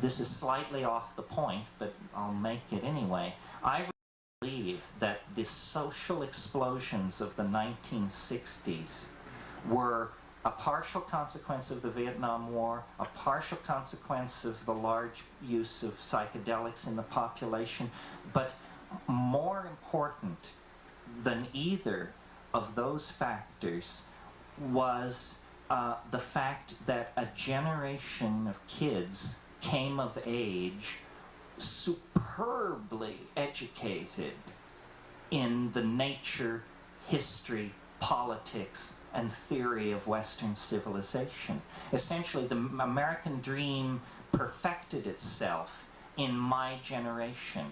this is slightly off the point, but I'll make it anyway. I believe that the social explosions of the 1960s were a partial consequence of the Vietnam War, a partial consequence of the large use of psychedelics in the population, but more important than either of those factors was the fact that a generation of kids came of age superbly educated in the nature, history, politics, and theory of Western civilization. Essentially, the American dream perfected itself in my generation.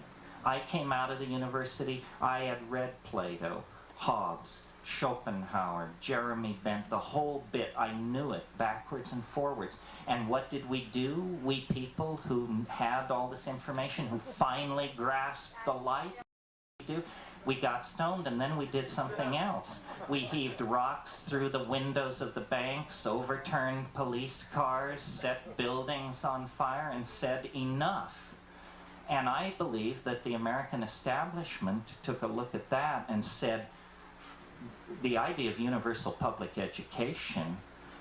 I came out of the university, I had read Plato, Hobbes, Schopenhauer, Jeremy Bent, the whole bit. I knew it backwards and forwards. And what did we do? We people who had all this information, who finally grasped the light, we got stoned, and then we did something else. We heaved rocks through the windows of the banks, overturned police cars, set buildings on fire, and said enough. And I believe that the American establishment took a look at that and said, the idea of universal public education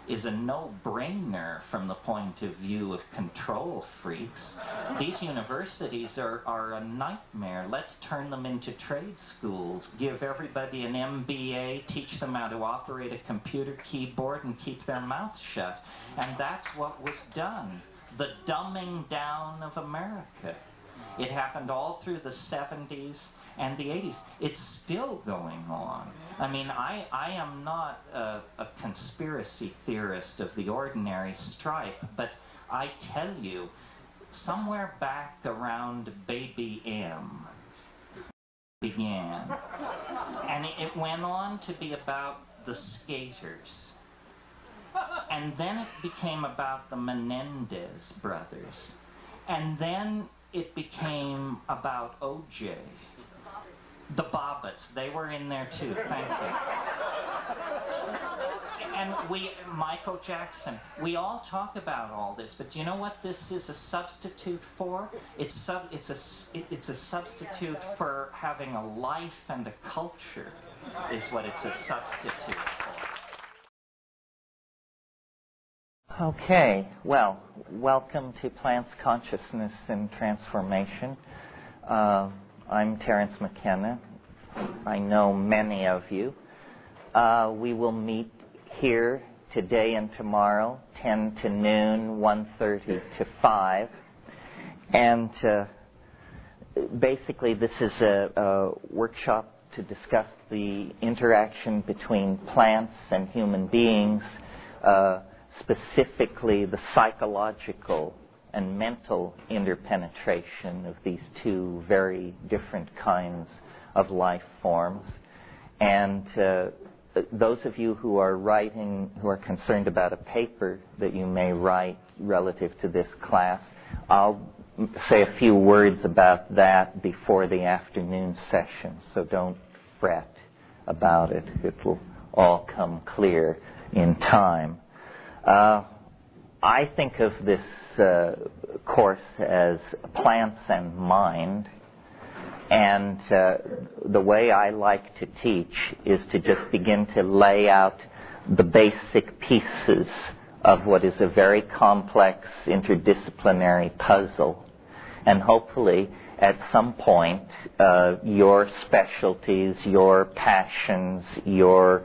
is a no-brainer from the point of view of control freaks. These universities are a nightmare. Let's turn them into trade schools, give everybody an MBA, teach them how to operate a computer keyboard and keep their mouths shut. And that's what was done. The dumbing down of America. It happened all through the 70s and the 80s. It's still going on. I mean, I am not a conspiracy theorist of the ordinary stripe, but I tell you, somewhere back around Baby M began. And it went on to be about the skaters. And then it became about the Menendez brothers. And then it became about O.J. The Bobbitts, they were in there too, thank you. And Michael Jackson, we all talk about all this, but do you know what this is a substitute for? It's a substitute for having a life and a culture, is what it's a substitute for. Okay, well, welcome to Plants, Consciousness, and Transformation. I'm Terence McKenna. I know many of you. We will meet here today and tomorrow, 10 to noon, 1:30 to 5. And basically this is a workshop to discuss the interaction between plants and human beings, specifically the psychological and mental interpenetration of these two very different kinds of life forms. And those of you who are writing, who are concerned about a paper that you may write relative to this class, I'll say a few words about that before the afternoon session, so don't fret about it. It will all come clear in time. I think of this course as plants and mind, and the way I like to teach is to just begin to lay out the basic pieces of what is a very complex interdisciplinary puzzle, and hopefully at some point your specialties, your passions, your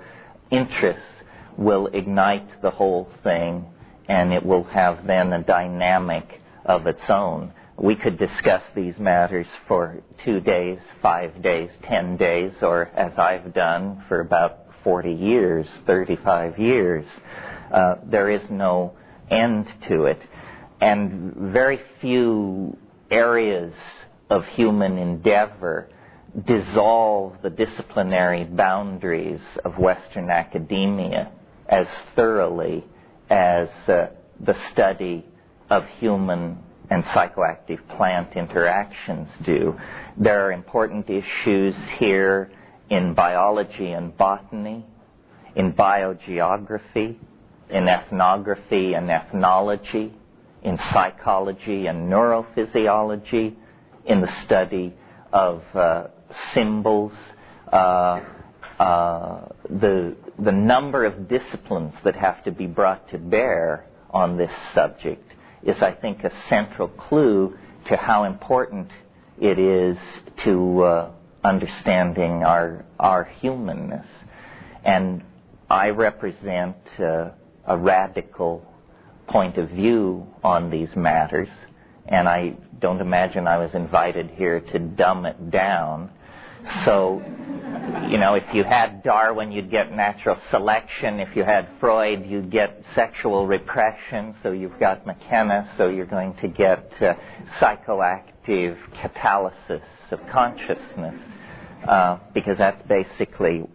interests will ignite the whole thing, and it will have then a dynamic of its own. We could discuss these matters for 2 days, 5 days, 10 days, or as I've done for about 40 years, 35 years. There is no end to it. And very few areas of human endeavor dissolve the disciplinary boundaries of Western academia as thoroughly as the study of human and psychoactive plant interactions do. There are important issues here in biology and botany, in biogeography, in ethnography and ethnology, in psychology and neurophysiology, in the study of symbols. The number of disciplines that have to be brought to bear on this subject is, I think, a central clue to how important it is to understanding our humanness. And I represent a radical point of view on these matters, and I don't imagine I was invited here to dumb it down. So, if you had Darwin, you'd get natural selection. If you had Freud, you'd get sexual repression. So you've got McKenna, so you're going to get psychoactive catalysis of consciousness, because that's basically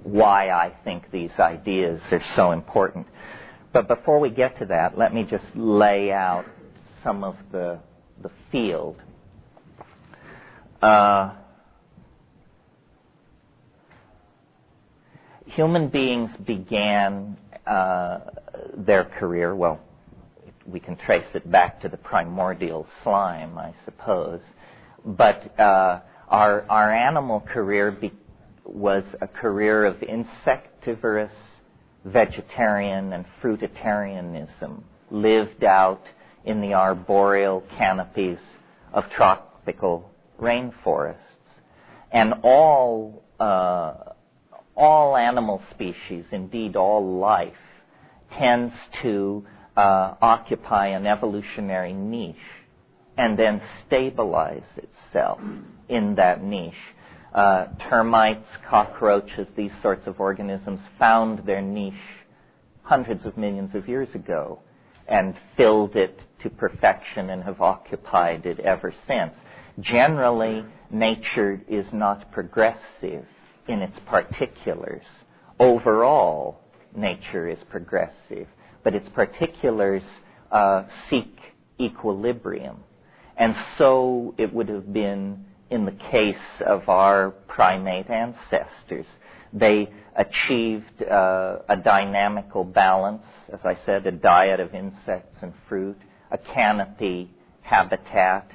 why I think these ideas are so important. But before we get to that, let me just lay out some of the field. Human beings began their career, well, we can trace it back to the primordial slime, I suppose, but our animal career was a career of insectivorous vegetarian and fruitarianism, lived out in the arboreal canopies of tropical rainforests. And all animal species, indeed all life, tends to occupy an evolutionary niche and then stabilize itself in that niche. Termites, cockroaches, these sorts of organisms found their niche hundreds of millions of years ago and filled it to perfection and have occupied it ever since. Generally, nature is not progressive in its particulars. Overall, nature is progressive, but its particulars seek equilibrium. And so it would have been in the case of our primate ancestors. They achieved a dynamical balance, as I said, a diet of insects and fruit, a canopy habitat,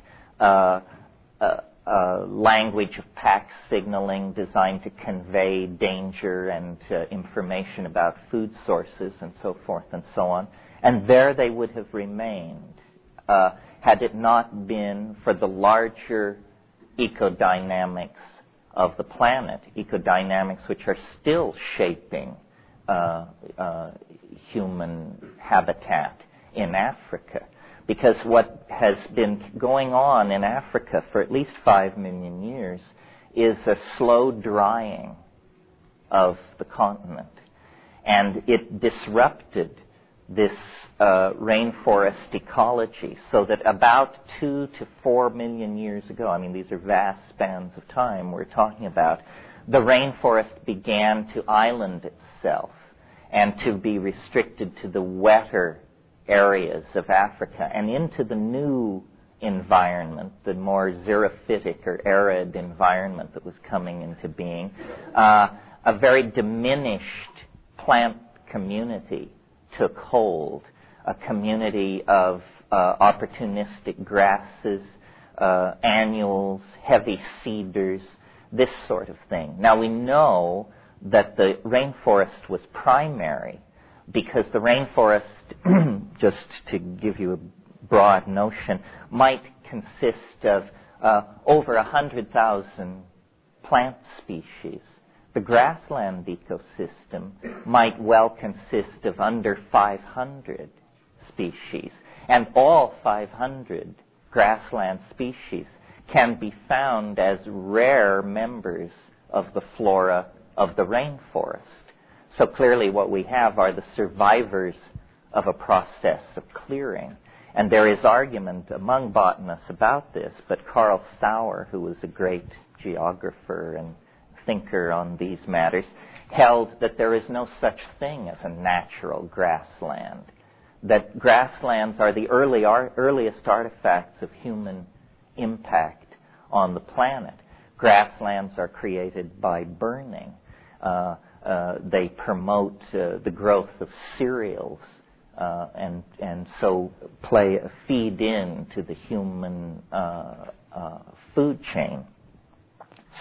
language of pack signaling designed to convey danger and information about food sources and so forth and so on. And there they would have remained had it not been for the larger ecodynamics of the planet, ecodynamics which are still shaping human habitat in Africa. Because what has been going on in Africa for at least 5 million years is a slow drying of the continent. And it disrupted this rainforest ecology, so that about 2 to 4 million years ago, I mean, these are vast spans of time we're talking about, the rainforest began to island itself and to be restricted to the wetter areas of Africa and into the new environment, the more xerophytic or arid environment that was coming into being. A very diminished plant community took hold, a community of opportunistic grasses, annuals, heavy cedars, this sort of thing. Now we know that the rainforest was primary because the rainforest, just to give you a broad notion, might consist of over 100,000 plant species. The grassland ecosystem might well consist of under 500 species, and all 500 grassland species can be found as rare members of the flora of the rainforest. So clearly what we have are the survivors of a process of clearing. And there is argument among botanists about this, but Carl Sauer, who was a great geographer and thinker on these matters, held that there is no such thing as a natural grassland, that grasslands are the earliest artifacts of human impact on the planet. Grasslands are created by burning. They promote the growth of cereals and so feed into the human food chain.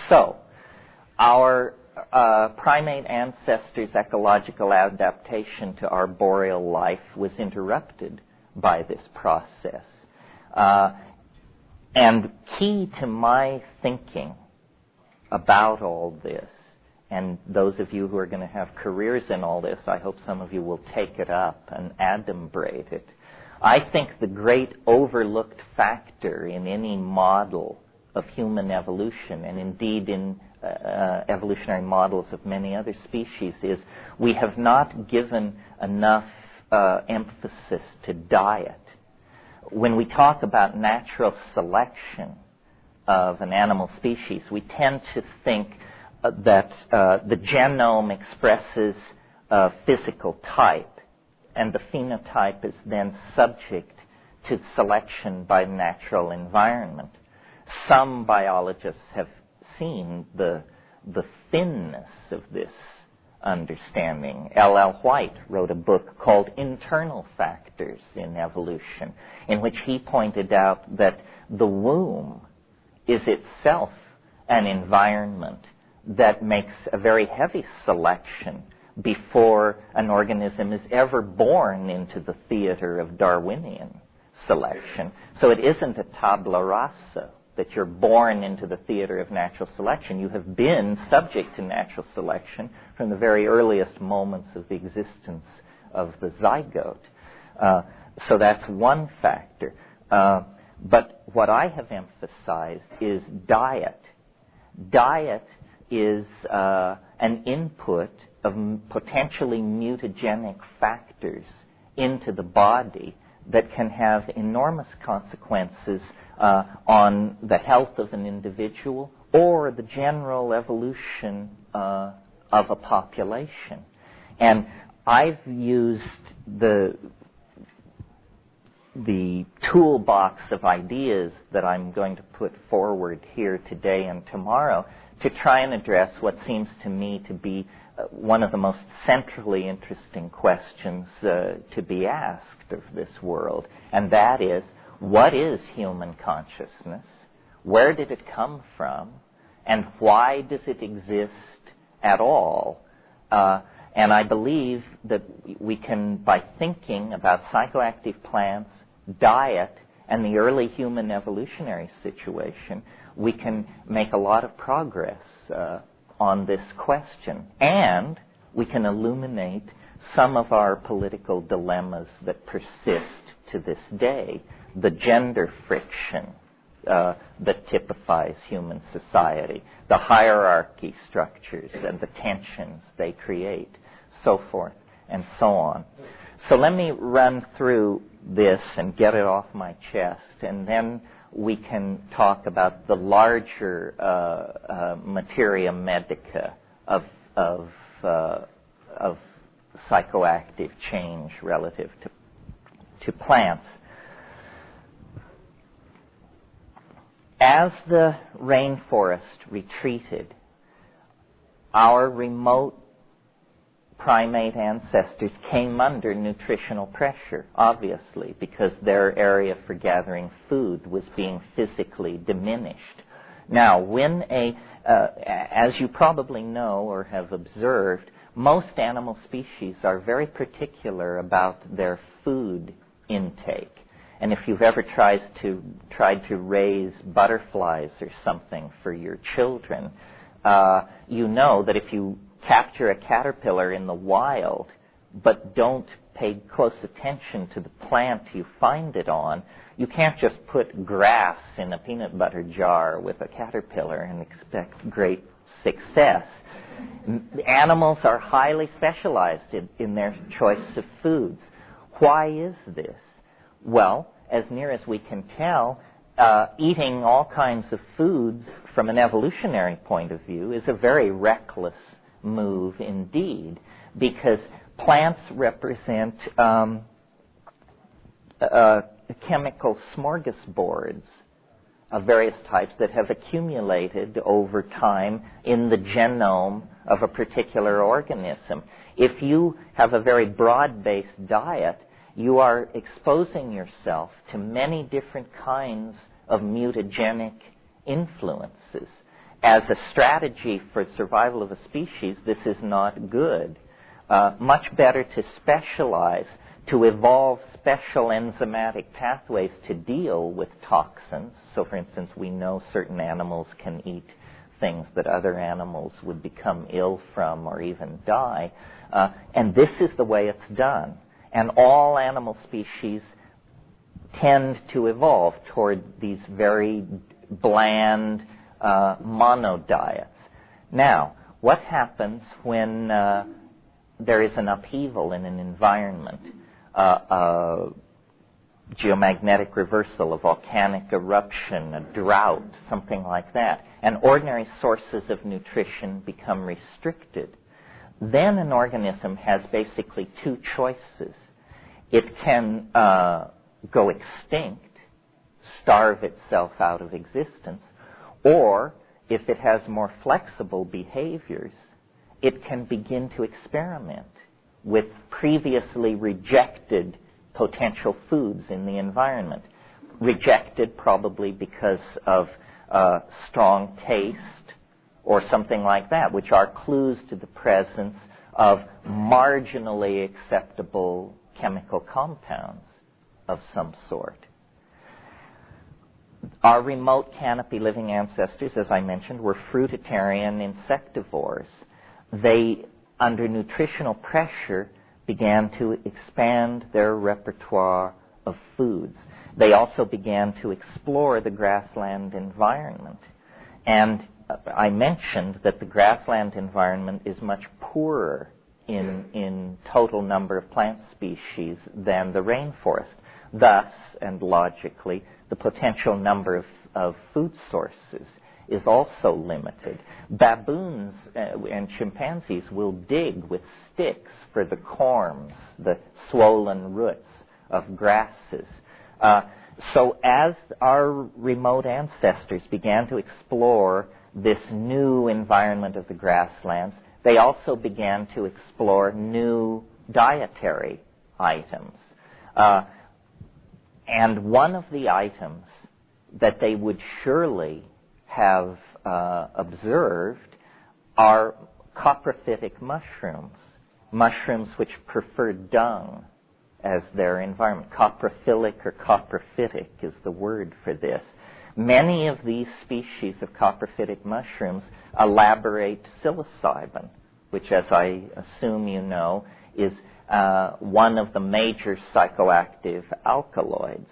So, our primate ancestors' ecological adaptation to arboreal life was interrupted by this process. And key to my thinking about all this, and those of you who are going to have careers in all this, I hope some of you will take it up and adumbrate it. I think the great overlooked factor in any model of human evolution, and indeed in evolutionary models of many other species, is we have not given enough emphasis to diet. When we talk about natural selection of an animal species, we tend to think that the genome expresses a physical type, and the phenotype is then subject to selection by natural environment. Some biologists have seen the thinness of this understanding. L.L. White wrote a book called Internal Factors in Evolution, in which he pointed out that the womb is itself an environment that makes a very heavy selection before an organism is ever born into the theater of Darwinian selection. So it isn't a tabula rasa that you're born into the theater of natural selection. You have been subject to natural selection from the very earliest moments of the existence of the zygote. So that's one factor. But what I have emphasized is diet. Diet is an input of potentially mutagenic factors into the body that can have enormous consequences on the health of an individual or the general evolution of a population. And I've used the toolbox of ideas that I'm going to put forward here today and tomorrow to try and address what seems to me to be one of the most centrally interesting questions to be asked of this world, and that is, what is human consciousness? Where did it come from? And why does it exist at all? And I believe that we can, by thinking about psychoactive plants, diet, and the early human evolutionary situation, we can make a lot of progress on this question. And we can illuminate some of our political dilemmas that persist to this day, the gender friction that typifies human society, the hierarchy structures and the tensions they create, so forth and so on. So let me run through this and get it off my chest, and then we can talk about the larger materia medica of psychoactive change relative to plants. As the rainforest retreated, our remote primate ancestors came under nutritional pressure, obviously, because their area for gathering food was being physically diminished. Now, when as you probably know or have observed, most animal species are very particular about their food intake. And if you've ever tried to raise butterflies or something for your children, you know that if you capture a caterpillar in the wild, but don't pay close attention to the plant you find it on, you can't just put grass in a peanut butter jar with a caterpillar and expect great success. Animals are highly specialized in their choice of foods. Why is this? Well, as near as we can tell, eating all kinds of foods from an evolutionary point of view is a very reckless move indeed, because plants represent chemical smorgasbords of various types that have accumulated over time in the genome of a particular organism. If you have a very broad-based diet, you are exposing yourself to many different kinds of mutagenic influences. As a strategy for survival of a species, this is not good. Much better to specialize, to evolve special enzymatic pathways to deal with toxins. So, for instance, we know certain animals can eat things that other animals would become ill from or even die. And this is the way it's done. And all animal species tend to evolve toward these very bland monodiets. Now, what happens when there is an upheaval in an environment, geomagnetic reversal, a volcanic eruption, a drought, something like that, and ordinary sources of nutrition become restricted? Then an organism has basically two choices. It can go extinct, starve itself out of existence, or if it has more flexible behaviors, it can begin to experiment with previously rejected potential foods in the environment. Rejected probably because of strong taste or something like that, which are clues to the presence of marginally acceptable chemical compounds of some sort. Our remote canopy living ancestors, as I mentioned, were fruitarian insectivores. They, under nutritional pressure, began to expand their repertoire of foods. They also began to explore the grassland environment. And I mentioned that the grassland environment is much poorer in total number of plant species than the rainforest. Thus, and logically, the potential number of food sources is also limited. Baboons and chimpanzees will dig with sticks for the corms, the swollen roots of grasses. So as our remote ancestors began to explore this new environment of the grasslands, they also began to explore new dietary items. And one of the items that they would surely have observed are coprophytic mushrooms, mushrooms which prefer dung as their environment. Coprophilic or coprophytic is the word for this. Many of these species of coprophytic mushrooms elaborate psilocybin, which, as I assume you know, is one of the major psychoactive alkaloids.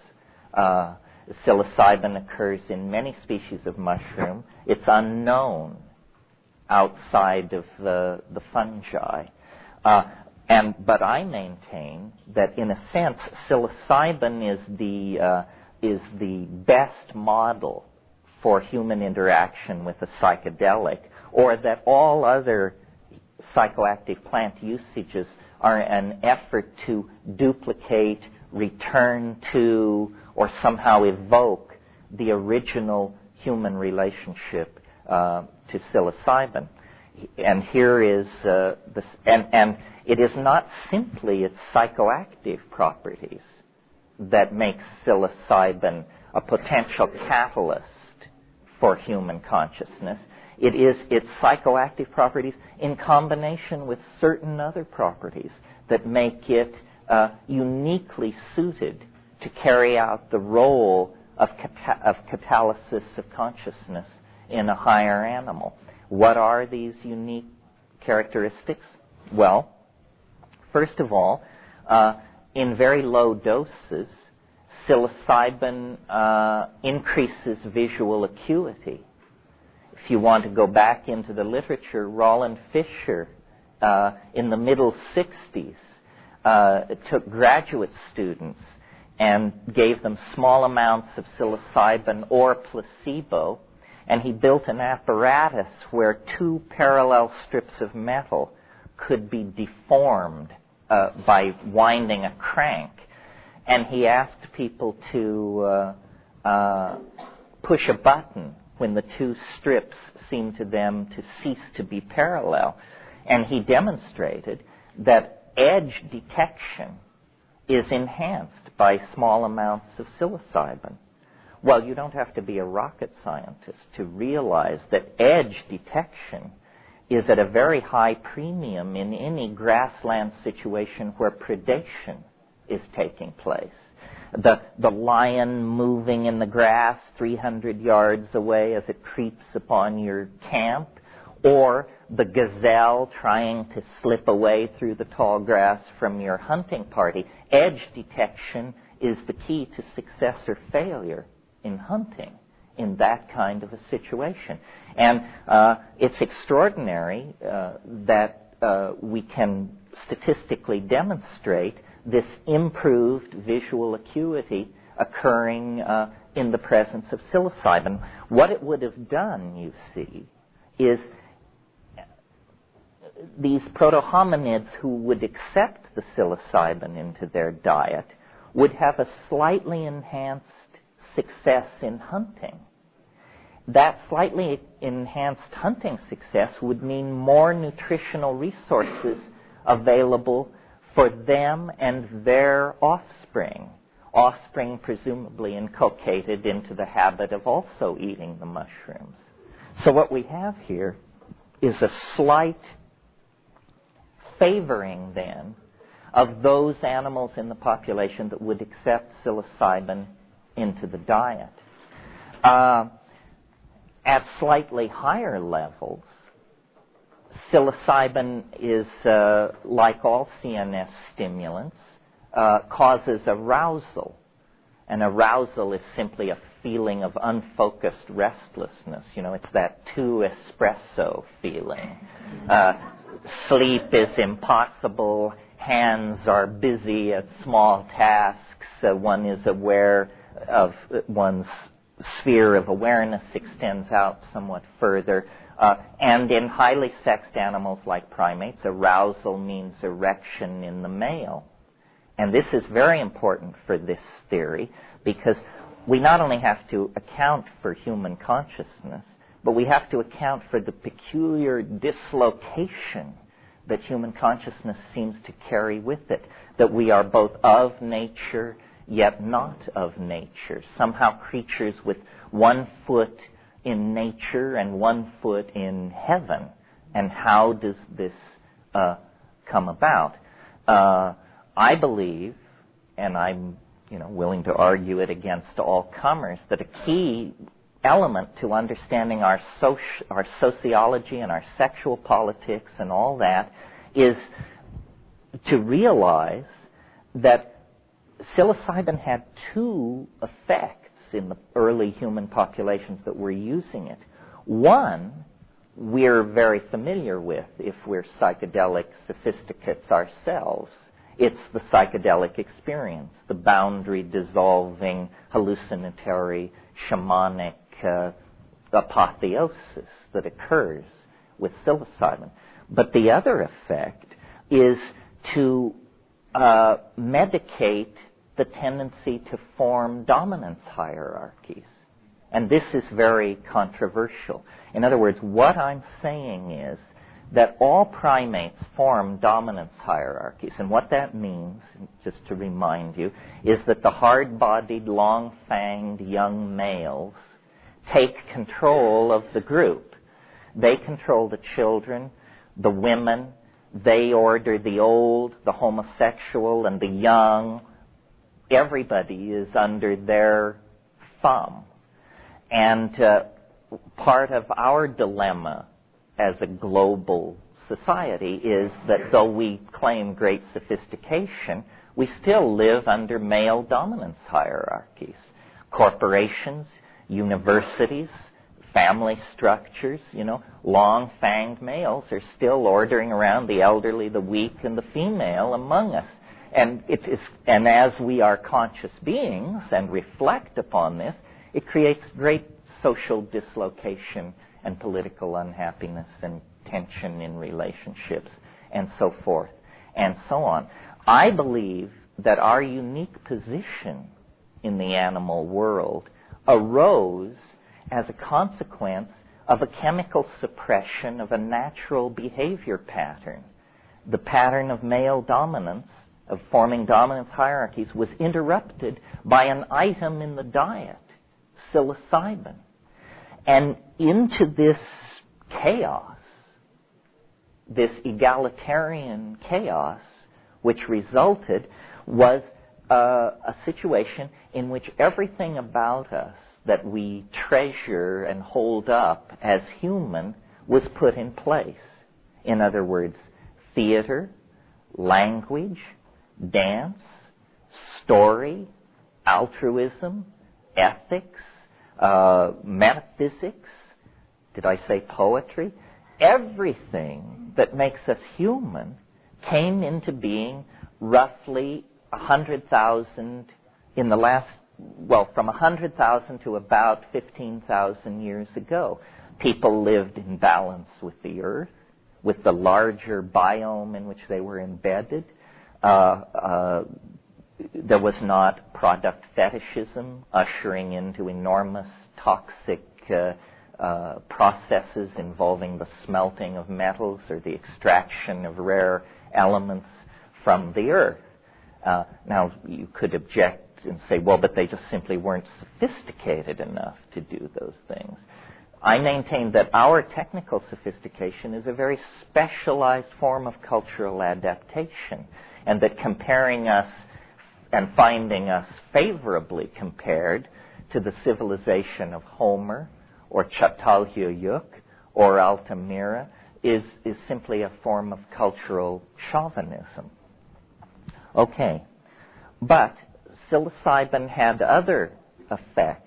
Psilocybin occurs in many species of mushroom. It's unknown outside of the fungi. But I maintain that, in a sense, psilocybin is the best model for human interaction with a psychedelic, or that all other psychoactive plant usages are an effort to duplicate, return to, or somehow evoke the original human relationship to psilocybin. And here is and it is not simply its psychoactive properties that makes psilocybin a potential catalyst for human consciousness. It is its psychoactive properties in combination with certain other properties that make it uniquely suited to carry out the role of catalysis of consciousness in a higher animal. What are these unique characteristics? Well, first of all, in very low doses, psilocybin increases visual acuity. If you want to go back into the literature, Roland Fisher, in the middle 60s, took graduate students and gave them small amounts of psilocybin or placebo, and he built an apparatus where two parallel strips of metal could be deformed by winding a crank. And he asked people to push a button when the two strips seemed to them to cease to be parallel. And he demonstrated that edge detection is enhanced by small amounts of psilocybin. Well, you don't have to be a rocket scientist to realize that edge detection is at a very high premium in any grassland situation where predation is taking place. The lion moving in the grass 300 yards away as it creeps upon your camp, or the gazelle trying to slip away through the tall grass from your hunting party. Edge detection is the key to success or failure in hunting in that kind of a situation. And it's extraordinary that we can statistically demonstrate this improved visual acuity occurring in the presence of psilocybin. What it would have done, you see, is these proto-hominids who would accept the psilocybin into their diet would have a slightly enhanced success in hunting. That slightly enhanced hunting success would mean more nutritional resources available for them and their offspring presumably inculcated into the habit of also eating the mushrooms. So what we have here is a slight favoring, then, of those animals in the population that would accept psilocybin into the diet. At slightly higher levels, psilocybin is, like all CNS stimulants, causes arousal. And arousal is simply a feeling of unfocused restlessness. You know, it's that 2 espresso feeling. Sleep is impossible. Hands are busy at small tasks. One is aware of one's sphere of awareness extends out somewhat further. And in highly sexed animals like primates, arousal means erection in the male. And this is very important for this theory because we not only have to account for human consciousness, but we have to account for the peculiar dislocation that human consciousness seems to carry with it, that we are both of nature yet not of nature, somehow creatures with 1 foot in nature and 1 foot in heaven. And how does this come about? I believe, and I'm willing to argue it against all comers, that a key element to understanding our sociology and our sexual politics and all that is to realize that psilocybin had 2 effects in the early human populations that were using it. One, we're very familiar with if we're psychedelic sophisticates ourselves. It's the psychedelic experience, the boundary-dissolving, hallucinatory, shamanic apotheosis that occurs with psilocybin. But the other effect is to medicate the tendency to form dominance hierarchies. And this is very controversial. In other words, what I'm saying is that all primates form dominance hierarchies. And what that means, just to remind you, is that the hard-bodied, long-fanged young males take control of the group. They control the children, the women. They order the old, the homosexual, and the young. Everybody is under their thumb. And part of our dilemma as a global society is that though we claim great sophistication, we still live under male dominance hierarchies. Corporations, universities, family structures, long-fanged males are still ordering around the elderly, the weak, and the female among us. And as we are conscious beings and reflect upon this, it creates great social dislocation and political unhappiness and tension in relationships and so forth and so on. I believe that our unique position in the animal world arose as a consequence of a chemical suppression of a natural behavior pattern. The pattern of male dominance of forming dominance hierarchies was interrupted by an item in the diet, psilocybin. And into this chaos, this egalitarian chaos, which resulted, was a situation in which everything about us that we treasure and hold up as human was put in place. In other words, theater, language, dance, story, altruism, ethics, metaphysics, did I say poetry? Everything that makes us human came into being roughly 100,000 in the last, well, from 100,000 to about 15,000 years ago. People lived in balance with the earth, with the larger biome in which they were embedded. There was not product fetishism ushering into enormous toxic processes involving the smelting of metals or the extraction of rare elements from the earth. Now, you could object and say, well, but they just simply weren't sophisticated enough to do those things. I maintain that our technical sophistication is a very specialized form of cultural adaptation, and that comparing us and finding us favorably compared to the civilization of Homer or Çatalhöyük or Altamira is simply a form of cultural chauvinism. Okay, but psilocybin had other effects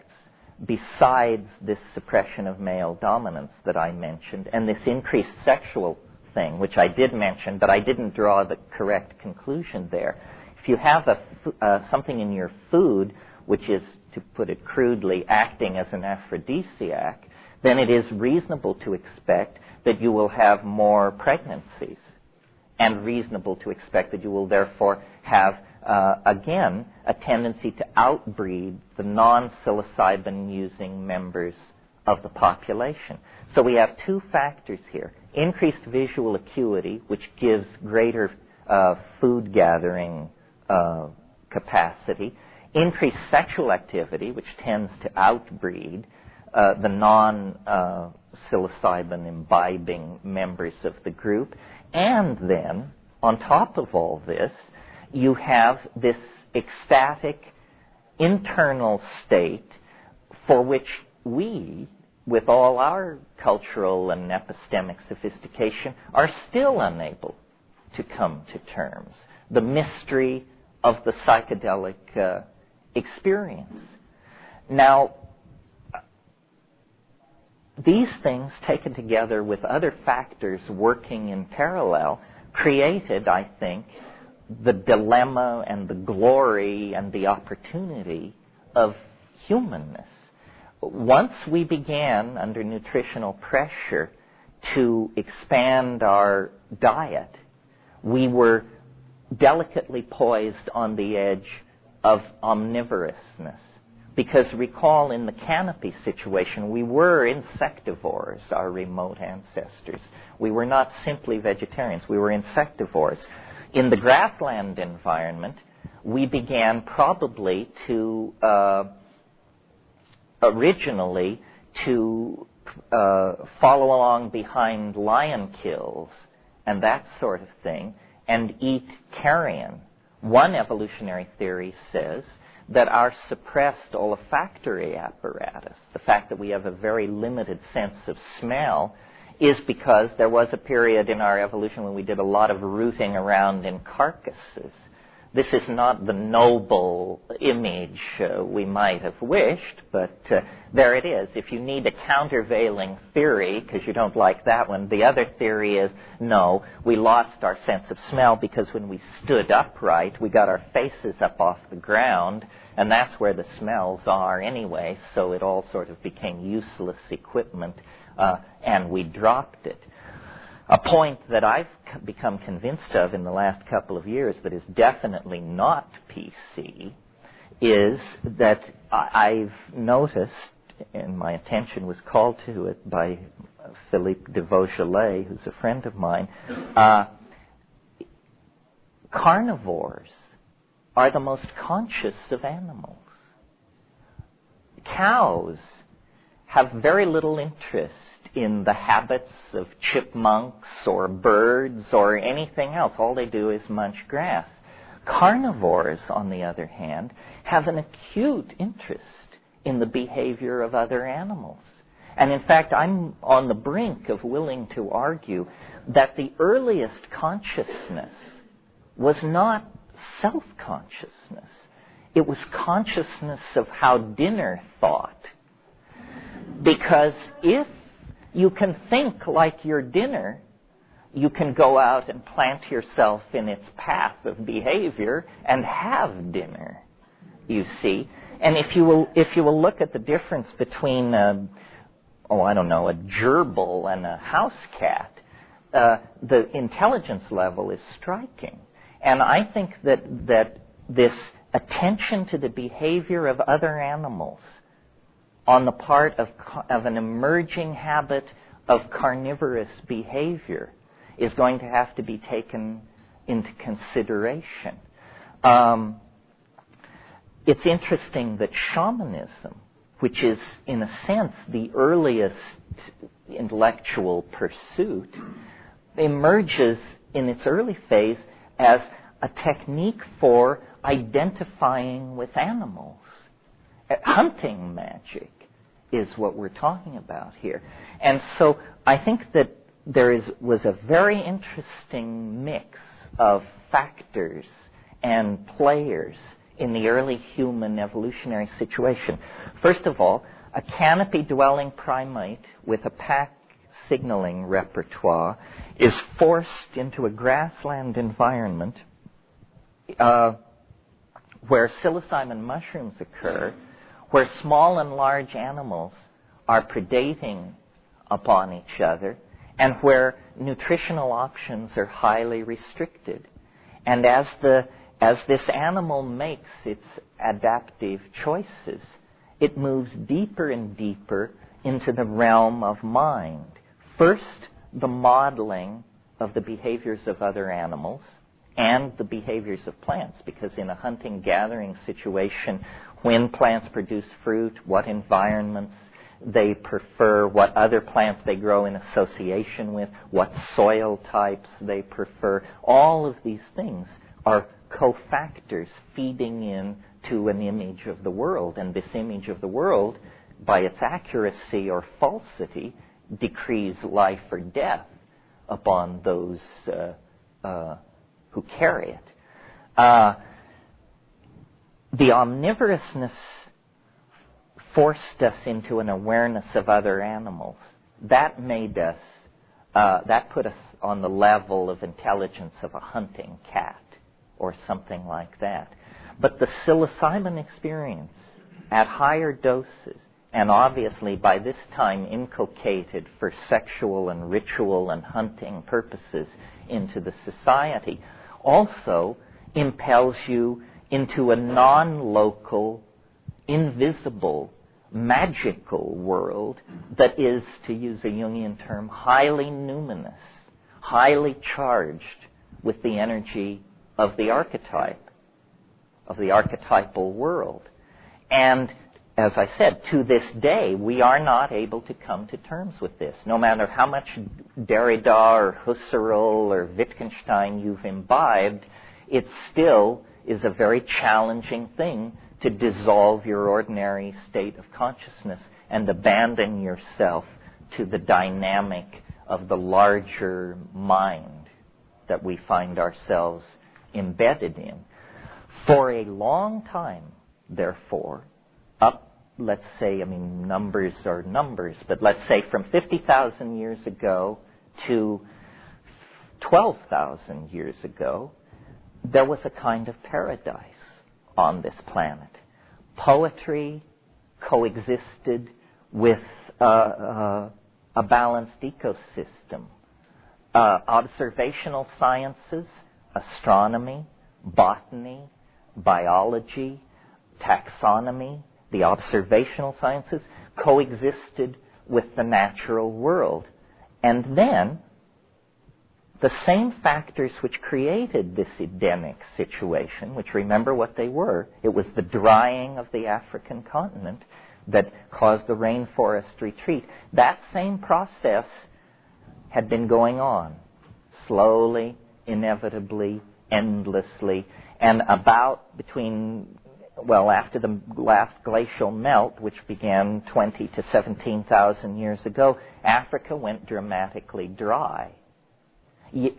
besides this suppression of male dominance that I mentioned, and this increased sexual thing, which I did mention, but I didn't draw the correct conclusion there. If you have something in your food which is, to put it crudely, acting as an aphrodisiac, then it is reasonable to expect that you will have more pregnancies, and reasonable to expect that you will therefore have again, a tendency to outbreed the non-psilocybin using members of the population. So we have two factors here. Increased visual acuity, which gives greater food gathering capacity. Increased sexual activity, which tends to outbreed the non-psilocybin imbibing members of the group. And then, on top of all this, you have this ecstatic internal state for which we, with all our cultural and epistemic sophistication, are still unable to come to terms. The mystery of the psychedelic experience. Now, these things taken together with other factors working in parallel created, I think, the dilemma and the glory and the opportunity of humanness. Once we began, under nutritional pressure, to expand our diet, we were delicately poised on the edge of omnivorousness. Because recall, in the canopy situation, we were insectivores, our remote ancestors. We were not simply vegetarians, we were insectivores. In the grassland environment, we began probably to, originally, to follow along behind lion kills and that sort of thing, and eat carrion. One evolutionary theory says that our suppressed olfactory apparatus, the fact that we have a very limited sense of smell, is because there was a period in our evolution when we did a lot of rooting around in carcasses. This is not the noble image we might have wished, but there it is. If you need a countervailing theory, because you don't like that one, the other theory is, no, we lost our sense of smell because when we stood upright, we got our faces up off the ground, and that's where the smells are anyway, so it all sort of became useless equipment, and we dropped it. A point that I've become convinced of in the last couple of years that is definitely not PC is that I've noticed, and my attention was called to it by Philippe de Vaugelet, who's a friend of mine, carnivores are the most conscious of animals. Cows have very little interest in the habits of chipmunks or birds or anything else. All they do is munch grass. Carnivores, on the other hand, have an acute interest in the behavior of other animals. And in fact, I'm on the brink of willing to argue that the earliest consciousness was not self-consciousness. It was consciousness of how dinner thought. Because if you can think like your dinner, you can go out and plant yourself in its path of behavior and have dinner, you see. And if you will look at the difference between, a gerbil and a house cat, the intelligence level is striking. And I think that this attention to the behavior of other animals on the part of an emerging habit of carnivorous behavior is going to have to be taken into consideration. It's interesting that shamanism, which is in a sense the earliest intellectual pursuit, emerges in its early phase as a technique for identifying with animals. Hunting magic is what we're talking about here. And so I think that there was a very interesting mix of factors and players in the early human evolutionary situation. First of all, a canopy-dwelling primate with a pack signaling repertoire is forced into a grassland environment where psilocybin mushrooms occur, where small and large animals are predating upon each other, and where nutritional options are highly restricted. And as this animal makes its adaptive choices, it moves deeper and deeper into the realm of mind. First, the modeling of the behaviors of other animals and the behaviors of plants, because in a hunting-gathering situation, when plants produce fruit, what environments they prefer, what other plants they grow in association with, what soil types they prefer, all of these things are cofactors feeding in to an image of the world. And this image of the world, by its accuracy or falsity, decrees life or death upon those who carry it. The omnivorousness forced us into an awareness of other animals. That made us, that put us on the level of intelligence of a hunting cat or something like that. But the psilocybin experience at higher doses, and obviously by this time inculcated for sexual and ritual and hunting purposes into the society, also impels you into a non-local, invisible, magical world that is, to use a Jungian term, highly numinous, highly charged with the energy of the archetype, of the archetypal world. And as I said, to this day, we are not able to come to terms with this. No matter how much Derrida or Husserl or Wittgenstein you've imbibed, it still is a very challenging thing to dissolve your ordinary state of consciousness and abandon yourself to the dynamic of the larger mind that we find ourselves embedded in. For a long time, therefore, let's say, numbers are numbers, but let's say from 50,000 years ago to 12,000 years ago, there was a kind of paradise on this planet. Poetry coexisted with a balanced ecosystem. Observational sciences, astronomy, botany, biology, taxonomy, the observational sciences coexisted with the natural world. And then, the same factors which created this Edenic situation, which remember what they were, it was the drying of the African continent that caused the rainforest retreat. That same process had been going on, slowly, inevitably, endlessly, and about after the last glacial melt, which began 20 to 17,000 years ago, Africa went dramatically dry.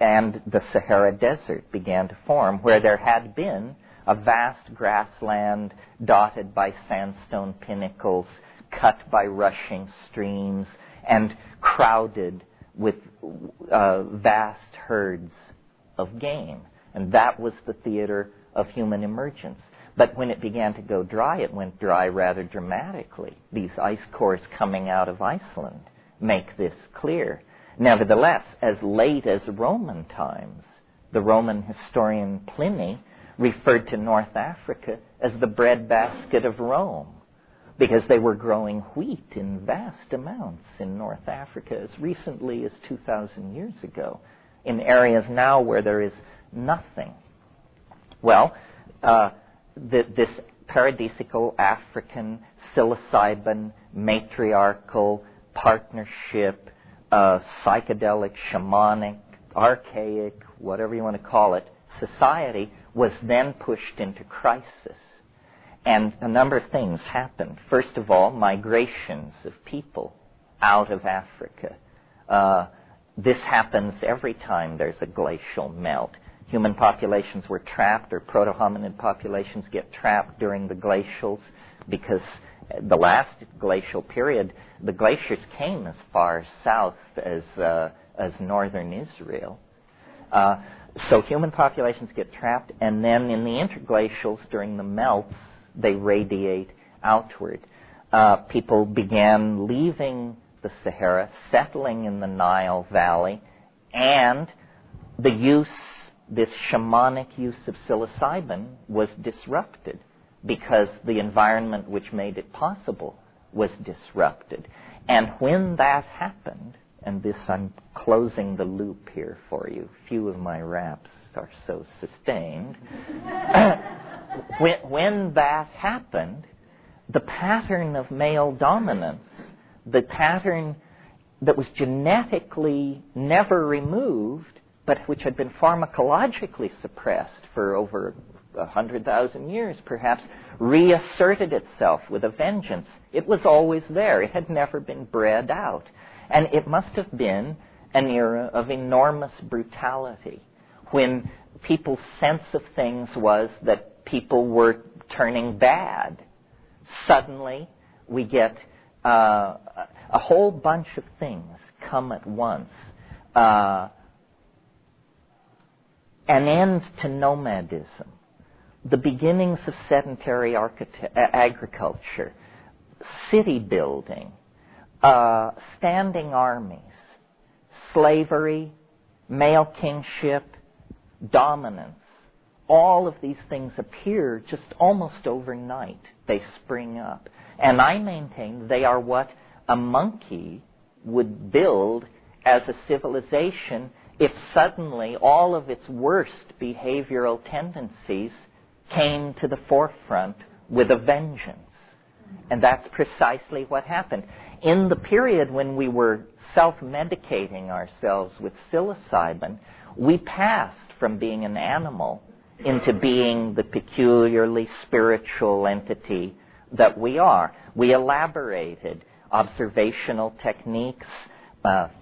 And the Sahara Desert began to form, where there had been a vast grassland dotted by sandstone pinnacles, cut by rushing streams, and crowded with vast herds of game. And that was the theater of human emergence. But when it began to go dry, it went dry rather dramatically. These ice cores coming out of Iceland make this clear. Nevertheless, as late as Roman times, the Roman historian Pliny referred to North Africa as the breadbasket of Rome, because they were growing wheat in vast amounts in North Africa as recently as 2,000 years ago, in areas now where there is nothing. Well, this paradisical African psilocybin matriarchal partnership, psychedelic, shamanic, archaic, whatever you want to call it, society was then pushed into crisis. And a number of things happened. First of all, migrations of people out of Africa. This happens every time there's a glacial melt. Human populations were trapped, or proto-hominid populations get trapped during the glacials, because the last glacial period, the glaciers came as far south as northern Israel. So human populations get trapped, and then in the interglacials, during the melts, they radiate outward. People began leaving the Sahara, settling in the Nile Valley, and this shamanic use of psilocybin was disrupted because the environment which made it possible was disrupted. And when that happened, and this I'm closing the loop here for you, few of my raps are so sustained. When that happened, the pattern of male dominance, the pattern that was genetically never removed, but which had been pharmacologically suppressed for over 100,000 years perhaps, reasserted itself with a vengeance. It was always there. It had never been bred out. And it must have been an era of enormous brutality, when people's sense of things was that people were turning bad. Suddenly, we get a whole bunch of things come at once. An end to nomadism, the beginnings of sedentary agriculture, city building, standing armies, slavery, male kingship, dominance. All of these things appear just almost overnight. They spring up. And I maintain they are what a monkey would build as a civilization if suddenly all of its worst behavioral tendencies came to the forefront with a vengeance. And that's precisely what happened. In the period when we were self-medicating ourselves with psilocybin, we passed from being an animal into being the peculiarly spiritual entity that we are. We elaborated observational techniques,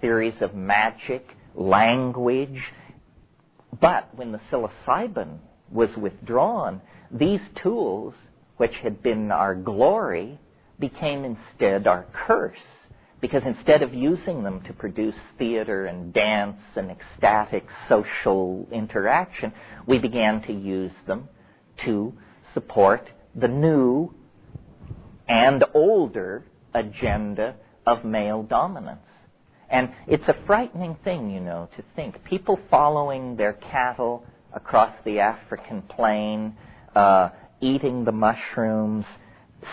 theories of magic, language. But when the psilocybin was withdrawn, these tools, which had been our glory, became instead our curse. Because instead of using them to produce theater and dance and ecstatic social interaction, we began to use them to support the new and older agenda of male dominance. And it's a frightening thing, to think. People following their cattle across the African plain, eating the mushrooms,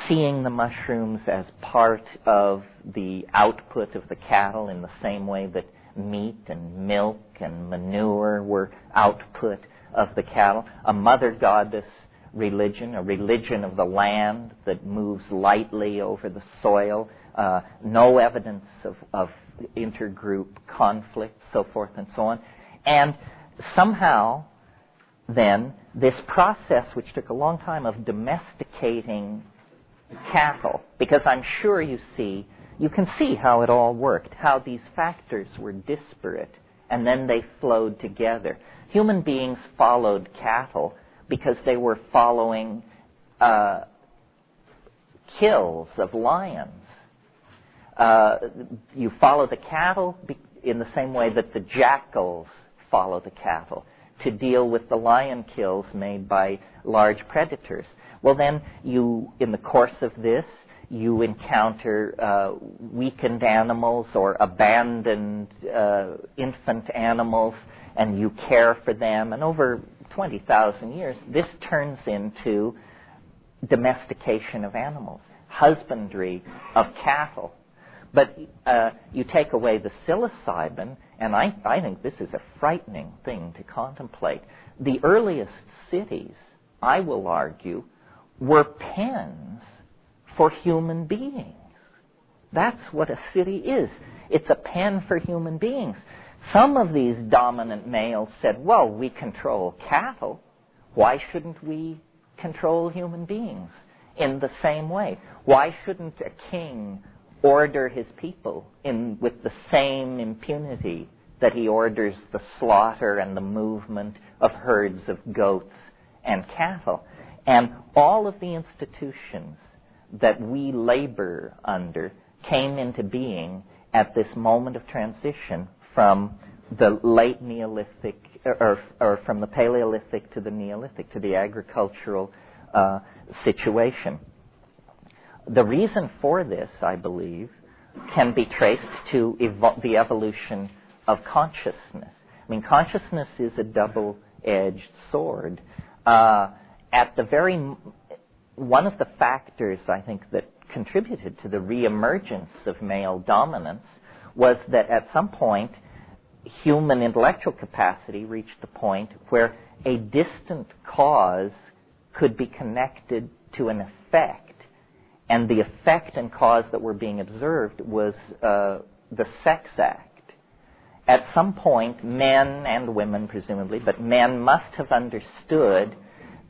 seeing the mushrooms as part of the output of the cattle in the same way that meat and milk and manure were output of the cattle. A mother goddess religion, a religion of the land that moves lightly over the soil, no evidence of intergroup conflict, so forth and so on. And somehow, then, this process, which took a long time, of domesticating cattle, because I'm sure you can see how it all worked, how these factors were disparate, and then they flowed together. Human beings followed cattle because they were following kills of lions. You follow the cattle in the same way that the jackals follow the cattle to deal with the lion kills made by large predators. Well, then, in the course of this, you encounter weakened animals or abandoned infant animals, and you care for them. And over 20,000 years, this turns into domestication of animals, husbandry of cattle. But you take away the psilocybin, and I think this is a frightening thing to contemplate. The earliest cities, I will argue, were pens for human beings. That's what a city is. It's a pen for human beings. Some of these dominant males said, well, we control cattle. Why shouldn't we control human beings in the same way? Why shouldn't a king order his people with the same impunity that he orders the slaughter and the movement of herds of goats and cattle? And all of the institutions that we labor under came into being at this moment of transition from the late Neolithic, or from the Paleolithic to the Neolithic, to the agricultural situation. The reason for this, I believe, can be traced to the evolution of consciousness. I mean, consciousness is a double-edged sword. One of the factors, I think, that contributed to the reemergence of male dominance was that at some point, human intellectual capacity reached the point where a distant cause could be connected to an effect. And the effect and cause that were being observed was the sex act. At some point, men and women, presumably, but men must have understood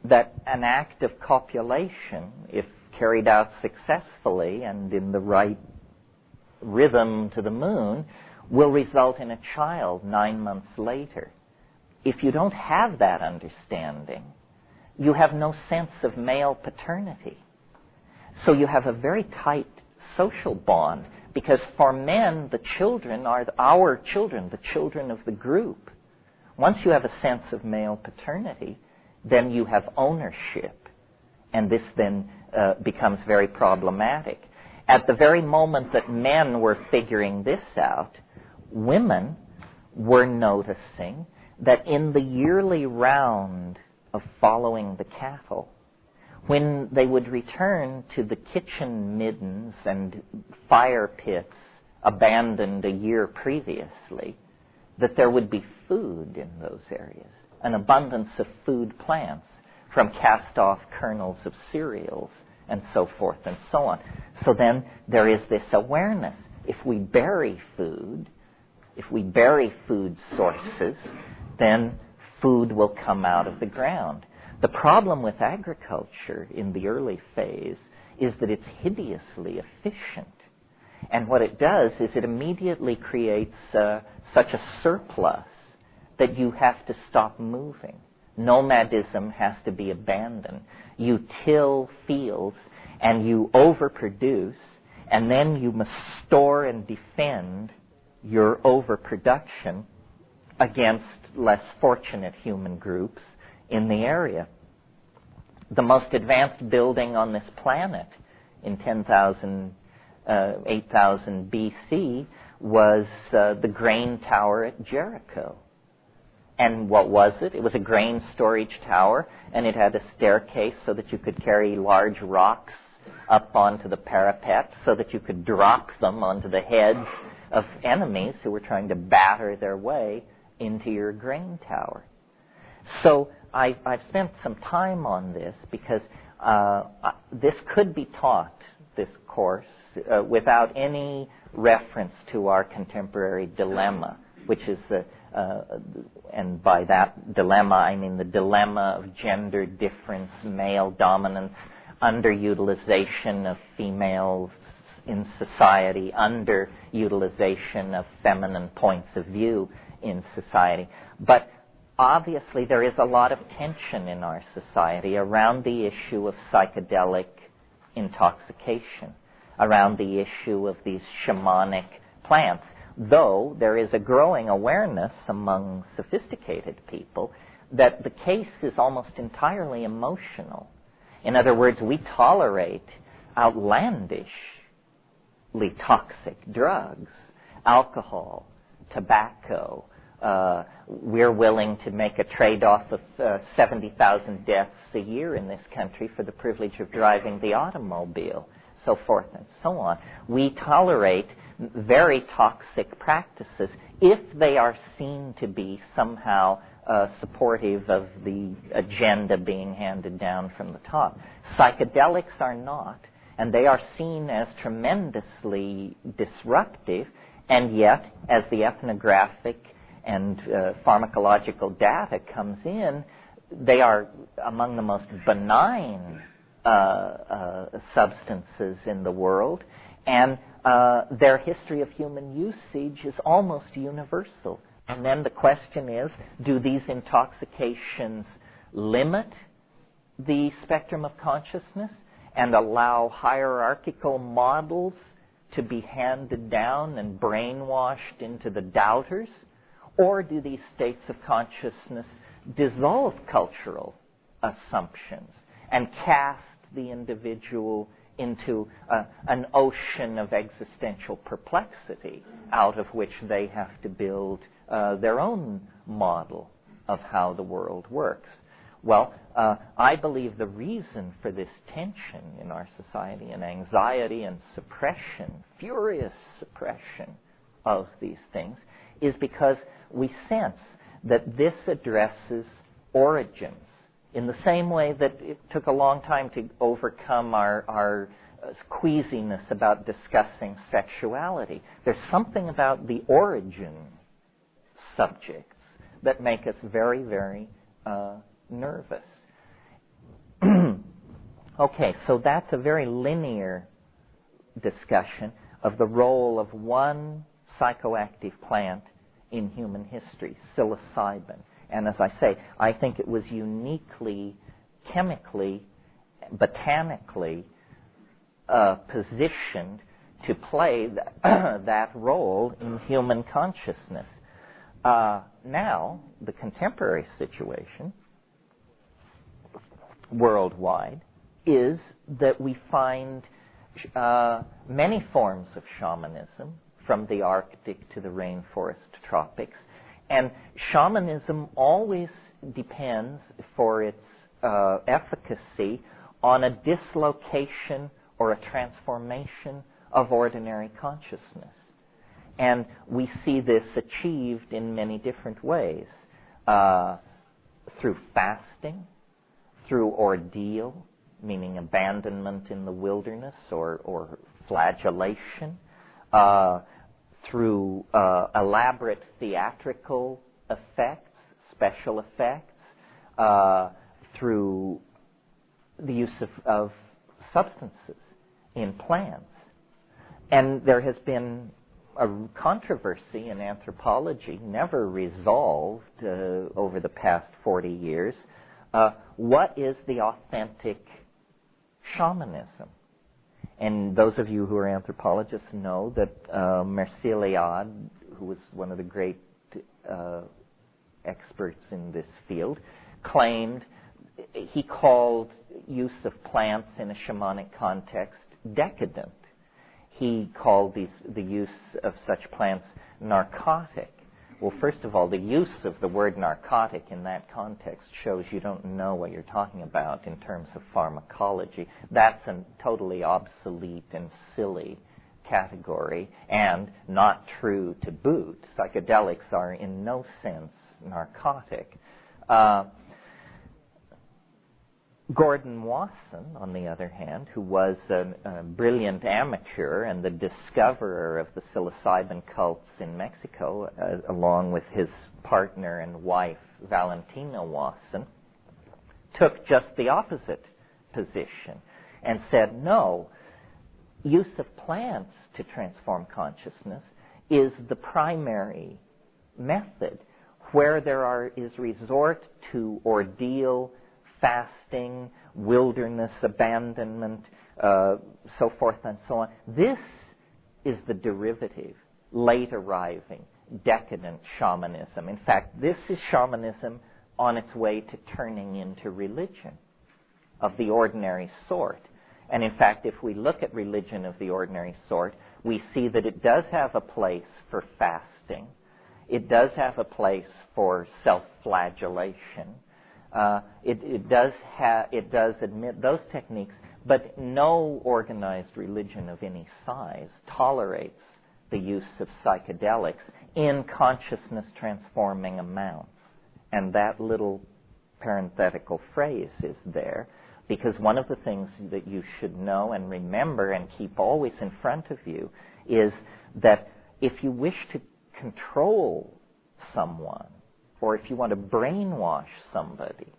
that an act of copulation, if carried out successfully and in the right rhythm to the moon, will result in a child 9 months later. If you don't have that understanding, you have no sense of male paternity. So you have a very tight social bond, because for men, the children are our children, the children of the group. Once you have a sense of male paternity, then you have ownership, and this then becomes very problematic. At the very moment that men were figuring this out, women were noticing that in the yearly round of following the cattle, when they would return to the kitchen middens and fire pits abandoned a year previously, that there would be food in those areas, an abundance of food plants from cast-off kernels of cereals and so forth and so on. So then there is this awareness. If we bury food sources, then food will come out of the ground. The problem with agriculture in the early phase is that it's hideously efficient. And what it does is it immediately creates such a surplus that you have to stop moving. Nomadism has to be abandoned. You till fields and you overproduce, and then you must store and defend your overproduction against less fortunate human groups in the area. The most advanced building on this planet in 8,000 BC was the grain tower at Jericho. And what was it? It was a grain storage tower, and it had a staircase so that you could carry large rocks up onto the parapet so that you could drop them onto the heads of enemies who were trying to batter their way into your grain tower. So I've spent some time on this because this could be taught, this course, without any reference to our contemporary dilemma, which is, and by that dilemma I mean the dilemma of gender difference, male dominance, underutilization of females in society, underutilization of feminine points of view in society. But obviously there is a lot of tension in our society around the issue of psychedelic intoxication, around the issue of these shamanic plants, though there is a growing awareness among sophisticated people that the case is almost entirely emotional. In other words, we tolerate outlandishly toxic drugs, alcohol, tobacco. We're willing to make a trade-off of 70,000 deaths a year in this country for the privilege of driving the automobile, so forth and so on. We tolerate very toxic practices if they are seen to be somehow supportive of the agenda being handed down from the top. Psychedelics are not, and they are seen as tremendously disruptive, and yet, as the ethnographic and pharmacological data comes in, they are among the most benign substances in the world, and their history of human usage is almost universal. And then the question is, do these intoxications limit the spectrum of consciousness and allow hierarchical models to be handed down and brainwashed into the doubters? Or do these states of consciousness dissolve cultural assumptions and cast the individual into an ocean of existential perplexity out of which they have to build their own model of how the world works? Well, I believe the reason for this tension in our society and anxiety and suppression, furious suppression of these things, is because we sense that this addresses origins in the same way that it took a long time to overcome our queasiness about discussing sexuality. There's something about the origin subjects that make us very, very nervous. Okay, so that's a very linear discussion of the role of one psychoactive plant in human history, psilocybin. And as I say, I think it was uniquely, chemically, botanically positioned to play that role in human consciousness. Now, the contemporary situation worldwide is that we find many forms of shamanism, from the Arctic to the rainforest tropics. And shamanism always depends for its efficacy on a dislocation or a transformation of ordinary consciousness. And we see this achieved in many different ways, through fasting, through ordeal, meaning abandonment in the wilderness or flagellation, through elaborate theatrical effects, special effects, through the use of substances in plants. And there has been a controversy in anthropology, never resolved over the past 40 years. What is the authentic shamanism? And those of you who are anthropologists know that Merciliade, who was one of the great experts in this field, he called use of plants in a shamanic context decadent. He called the use of such plants narcotic. Well, first of all, the use of the word narcotic in that context shows you don't know what you're talking about in terms of pharmacology. That's a totally obsolete and silly category, and not true to boot. Psychedelics are in no sense narcotic. Gordon Wasson, on the other hand, who was a brilliant amateur and the discoverer of the psilocybin cults in Mexico, along with his partner and wife, Valentina Wasson, took just the opposite position and said, no, use of plants to transform consciousness is the primary method. Where there is resort to ordeal, fasting, wilderness abandonment, so forth and so on. This is the derivative, late arriving, decadent shamanism. In fact, this is shamanism on its way to turning into religion of the ordinary sort. And in fact, if we look at religion of the ordinary sort, we see that it does have a place for fasting. It does have a place for self-flagellation. It does admit those techniques, but no organized religion of any size tolerates the use of psychedelics in consciousness transforming amounts. And that little parenthetical phrase is there because one of the things that you should know and remember and keep always in front of you is that if you wish to control someone, or if you want to brainwash somebody,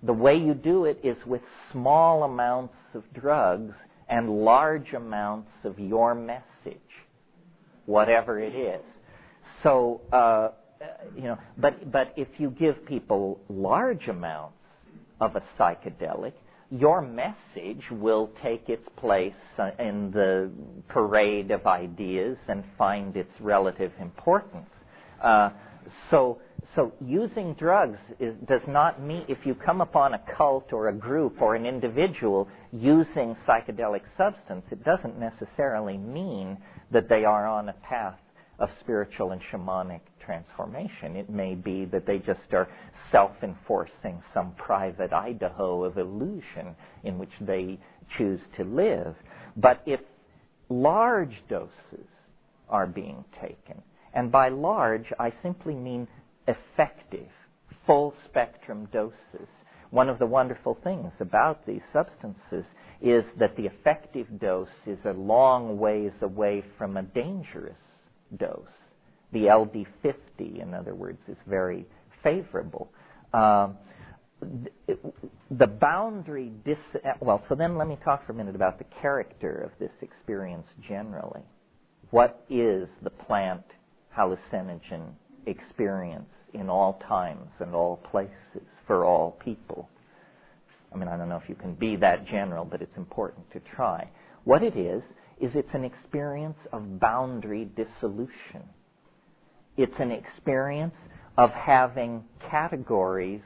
the way you do it is with small amounts of drugs and large amounts of your message, whatever it is. So, but if you give people large amounts of a psychedelic, your message will take its place in the parade of ideas and find its relative importance. So using drugs does not mean, if you come upon a cult or a group or an individual using psychedelic substance, it doesn't necessarily mean that they are on a path of spiritual and shamanic transformation. It may be that they just are self-enforcing some private Idaho of illusion in which they choose to live. But if large doses are being taken, and by large, I simply mean effective, full-spectrum doses. One of the wonderful things about these substances is that the effective dose is a long ways away from a dangerous dose. The LD50, in other words, is very favorable. The boundary... so then let me talk for a minute about the character of this experience generally. What is the plant hallucinogen experience in all times and all places for all people? I mean, I don't know if you can be that general, but it's important to try. What it is it's an experience of boundary dissolution. It's an experience of having categories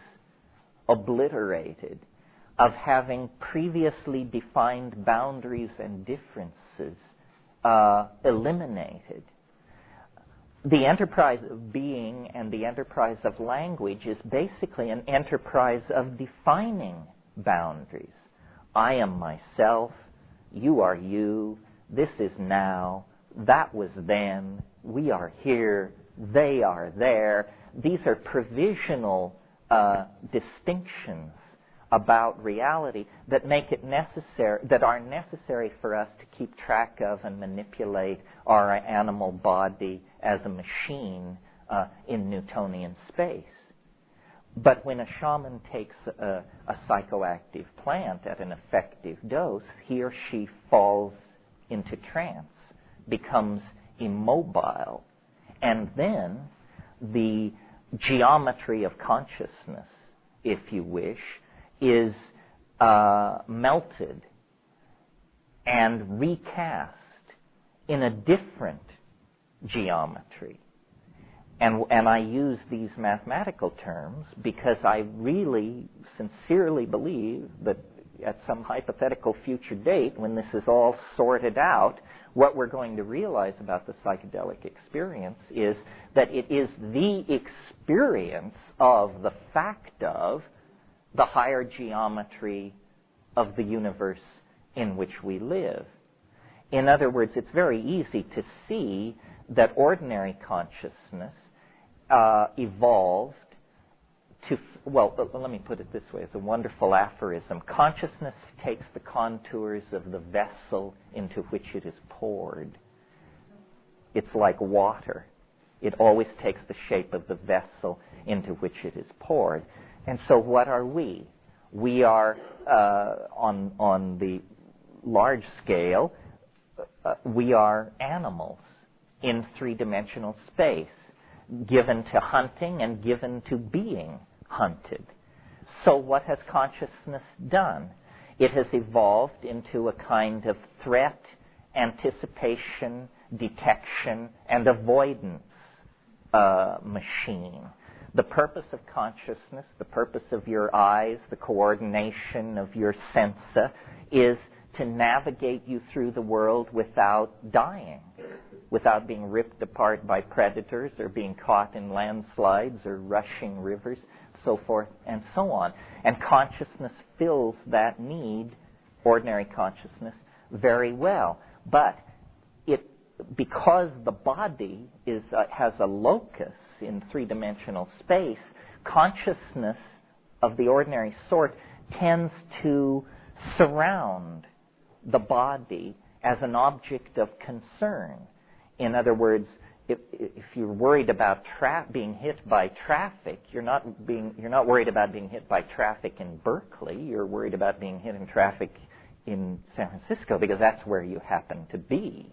obliterated, of having previously defined boundaries and differences eliminated. The enterprise of being and the enterprise of language is basically an enterprise of defining boundaries. I am myself, you are you, this is now, that was then, we are here, they are there. These are provisional distinctions about reality that make it necessary, that are necessary for us to keep track of and manipulate our animal body as a machine in Newtonian space. But when a shaman takes a psychoactive plant at an effective dose, he or she falls into trance, becomes immobile, and then the geometry of consciousness, if you wish, is melted and recast in a different geometry. And I use these mathematical terms because I really sincerely believe that at some hypothetical future date, when this is all sorted out, what we're going to realize about the psychedelic experience is that it is the experience of the fact of the higher geometry of the universe in which we live. In other words, it's very easy to see that ordinary consciousness evolved to, let me put it this way. It's a wonderful aphorism. Consciousness takes the contours of the vessel into which it is poured. It's like water. It always takes the shape of the vessel into which it is poured. And so what are we? We are, on the large scale, we are animals in three-dimensional space, given to hunting and given to being hunted. So what has consciousness done? It has evolved into a kind of threat, anticipation, detection, and avoidance machine. The purpose of consciousness, the purpose of your eyes, the coordination of your sensa, is to navigate you through the world without dying, without being ripped apart by predators or being caught in landslides or rushing rivers, so forth and so on. And consciousness fills that need, ordinary consciousness, very well. But because the body has a locus in three-dimensional space, consciousness of the ordinary sort tends to surround the body as an object of concern. In other words, if you're worried about being hit by traffic, you're not worried about being hit by traffic in Berkeley. You're worried about being hit in traffic in San Francisco because that's where you happen to be.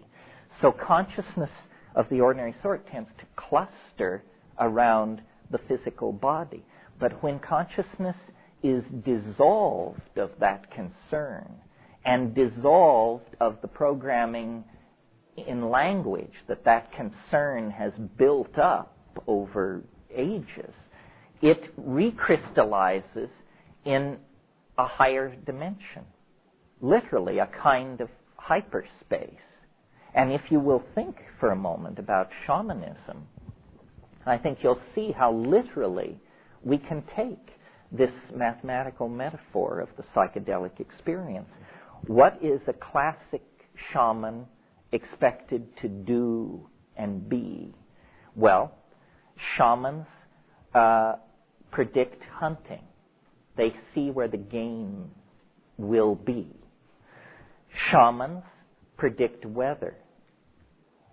So consciousness of the ordinary sort tends to cluster around the physical body. But when consciousness is dissolved of that concern and dissolved of the programming in language that concern has built up over ages, it recrystallizes in a higher dimension, literally a kind of hyperspace. And if you will think for a moment about shamanism, I think you'll see how literally we can take this mathematical metaphor of the psychedelic experience. What is a classic shaman expected to do and be? Well, shamans predict hunting. They see where the game will be. Shamans predict weather.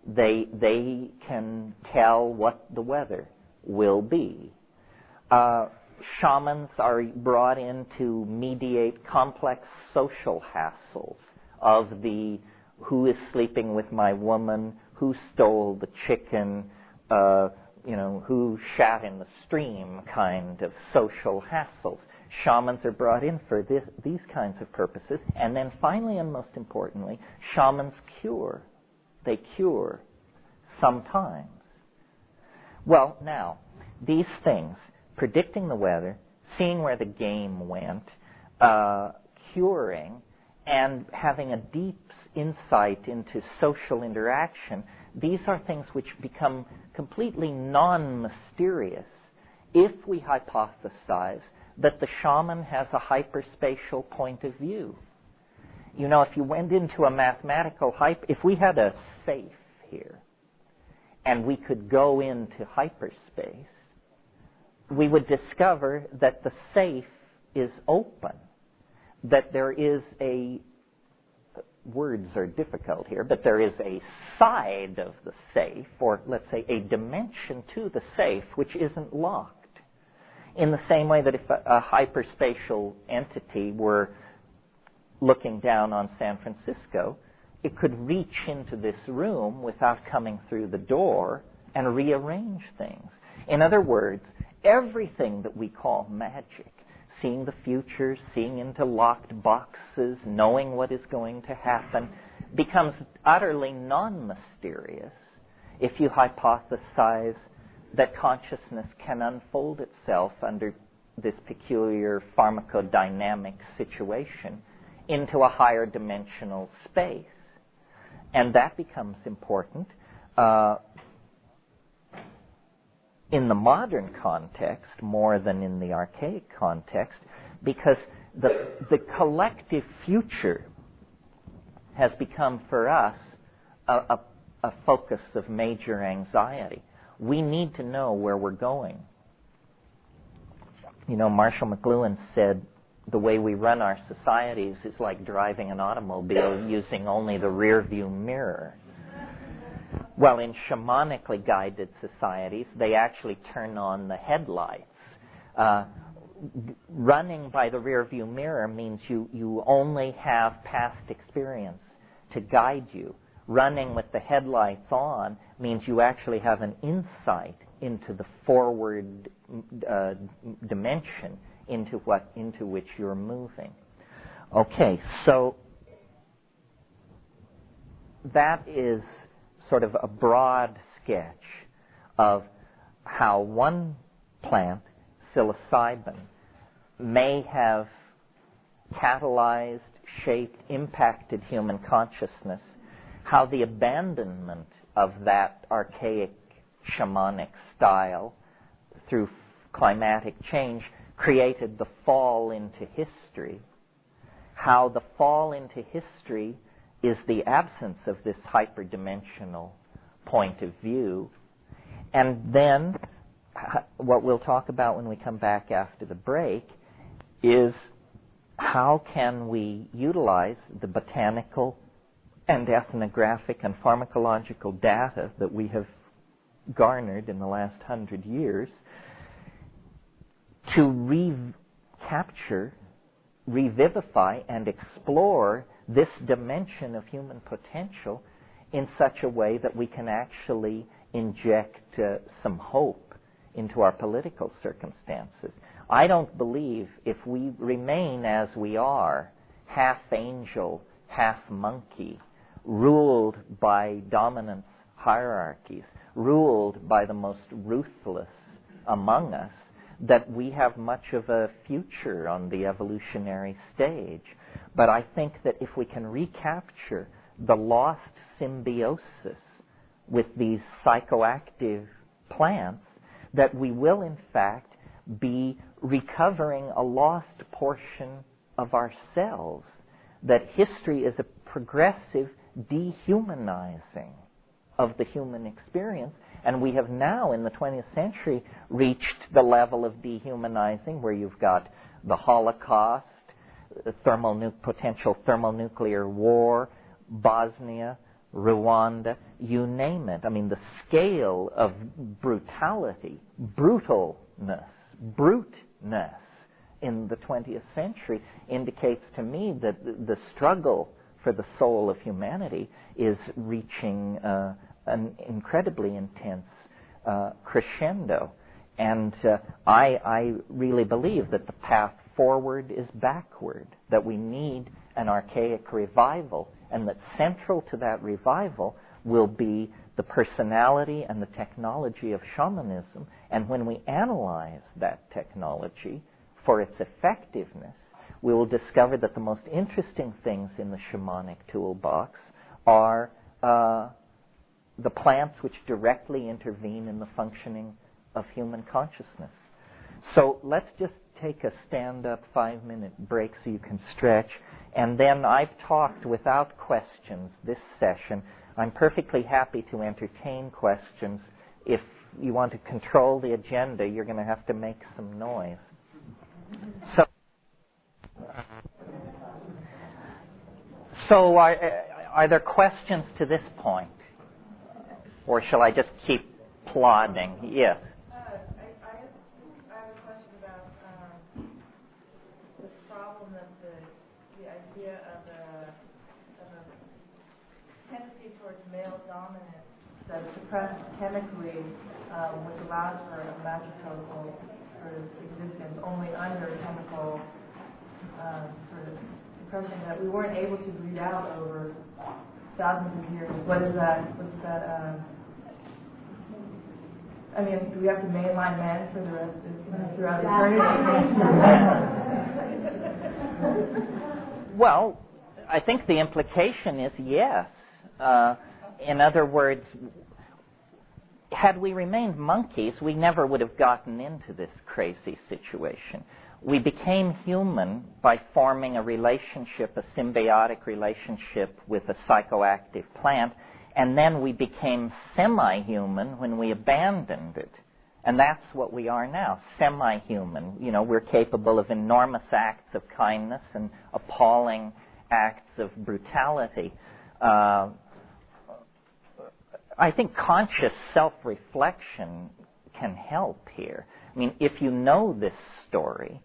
They can tell what the weather will be. Shamans are brought in to mediate complex social hassles of the who is sleeping with my woman, who stole the chicken, who shat in the stream kind of social hassles. Shamans are brought in for these kinds of purposes. And then finally and most importantly, shamans cure. They cure sometimes. Well, now, these things, predicting the weather, seeing where the game went, curing, and having a deep insight into social interaction, these are things which become completely non-mysterious if we hypothesize that the shaman has a hyperspatial point of view. You know, if you went into a mathematical if we had a safe here, and we could go into hyperspace, we would discover that the safe is open, that there is words are difficult here, but there is a side of the safe, or let's say a dimension to the safe, which isn't locked. In the same way that if a hyperspatial entity were looking down on San Francisco, it could reach into this room without coming through the door and rearrange things. In other words, everything that we call magic, seeing the future, seeing into locked boxes, knowing what is going to happen, becomes utterly non-mysterious if you hypothesize that consciousness can unfold itself under this peculiar pharmacodynamic situation into a higher dimensional space. And that becomes important in the modern context more than in the archaic context, because the collective future has become for us a focus of major anxiety. We need to know where we're going. You know, Marshall McLuhan said, the way we run our societies is like driving an automobile using only the rear view mirror. Well, in shamanically guided societies, they actually turn on the headlights. Running by the rear view mirror means you only have past experience to guide you. Running with the headlights on means you actually have an insight into the forward dimension into which you're moving. Okay, so that is sort of a broad sketch of how one plant, psilocybin, may have catalyzed, shaped, impacted human consciousness, how the abandonment of that archaic shamanic style through climatic change created the fall into history, how the fall into history is the absence of this hyperdimensional point of view, and then what we'll talk about when we come back after the break is how can we utilize the botanical and ethnographic and pharmacological data that we have garnered in the last 100 years to recapture, revivify, and explore this dimension of human potential in such a way that we can actually inject some hope into our political circumstances. I don't believe if we remain as we are, half angel, half monkey, ruled by dominance hierarchies, ruled by the most ruthless among us, that we have much of a future on the evolutionary stage. But I think that if we can recapture the lost symbiosis with these psychoactive plants, that we will in fact be recovering a lost portion of ourselves, that history is a progressive dehumanizing of the human experience, and we have now in the 20th century reached the level of dehumanizing where you've got the Holocaust, potential thermonuclear war, Bosnia, Rwanda, you name it. I mean, the scale of brutality, bruteness in the 20th century indicates to me that the struggle for the soul of humanity is reaching an incredibly intense crescendo. And I really believe that the path forward is backward, that we need an archaic revival, and that central to that revival will be the personality and the technology of shamanism. And when we analyze that technology for its effectiveness, we will discover that the most interesting things in the shamanic toolbox are the plants which directly intervene in the functioning of human consciousness. So let's just take a stand-up 5-minute break so you can stretch. And then I've talked without questions this session. I'm perfectly happy to entertain questions. If you want to control the agenda, you're going to have to make some noise. So are there questions to this point? Or shall I just keep plodding? Yes. I have a question about the problem that the idea of a tendency towards male dominance that's suppressed chemically, which allows for a magical sort of existence only under chemical sort of suppression, that we weren't able to breed out over thousands of years. What is that? What's that? I mean, do we have to mainline men for the rest of throughout eternity? Well, I think the implication is yes. In other words, had we remained monkeys, we never would have gotten into this crazy situation. we became human by forming a relationship, a symbiotic relationship with a psychoactive plant, and then we became semi-human when we abandoned it. And that's what we are now, semi-human. You know, we're capable of enormous acts of kindness and appalling acts of brutality. I think conscious self-reflection can help here. I mean, if you know this story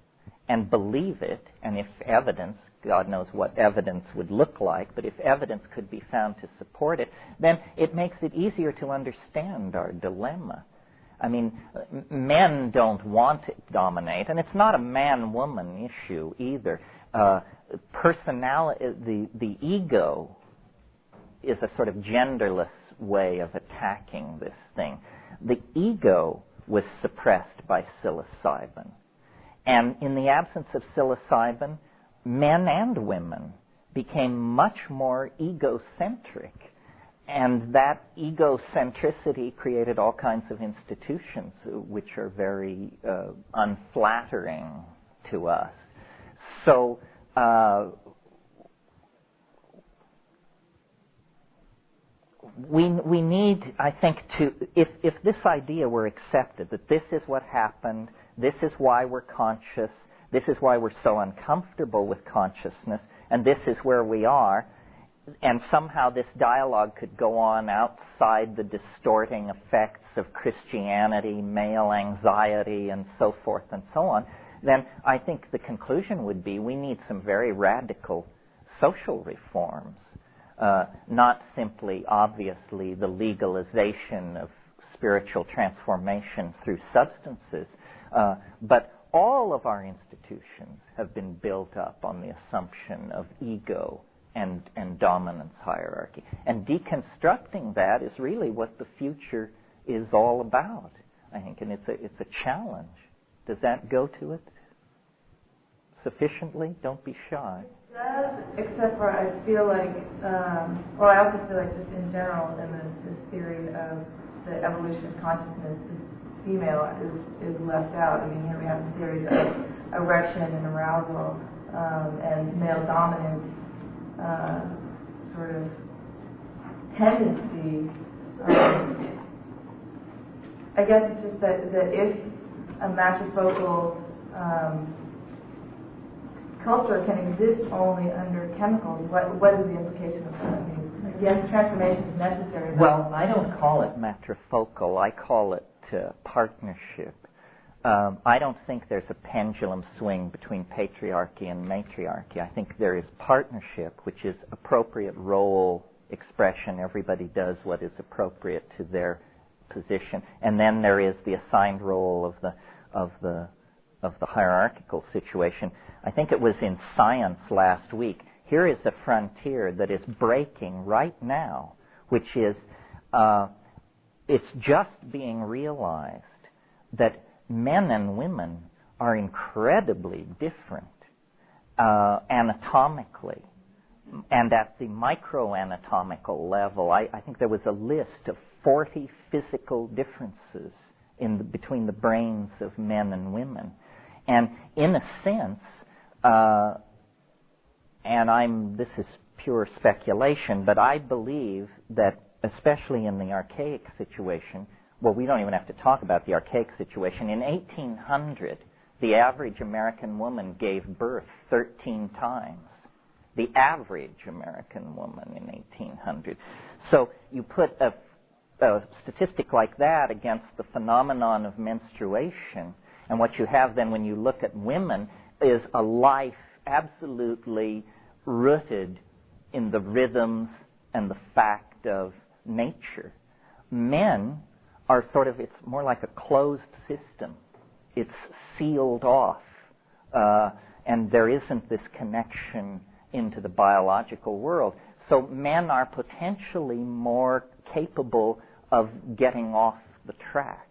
and believe it, and if evidence, God knows what evidence would look like, but if evidence could be found to support it, then it makes it easier to understand our dilemma. I mean, men don't want to dominate, and it's not a man-woman issue either. Personality, the ego is a sort of genderless way of attacking this thing. The ego was suppressed by psilocybin. And in the absence of psilocybin, men and women became much more egocentric. And that egocentricity created all kinds of institutions which are very unflattering to us. So we need, I think, to, if this idea were accepted, that this is what happened, this is why we're conscious, this is why we're so uncomfortable with consciousness, and this is where we are, and somehow this dialogue could go on outside the distorting effects of Christianity, male anxiety, and so forth and so on, then I think the conclusion would be we need some very radical social reforms. Not simply, obviously, the legalization of spiritual transformation through substances, but all of our institutions have been built up on the assumption of ego and dominance hierarchy. And deconstructing that is really what the future is all about, I think, and it's a challenge. Does that go to it sufficiently? Don't be shy. It does, except for I feel like, well, I also feel like just in general in this theory of the evolution of consciousness, this female is left out. I mean, here we have the theories of erection and arousal and male dominance sort of tendency. I guess it's just that if a matrifocal culture can exist only under chemicals, what is the implication of that? I mean, yes, transformation is necessary. Well, I don't call it matrifocal. I call it partnership. I don't think there's a pendulum swing between patriarchy and matriarchy. I think there is partnership, which is appropriate role expression. Everybody does what is appropriate to their position, and then there is the assigned role of the hierarchical situation. I think it was in Science last week. Here is a frontier that is breaking right now, which is it's just being realized that men and women are incredibly different anatomically and at the microanatomical level. I think there was a list of 40 physical differences between the brains of men and women. And in a sense, this is pure speculation, but I believe that especially in the archaic situation, well, we don't even have to talk about the archaic situation. In 1800, the average American woman gave birth 13 times. The average American woman in 1800. So you put a statistic like that against the phenomenon of menstruation, and what you have then when you look at women is a life absolutely rooted in the rhythms and the fact of nature. Men are sort of, it's more like a closed system. It's sealed off, and there isn't this connection into the biological world. So men are potentially more capable of getting off the track,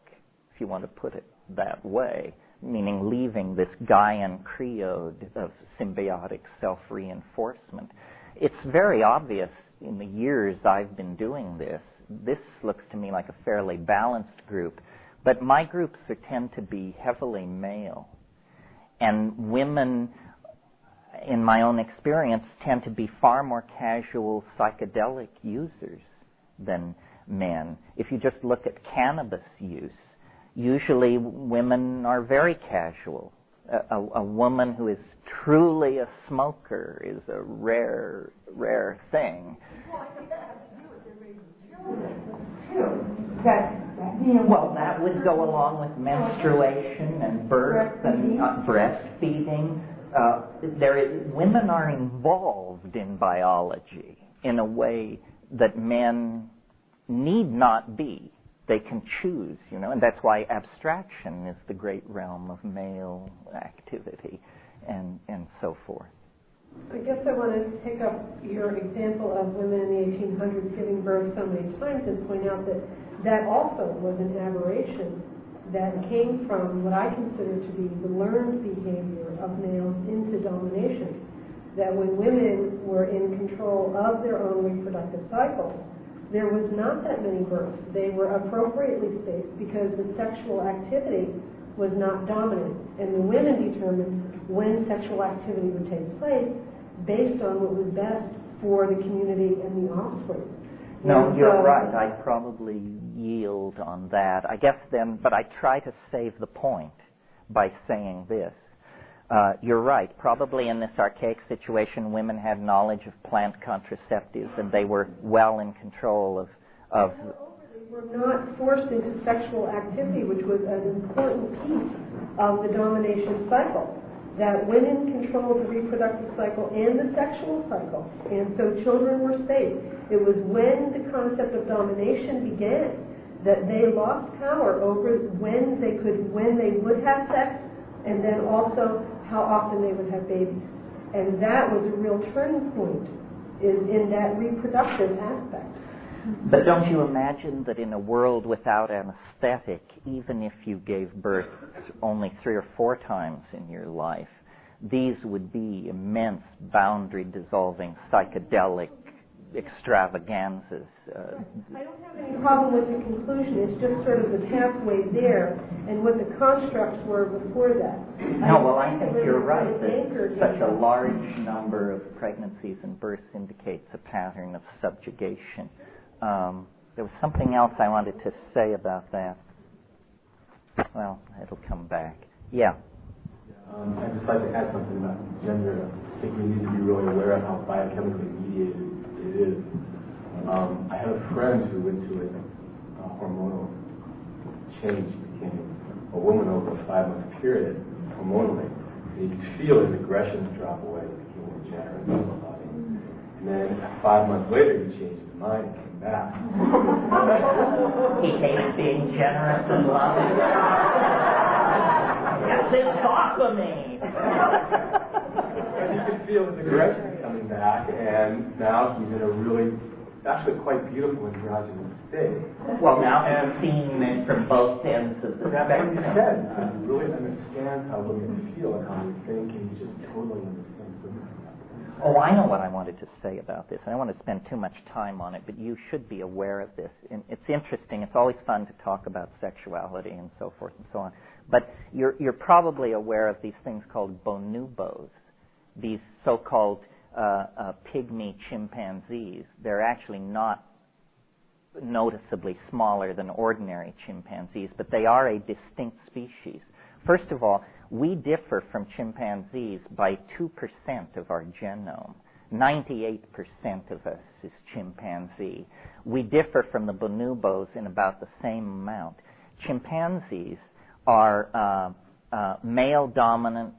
if you want to put it that way, meaning leaving this Gaian creode of symbiotic self-reinforcement. It's very obvious in the years I've been doing this. This looks to me like a fairly balanced group, but my groups tend to be heavily male. And women, in my own experience, tend to be far more casual psychedelic users than men. If you just look at cannabis use, usually women are very casual. A woman who is truly a smoker is a rare thing. Well, that would go along with menstruation and birth and breastfeeding. Women are involved in biology in a way that men need not be. They can choose, and that's why abstraction is the great realm of male activity and so forth. I guess I want to pick up your example of women in the 1800s giving birth so many times and point out that that also was an aberration that came from what I consider to be the learned behavior of males into domination. That when women were in control of their own reproductive cycles, there was not that many births. They were appropriately spaced because the sexual activity was not dominant. And the women determined when sexual activity would take place based on what was best for the community and the offspring. No, you're right. I probably yield on that. I guess then, but I try to save the point by saying this. You're right. Probably in this archaic situation, women had knowledge of plant contraceptives, and they were well in control of. They were not forced into sexual activity, which was an important piece of the domination cycle. That women controlled the reproductive cycle and the sexual cycle, and so children were safe. It was when the concept of domination began that they lost power over when they would have sex, and then also how often they would have babies. And that was a real turning point in that reproductive aspect. But don't you imagine that in a world without anesthetic, even if you gave birth only 3 or 4 times in your life, these would be immense boundary-dissolving psychedelic extravaganzas. I don't have any problem with the conclusion. It's just sort of the pathway there and what the constructs were before that. I think you're right that such a large number of pregnancies and births indicates a pattern of subjugation. There was something else I wanted to say about that. Well, it'll come back. Yeah. I'd just like to add something about gender. I think we need to be really aware of how biochemically mediated it is. I had a friend who went to a hormonal change, became a woman over a 5-month period, hormonally. And you could feel his aggressions drop away, he became more generous in his body. And then 5 months later, he changed his mind and came back. He hates being generous and loving. It's off of me. And you could feel his aggression coming back, and now he's in a really, actually quite beautiful androgynous state. Well, now I've seen it from both ends of the spectrum. That's what he said. He really understands how women feel and how we think, and he just totally understands women. Oh, I know what I wanted to say about this. I don't want to spend too much time on it, but you should be aware of this. And it's interesting. It's always fun to talk about sexuality and so forth and so on. But you're probably aware of these things called bonobos, these so-called pygmy chimpanzees. They're actually not noticeably smaller than ordinary chimpanzees, but they are a distinct species. First of all, we differ from chimpanzees by 2% of our genome. 98% of us is chimpanzee. We differ from the bonobos in about the same amount. Chimpanzees are male-dominant,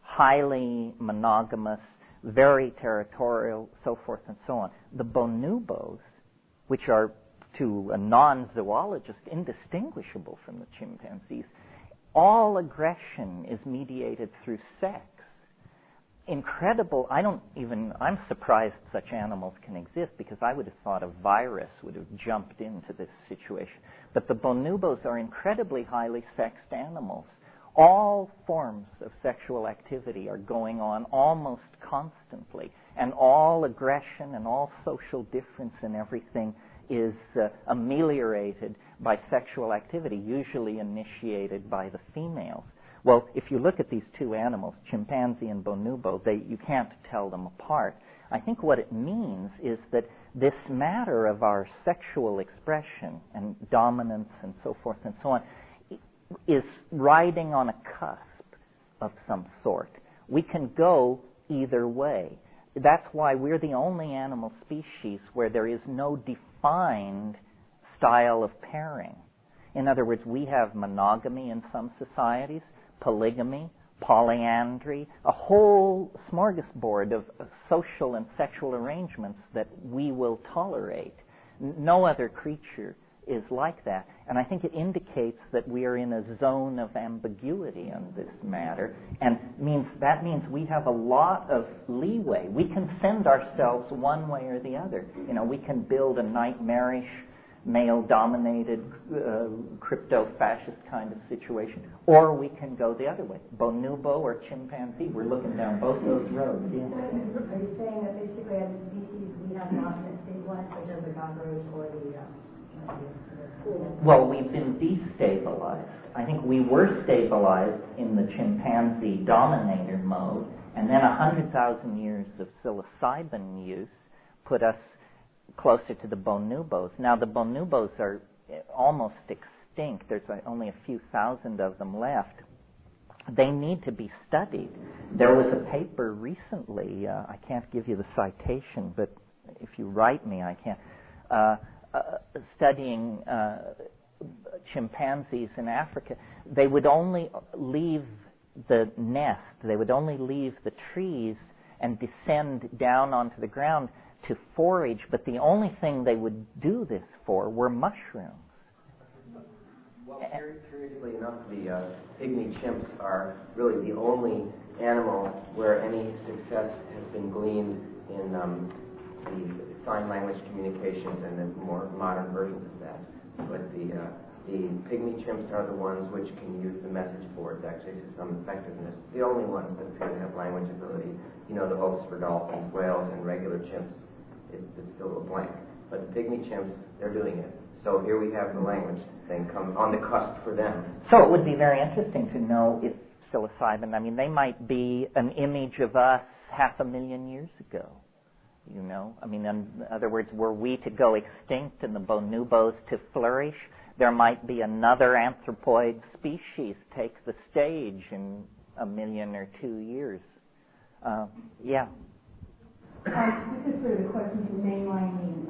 highly monogamous, very territorial, so forth and so on. The bonobos, which are to a non-zoologist indistinguishable from the chimpanzees, all aggression is mediated through sex. Incredible. I'm surprised such animals can exist because I would have thought a virus would have jumped into this situation. But the bonobos are incredibly highly sexed animals. All forms of sexual activity are going on almost constantly, and all aggression and all social difference and everything is ameliorated by sexual activity, usually initiated by the females. Well, if you look at these two animals, chimpanzee and bonobo, you can't tell them apart. I think what it means is that this matter of our sexual expression and dominance and so forth and so on is riding on a cusp of some sort. We can go either way. That's why we're the only animal species where there is no defined style of pairing. In other words, we have monogamy in some societies, polygamy, polyandry, a whole smorgasbord of social and sexual arrangements that we will tolerate. No other creature is like that. And I think it indicates that we are in a zone of ambiguity on this matter, and that means we have a lot of leeway. We can send ourselves one way or the other. We can build a nightmarish, male-dominated, crypto-fascist kind of situation, or we can go the other way. Bonobo or chimpanzee, we're looking down both those roads. Yeah. Are you saying that basically as a species we have not been stabilized, such as the cockroach or the... Well, we've been destabilized. I think we were stabilized in the chimpanzee dominator mode, and then 100,000 years of psilocybin use put us closer to the bonobos. Now, the bonobos are almost extinct. There's only a few thousand of them left. They need to be studied. There was a paper recently, I can't give you the citation, but if you write me, I can, studying chimpanzees in Africa. They would only leave the nest, they would only leave the trees and descend down onto the ground to forage, but the only thing they would do this for were mushrooms. Well, curiously enough, the pygmy chimps are really the only animal where any success has been gleaned in the sign language communications and the more modern versions of that. But the pygmy chimps are the ones which can use the message boards actually to some effectiveness. The only ones that appear to have language ability. The oaks for dolphins, whales, and regular chimps. It's still a blank. But the pygmy chimps, they're doing it. So here we have the language thing come on the cusp for them. So it would be very interesting to know if psilocybin, they might be an image of us 500,000 years ago. In other words, were we to go extinct and the bonobos to flourish, there might be another anthropoid species take the stage in 1 million or 2 years. Yeah. This is sort of a question to mainlining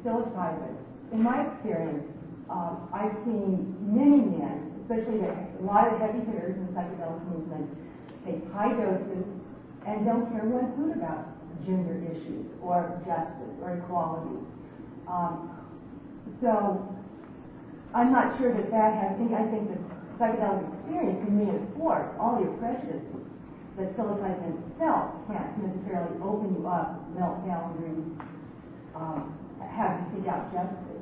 psilocybin. In my experience, I've seen many men, especially a lot of heavy hitters in the psychedelic movement, take high doses and don't care one hoot about gender issues or justice or equality. So I'm not sure that has. I think the psychedelic experience can reinforce all your prejudices. That psilocybin itself can't necessarily open you up, melt boundaries, have you seek out justice.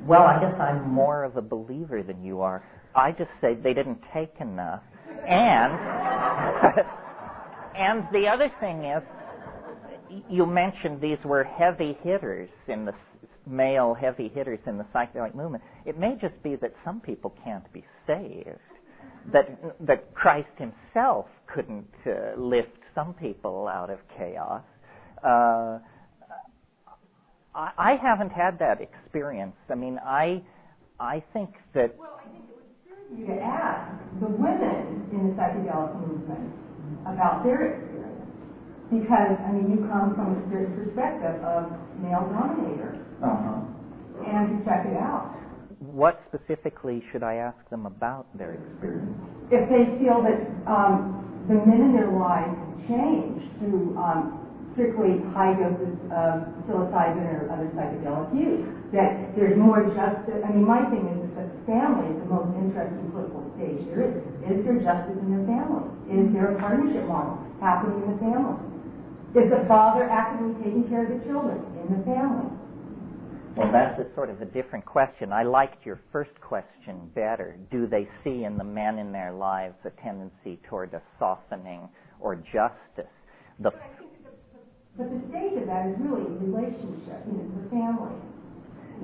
Well, I guess I'm more of a believer than you are. I just say they didn't take enough. And and the other thing is, you mentioned these were heavy hitters male heavy hitters in the psychedelic movement. It may just be that some people can't be saved. That Christ himself couldn't lift some people out of chaos. I haven't had that experience. I think that... Well, I think it would serve you to ask the women in the psychedelic movement about their experience. Because, you come from a certain perspective of male dominator. Uh-huh. And to check it out. What specifically should I ask them about their experience? If they feel that the men in their lives change through strictly high doses of psilocybin or other psychedelic use, that there's more justice. My thing is that the family is the most interesting political stage there is. Is there justice in the family? Is there a partnership model happening in the family? Is the father actively taking care of the children in the family? Well, that's sort of a different question. I liked your first question better. Do they see in the men in their lives a tendency toward a softening or justice? But the stage of that is really a relationship, the family.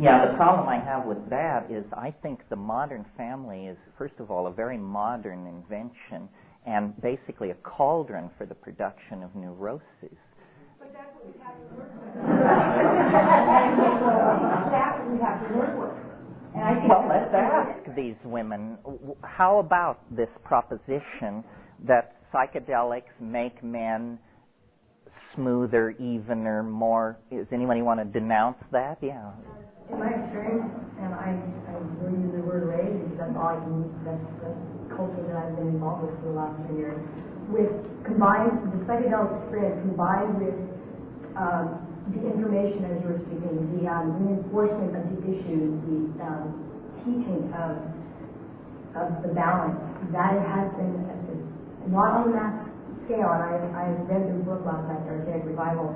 Yeah, the problem I have with that is I think the modern family is, first of all, a very modern invention and basically a cauldron for the production of neuroses. But that's what we have to work with. That's what we have to work with. And I think well, let's ask these women, how about this proposition that psychedelics make men smoother, evener, more... Does anybody want to denounce that? Yeah. In my experience, and I will use the word rage because that's all I can, that's the culture that I've been involved with for the last 10 years. With combined, the psychedelic experience combined with the information as you were speaking, the reinforcement of the issues, the teaching of the balance, that it has been not on a mass scale. And I read the book last night, Archaic Revival,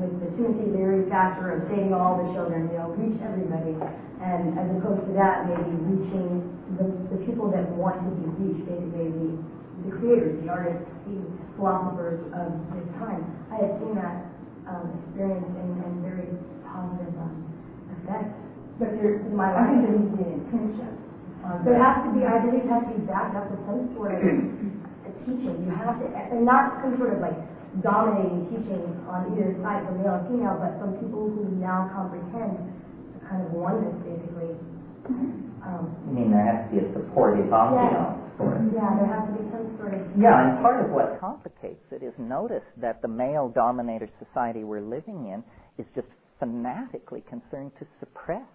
with the Timothy Leary factor of saving all the children, reach everybody, and as opposed to that, maybe reaching the people that want to be reached, basically the creators, the artists, the philosophers of this time. I have seen that experience and very positive effects. But my I think life. there needs to be an intention. There has to be, I believe, it has to be backed up with some sort of a teaching. You have to, and not some sort of like dominating teaching on either side, from male or female, but from people who now comprehend the kind of oneness, basically. You mean there has to be a supportive ambiance for it? Yeah, there has to be some sort of... Yeah, and part of what complicates it is notice that the male-dominated society we're living in is just fanatically concerned to suppress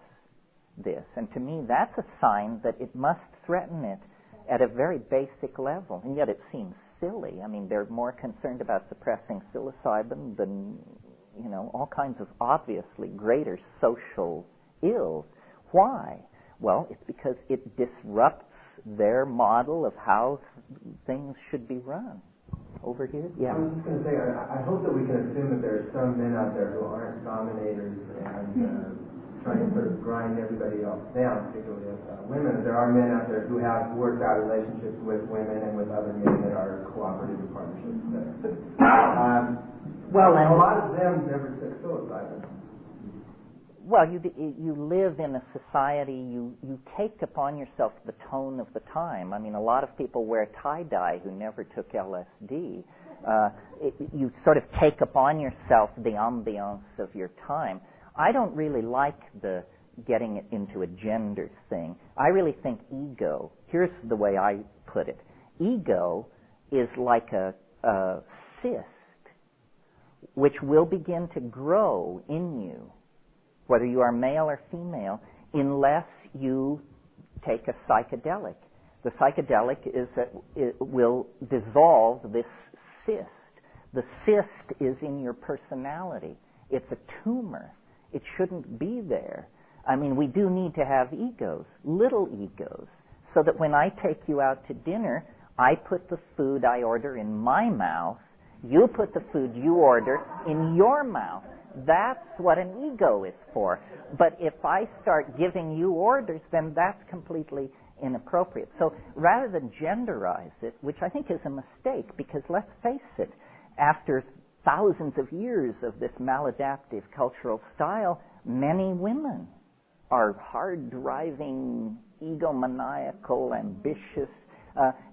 this. And to me, that's a sign that it must threaten it at a very basic level. And yet it seems silly. I mean, they're more concerned about suppressing psilocybin than, all kinds of obviously greater social ills. Why? Well, it's because it disrupts their model of how things should be run. Over here? Yeah. I was just going to say, I hope that we can assume that there are some men out there who aren't dominators and trying to sort of grind everybody else down, particularly women. There are men out there who have worked out relationships with women and with other men that are cooperative partnerships. Well, and a lot of them never took psilocybin. Well, you live in a society, you take upon yourself the tone of the time. I mean, a lot of people wear tie-dye who never took LSD. You sort of take upon yourself the ambiance of your time. I don't really like the getting it into a gender thing. I really think ego, here's the way I put it. Ego is like a cyst which will begin to grow in you, whether you are male or female, unless you take a psychedelic. The psychedelic it will dissolve this cyst. The cyst is in your personality. It's a tumor. It shouldn't be there. I mean, we do need to have egos, little egos, so that when I take you out to dinner, I put the food I order in my mouth, you put the food you order in your mouth. That's what an ego is for. But if I start giving you orders, then that's completely inappropriate. So rather than genderize it, which I think is a mistake, because let's face it, after thousands of years of this maladaptive cultural style, many women are hard-driving, egomaniacal, ambitious.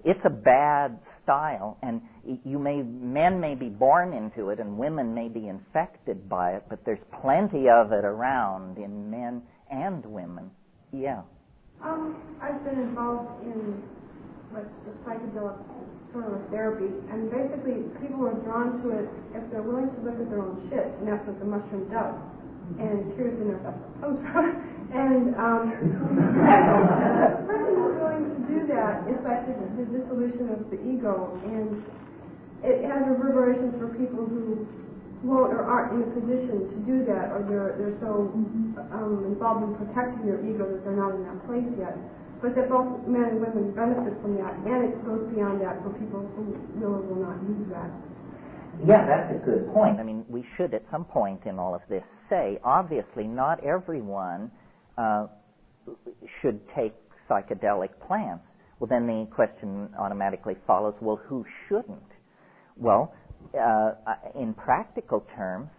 It's a bad style, and men may be born into it, and women may be infected by it, but there's plenty of it around in men and women. Yeah. I've been involved in the psychedelic sort of therapy, and basically people are drawn to it if they're willing to look at their own shit, and that's what the mushroom does. And curious enough, that's what comes from. And the person who's willing to do that, it's like the dissolution of the ego, and it has reverberations for people who won't or aren't in a position to do that, or they're so involved in protecting their ego that they're not in that place yet. But that both men and women benefit from that, and it goes beyond that for people who will or will not use that. Yeah, that's a good point. I mean, we should at some point in all of this say, obviously, not everyone should take psychedelic plants. Well, then the question automatically follows, well, who shouldn't? Well, in practical terms,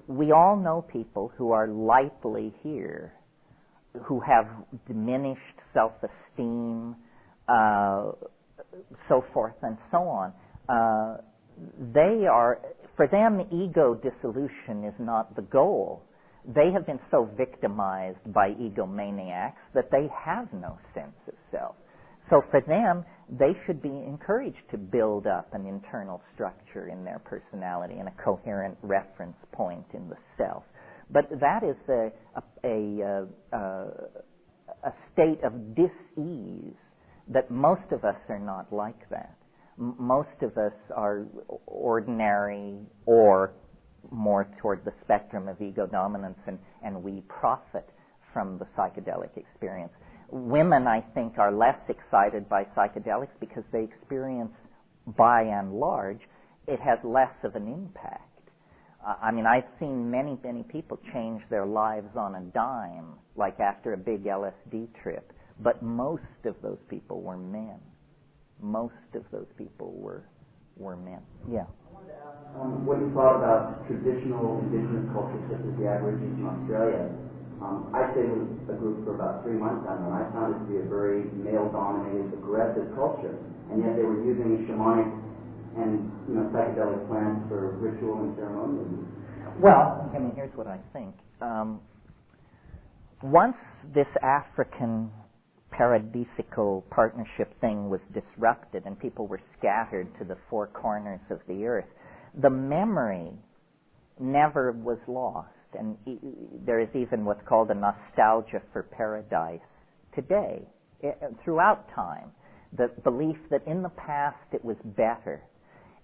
we all know people who are lightly here who have diminished self-esteem, so forth and so on, for them, ego dissolution is not the goal. They have been so victimized by egomaniacs that they have no sense of self. So for them, they should be encouraged to build up an internal structure in their personality and a coherent reference point in the self. But that is a state of dis-ease that most of us are not like that. Most of us are ordinary or more toward the spectrum of ego dominance, and we profit from the psychedelic experience. Women, I think, are less excited by psychedelics because they experience, by and large, it has less of an impact. I mean, I've seen many, many people change their lives on a dime, like after a big LSD trip, but most of those people were men. Most of those people were men. Yeah. I wanted to ask what you thought about traditional indigenous cultures such as the Aborigines in Australia. I stayed with a group for about 3 months on them, and I found it to be a very male-dominated, aggressive culture, and yet they were using shamanic and psychedelic plants for ritual and ceremonial use. Well, I mean, here's what I think. Once this African paradisical partnership thing was disrupted and people were scattered to the four corners of the earth, the memory never was lost. And there is even what's called a nostalgia for paradise today, throughout time. The belief that in the past it was better.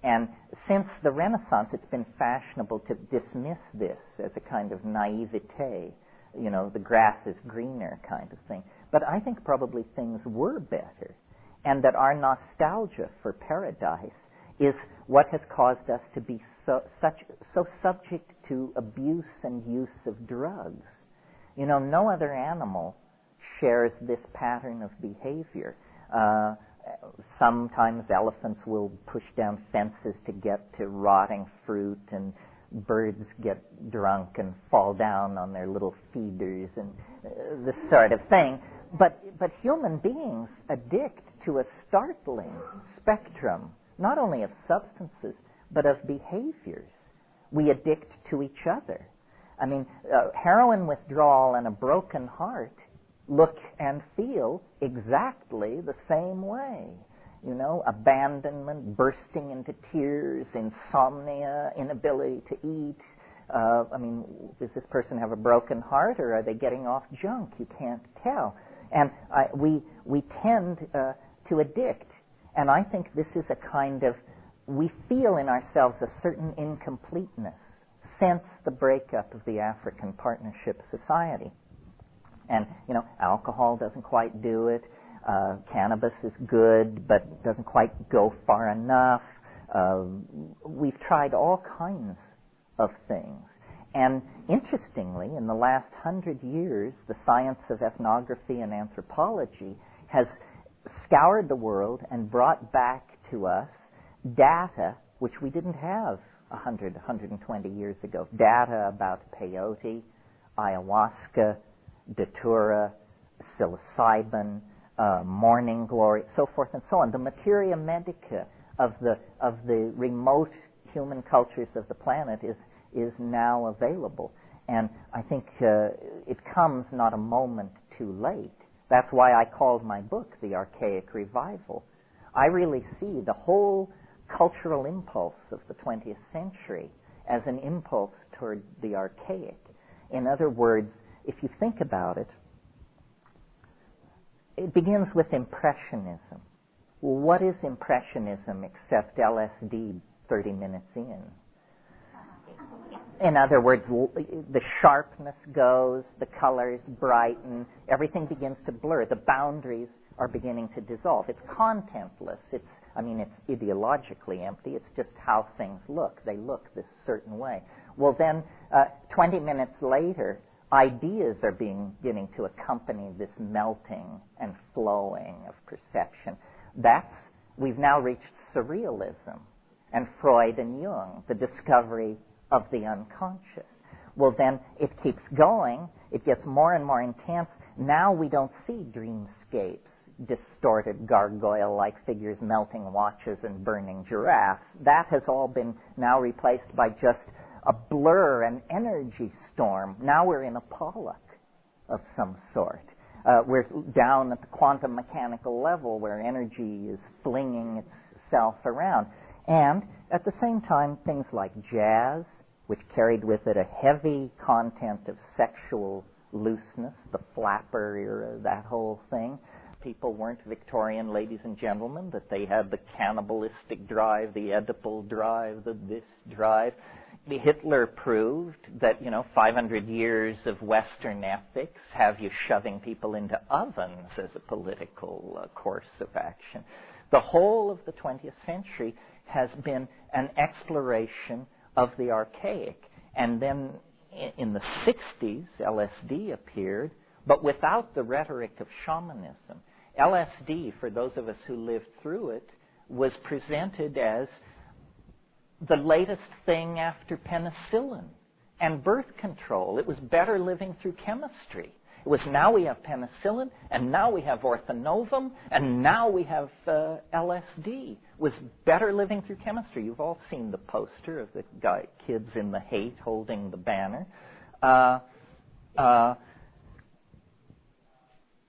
And since the Renaissance, it's been fashionable to dismiss this as a kind of naivete, the grass is greener kind of thing. But I think probably things were better, and that our nostalgia for paradise is what has caused us to be so subject to abuse and use of drugs. No other animal shares this pattern of behavior. Sometimes elephants will push down fences to get to rotting fruit, and birds get drunk and fall down on their little feeders and this sort of thing. But human beings addict to a startling spectrum, not only of substances, but of behaviors. We addict to each other. I mean, heroin withdrawal and a broken heart look and feel exactly the same way. Abandonment, bursting into tears, insomnia, inability to eat. Does this person have a broken heart, or are they getting off junk? You can't tell. And we tend to addict. And I think this is a kind of, we feel in ourselves a certain incompleteness since the breakup of the African Partnership Society. And, alcohol doesn't quite do it. Cannabis is good, but doesn't quite go far enough. We've tried all kinds of things. And interestingly, in the last 100 years, the science of ethnography and anthropology has scoured the world and brought back to us data which we didn't have 120 years ago. Data about peyote, ayahuasca, datura, psilocybin, morning glory, so forth and so on. The materia medica of the remote human cultures of the planet is now available. And I think it comes not a moment too late. That's why I called my book The Archaic Revival. I really see the whole cultural impulse of the 20th century as an impulse toward the archaic. In other words, if you think about it, it begins with Impressionism. Well, what is Impressionism except LSD 30 minutes in? In other words, the sharpness goes, the colors brighten, everything begins to blur, the boundaries are beginning to dissolve. It's contentless. It's ideologically empty. It's just how things look. They look this certain way. Well, then, 20 minutes later, ideas are beginning to accompany this melting and flowing of perception. We've now reached surrealism, and Freud and Jung, the discovery of the unconscious. Well, then it keeps going, it gets more and more intense. Now we don't see dreamscapes, distorted gargoyle-like figures melting watches and burning giraffes. That has all been now replaced by just a blur, an energy storm. Now we're in a Pollock of some sort. We're down at the quantum mechanical level where energy is flinging itself around. And at the same time, things like jazz, which carried with it a heavy content of sexual looseness, the flapper era, that whole thing. People weren't Victorian ladies and gentlemen, that they had the cannibalistic drive, the Oedipal drive, the this drive. Hitler proved that, 500 years of Western ethics have you shoving people into ovens as a political course of action. The whole of the 20th century has been an exploration of the archaic. And then in the 60s, LSD appeared, but without the rhetoric of shamanism. LSD, for those of us who lived through it, was presented as the latest thing after penicillin and birth control. It was better living through chemistry. It was now we have penicillin, and now we have orthonovum, and now we have LSD. It was better living through chemistry. You've all seen the poster of the kids in the hate holding the banner.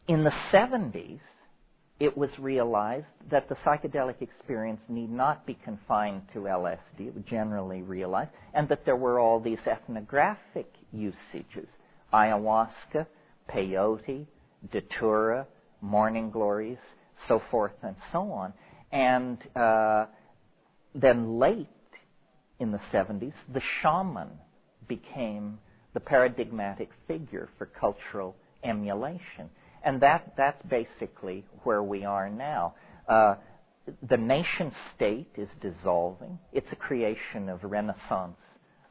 In the 70s, it was realized that the psychedelic experience need not be confined to LSD, it was generally realized, and that there were all these ethnographic usages, ayahuasca, peyote, datura, morning glories, so forth and so on. And then late in the 70s, the shaman became the paradigmatic figure for cultural emulation. And that's basically where we are now. The nation state is dissolving. It's a creation of Renaissance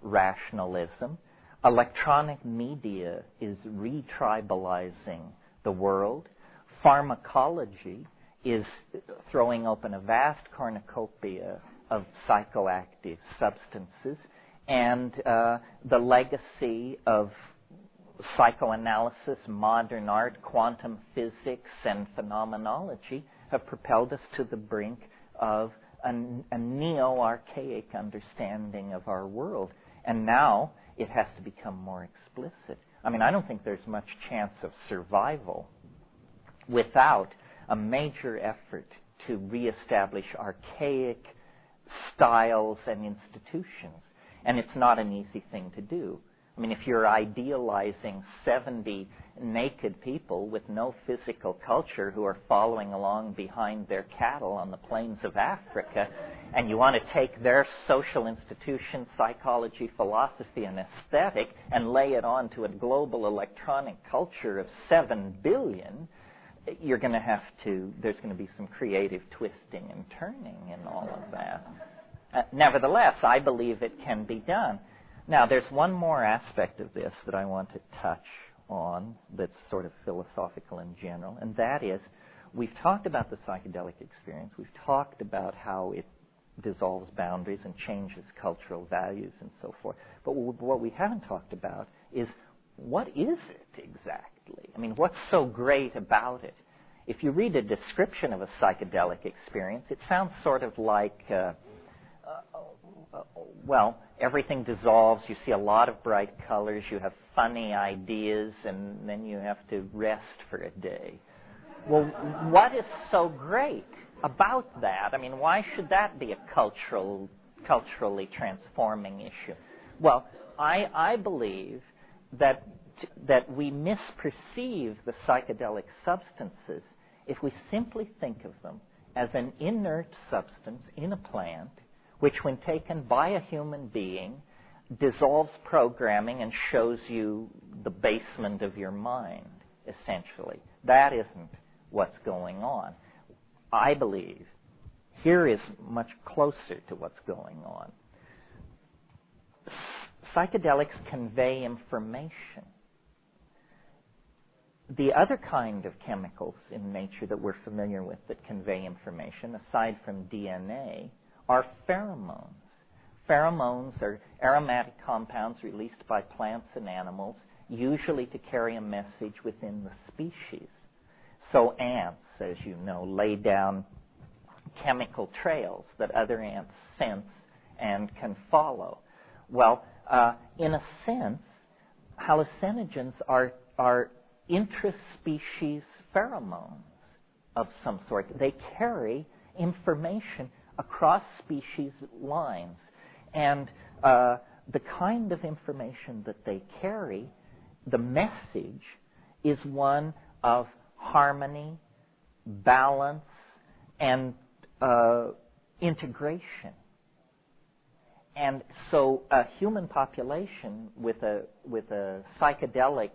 rationalism. Electronic media is retribalizing the world. Pharmacology is throwing open a vast cornucopia of psychoactive substances. And the legacy of psychoanalysis, modern art, quantum physics, and phenomenology have propelled us to the brink of a neo-archaic understanding of our world. And now it has to become more explicit. I mean, I don't think there's much chance of survival without a major effort to reestablish archaic styles and institutions. And it's not an easy thing to do. I mean, if you're idealizing 70 naked people with no physical culture who are following along behind their cattle on the plains of Africa, and you want to take their social institutions, psychology, philosophy, and aesthetic and lay it on to a global electronic culture of 7 billion, you're going to have to, there's going to be some creative twisting and turning in all of that. Nevertheless, I believe it can be done. Now, there's one more aspect of this that I want to touch on that's sort of philosophical in general, and that is, we've talked about the psychedelic experience. We've talked about how it dissolves boundaries and changes cultural values and so forth. But what we haven't talked about is, what is it exactly? I mean, what's so great about it? If you read a description of a psychedelic experience, it sounds sort of like well, everything dissolves, you see a lot of bright colors, you have funny ideas, and then you have to rest for a day. Well, what is so great about that? I mean, why should that be a culturally transforming issue? Well, I believe that we misperceive the psychedelic substances if we simply think of them as an inert substance in a plant which, when taken by a human being, dissolves programming and shows you the basement of your mind, essentially. That isn't what's going on. I believe here is much closer to what's going on. Psychedelics convey information. The other kind of chemicals in nature that we're familiar with that convey information, aside from DNA, are pheromones. Pheromones are aromatic compounds released by plants and animals, usually to carry a message within the species. So ants, as you know, lay down chemical trails that other ants sense and can follow. Well, in a sense, hallucinogens are intraspecies pheromones of some sort. They carry information across species lines. And the kind of information that they carry, the message, is one of harmony, balance, and integration. And so a human population with a psychedelic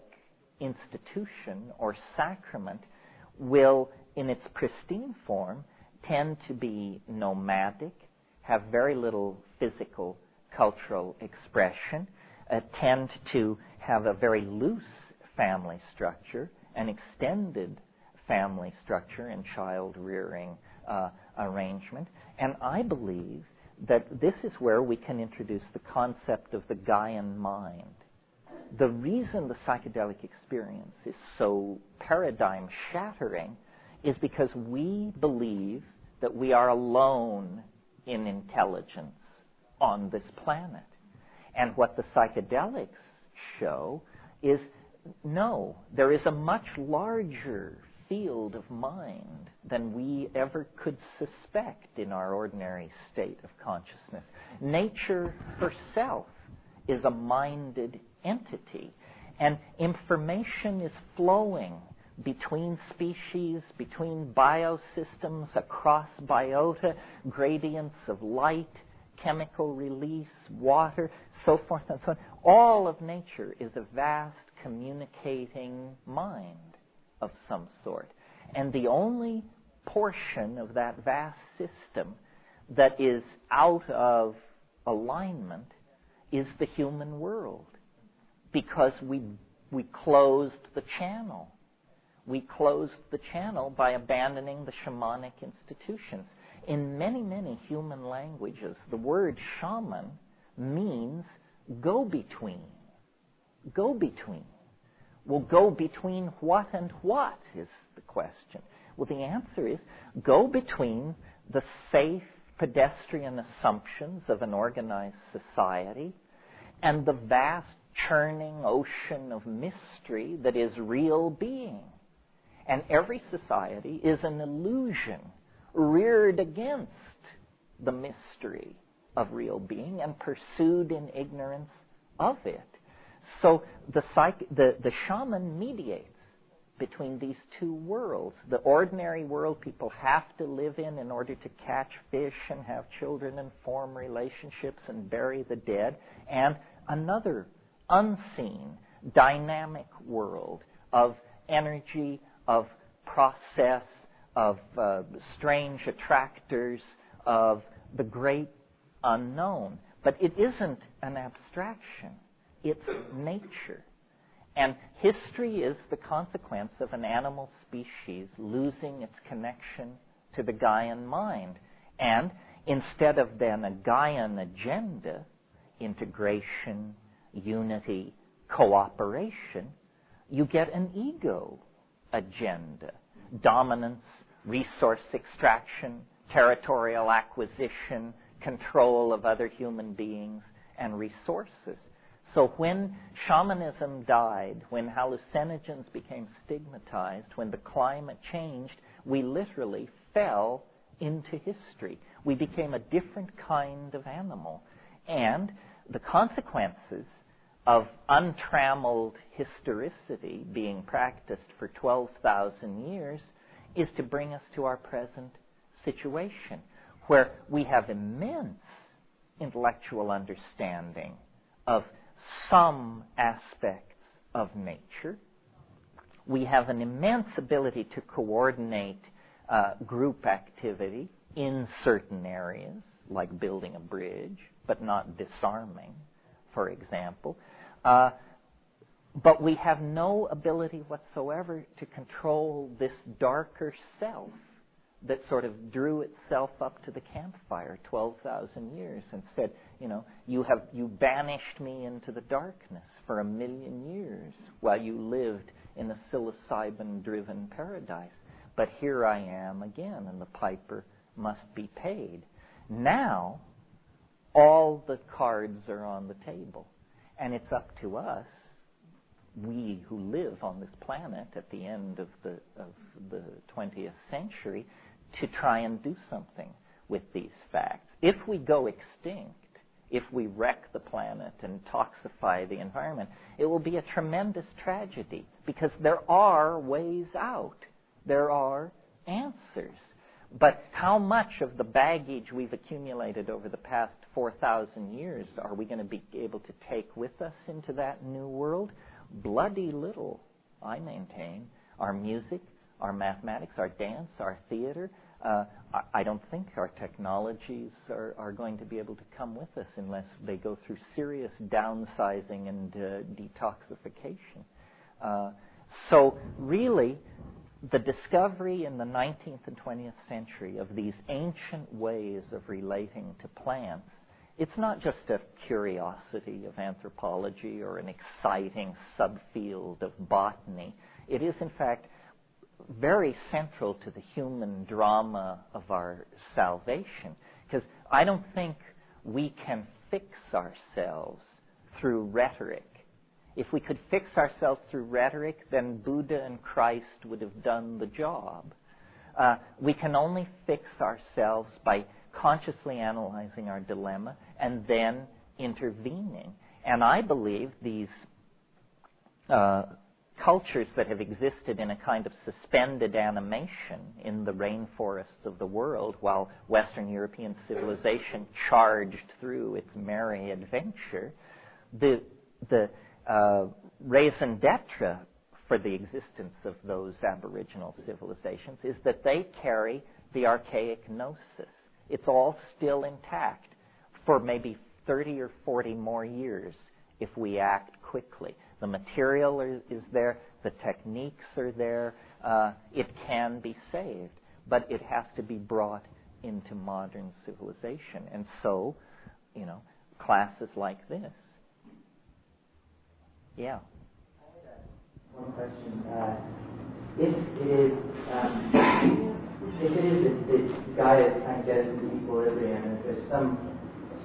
institution or sacrament will, in its pristine form, tend to be nomadic, have very little physical cultural expression, tend to have a very loose family structure, an extended family structure and child-rearing arrangement. And I believe that this is where we can introduce the concept of the Gaian mind. The reason the psychedelic experience is so paradigm-shattering is because we believe that we are alone in intelligence on this planet. And what the psychedelics show is, no, there is a much larger field of mind than we ever could suspect in our ordinary state of consciousness. Nature herself is a minded entity, and information is flowing between species, between biosystems, across biota, gradients of light, chemical release, water, so forth and so on. All of nature is a vast communicating mind of some sort. And the only portion of that vast system that is out of alignment is the human world, because we closed the channel. We closed the channel by abandoning the shamanic institutions. In many, many human languages, the word shaman means go-between. Go-between. Well, go between what and what is the question. Well, the answer is go between the safe pedestrian assumptions of an organized society and the vast churning ocean of mystery that is real being. And every society is an illusion reared against the mystery of real being and pursued in ignorance of it. So the shaman mediates between these two worlds. The ordinary world people have to live in order to catch fish and have children and form relationships and bury the dead, and another unseen, dynamic world of energy, of process, of strange attractors, of the great unknown. But it isn't an abstraction. It's nature. And history is the consequence of an animal species losing its connection to the Gaian mind. And instead of then a Gaian agenda, integration, unity, cooperation, you get an ego agenda. Dominance, resource extraction, territorial acquisition, control of other human beings and resources. So when shamanism died, when hallucinogens became stigmatized, when the climate changed, we literally fell into history. We became a different kind of animal. And the consequences of untrammeled historicity being practiced for 12,000 years is to bring us to our present situation, where we have immense intellectual understanding of some aspects of nature. We have an immense ability to coordinate group activity in certain areas, like building a bridge, but not disarming, for example. But we have no ability whatsoever to control this darker self that sort of drew itself up to the campfire 12,000 years and said, You banished me into the darkness for 1,000,000 years while you lived in a psilocybin-driven paradise. But here I am again, and the piper must be paid. Now, all the cards are on the table, and it's up to us, we who live on this planet at the end of the 20th century, to try and do something with these facts. If we go extinct, if we wreck the planet and toxify the environment, it will be a tremendous tragedy, because there are ways out. There are answers. But how much of the baggage we've accumulated over the past 4,000 years are we going to be able to take with us into that new world? Bloody little, I maintain. Our music, our mathematics, our dance, our theater. I don't think our technologies are going to be able to come with us unless they go through serious downsizing and detoxification. So really, the discovery in the 19th and 20th century of these ancient ways of relating to plants, it's not just a curiosity of anthropology or an exciting subfield of botany. It is, in fact, very central to the human drama of our salvation. Because I don't think we can fix ourselves through rhetoric. If we could fix ourselves through rhetoric, then Buddha and Christ would have done the job. We can only fix ourselves by consciously analyzing our dilemma and then intervening. And I believe these cultures that have existed in a kind of suspended animation in the rainforests of the world while Western European civilization charged through its merry adventure, the raison d'etre for the existence of those aboriginal civilizations is that they carry the archaic gnosis. It's all still intact for maybe 30 or 40 more years if we act quickly. The material is there, the techniques are there, it can be saved, but it has to be brought into modern civilization. And so, classes like this. Yeah. One question. If it is that Gaia is trying to get us into equilibrium, and if there's some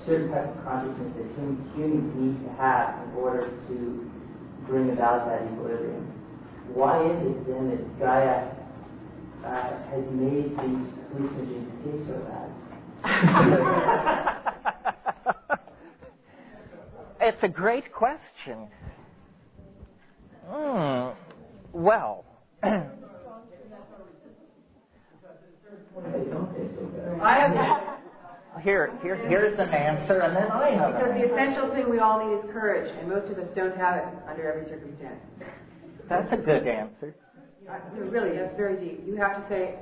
certain type of consciousness that humans need to have in order to bring about that equilibrium, why is it then that Gaia has made these hallucinogens taste so bad? It's a great question. Well, here's an answer, and then I have because the essential thing we all need is courage, and most of us don't have it under every circumstance. That's a good answer. Really, that's very deep. You have to say,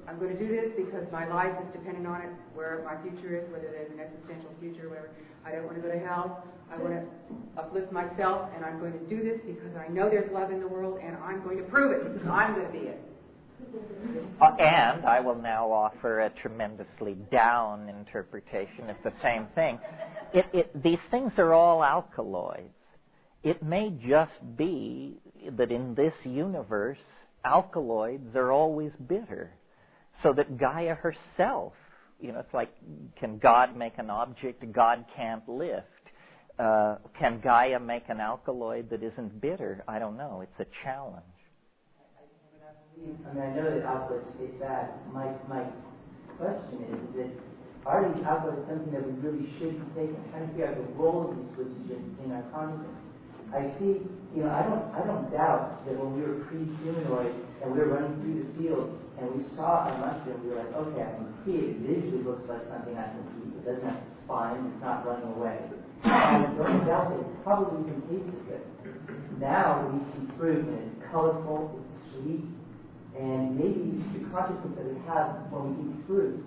I'm going to do this because my life is dependent on it, where my future is, whether there's an existential future, whatever. I don't want to go to hell. I want to uplift myself, and I'm going to do this because I know there's love in the world, and I'm going to prove it because I'm going to be it. And I will now offer a tremendously down interpretation of the same thing. These things are all alkaloids. It may just be that in this universe, alkaloids are always bitter. So that Gaia herself, it's like, can God make an object God can't lift? Can Gaia make an alkaloid that isn't bitter? I don't know. It's a challenge. I know that alkaloids taste bad. My question is that are these alkaloids something that we really should be taking? I'm trying to figure out the role of these hallucinogens in our consciousness. I see, I don't doubt that when we were pre-humanoid and we were running through the fields and we saw a mushroom, we were like, okay, I can see it. It visually looks like something I can eat. It doesn't have spine. It's not running away. And I don't doubt that it probably even tastes good. Now we see fruit and it's colorful, it's sweet, and maybe the consciousness that we have when we eat fruit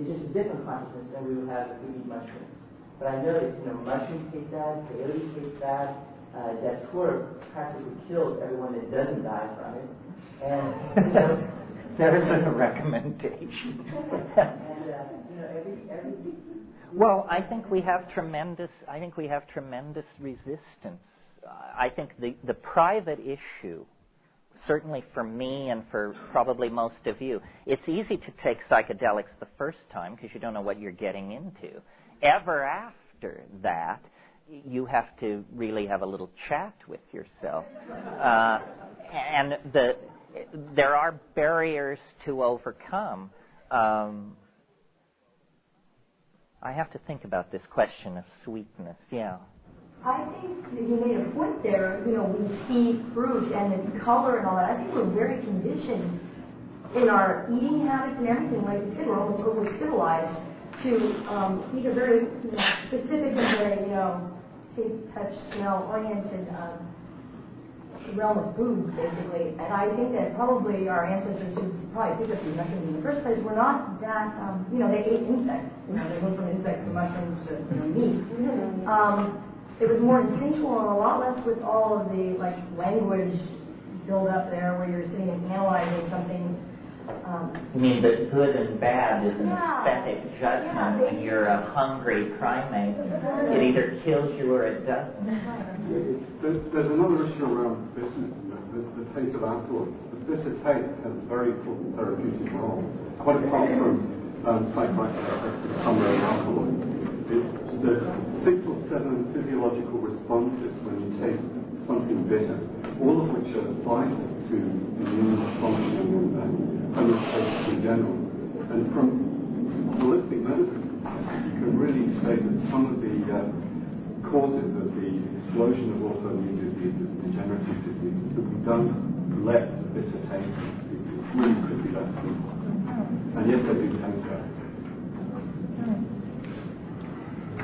is just a different consciousness than we would have if we eat mushrooms. But I know that mushrooms taste bad, peyote tastes bad. Datura practically kills everyone that doesn't die from it. And there's a recommendation. And Well, I think we have tremendous resistance. I think the private issue, certainly for me and for probably most of you, it's easy to take psychedelics the first time because you don't know what you're getting into. Ever after that, you have to really have a little chat with yourself. And there are barriers to overcome. I have to think about this question of sweetness, yeah. I think that you made a point there. You know, we see fruit and its color and all that. I think we're very conditioned in our eating habits and everything. Like you said, we're almost over-civilized to eat a very specific and very, taste, touch, smell-oriented realm of foods, basically. And I think that probably our ancestors who probably took us these mushrooms in the first place were not that, they ate insects. They went from insects to mushrooms to meat. It was more instinctual and a lot less with all of the language build up there where you're sitting and analyzing something. You mean that good and bad is an aesthetic judgment when you're a hungry primate. It either kills you or it doesn't. There's another issue around bitterness, the taste of alcohol. The bitter taste has a very important therapeutic role. Quite apart from psychoactive effects of summary alcohol, there's 6 or 7 physiological responses when you taste something bitter, all of which are vital to immune functioning and homeostasis in general. And from holistic medicine, you can really say that some of the causes of the explosion of autoimmune diseases and degenerative diseases that we don't let the bitter taste. It really could be that simple. And yes, they do taste better.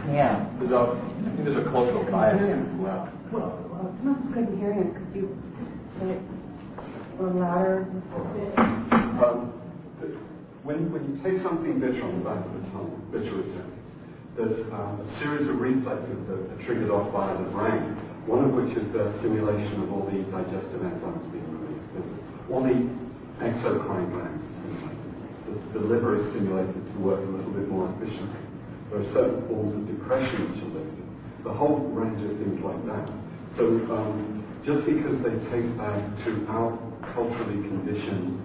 Yeah. I think there's a cultural bias as well. Well, it's not so good to hear him. Could you say it a little louder? When you taste something bitter on the back of the tongue, bitter receptors, there's a series of reflexes that are triggered off by the brain, one of which is the stimulation of all the digestive enzymes being released. There's all the exocrine glands stimulated. The liver is stimulated to work a little bit more efficiently. There are certain forms of depression which are lifted. There's a whole range of things like that. So just because they taste bad to our culturally conditioned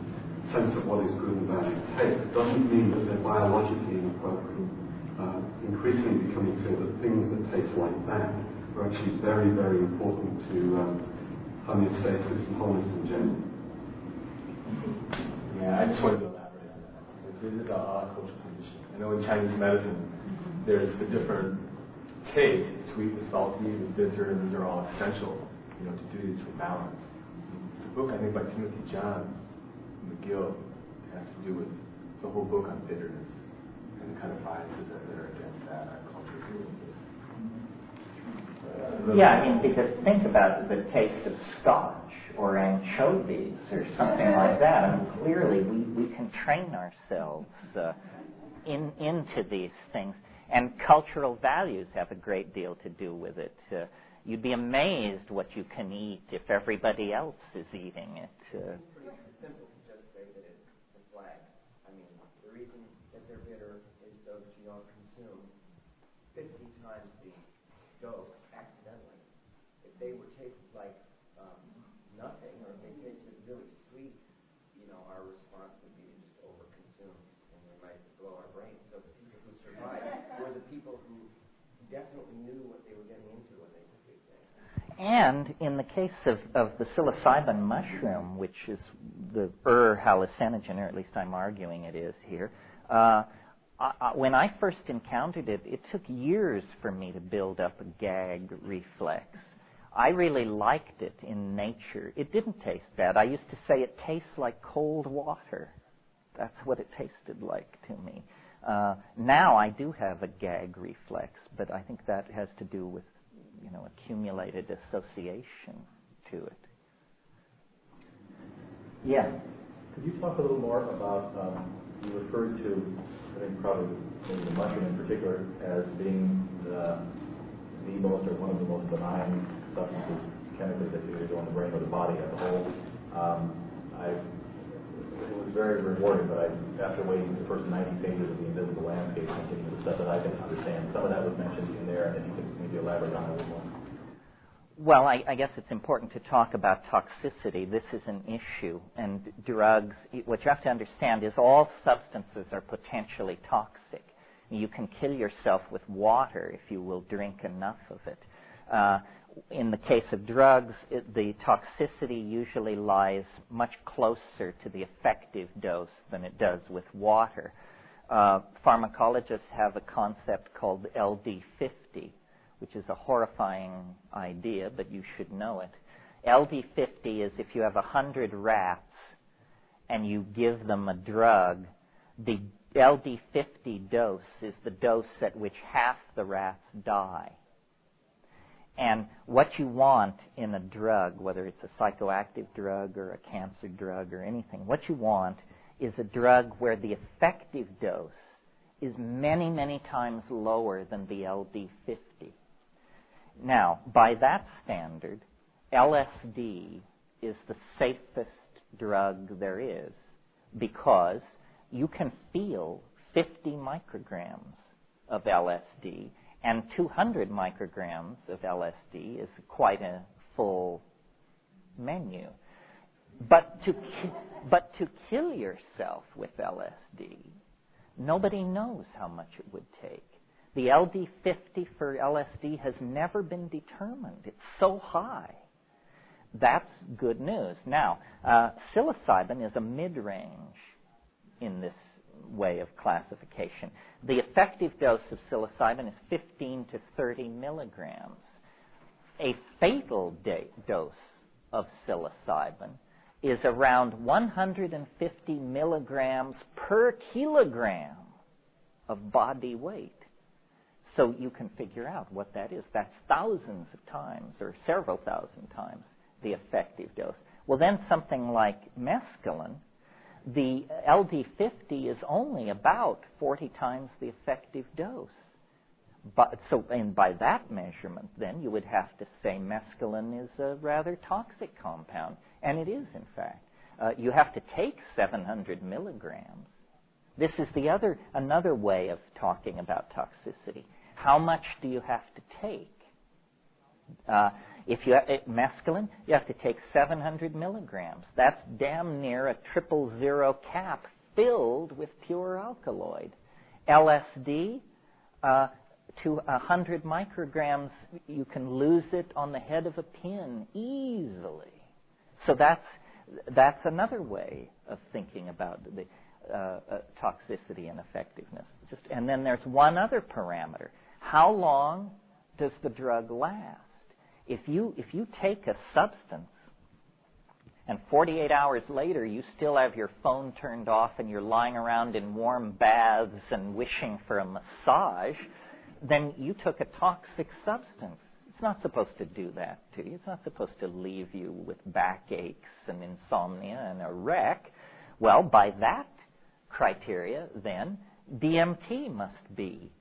sense of what is good and bad in taste doesn't mean that they're biologically inappropriate. It's increasingly becoming clear that things that taste like that are actually very, very important to homeostasis and wholeness in general. Yeah, I just wanted to elaborate on that. This is a cultural condition. I know in Chinese medicine, there's the different tastes, the sweet, the salty, the bitter, and these are all essential, to do these for balance. It's a book, I think, by Timothy John McGill. It has to do with the whole book on bitterness and the kind of biases that are against that our culture. Yeah, because think about the taste of scotch or anchovies or something like that. I mean, clearly we can train ourselves into these things. And cultural values have a great deal to do with it. You'd be amazed what you can eat if everybody else is eating it. It's pretty simple to just say that it's a flag. I mean, the reason that they're bitter is so that you don't consume 50 times the dose accidentally. If they were tasted like nothing, or if they tasted really sweet, our response would be to just overconsume, and we might blow our brains. So the people who survived were the people who definitely knew what they were getting into when they took these things. And in the case of the psilocybin mushroom, which is the hallucinogen, or at least I'm arguing it is here, when I first encountered it, it took years for me to build up a gag reflex. I really liked it in nature. It didn't taste bad. I used to say it tastes like cold water. That's what it tasted like to me. Now I do have a gag reflex, but I think that has to do with, accumulated association to it. Yeah. Could you talk a little more about, you referred to, I think probably maybe the mushroom in particular, as being the most or one of the most benign substances chemically that can go in the brain or the body as a whole. It was was very rewarding, but after waiting the first 90 pages of the invisible landscape and getting to the stuff that I can understand, some of that was mentioned in there, and you can maybe elaborate on it a little more. Well, I guess it's important to talk about toxicity. This is an issue, and drugs, what you have to understand is all substances are potentially toxic. You can kill yourself with water if you will drink enough of it. In the case of drugs, the toxicity usually lies much closer to the effective dose than it does with water. Pharmacologists have a concept called LD50, which is a horrifying idea, but you should know it. LD50 is if you have 100 rats and you give them a drug, the LD50 dose is the dose at which half the rats die. And what you want in a drug, whether it's a psychoactive drug or a cancer drug or anything, what you want is a drug where the effective dose is many, many times lower than the LD50. Now, by that standard, LSD is the safest drug there is because you can feel 50 micrograms of LSD, and 200 micrograms of LSD is quite a full menu. But to kill yourself with LSD, nobody knows how much it would take. The LD50 for LSD has never been determined. It's so high. That's good news. Now, psilocybin is a mid-range in this way of classification. The effective dose of psilocybin is 15 to 30 milligrams. A fatal dose of psilocybin is around 150 milligrams per kilogram of body weight. So you can figure out what that is. That's thousands of times, or several thousand times, the effective dose. Well, then something like mescaline, the LD50 is only about 40 times the effective dose. And by that measurement, then, you would have to say mescaline is a rather toxic compound. And it is, in fact. You have to take 700 milligrams. This is another way of talking about toxicity. How much do you have to take? If you have mescaline, you have to take 700 milligrams. That's damn near a 000 cap filled with pure alkaloid. LSD, to 100 micrograms, you can lose it on the head of a pin easily. So that's another way of thinking about the toxicity and effectiveness. And then there's one other parameter. How long does the drug last? If you take a substance and 48 hours later you still have your phone turned off and you're lying around in warm baths and wishing for a massage, then you took a toxic substance. It's not supposed to do that to you. It's not supposed to leave you with backaches and insomnia and a wreck. Well, by that criteria, then, DMT must be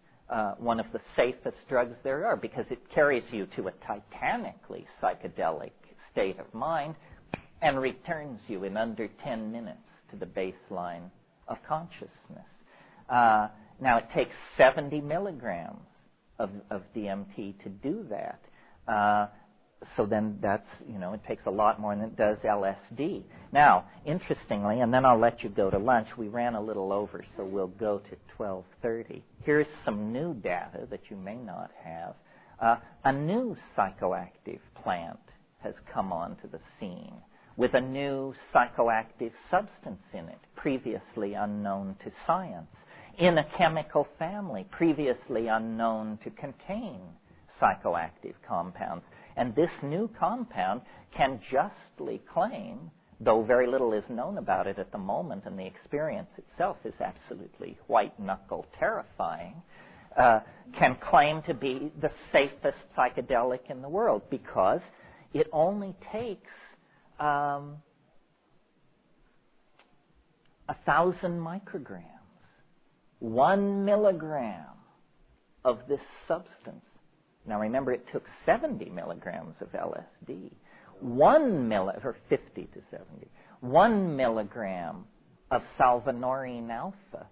one of the safest drugs there are because it carries you to a titanically psychedelic state of mind and returns you in under 10 minutes to the baseline of consciousness. Now, it takes 70 milligrams of DMT to do that. So then that's, it takes a lot more than it does LSD. Now, interestingly, and then I'll let you go to lunch, we ran a little over, so we'll go to 12:30. Here's some new data that you may not have. A new psychoactive plant has come onto the scene with a new psychoactive substance in it, previously unknown to science, in a chemical family previously unknown to contain psychoactive compounds. And this new compound can justly claim, though very little is known about it at the moment, and the experience itself is absolutely white-knuckle terrifying, can claim to be the safest psychedelic in the world because it only takes 1,000 micrograms, 1 milligram of this substance. Now remember, it took 70 milligrams of LSD. 50 to 70. 1 milligram of salvanorine alpha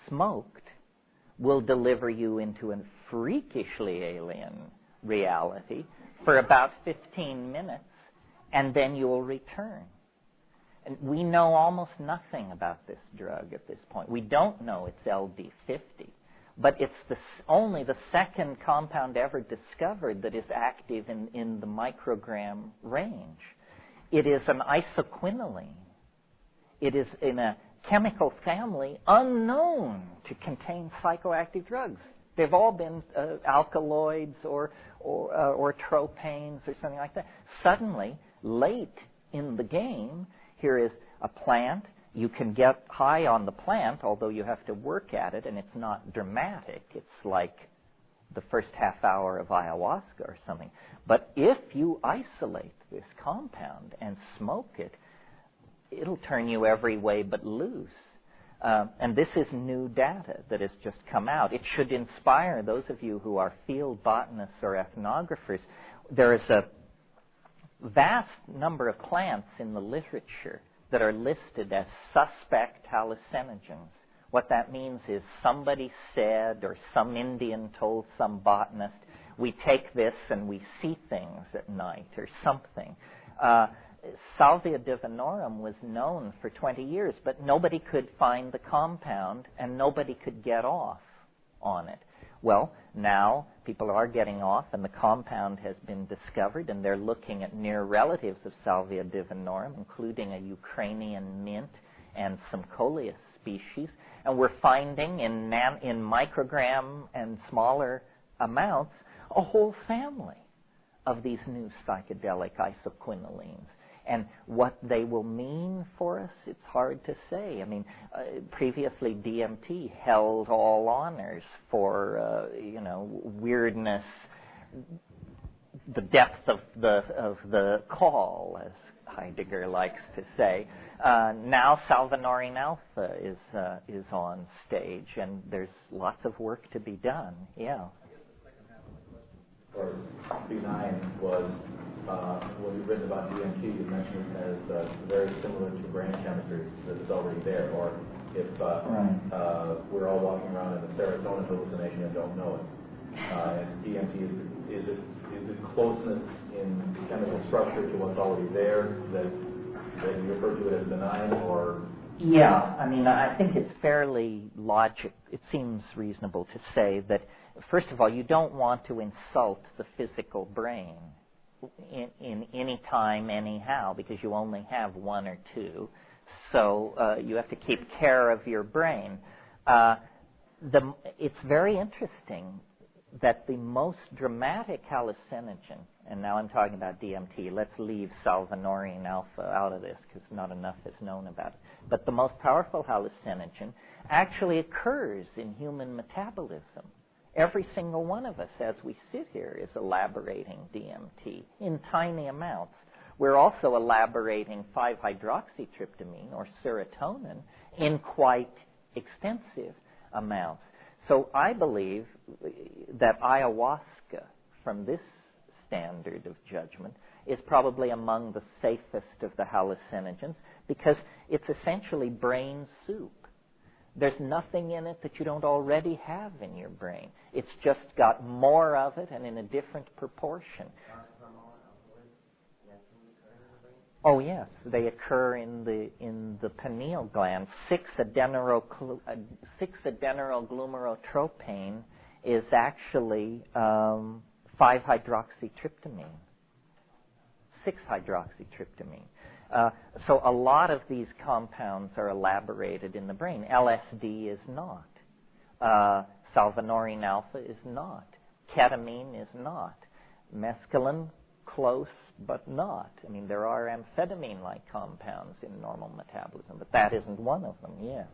smoked will deliver you into a freakishly alien reality for about 15 minutes, and then you will return. And we know almost nothing about this drug at this point. We don't know it's LD50, but it's only the second compound ever discovered that is active in the microgram range. It is an isoquinoline. It is in a chemical family unknown to contain psychoactive drugs. They've all been alkaloids or tropanes or something like that. Suddenly, late in the game, here is a plant. You can get high on the plant, although you have to work at it, and it's not dramatic. It's like the first half hour of ayahuasca or something. But if you isolate this compound and smoke it, it'll turn you every way but loose. And this is new data that has just come out. It should inspire those of you who are field botanists or ethnographers. There is a vast number of plants in the literature that are listed as suspect hallucinogens. What that means is somebody said, or some Indian told some botanist, we take this and we see things at night or something. Salvia divinorum was known for 20 years, but nobody could find the compound and nobody could get off on it. Well, now people are getting off and the compound has been discovered, and they're looking at near relatives of Salvia divinorum, including a Ukrainian mint and some coleus species. And we're finding in microgram and smaller amounts a whole family of these new psychedelic isoquinolines. And what they will mean for us, it's hard to say. I mean, previously DMT held all honors for, weirdness, the depth of the call, as Heidegger likes to say. Now salvanorine alpha is on stage, and there's lots of work to be done. Yeah. Or B9 was, when you've written about DMT, you mentioned it as very similar to brain chemistry that is already there. Or if we're all walking around in a serotonin hallucination and don't know it. And DMT, is it closeness in chemical structure to what's already there that you refer to it as benign, or? Yeah, I mean, I think it's fairly logical. It seems reasonable to say that, first of all, you don't want to insult the physical brain in any time, anyhow, because you only have one or two. So you have to keep care of your brain. It's very interesting that the most dramatic hallucinogen, and now I'm talking about DMT, let's leave salvanorine alpha out of this because not enough is known about it, but the most powerful hallucinogen actually occurs in human metabolism. Every single one of us, as we sit here, is elaborating DMT in tiny amounts. We're also elaborating 5-hydroxytryptamine, or serotonin, in quite extensive amounts. So I believe that ayahuasca, from this standard of judgment, is probably among the safest of the hallucinogens because it's essentially brain soup. There's nothing in it that you don't already have in your brain. It's just got more of it and in a different proportion. Oh yes, they occur in the pineal gland. 6-adenyl-glumerotropane is actually 5-hydroxytryptamine. 6-hydroxytryptamine. So a lot of these compounds are elaborated in the brain. LSD is not. Salvanorine alpha is not. Ketamine is not. Mescaline, close, but not. I mean, there are amphetamine-like compounds in normal metabolism, but that isn't one of them, yes.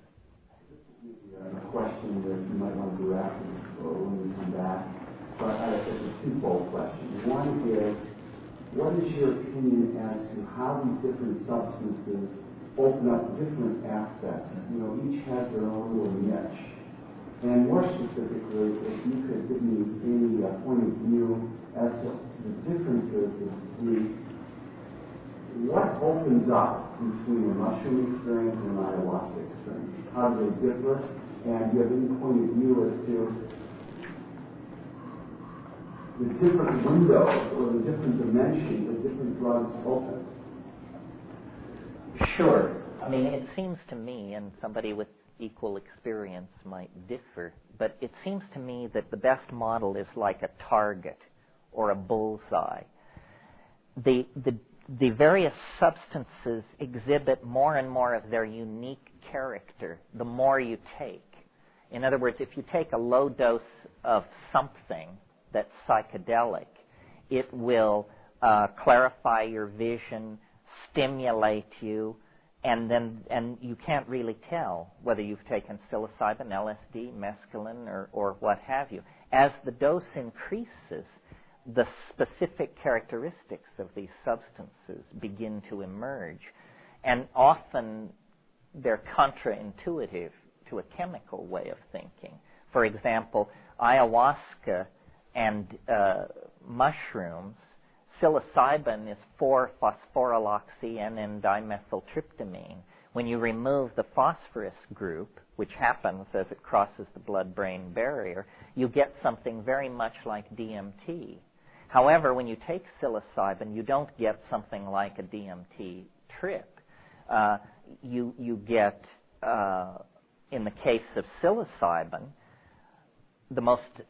A question that you might want to do after or when we come back. But it's a twofold question. One is, what is your opinion as to how these different substances open up different aspects? You know, each has their own little niche. And more specifically, if you could give me any point of view as to the differences what opens up between a mushroom experience and an ayahuasca how do they differ? And do you have any point of view as to the different windows or the different dimensions that different drugs open? Sure. I mean, it seems to me, and somebody with equal experience might differ, but it seems to me that the best model is like a target or a bullseye. The various substances exhibit more and more of their unique character the more you take. In other words, if you take a low dose of something that's psychedelic, it will clarify your vision, stimulate you, and you can't really tell whether you've taken psilocybin, LSD, mescaline, or what have you. As the dose increases, the specific characteristics of these substances begin to emerge, and often they're counterintuitive to a chemical way of thinking. For example, ayahuasca and mushrooms, psilocybin is 4-phosphoryloxy-N-dimethyltryptamine. When you remove the phosphorus group, which happens as it crosses the blood-brain barrier, you get something very much like DMT. However, when you take psilocybin, you don't get something like a DMT trip. You get, in the case of psilocybin, the most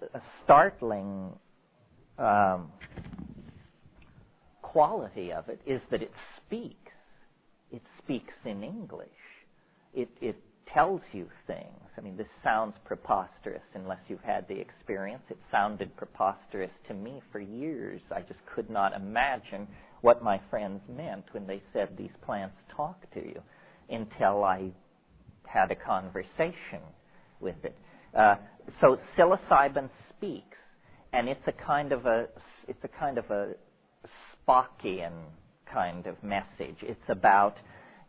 startling quality of it is that it speaks. It speaks in English. It tells you things. I mean, this sounds preposterous unless you've had the experience. It sounded preposterous to me for years. I just could not imagine what my friends meant when they said these plants talk to you until I had a conversation with it. So psilocybin speaks, and it's a kind of a Spockian kind of message. It's about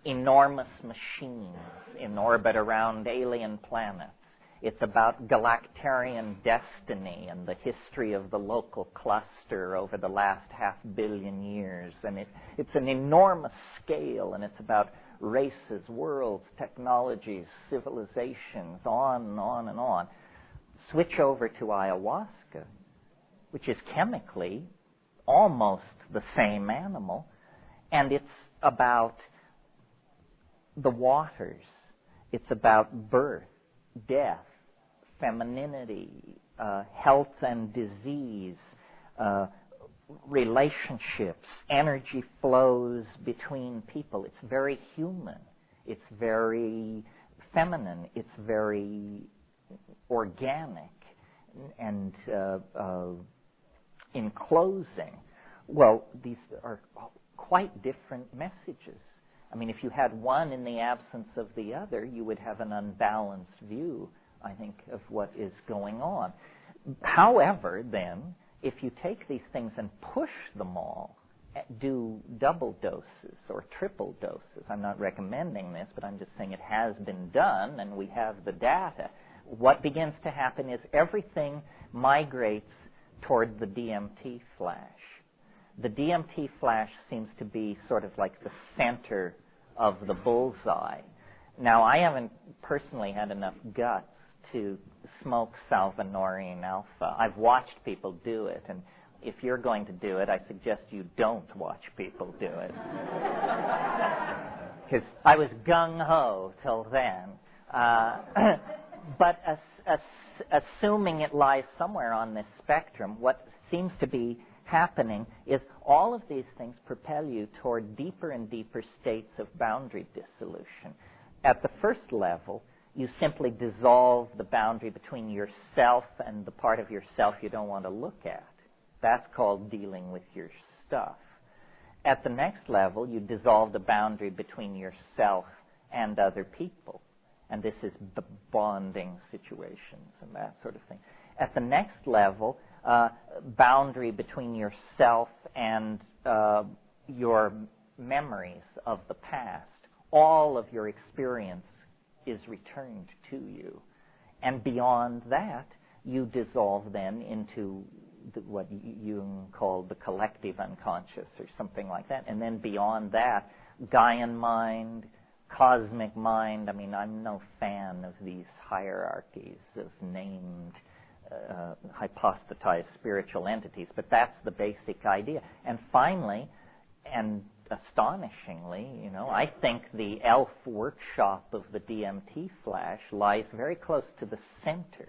enormous machines in orbit around alien planets. It's about galactarian destiny and the history of the local cluster over the last 500 million years. And it's an enormous scale, and it's about races, worlds, technologies, civilizations, on and on and on. Switch over to ayahuasca, which is chemically almost the same animal, and it's about the waters. It's about birth, death, femininity, health and disease, relationships, energy flows between people. It's very human. It's very feminine. It's very organic. And in closing, well, these are quite different messages. I mean, if you had one in the absence of the other, you would have an unbalanced view, I think, of what is going on. However, then, if you take these things and push them all, do double doses or triple doses, I'm not recommending this, but I'm just saying it has been done and we have the data, what begins to happen is everything migrates toward the DMT flash. The DMT flash seems to be sort of like the center of the bullseye. Now, I haven't personally had enough guts to smoke salvinorin alpha. I've watched people do it, and if you're going to do it, I suggest you don't watch people do it. Because I was gung-ho till then. But assuming it lies somewhere on this spectrum, what seems to be happening is all of these things propel you toward deeper and deeper states of boundary dissolution. At the first level, you simply dissolve the boundary between yourself and the part of yourself you don't want to look at. That's called dealing with your stuff. At the next level, you dissolve the boundary between yourself and other people. And this is the bonding situations and that sort of thing. At the next level, boundary between yourself and your memories of the past. All of your experience is returned to you. And beyond that, you dissolve then into what Jung called the collective unconscious or something like that. And then beyond that, Gaian mind, cosmic mind. I mean, I'm no fan of these hierarchies of named, hypostatized spiritual entities, but that's the basic idea. And finally, and astonishingly, I think the elf workshop of the DMT flash lies very close to the center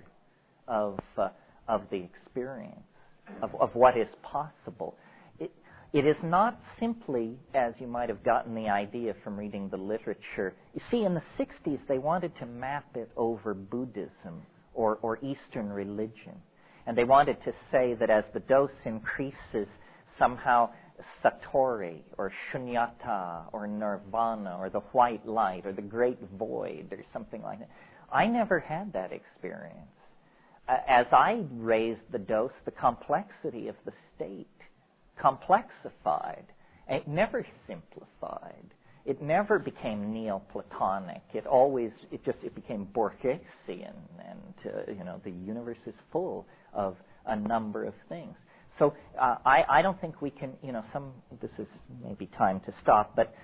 of the experience, of what is possible. It is not simply, as you might have gotten the idea from reading the literature. You see, in the 60s, they wanted to map it over Buddhism or Eastern religion. And they wanted to say that as the dose increases, somehow Satori or Shunyata or Nirvana or the white light or the great void or something like that. I never had that experience. As I raised the dose, the complexity of the state complexified. It never simplified. It never became Neoplatonic. It became Borgesian, and the universe is full of a number of things. So I don't think we can, this is maybe time to stop, but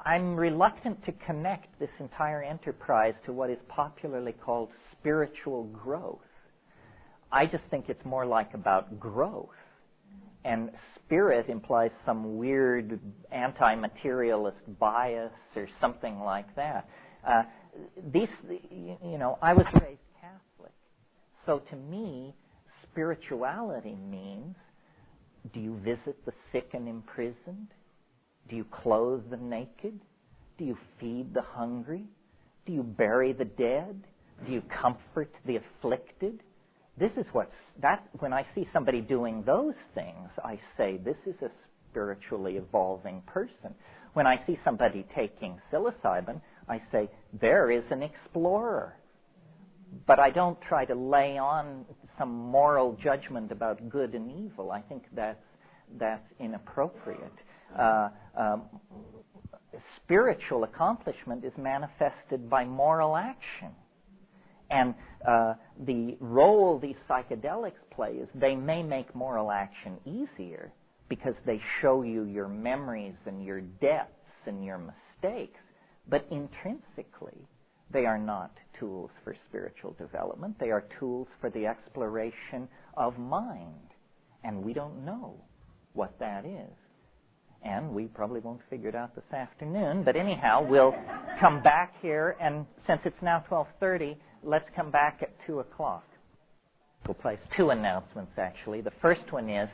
I'm reluctant to connect this entire enterprise to what is popularly called spiritual growth. I just think it's more like about growth. And spirit implies some weird anti-materialist bias or something like that. I was raised Catholic. So to me, spirituality means, do you visit the sick and imprisoned? Do you clothe the naked? Do you feed the hungry? Do you bury the dead? Do you comfort the afflicted? This is when I see somebody doing those things, I say, this is a spiritually evolving person. When I see somebody taking psilocybin, I say, there is an explorer. But I don't try to lay on some moral judgment about good and evil. I think that's inappropriate. Spiritual accomplishment is manifested by moral action. And the role these psychedelics play is they may make moral action easier because they show you your memories and your debts and your mistakes, but intrinsically they are not tools for spiritual development. They are tools for the exploration of mind, and we don't know what that is. And we probably won't figure it out this afternoon, but anyhow, we'll come back here, and since it's now 12:30, let's come back at 2 o'clock. We'll place 2 announcements, actually. The first one is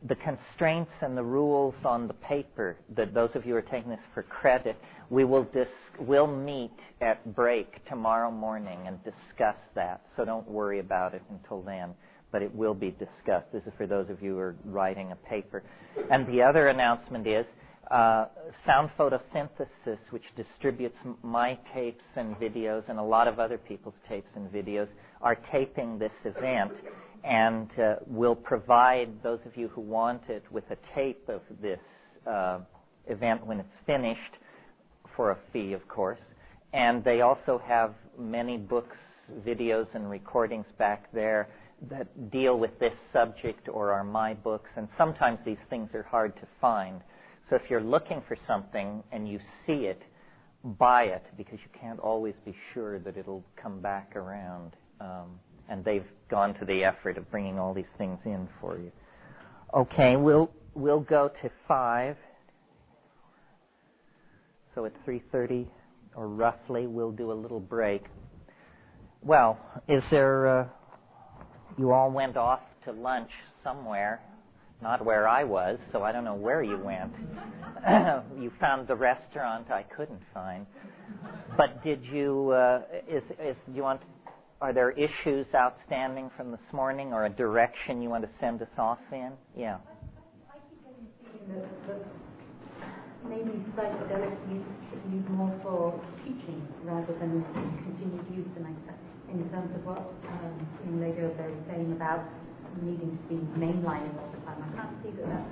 the constraints and the rules on the paper, that those of you who are taking this for credit, we'll meet at break tomorrow morning and discuss that. So don't worry about it until then, but it will be discussed. This is for those of you who are writing a paper. And the other announcement is Sound Photosynthesis, which distributes my tapes and videos and a lot of other people's tapes and videos, are taping this event and will provide those of you who want it with a tape of this event when it's finished, for a fee, of course. And they also have many books, videos, and recordings back there that deal with this subject or are my books, and sometimes these things are hard to find. So if you're looking for something and you see it, buy it, because you can't always be sure that it'll come back around. And they've gone to the effort of bringing all these things in for you. Okay, we'll go to 5. So at 3:30, or roughly, we'll do a little break. Well, is there... you all went off to lunch somewhere, not where I was, so I don't know where you went. You found the restaurant I couldn't find. But did you, are there issues outstanding from this morning or a direction you want to send us off in? Yeah. I keep getting the feeling that maybe psychedelics used more for teaching rather than continued use, in terms of what in radio they were saying about needing to be mainlining all the time. I can't see that that's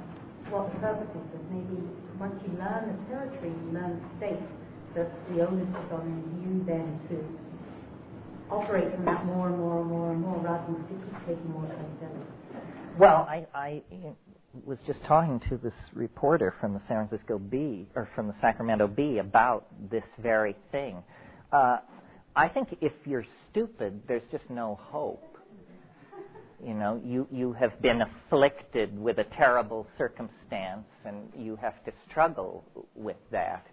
what the purpose is. That maybe once you learn the territory, you learn the state, that the onus is on you then to operate from that more and more and more and more rather than to keep taking more psychedelics. Well, was just talking to this reporter from the from the Sacramento Bee about this very thing. I think if you're stupid, there's just no hope. You know, you have been afflicted with a terrible circumstance, and you have to struggle with that.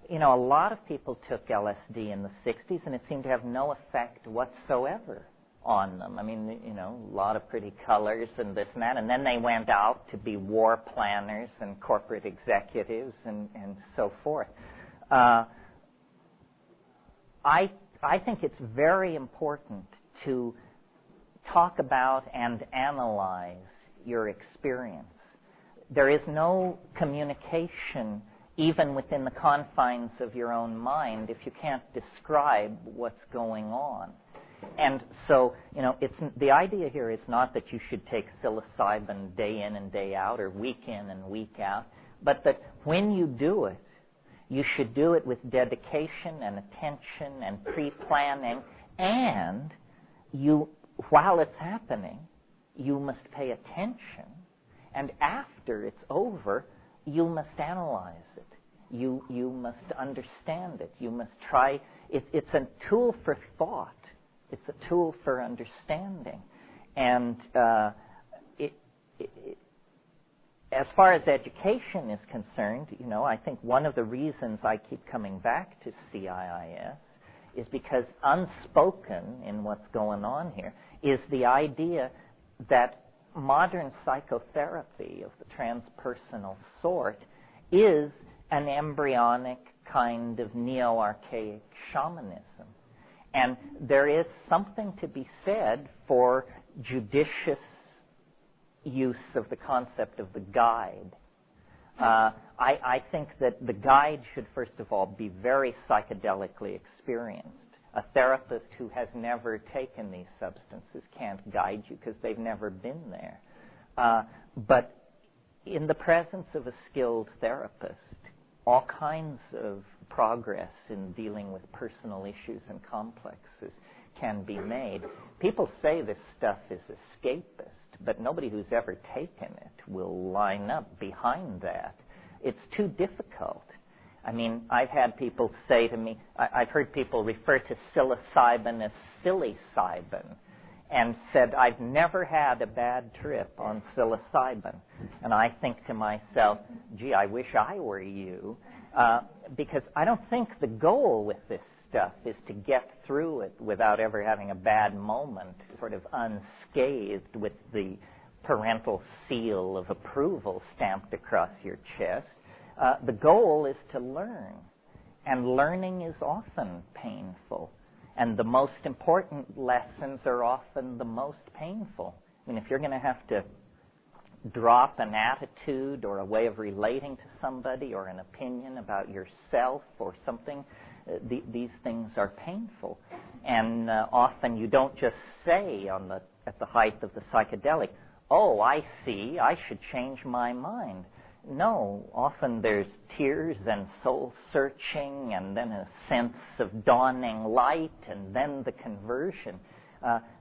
You know, a lot of people took LSD in the 60s, and it seemed to have no effect whatsoever on them. I mean, you know, a lot of pretty colors and this and that, and then they went out to be war planners and corporate executives and so forth. I think it's very important to talk about and analyze your experience. There is no communication, even within the confines of your own mind, if you can't describe what's going on. And so, you know, the idea here is not that you should take psilocybin day in and day out, or week in and week out, but that when you do it, you should do it with dedication and attention and pre-planning, and while it's happening, you must pay attention, and after it's over, you must analyze it. You must understand it. You must try. It's a tool for thought. It's a tool for understanding. And as far as education is concerned, you know, I think one of the reasons I keep coming back to CIIS is because unspoken in what's going on here is the idea that modern psychotherapy of the transpersonal sort is an embryonic kind of neo-archaic shamanism. And there is something to be said for judicious use of the concept of the guide. I think that the guide should, first of all, be very psychedelically experienced. A therapist who has never taken these substances can't guide you because they've never been there. But in the presence of a skilled therapist, all kinds of progress in dealing with personal issues and complexes can be made. People say this stuff is escapist, but nobody who's ever taken it will line up behind that. It's too difficult. I mean, I've had people say to me, I've heard people refer to psilocybin as silly-cybin, and said, I've never had a bad trip on psilocybin. And I think to myself, gee, I wish I were you, because I don't think the goal with this stuff is to get through it without ever having a bad moment, sort of unscathed with the parental seal of approval stamped across your chest. The goal is to learn, and learning is often painful. And the most important lessons are often the most painful. I mean, if you're going to have to drop an attitude or a way of relating to somebody or an opinion about yourself or something, these things are painful. And often you don't just say at the height of the psychedelic, oh, I see, I should change my mind. No, often there's tears and soul-searching and then a sense of dawning light and then the conversion.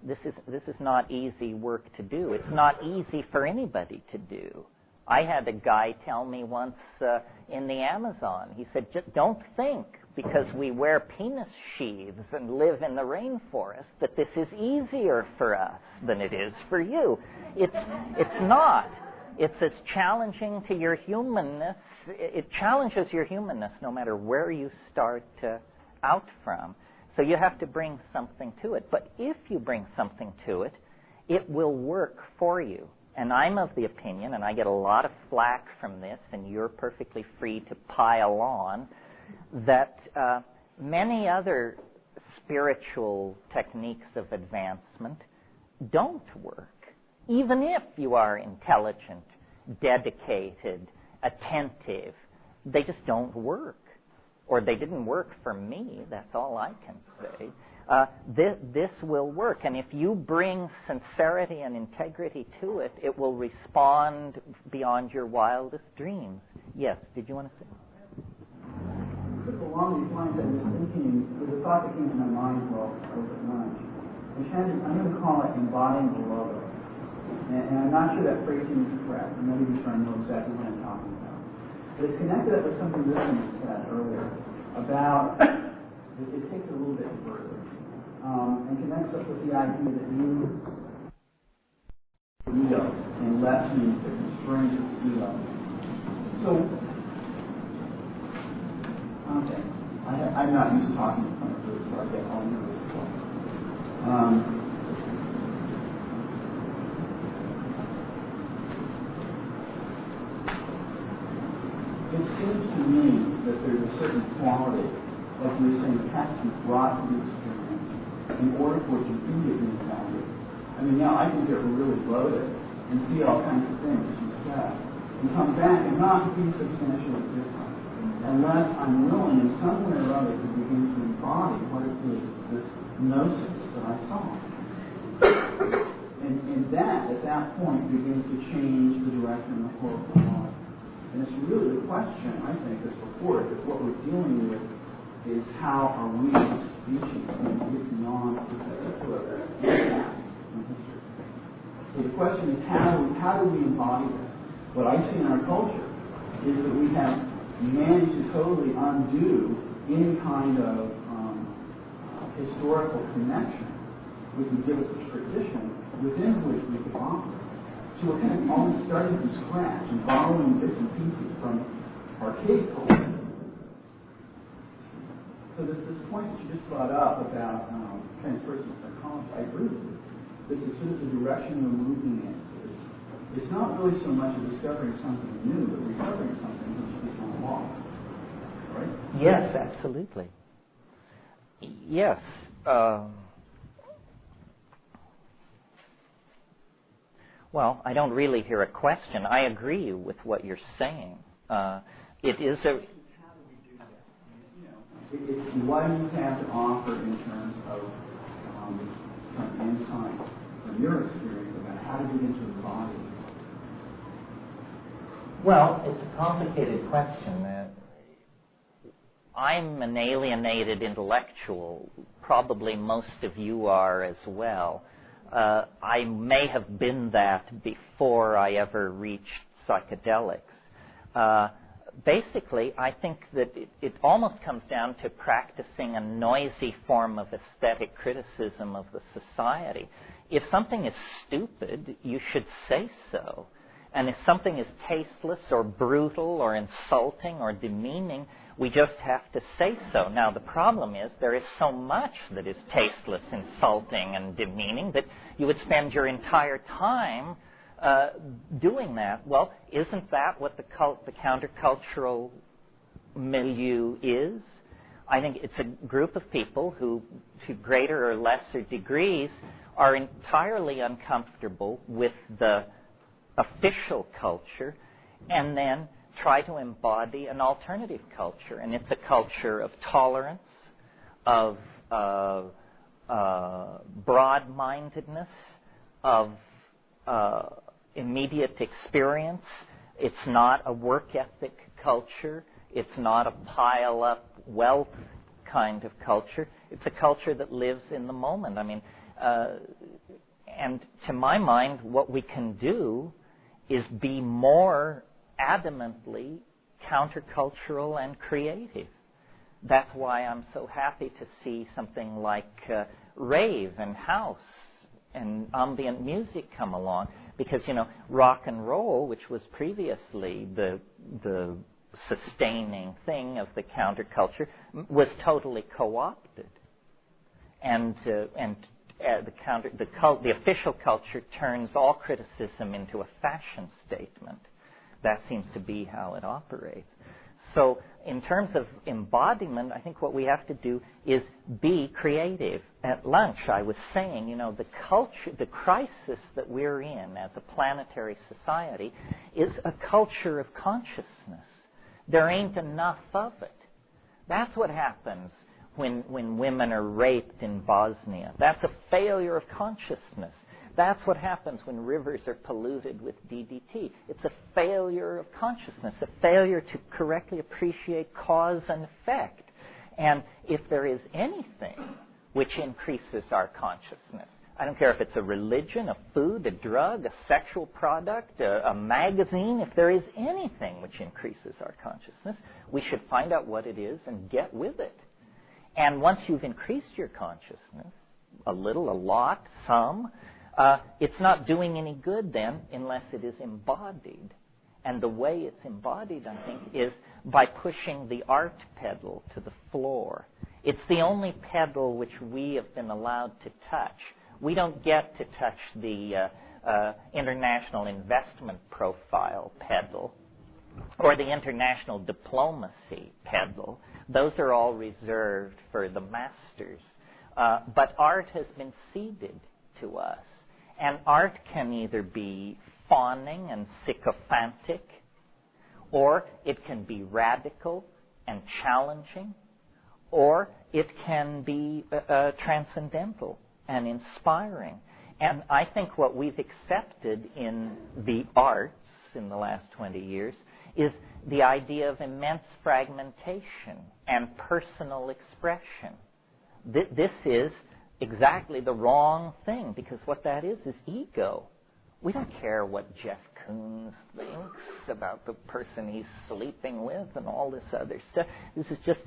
This is not easy work to do. It's not easy for anybody to do. I had a guy tell me once in the Amazon, he said, just don't think because we wear penis sheaths and live in the rainforest that this is easier for us than it is for you. It's not. It's as challenging to your humanness. It challenges your humanness no matter where you start out from. So you have to bring something to it. But if you bring something to it, it will work for you. And I'm of the opinion, and I get a lot of flack from this, and you're perfectly free to pile on, that many other spiritual techniques of advancement don't work. Even if you are intelligent, dedicated, attentive, they just don't work. Or they didn't work for me, that's all I can say. This will work, and if you bring sincerity and integrity to it, it will respond beyond your wildest dreams. Yes, did you want to say? Along these lines, I was thinking, there's a thought that came to my mind while I was at lunch, which I'm going to call it embodying the logos. And I'm not sure that phrasing is correct. I'm not even sure I know exactly what I'm talking about. But it's connected up with something Lisbon said earlier about, it takes it a little bit further, and connects up with the idea that ego and lessening the constraints of the ego. So, okay, I'm not used to talking in front of groups, so I get all nervous as well. It seems to me that there's a certain quality, like you were saying, has to be brought to the experience in order for it to be of any value. I mean, now I can get really loaded and see all kinds of things, as you said, and come back and not be substantially different, unless I'm willing in some way or other to begin to embody what it is, this gnosis that I saw. And that, at that point, begins to change the direction of the whole life. And it's really the question, I think, that's before us, that what we're dealing with is how are we as a species going to get beyond this particular impact in history. So the question is, how do we embody this? What I see in our culture is that we have managed to totally undo any kind of historical connection which would give us a tradition within which we could operate. So we're kind of almost starting from scratch and borrowing bits and pieces from archaic culture. So this point that you just brought up about transpersonal psychology, I agree with you. This is sort of the direction we're moving in. It's not really so much a discovering something new, but recovering something which is not lost. Right? Yes, absolutely. Yes. Well, I don't really hear a question. I agree with what you're saying. It is a... What do you have to offer in terms of some insight from your experience about how to get into the body? Well, it's a complicated question. I'm an alienated intellectual. Probably most of you are as well. I may have been that before I ever reached psychedelics. Basically, I think that it almost comes down to practicing a noisy form of aesthetic criticism of the society. If something is stupid, you should say so. And if something is tasteless or brutal or insulting or demeaning, we just have to say so. Now, the problem is there is so much that is tasteless, insulting, and demeaning that you would spend your entire time doing that. Well, isn't that what the countercultural milieu is? I think it's a group of people who, to greater or lesser degrees, are entirely uncomfortable with the official culture and then try to embody an alternative culture. And it's a culture of tolerance, of broad-mindedness, of immediate experience. It's not a work ethic culture. It's not a pile-up wealth kind of culture. It's a culture that lives in the moment. I mean, and to my mind, what we can do is be more adamantly countercultural and creative. That's why I'm so happy to see something like rave and house and ambient music come along, because, you know, rock and roll, which was previously the sustaining thing of the counterculture, was totally co-opted, and the official culture turns all criticism into a fashion statement. That seems to be how it operates. So in terms of embodiment, I think what we have to do is be creative. At lunch, I was saying, you know, the crisis that we're in as a planetary society is a culture of consciousness. There ain't enough of it. That's what happens when women are raped in Bosnia. That's a failure of consciousness. That's what happens when rivers are polluted with DDT. It's a failure of consciousness, a failure to correctly appreciate cause and effect. And if there is anything which increases our consciousness, I don't care if it's a religion, a food, a drug, a sexual product, a magazine. If there is anything which increases our consciousness, we should find out what it is and get with it. And once you've increased your consciousness, a little, a lot, some, it's not doing any good then unless it is embodied. And the way it's embodied, I think, is by pushing the art pedal to the floor. It's the only pedal which we have been allowed to touch. We don't get to touch the international investment profile pedal or the international diplomacy pedal. Those are all reserved for the masters. But art has been ceded to us. And art can either be fawning and sycophantic, or it can be radical and challenging, or it can be transcendental and inspiring. And I think what we've accepted in the arts in the last 20 years is the idea of immense fragmentation and personal expression. This is exactly the wrong thing, because what that is ego. We don't care what Jeff Koons thinks about the person he's sleeping with and all this other stuff. This is just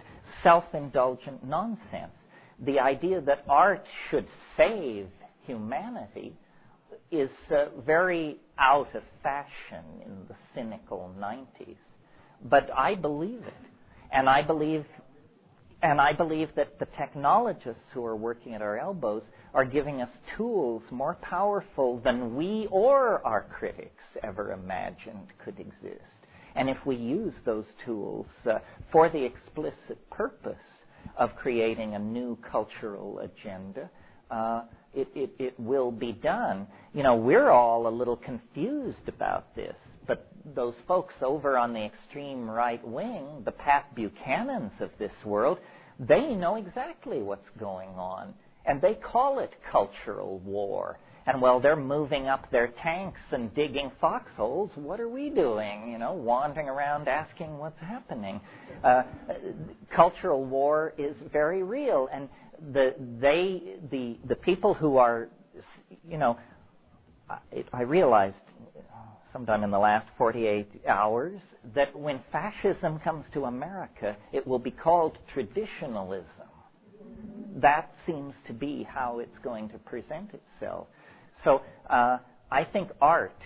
self-indulgent nonsense. The idea that art should save humanity is very out of fashion in the cynical 90s. But I believe it. And I believe that the technologists who are working at our elbows are giving us tools more powerful than we or our critics ever imagined could exist. And if we use those tools for the explicit purpose of creating a new cultural agenda, it will be done. You know, we're all a little confused about this, but those folks over on the extreme right wing, the Pat Buchanans of this world, they know exactly what's going on, and they call it cultural war. And while they're moving up their tanks and digging foxholes, what are we doing? You know, wandering around asking what's happening. Cultural war is very real, and the people who are, you know, I realized sometime in the last 48 hours that when fascism comes to America, it will be called traditionalism. That seems to be how it's going to present itself. So I think art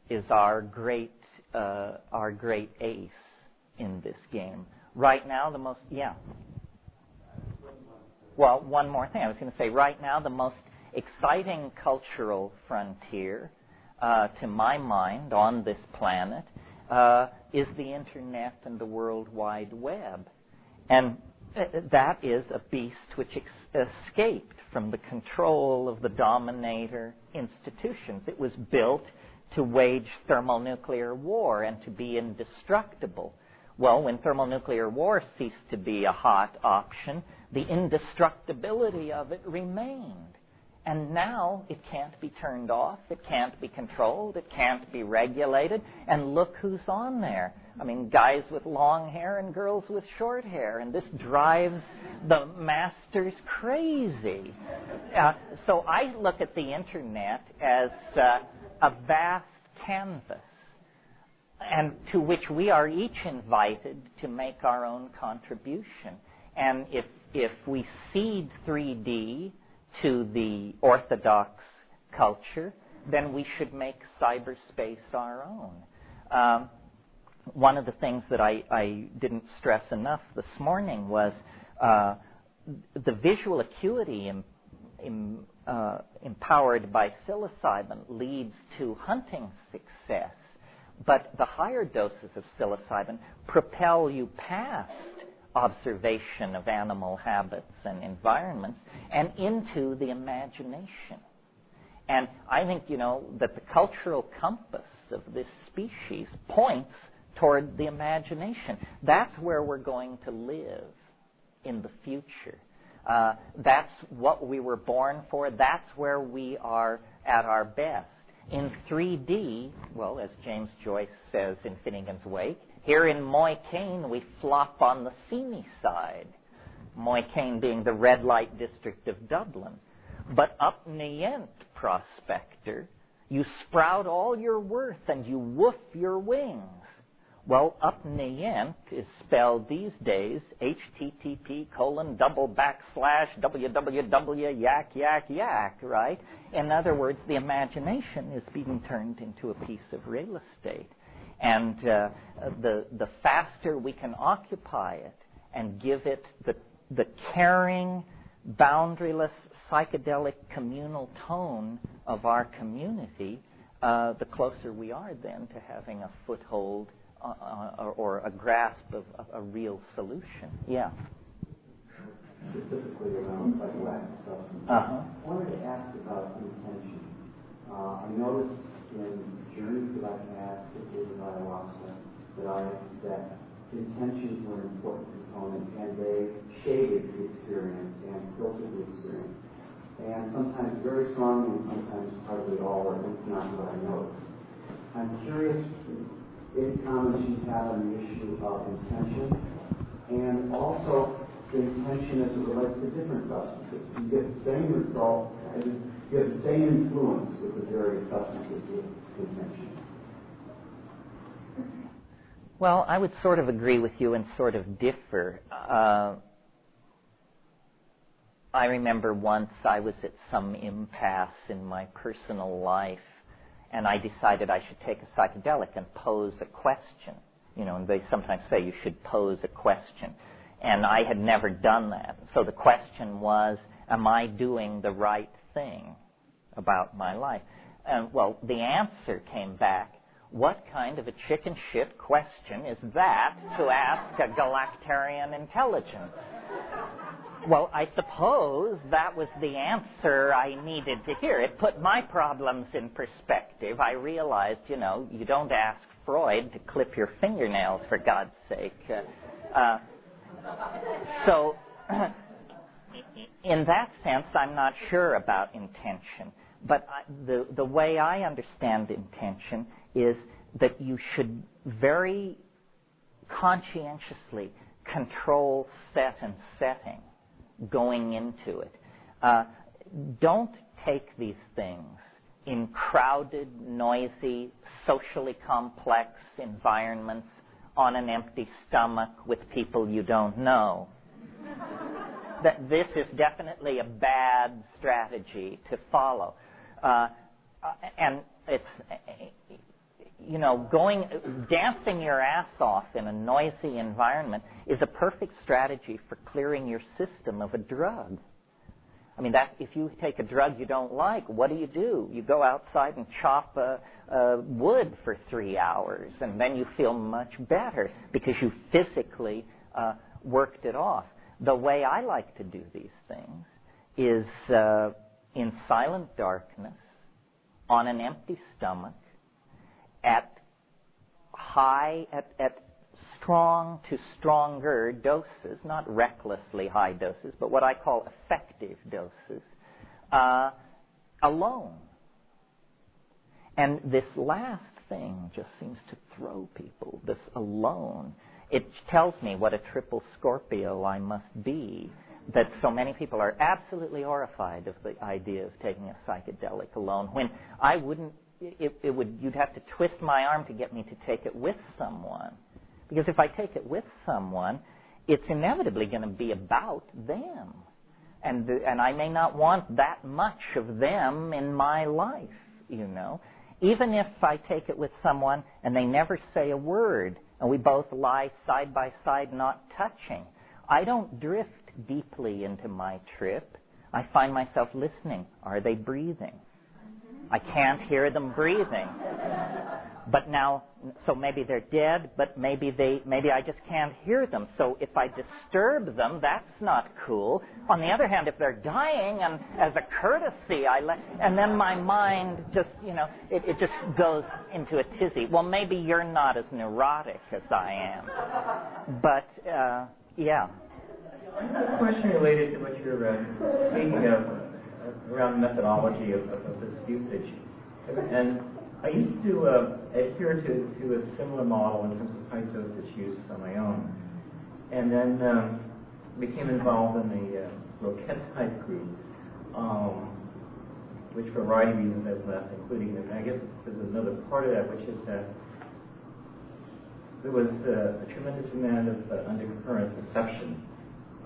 is our great ace in this game. Right now, the most, yeah. Well, one more thing. I was going to say, right now, the most exciting cultural frontier, to my mind, on this planet, is the Internet and the World Wide Web. And that is a beast which escaped from the control of the dominator institutions. It was built to wage thermonuclear war and to be indestructible. Well, when thermonuclear war ceased to be a hot option, the indestructibility of it remained. And now it can't be turned off, it can't be controlled, it can't be regulated, and look who's on there. I mean, guys with long hair and girls with short hair, and this drives the masters crazy. So I look at the Internet as a vast canvas, and to which we are each invited to make our own contribution. And if we cede 3D to the orthodox culture, then we should make cyberspace our own. One of the things that I didn't stress enough this morning was the visual acuity empowered by psilocybin leads to hunting success, but the higher doses of psilocybin propel you past observation of animal habits and environments and into the imagination. And I think, you know, that the cultural compass of this species points toward the imagination. That's where we're going to live in the future. That's what we were born for. That's where we are at our best. In 3D, well, as James Joyce says in Finnegan's Wake, here in Moycane, we flop on the seamy side. Moycane being the red light district of Dublin. But up nient, prospector, you sprout all your worth and you woof your wings. Well, up nient is spelled these days http://www yak yak yak, right? In other words, the imagination is being turned into a piece of real estate. And the faster we can occupy it and give it the caring, boundaryless, psychedelic, communal tone of our community, the closer we are then to having a foothold or a grasp of a real solution. Yeah. Specifically around psychoactive substances. I wanted to ask about intention. I noticed in journeys that I've had, particularly with ayahuasca, that intentions were an important component, and they shaded the experience and filtered the experience. And sometimes very strongly, and sometimes hardly at all, or at least not what I noticed. I'm curious, any comments you have on the issue of intention, and also the intention as it relates to different substances. You get the same result, you get the same influence with the various substances with intention. Well, I would sort of agree with you and sort of differ. I remember once I was at some impasse in my personal life, and I decided I should take a psychedelic and pose a question. You know, and they sometimes say you should pose a question. And I had never done that. So the question was, am I doing the right thing about my life? And, well, the answer came back, what kind of a chicken shit question is that to ask a galactarian intelligence? Well, I suppose that was the answer I needed to hear. It put my problems in perspective. I realized, you know, you don't ask Freud to clip your fingernails, for God's sake. So, in that sense, I'm not sure about intention. But the way I understand intention is that you should very conscientiously control set and setting going into it. Don't take these things in crowded, noisy, socially complex environments on an empty stomach with people you don't know. That this is definitely a bad strategy to follow. And it's, you know, dancing your ass off in a noisy environment is a perfect strategy for clearing your system of a drug. I mean, that if you take a drug you don't like, what do? You go outside and chop wood for 3 hours, and then you feel much better because you physically worked it off. The way I like to do these things is in silent darkness, on an empty stomach, at strong to stronger doses, not recklessly high doses, but what I call effective doses, alone. And this last thing just seems to throw people, this alone. It tells me what a triple Scorpio I must be, that so many people are absolutely horrified of the idea of taking a psychedelic alone, when I wouldn't. You'd have to twist my arm to get me to take it with someone. Because if I take it with someone, it's inevitably going to be about them. And I may not want that much of them in my life, you know. Even if I take it with someone and they never say a word, and we both lie side by side not touching, I don't drift deeply into my trip. I find myself listening. Are they breathing? I can't hear them breathing. But now, so maybe they're dead, but maybe I just can't hear them. So if I disturb them, that's not cool. On the other hand, if they're dying, and as a courtesy, and then my mind just, you know, it just goes into a tizzy. Well, maybe you're not as neurotic as I am. But, yeah. I have a question related to what you're speaking of around methodology of this usage. And I used to adhere to a similar model in terms of high dosage use on my own, and then became involved in the Roquette type group, which for a variety of reasons has left, including, and I guess there's another part of that, which is that there was a tremendous amount of undercurrent deception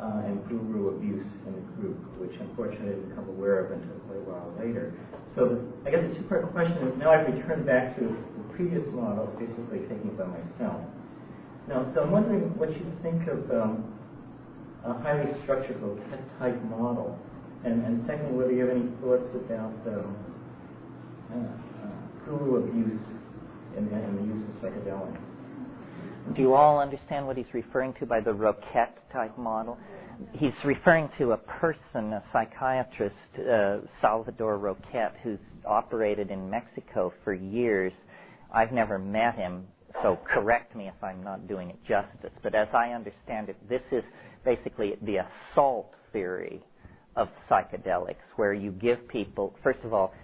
and guru abuse in the group, which unfortunately I didn't become aware of until quite a while later. So I guess the two-part question is, now I've returned back to the previous model, basically taking it by myself. Now, so I'm wondering what you think of a highly structured roquette-type model, and secondly, whether you have any thoughts about guru abuse and the use of psychedelics. Do you all understand what he's referring to by the roquette-type model? He's referring to a person, a psychiatrist, Salvador Roquette, who's operated in Mexico for years. I've never met him, so correct me if I'm not doing it justice. But as I understand it, this is basically the assault theory of psychedelics, where you give people, first of all,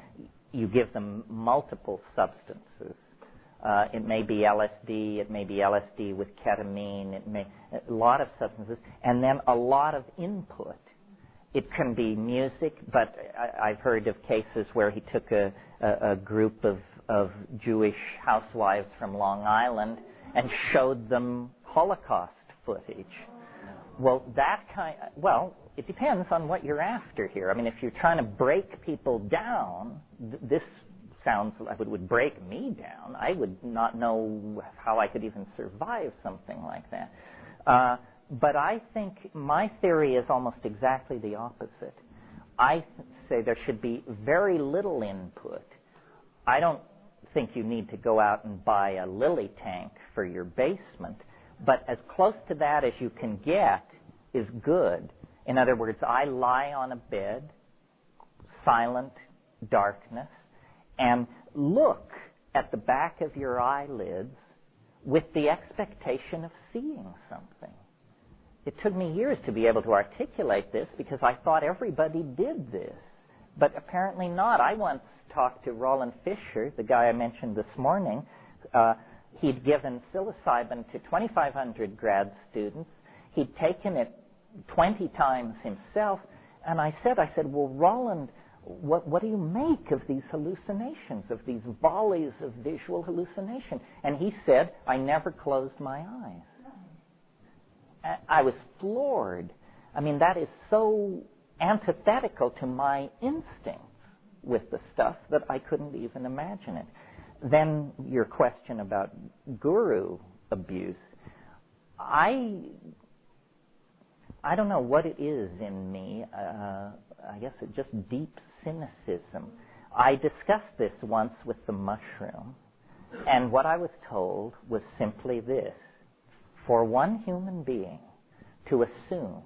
you give them multiple substances. It may be LSD, it may be LSD with ketamine, a lot of substances, and then a lot of input. It can be music, but I've heard of cases where he took a group of Jewish housewives from Long Island and showed them Holocaust footage. Well, it depends on what you're after here. I mean, if you're trying to break people down, this sounds like it would break me down. I would not know how I could even survive something like that. But I think my theory is almost exactly the opposite. I say there should be very little input. I don't think you need to go out and buy a lily tank for your basement, but as close to that as you can get is good. In other words, I lie on a bed, silent darkness, and look at the back of your eyelids with the expectation of seeing something. It took me years to be able to articulate this because I thought everybody did this, but apparently not. I once talked to Roland Fisher, the guy I mentioned this morning. He'd given psilocybin to 2,500 grad students. He'd taken it 20 times himself, and I said, well, Roland, what do you make of these hallucinations, of these volleys of visual hallucination? And he said, I never closed my eyes. I was floored. I mean, that is so antithetical to my instincts with the stuff that I couldn't even imagine it. Then your question about guru abuse. I don't know what it is in me. I guess it's just deep cynicism. I discussed this once with the mushroom, and what I was told was simply this. For one human being to assume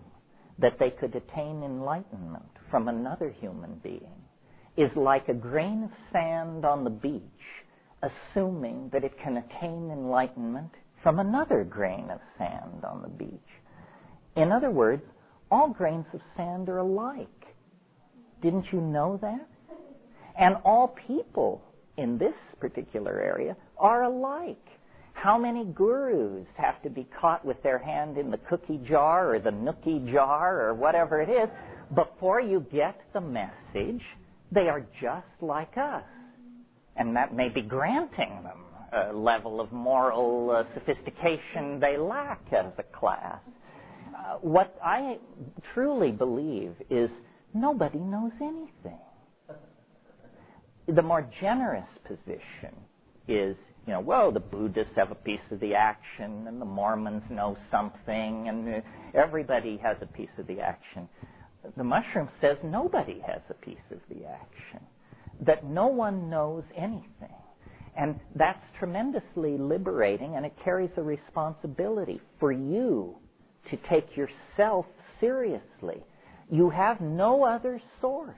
that they could attain enlightenment from another human being is like a grain of sand on the beach assuming that it can attain enlightenment from another grain of sand on the beach. In other words, all grains of sand are alike. Didn't you know that? And all people in this particular area are alike. How many gurus have to be caught with their hand in the cookie jar or the nookie jar or whatever it is before you get the message they are just like us? And that may be granting them a level of moral sophistication they lack as a class. What I truly believe is nobody knows anything. The more generous position is, the Buddhists have a piece of the action, and the Mormons know something, and everybody has a piece of the action. The mushroom says nobody has a piece of the action, that no one knows anything. And that's tremendously liberating, and it carries a responsibility for you to take yourself seriously. You have no other source.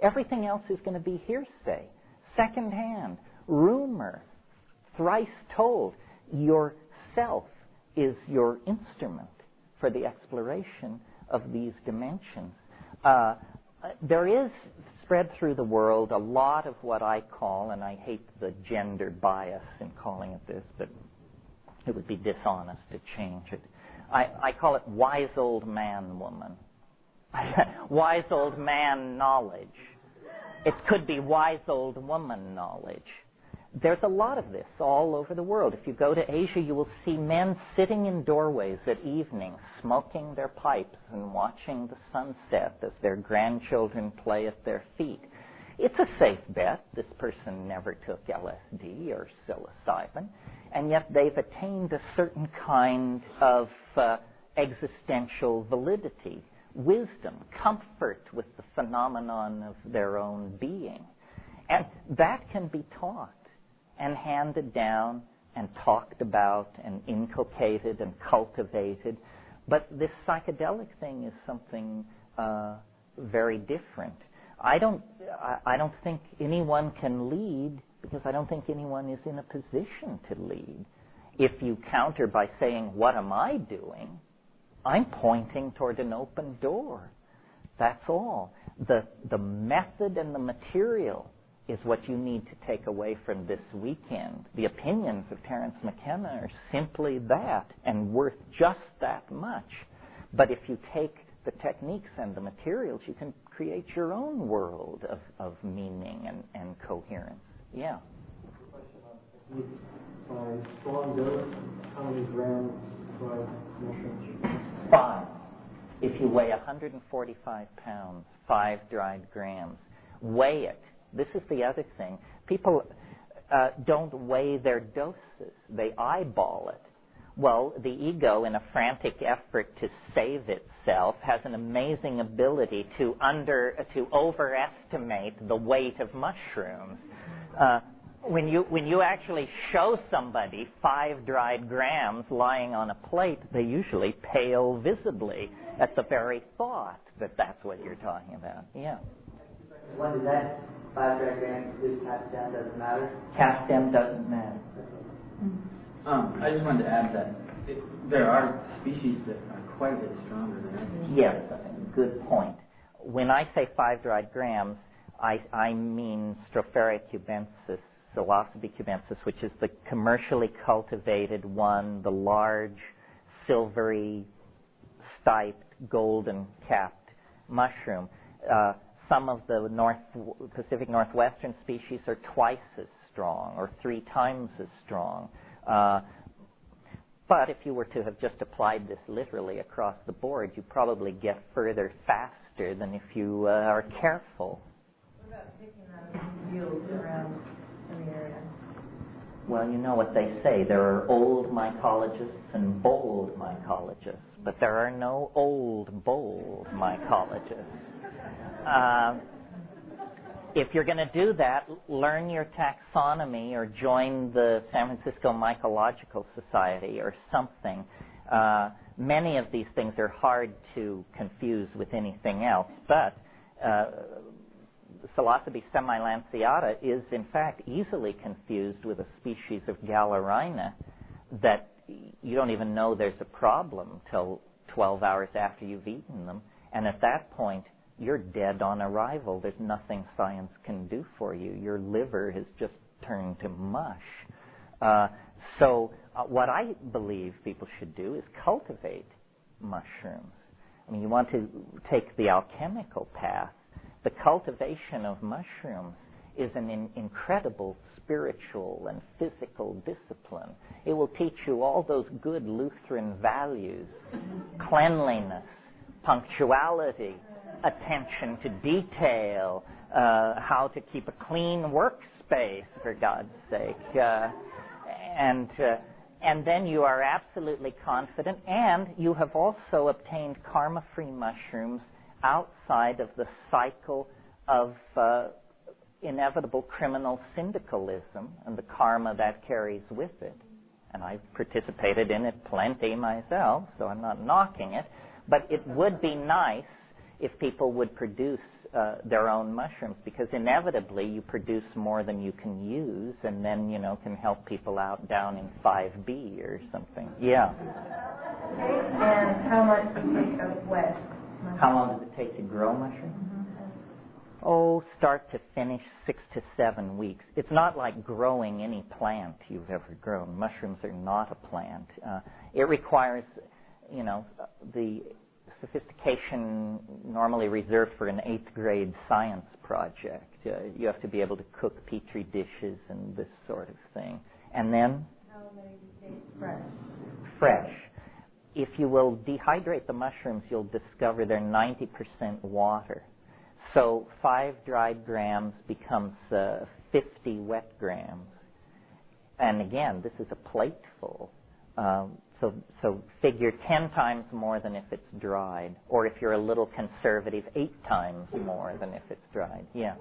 Everything else is going to be hearsay, secondhand, rumor, thrice told. Yourself is your instrument for the exploration of these dimensions. There is spread through the world a lot of what I call, and I hate the gender bias in calling it this, but it would be dishonest to change it. I call it wise old man woman. I wise old man knowledge. It could be wise old woman knowledge. There's a lot of this all over the world. If you go to Asia, you will see men sitting in doorways at evening, smoking their pipes and watching the sunset as their grandchildren play at their feet. It's a safe bet. This person never took LSD or psilocybin, and yet they've attained a certain kind of existential validity, wisdom, comfort with the phenomenon of their own being. And that can be taught and handed down and talked about and inculcated and cultivated. But this psychedelic thing is something very different. I don't think anyone can lead, because I don't think anyone is in a position to lead. If you counter by saying, what am I doing? I'm pointing toward an open door. That's all. The method and the material is what you need to take away from this weekend. The opinions of Terence McKenna are simply that, and worth just that much. But if you take the techniques and the materials, you can create your own world of meaning and coherence. Yeah. By strong dose, how many grams by mushrooms? 5. If you weigh 145 pounds, 5 dried grams. Weigh it. This is the other thing. People don't weigh their doses. They eyeball it. Well, the ego, in a frantic effort to save itself, has an amazing ability to overestimate the weight of mushrooms. When you actually show somebody 5 dried grams lying on a plate, they usually pale visibly at the very thought that that's what you're talking about. Yeah. One, does that 5 dried grams include capstan? Doesn't matter? Capstan doesn't matter. I just wanted to add that there are species that are quite a bit stronger than others. Yes, good point. When I say 5 dried grams, I mean Stropharia cubensis, Psilocybe cubensis, which is the commercially cultivated one, the large, silvery, stiped, golden capped mushroom. Some of the Pacific Northwestern species are twice as strong or 3 times as strong. But if you were to have just applied this literally across the board, you probably get further faster than if you are careful. What about picking them in fields around in the area? Well, you know what they say. There are old mycologists and bold mycologists, but there are no old, bold mycologists. If you're going to do that, learn your taxonomy or join the San Francisco Mycological Society or something. Many of these things are hard to confuse with anything else, but Psilocybe semilanceata is in fact easily confused with a species of Galerina that you don't even know there's a problem till 12 hours after you've eaten them, and at that point you're dead on arrival. There's nothing science can do for you. Your liver has just turned to mush. So what I believe people should do is cultivate mushrooms. I mean, you want to take the alchemical path. The cultivation of mushrooms is an incredible spiritual and physical discipline. It will teach you all those good Lutheran values, cleanliness, punctuality, attention to detail, how to keep a clean workspace, for God's sake. And then you are absolutely confident, and you have also obtained karma-free mushrooms outside of the cycle of inevitable criminal syndicalism and the karma that carries with it. And I've participated in it plenty myself, so I'm not knocking it. But it would be nice if people would produce their own mushrooms, because inevitably you produce more than you can use, and then, can help people out down in 5B or something. Yeah. And how much do you take of wet? How long does it take to grow mushrooms? Oh, start to finish, 6 to 7 weeks. It's not like growing any plant you've ever grown. Mushrooms are not a plant. It requires, the sophistication normally reserved for an 8th grade science project. You have to be able to cook petri dishes and this sort of thing. And then? How many days fresh? Fresh. If you will dehydrate the mushrooms, you'll discover they're 90% water. So 5 dried grams becomes 50 wet grams. And again, this is a plateful. So figure 10 times more than if it's dried. Or if you're a little conservative, 8 times more than if it's dried. Yeah.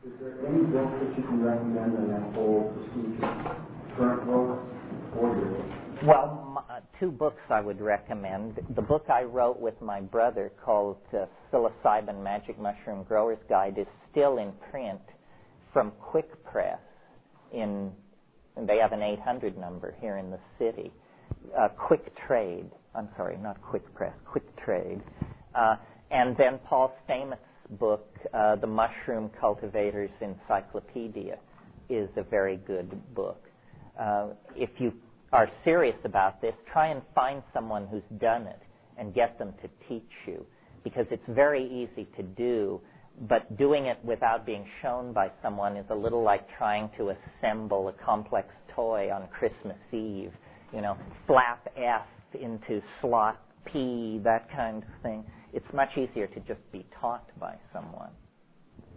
Is there any book that you can recommend on that whole procedure? Current books or your books? Well, 2 books I would recommend. The book I wrote with my brother called Psilocybin Magic Mushroom Grower's Guide is still in print from Quick Press in, and they have an 800 number here in the city. Quick Trade. I'm sorry, not Quick Press, Quick Trade. And then Paul Stamets' book, The Mushroom Cultivator's Encyclopedia, is a very good book. If you are serious about this, try and find someone who's done it and get them to teach you, because it's very easy to do, but doing it without being shown by someone is a little like trying to assemble a complex toy on Christmas Eve. You know, flap F into slot P, that kind of thing. It's much easier to just be taught by someone.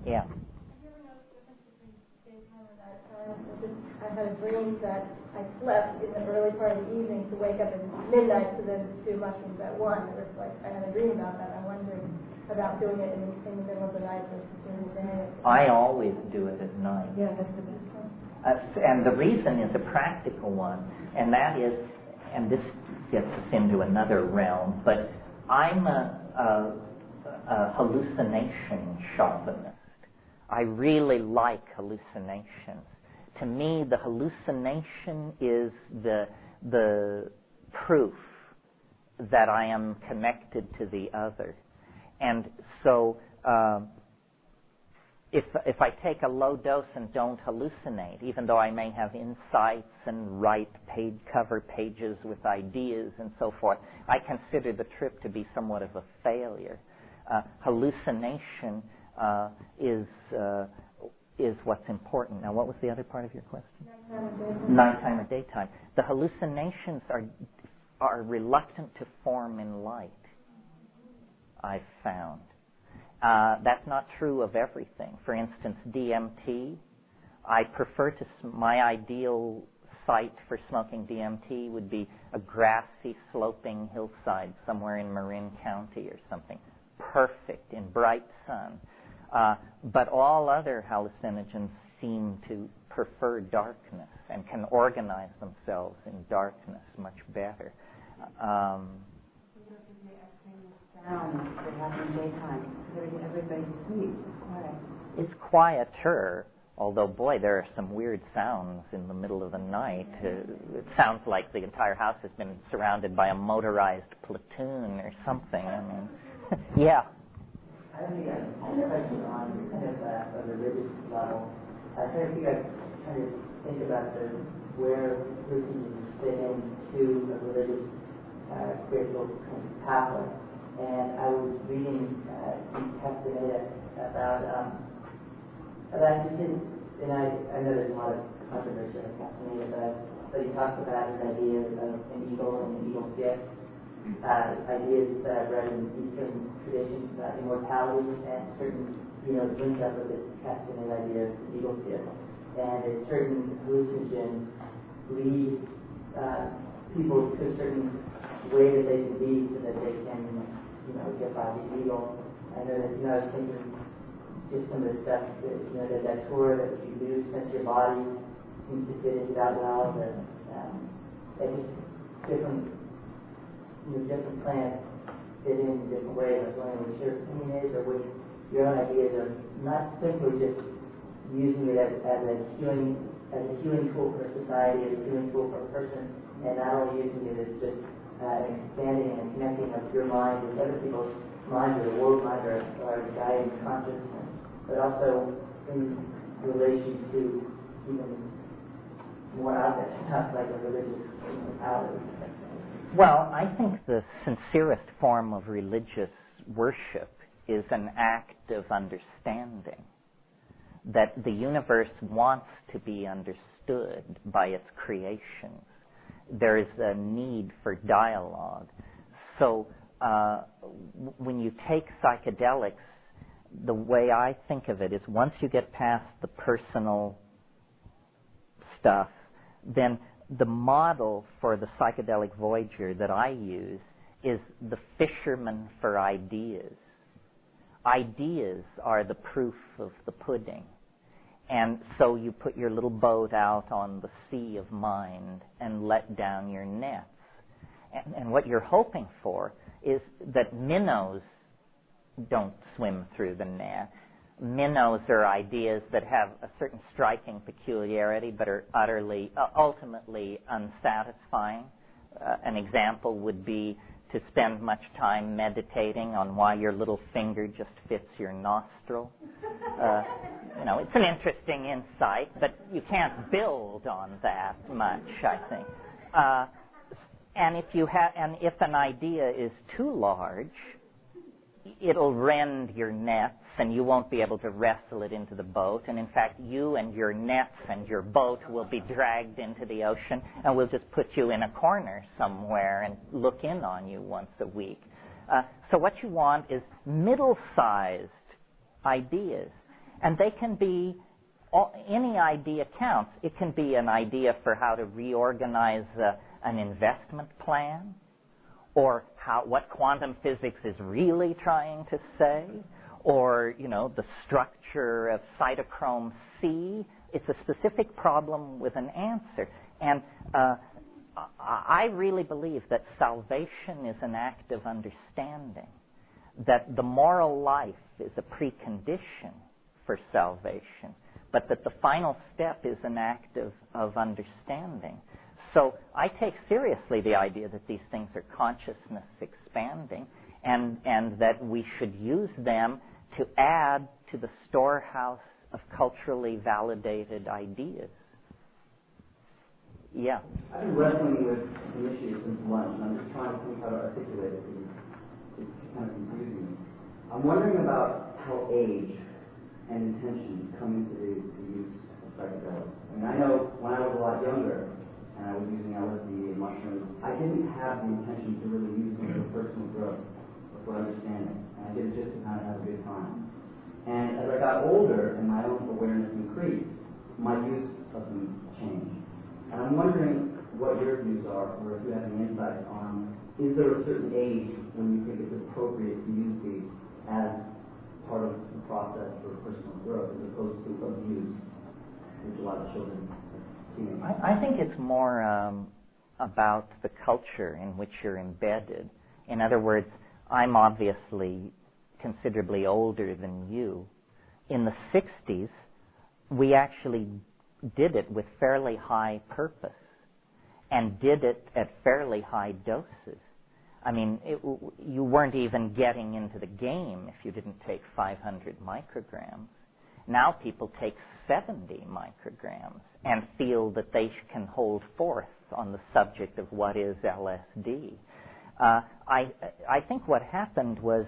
Yeah. Have you ever noticed the difference between daytime and nighttime? I had a dream that I slept in the early part of the evening to wake up at midnight to then do mushrooms at 1. It was like I had a dream about that. I'm wondering about doing it in the middle of the night versus during the day. I always do it at night. Yeah, that's the best one. And the reason is a practical one, and that is, and this gets us into another realm, but I'm a hallucination chauvinist. I really like hallucinations. To me, the hallucination is the proof that I am connected to the other. And so if I take a low dose and don't hallucinate, even though I may have insights and write cover pages with ideas and so forth, I consider the trip to be somewhat of a failure. Hallucination is what's important. Now, what was the other part of your question? Nighttime or daytime. The hallucinations are reluctant to form in light, I've found. That's not true of everything. For instance, DMT, I prefer my ideal site for smoking DMT would be a grassy, sloping hillside somewhere in Marin County or something. Perfect, in bright sun. But all other hallucinogens seem to prefer darkness and can organize themselves in darkness much better. Sounds that happen in daytime. Everybody sleeps. It's quiet. It's quieter, although, boy, there are some weird sounds in the middle of the night. It sounds like the entire house has been surrounded by a motorized platoon or something. I mean, yeah. I think I have a question on kind of a religious level. I think I kind of think about where Christians fit into a religious, spiritual kind of pathway. And I was reading Castaneda about just and I know there's a lot of controversy on Castaneda, but he talks about his idea of an eagle and an eagle's gift. Ideas that I've read in Eastern traditions about immortality and certain, linked up with this Castaneda idea of the eagle's gift. And certain hallucinogens lead people to a certain way that they can be so that they can, get by the eagle. I know that, I was thinking just some of the stuff that, that tour that you do, sense your body, seems to fit into that well. And just different plants fit in different ways. I was wondering what your opinion is, or what your own ideas of not simply just using it as a healing tool for society, as a healing tool for a person, and not only using it as just expanding and connecting of your mind with other people's minds, or the world mind, or guiding consciousness, but also in relation to even more out there, not like a religious outlet. Well, I think the sincerest form of religious worship is an act of understanding, that the universe wants to be understood by its creations. There is a need for dialogue. So when you take psychedelics, the way I think of it is once you get past the personal stuff, then the model for the psychedelic voyager that I use is the fisherman for ideas. Ideas are the proof of the pudding. And so you put your little boat out on the sea of mind and let down your nets. And what you're hoping for is that minnows don't swim through the net. Minnows are ideas that have a certain striking peculiarity but are utterly, ultimately unsatisfying. An example would be to spend much time meditating on why your little finger just fits your nostril. It's an interesting insight, but you can't build on that much, I think. And if an idea is too large, it'll rend your nets, and you won't be able to wrestle it into the boat. And in fact, you and your nets and your boat will be dragged into the ocean, and we'll just put you in a corner somewhere and look in on you once a week. So what you want is middle-sized ideas. And they can be, any idea counts. It can be an idea for how to reorganize an investment plan, or what quantum physics is really trying to say, or, the structure of cytochrome C. It's a specific problem with an answer. And I really believe that salvation is an act of understanding, that the moral life is a precondition for salvation, but that the final step is an act of understanding. So I take seriously the idea that these things are consciousness expanding, and that we should use them to add to the storehouse of culturally validated ideas. Yeah? I've been wrestling with the issue since lunch, and I'm just trying to think how to articulate it. It's kind of confusing me. I'm wondering about how age and intention come into the use of psychedelics. I mean, I know when I was a lot younger, and I was using LSD and mushrooms, I didn't have the intention to really use them for personal growth or for understanding. And I did it just to kind of have a good time. And as I got older and my own awareness increased, my use of them changed. And I'm wondering what your views are, or if you have any insights on, is there a certain age when you think it's appropriate to use these as part of the process for personal growth as opposed to abuse, which a lot of children I think it's more about the culture in which you're embedded. In other words, I'm obviously considerably older than you. In the 60s, we actually did it with fairly high purpose and did it at fairly high doses. I mean, you weren't even getting into the game if you didn't take 500 micrograms. Now people take 70 micrograms and feel that they can hold forth on the subject of what is LSD. I think what happened was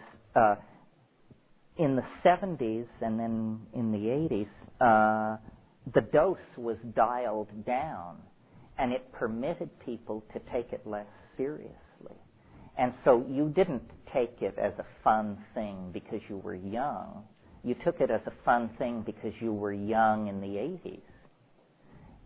in the 70s and then in the 80s, the dose was dialed down, and it permitted people to take it less seriously. And so you didn't take it as a fun thing because you were young. You took it as a fun thing because you were young in the 80s.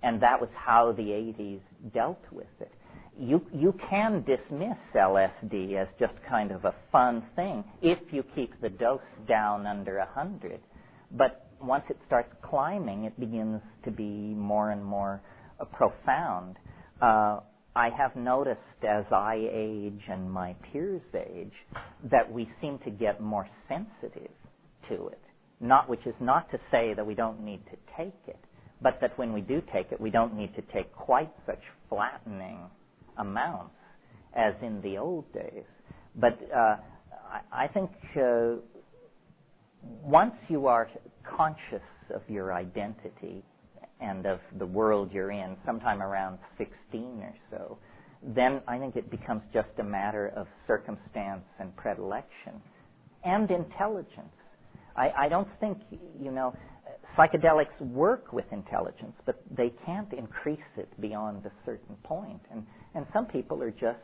And that was how the 80s dealt with it. You can dismiss LSD as just kind of a fun thing if you keep the dose down under 100. But once it starts climbing, it begins to be more and more profound. I have noticed as I age and my peers age that we seem to get more sensitive to it. Which is not to say that we don't need to take it, but that when we do take it, we don't need to take quite such flattening amounts as in the old days. But I think once you are conscious of your identity and of the world you're in, sometime around 16 or so, then I think it becomes just a matter of circumstance and predilection and intelligence. I don't think, psychedelics work with intelligence, but they can't increase it beyond a certain point. And some people are just,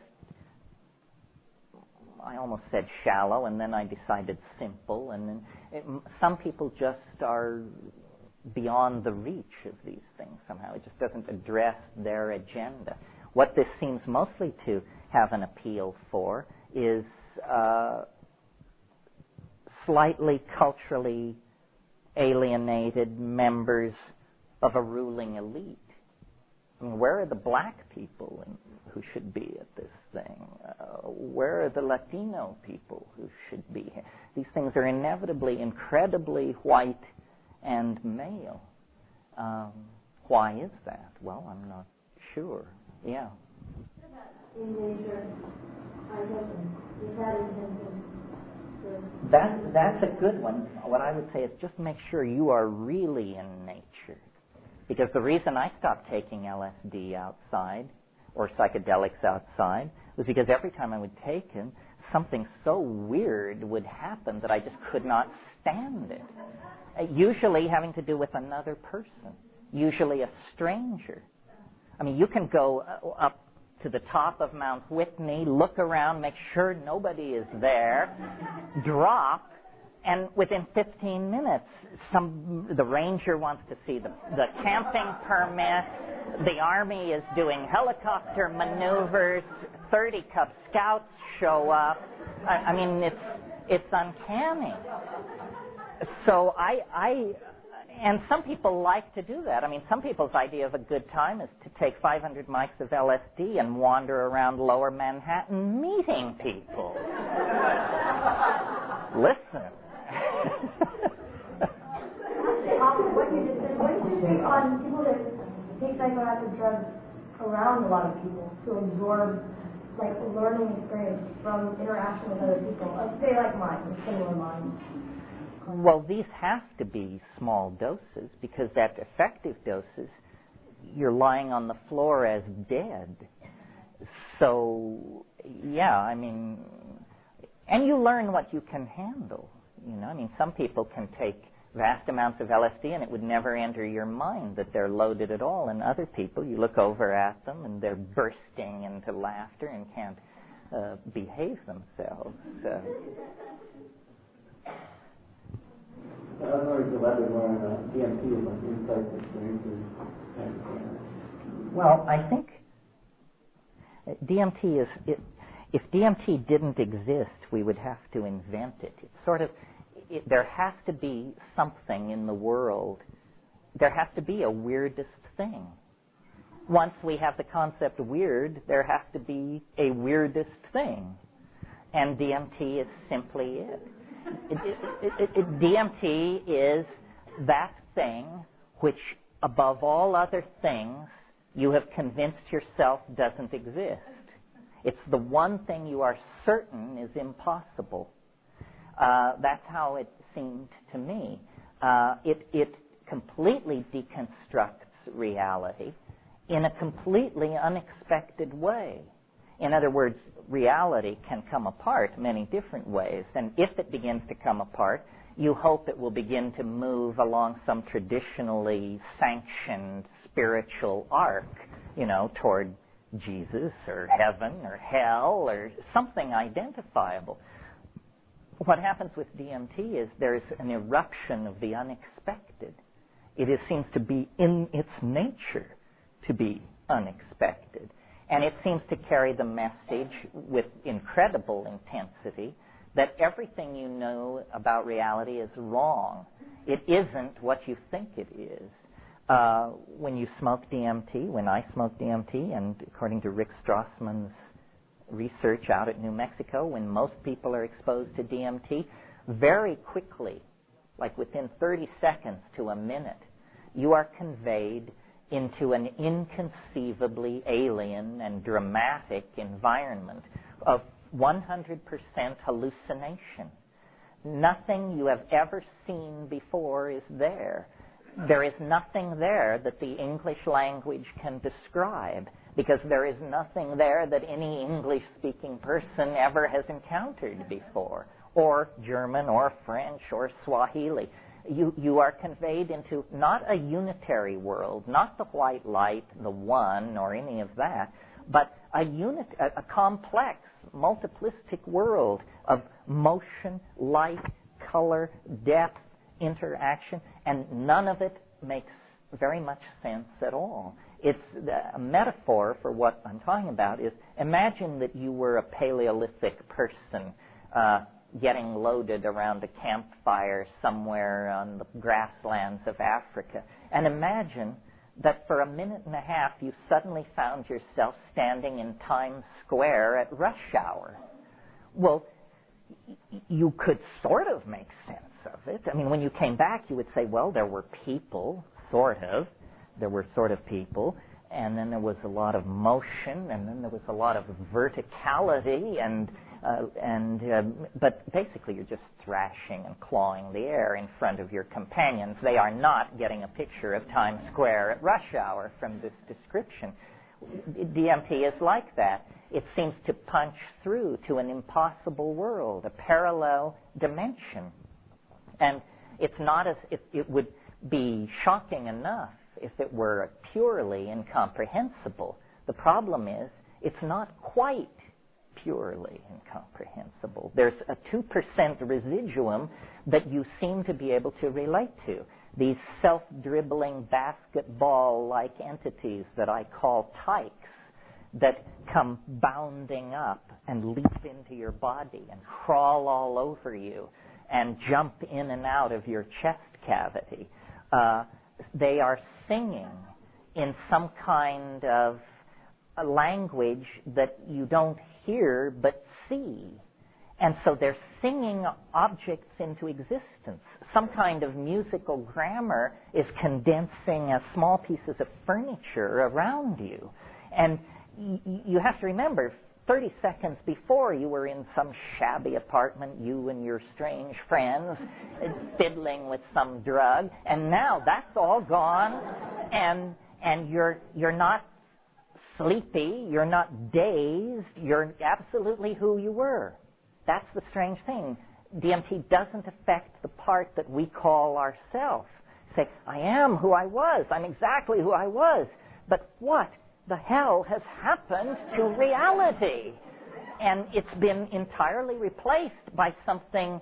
I almost said shallow, and then I decided simple, and then some people just are beyond the reach of these things somehow. It just doesn't address their agenda. What this seems mostly to have an appeal for is slightly culturally alienated members of a ruling elite. I mean, where are the black people who should be at this thing? Where are the Latino people who should be here? These things are inevitably incredibly white and male. Why is that? Well, I'm not sure. Yeah. In nature, is that intention? That's a good one. What I would say is just make sure you are really in nature. Because the reason I stopped taking LSD outside, or psychedelics outside, was because every time I would take them, something so weird would happen that I just could not stand it. Usually having to do with another person, usually a stranger. I mean, you can go up to the top of Mount Whitney, look around, make sure nobody is there, drop, and within 15 minutes, the ranger wants to see the camping permit, the Army is doing helicopter maneuvers, 30 Cub Scouts show up. I mean, it's uncanny. So and some people like to do that. I mean, some people's idea of a good time is to take 500 mics of LSD and wander around Lower Manhattan meeting people. Listen. What you just said, what do you think on people that take psychoactive drugs around a lot of people to absorb, like, a learning experience from interaction with other people? Let's say like mine, a similar mind. Well, these have to be small doses because at effective doses, you're lying on the floor as dead. So, yeah, I mean, and you learn what you can handle. I mean, some people can take vast amounts of LSD and it would never enter your mind that they're loaded at all. And other people, you look over at them and they're bursting into laughter and can't behave themselves. I was always glad to learn DMT is like insights, experiences. Well, I think DMT is, if DMT didn't exist, we would have to invent it. It's sort of, there has to be something in the world. There has to be a weirdest thing. Once we have the concept weird, there has to be a weirdest thing. And DMT is simply it. DMT is that thing which, above all other things, you have convinced yourself doesn't exist. It's the one thing you are certain is impossible. That's how it seemed to me. It completely deconstructs reality in a completely unexpected way. In other words, reality can come apart many different ways, and if it begins to come apart, you hope it will begin to move along some traditionally sanctioned spiritual arc, toward Jesus or heaven or hell or something identifiable. What happens with DMT is there's an eruption of the unexpected. It seems to be in its nature to be unexpected. And it seems to carry the message with incredible intensity that everything you know about reality is wrong. It isn't what you think it is. When you smoke DMT, when I smoke DMT, and according to Rick Strassman's research out at New Mexico, when most people are exposed to DMT, very quickly, like within 30 seconds to a minute, you are conveyed into an inconceivably alien and dramatic environment of 100% hallucination. Nothing you have ever seen before is there. There is nothing there that the English language can describe. because there is nothing there that any English-speaking person ever has encountered before, or German, or French, or Swahili. You are conveyed into not a unitary world, not the white light, the one, or any of that, but a complex, multiplistic world of motion, light, color, depth, interaction, and none of it makes very much sense at all. It's a metaphor for what I'm talking about is, imagine that you were a Paleolithic person getting loaded around a campfire somewhere on the grasslands of Africa. And imagine that for a minute and a half you suddenly found yourself standing in Times Square at rush hour. Well, you could sort of make sense of it. I mean, when you came back, you would say, well, there were people, sort of. There were sort of people, and then there was a lot of motion, and then there was a lot of verticality, but basically you're just thrashing and clawing the air in front of your companions. They are not getting a picture of Times Square at rush hour from this description. DMT is like that. It seems to punch through to an impossible world, a parallel dimension. And it's not as if it would be shocking enough if it were purely incomprehensible. The problem is, it's not quite purely incomprehensible. There's a 2% residuum that you seem to be able to relate to. These self-dribbling basketball-like entities that I call tykes that come bounding up and leap into your body and crawl all over you and jump in and out of your chest cavity. They are singing in some kind of a language that you don't hear but see. And so they're singing objects into existence. Some kind of musical grammar is condensing small pieces of furniture around you. And you have to remember, 30 seconds before you were in some shabby apartment, you and your strange friends, fiddling with some drug, and now that's all gone, and you're not sleepy, you're not dazed, you're absolutely who you were. That's the strange thing. DMT doesn't affect the part that we call ourself. Say, I am who I was, I'm exactly who I was, but what the hell has happened to reality? And it's been entirely replaced by something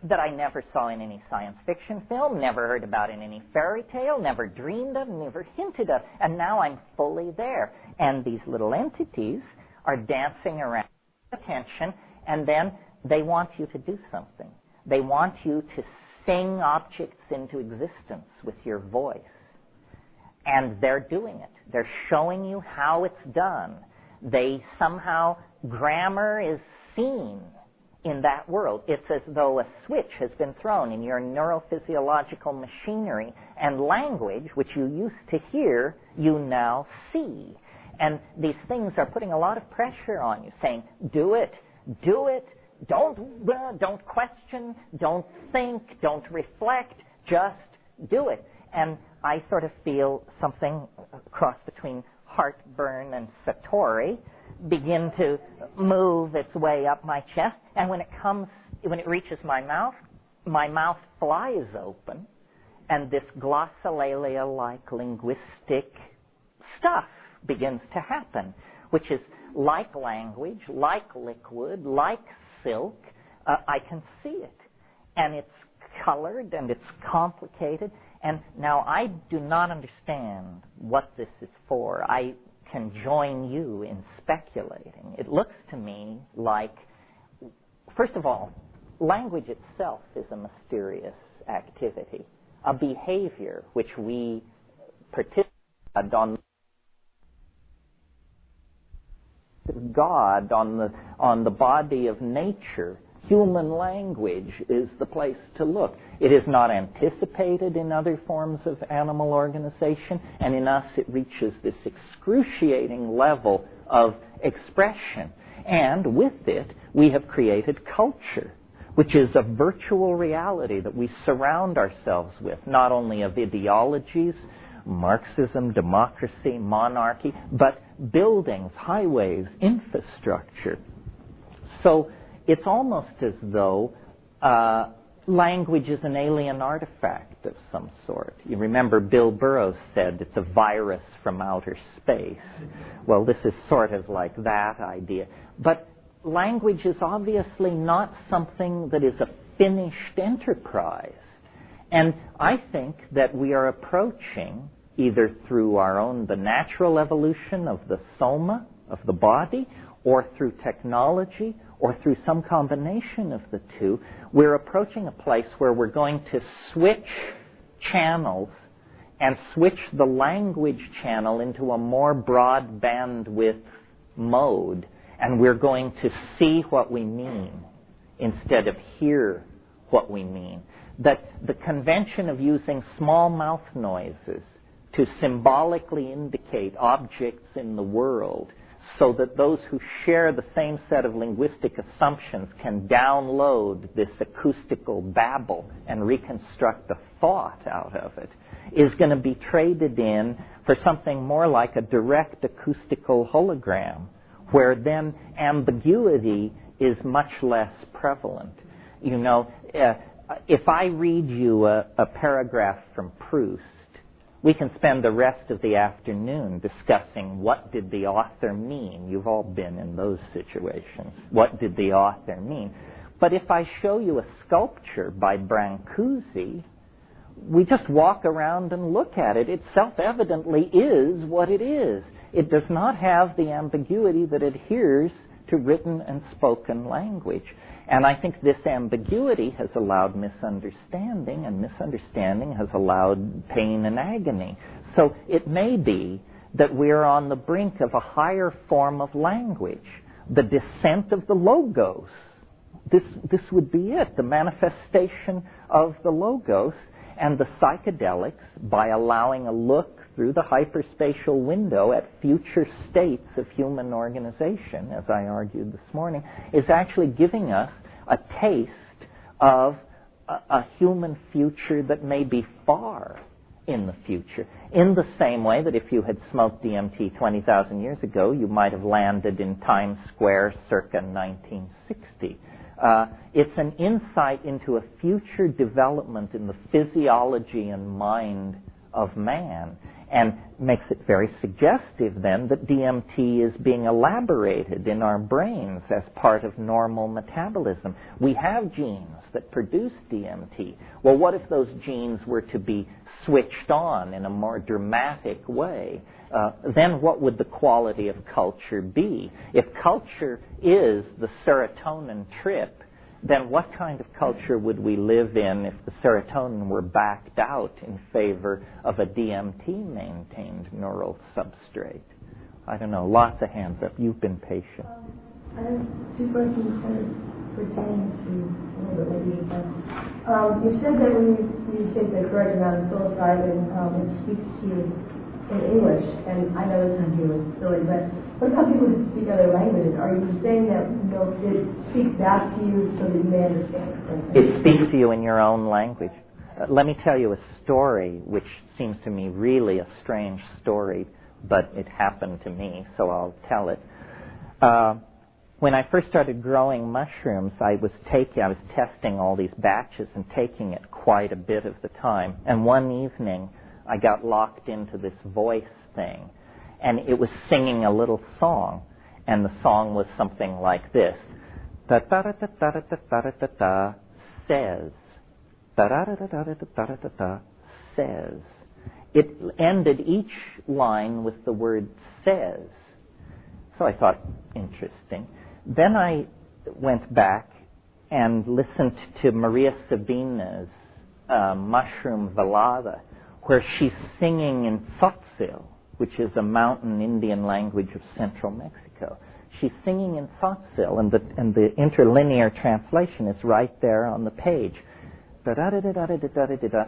that I never saw in any science fiction film, never heard about in any fairy tale, never dreamed of, never hinted of, and now I'm fully there. And these little entities are dancing around attention, and then they want you to do something. They want you to sing objects into existence with your voice. And they're doing it. They're showing you how it's done. They somehow, grammar is seen in that world. It's as though a switch has been thrown in your neurophysiological machinery, and language, which you used to hear, you now see. And these things are putting a lot of pressure on you, saying, do it, don't question, don't think, don't reflect, just do it. And I sort of feel something cross between heartburn and satori begin to move its way up my chest, and when it reaches my mouth flies open, and this glossolalia-like linguistic stuff begins to happen, which is like language, like liquid, like silk. I can see it, and it's colored, and it's complicated. And now I do not understand what this is for. I can join you in speculating. It looks to me like, first of all, language itself is a mysterious activity, a behavior which we participate on. God, on the body of nature. Human language is the place to look. It is not anticipated in other forms of animal organization, and in us it reaches this excruciating level of expression. And with it, we have created culture, which is a virtual reality that we surround ourselves with, not only of ideologies, Marxism, democracy, monarchy, but buildings, highways, infrastructure. So it's almost as though language is an alien artifact of some sort. You remember Bill Burroughs said it's a virus from outer space. Well, this is sort of like that idea. But language is obviously not something that is a finished enterprise. And I think that we are approaching, either through the natural evolution of the soma, of the body, or through technology, or through some combination of the two, we're approaching a place where we're going to switch channels and switch the language channel into a more broad bandwidth mode, and we're going to see what we mean instead of hear what we mean. That the convention of using small mouth noises to symbolically indicate objects in the world so that those who share the same set of linguistic assumptions can download this acoustical babble and reconstruct a thought out of it is going to be traded in for something more like a direct acoustical hologram, where then ambiguity is much less prevalent. You know, if I read you a paragraph from Proust, we can spend the rest of the afternoon discussing what did the author mean. You've all been in those situations. What did the author mean? But if I show you a sculpture by Brancusi, we just walk around and look at it. It self-evidently is what it is. It does not have the ambiguity that adheres to written and spoken language. And I think this ambiguity has allowed misunderstanding, and misunderstanding has allowed pain and agony. So it may be that we're on the brink of a higher form of language, the descent of the logos. This would be it, the manifestation of the logos, and the psychedelics, by allowing a look through the hyperspatial window at future states of human organization, as I argued this morning, is actually giving us a taste of a human future that may be far in the future. In the same way that if you had smoked DMT 20,000 years ago, you might have landed in Times Square circa 1960. It's an insight into a future development in the physiology and mind of man, and makes it very suggestive then that DMT is being elaborated in our brains as part of normal metabolism. We have genes that produce DMT. Well, what if those genes were to be switched on in a more dramatic way? Then what would the quality of culture be? If culture is the serotonin trip, then what kind of culture would we live in if the serotonin were backed out in favor of a DMT-maintained neural substrate? I don't know. Lots of hands up. You've been patient. I have two questions kind of pertaining to a little bit what you just said. You said that when you take the correct amount of psilocybin, it speaks to you in English, and I know this sounds really silly, but what about people who speak other languages? Are you saying that it speaks back to you so that you may understand? It speaks to you in your own language. Let me tell you a story which seems to me really a strange story, but it happened to me, so I'll tell it. When I first started growing mushrooms, I was testing all these batches and taking it quite a bit of the time. And one evening, I got locked into this voice thing, and it was singing a little song, and the song was something like this: da da da da da da da da da da says, da da da da da da da da da says. It ended each line with the word says. So I thought, interesting. Then I went back and listened to Maria Sabina's Mushroom Velada, where she's singing in Tzotzil, which is a mountain Indian language of central Mexico. She's singing in Tzotzil, and the interlinear translation is right there on the page. Da-da-da-da-da-da-da-da-da,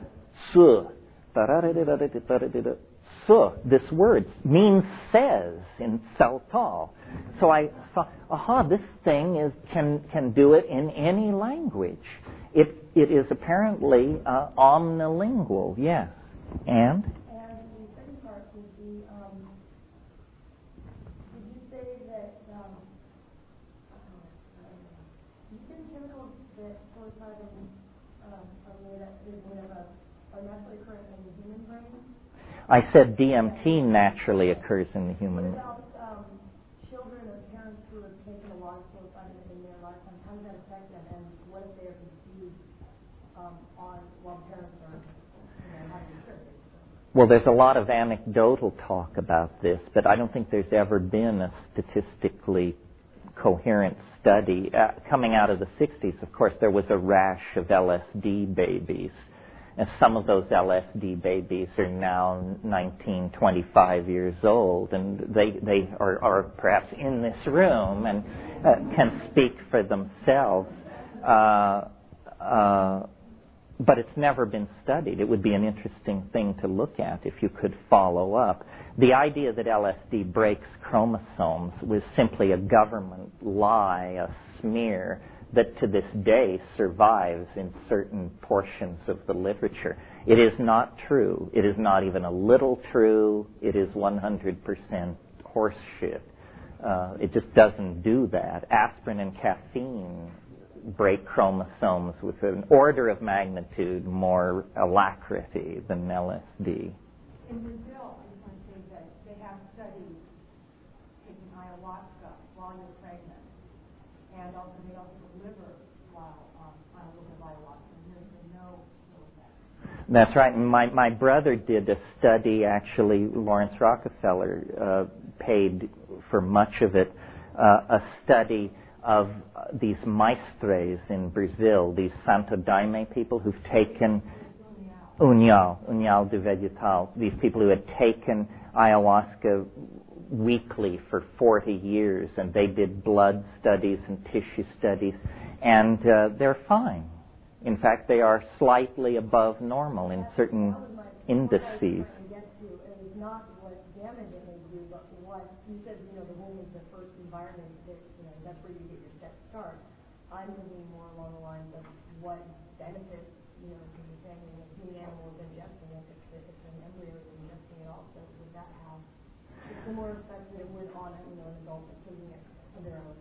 su. Da-da-da-da-da-da-da-da-da, su. This word means says in Tzeltal. So I thought, this thing can do it in any language. It is apparently omnilingual, yes. And that psilocybin is made of are naturally occurring in the human brain? I said DMT naturally occurs in the human. What about children of parents who have taken a lot of psilocybin in their lifetime? How does that affect them? And what if they are conceived while parents are having surgery? Well, there's a lot of anecdotal talk about this, but I don't think there's ever been a statistically coherent study. Coming out of the 60s, of course, there was a rash of LSD babies. And some of those LSD babies are now 19, 25 years old, and they are perhaps in this room and can speak for themselves. But it's never been studied. It would be an interesting thing to look at if you could follow up. The idea that LSD breaks chromosomes was simply a government lie, a smear, that to this day survives in certain portions of the literature. It is not true. It is not even a little true. It is 100% horseshit. It just doesn't do that. Aspirin and caffeine break chromosomes with an order of magnitude more alacrity than LSD. In Brazil, I just want to say that they have studied taking ayahuasca while you're pregnant, and also they also deliver while on a little bit of ayahuasca, and there's been no effect. That's right. And my brother did a study, actually, Lawrence Rockefeller paid for much of it, a study of these maestres in Brazil, these Santo Daime people who've taken Unhal de Vegetal, these people who had taken ayahuasca weekly for 40 years, and they did blood studies and tissue studies, and they're fine. In fact, they are slightly above normal in certain indices. It's not what damage it may do, but what you said, the womb is the first environment that, that's where you get your set start. I'm thinking more along the lines of what benefits, because you're saying a human animal is ingesting it, if an embryo is ingesting it also, would that have a similar effect that it would on an adult that's taking it of their own?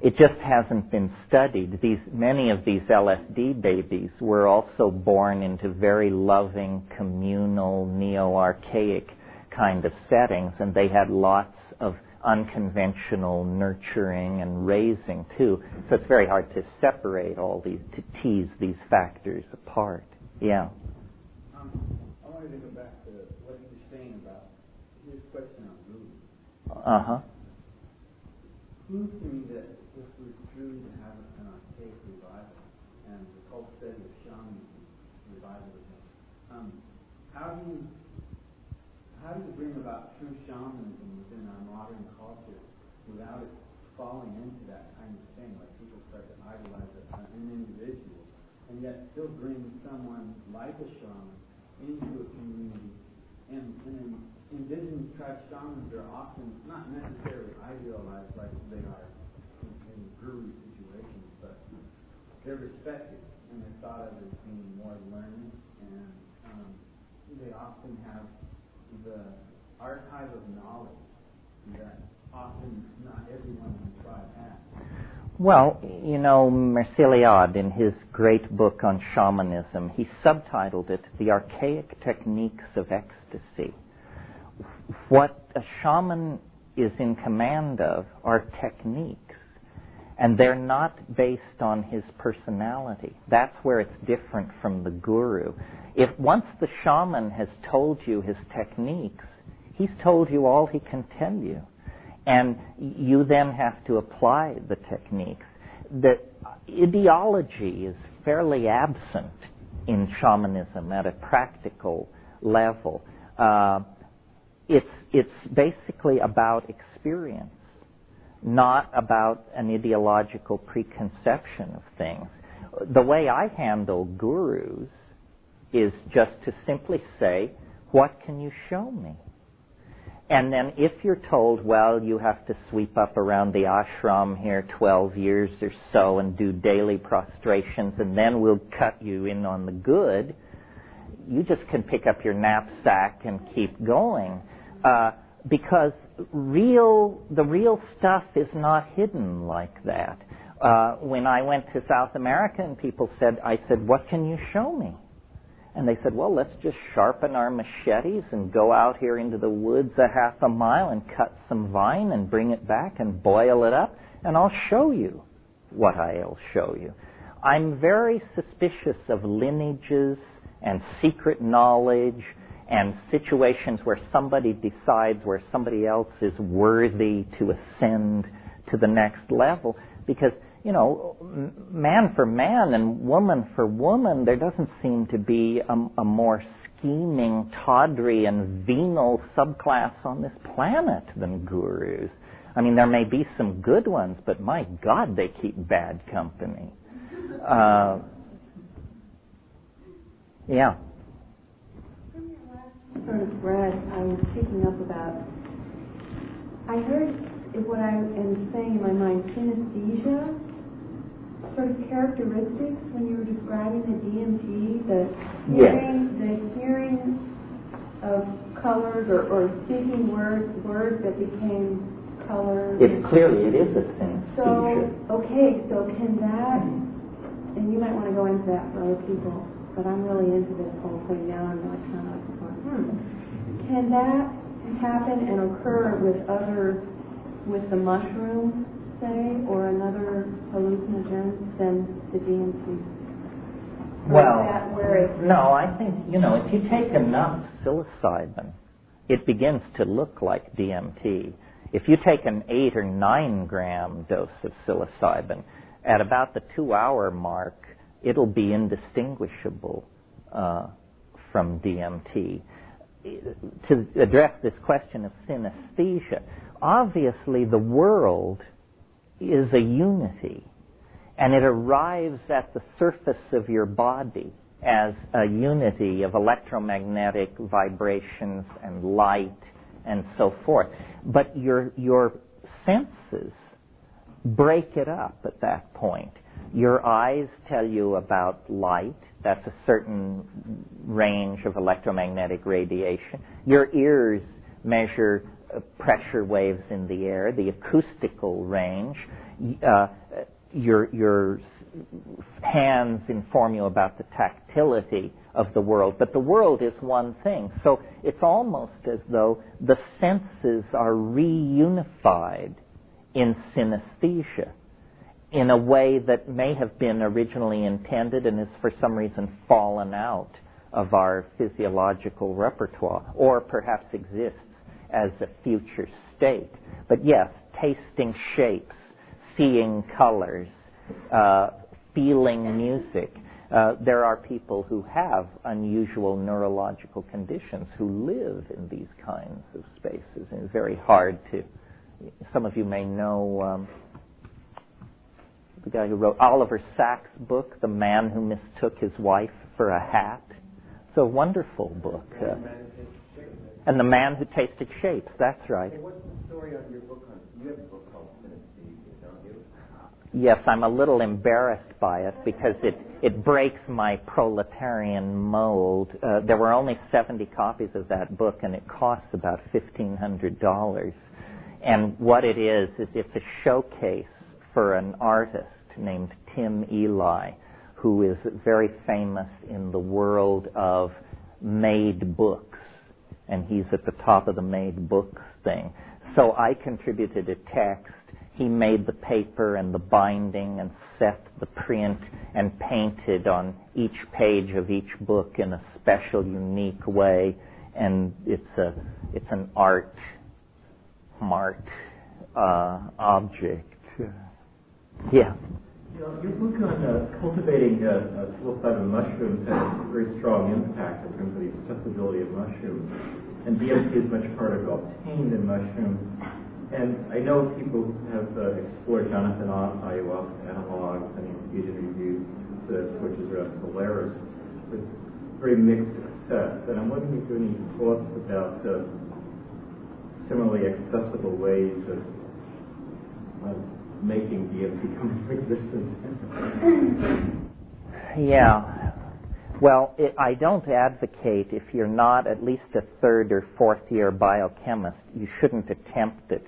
It just hasn't been studied. Many of these LSD babies were also born into very loving, communal, neo-archaic kind of settings, and they had lots of unconventional nurturing and raising too. So it's very hard to separate all these, to tease these factors apart. Yeah. I wanted to go back to what you were saying about his question on voodoo. Uh-huh. Seems to me that if we're truly to have an archaic revival and the cult study of shamanism, revivalism, how do you bring about true shamanism within our modern culture without it falling into that kind of thing, like people start to idolize an individual, and yet still bring someone like a shaman into a community? And indigenous tribe shamans are often not necessarily idealized like they are in guru situations, but they're respected and they're thought of as being more learned, and they often have the archive of knowledge that often not everyone in the tribe has. Well, Merciliad, in his great book on shamanism, he subtitled it The Archaic Techniques of Ecstasy. What a shaman is in command of are techniques, and they're not based on his personality. That's where it's different from the guru. If once the shaman has told you his techniques, he's told you all he can tell you. And you then have to apply the techniques. The ideology is fairly absent in shamanism at a practical level. It's basically about experience, not about an ideological preconception of things. The way I handle gurus is just to simply say, what can you show me? And then if you're told, well, you have to sweep up around the ashram here 12 years or so and do daily prostrations, and then we'll cut you in on the good, you just can pick up your knapsack and keep going. Because the real stuff is not hidden like that. When I went to South America and people said, I said, what can you show me? And they said, well, let's just sharpen our machetes and go out here into the woods a half a mile and cut some vine and bring it back and boil it up, and I'll show you what I'll show you. I'm very suspicious of lineages and secret knowledge and situations where somebody decides where somebody else is worthy to ascend to the next level, because man for man and woman for woman, there doesn't seem to be a more scheming, tawdry, and venal subclass on this planet than gurus. I mean, there may be some good ones, but my God, they keep bad company. Yeah. From your last sort of thread, I was picking up about, I heard what I am saying in my mind, synesthesia, sort of characteristics when you were describing the DMT, the hearing of colors or speaking words that became colors. It is a synesthesia. So can that, and you might want to go into that for other people, but I'm really into this whole thing now. I'm like kind of can that happen and occur with the mushroom, say, or another hallucinogen than the DMT? No, I think, if you take enough psilocybin, it begins to look like DMT. If you take an 8 or 9 gram dose of psilocybin, at about the 2-hour mark, it'll be indistinguishable from DMT. To address this question of synesthesia, obviously the world is a unity, and it arrives at the surface of your body as a unity of electromagnetic vibrations and light and so forth. But your senses break it up at that point. Your eyes tell you about light. That's a certain range of electromagnetic radiation. Your ears measure pressure waves in the air, the acoustical range. Your hands inform you about the tactility of the world. But the world is one thing. So it's almost as though the senses are reunified in synesthesia in a way that may have been originally intended and is for some reason fallen out of our physiological repertoire, or perhaps exists as a future state. But yes, tasting shapes, seeing colors, feeling music. There are people who have unusual neurological conditions who live in these kinds of spaces, and it's very hard to... Some of you may know the guy who wrote Oliver Sacks' book, The Man Who Mistook His Wife for a Hat. It's a wonderful book. And The Man Who Tasted Shapes, that's right. Hey, what's the story on your book? You have a book called Synesthesia, don't you? Yes, I'm a little embarrassed by it because it breaks my proletarian mold. There were only 70 copies of that book, and it costs about $1,500. And what it is it's a showcase for an artist named Tim Eli, who is very famous in the world of made books. And he's at the top of the made books thing. So I contributed a text. He made the paper and the binding and set the print and painted on each page of each book in a special, unique way. And it's an art object. Yeah. Your book on cultivating psilocybin mushrooms had a very strong impact in terms of the accessibility of mushrooms. And DMT is much harder to obtain than mushrooms. And I know people have explored Jonathan ayahuasca analogs, and he interviewed the switches around Polaris with very mixed success. And I'm wondering if you have any thoughts about similarly accessible ways of making DMT come into existence. Yeah. Well, I don't advocate, if you're not at least a 3rd or 4th year biochemist, you shouldn't attempt it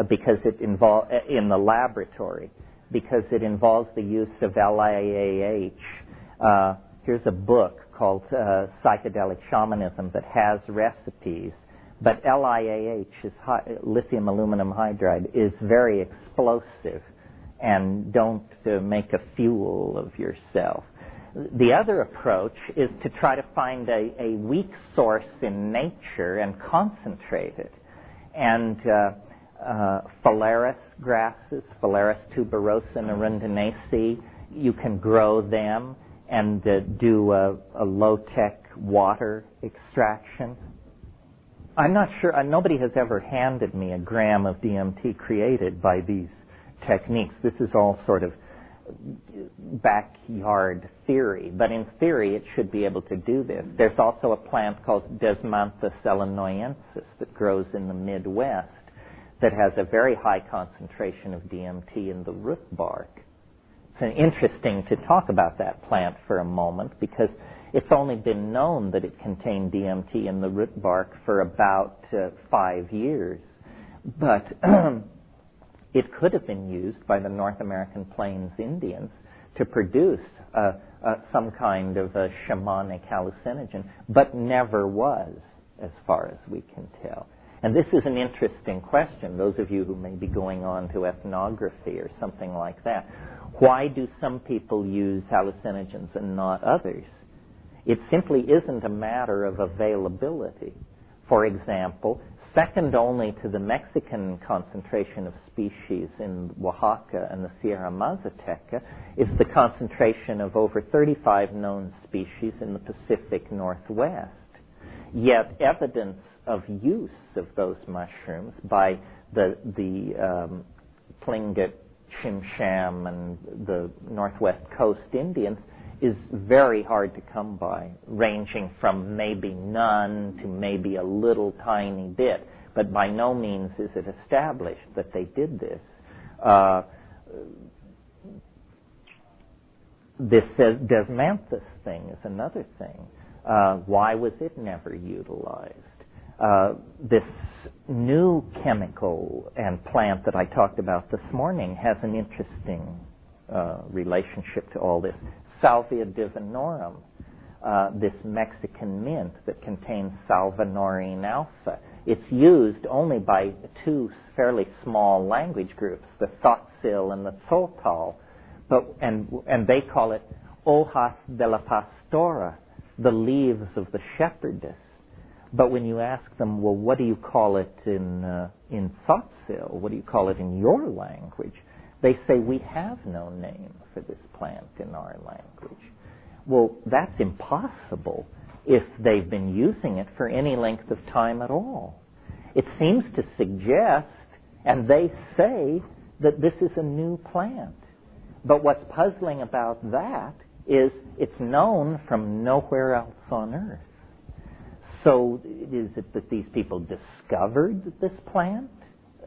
because it involves in the laboratory, because it involves the use of LIAH. Here's a book called Psychedelic Shamanism that has recipes, but LIAH, lithium aluminum hydride, is very explosive, and don't make a fuel of yourself. The other approach is to try to find a weak source in nature and concentrate it. And phalaris grasses, Phalaris tuberosa and arundinacea, you can grow them and do a low-tech water extraction. I'm not sure, nobody has ever handed me a gram of DMT created by these techniques. This is all sort of backyard theory, but in theory it should be able to do this. There's also a plant called Desmanthus illinoiensis that grows in the Midwest that has a very high concentration of DMT in the root bark. It's interesting to talk about that plant for a moment because it's only been known that it contained DMT in the root bark for about 5 years. But it could have been used by the North American Plains Indians to produce some kind of a shamanic hallucinogen, but never was, as far as we can tell. And this is an interesting question, those of you who may be going on to ethnography or something like that. Why do some people use hallucinogens and not others? It simply isn't a matter of availability. For example, second only to the Mexican concentration of species in Oaxaca and the Sierra Mazateca is the concentration of over 35 known species in the Pacific Northwest. Yet evidence of use of those mushrooms by the Tlingit, Tsimshian, and the Northwest Coast Indians is very hard to come by, ranging from maybe none to maybe a little tiny bit, but by no means is it established that they did this. This Desmanthus thing is another thing. Why was it never utilized? This new chemical and plant that I talked about this morning has an interesting relationship to all this. Salvia divinorum, this Mexican mint that contains salvinorin alpha. It's used only by two fairly small language groups, the Tzotzil and the Tzoltal, and they call it hojas de la pastora, the leaves of the shepherdess. But when you ask them, well, what do you call it in Tzotzil? What do you call it in your language? They say, we have no name for this plant in our language. Well, that's impossible if they've been using it for any length of time at all. It seems to suggest, and they say, that this is a new plant. But what's puzzling about that is it's known from nowhere else on Earth. So is it that these people discovered this plant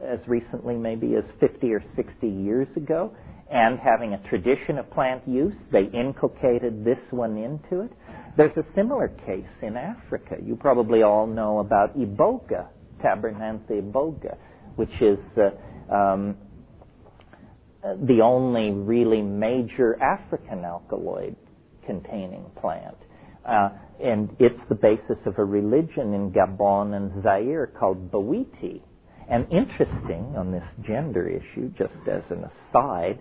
as recently maybe as 50 or 60 years ago, and having a tradition of plant use, they inculcated this one into it? There's a similar case in Africa. You probably all know about iboga, Tabernanthe iboga, which is the only really major African alkaloid containing plant. And it's the basis of a religion in Gabon and Zaire called Bawiti. And interesting on this gender issue, just as an aside,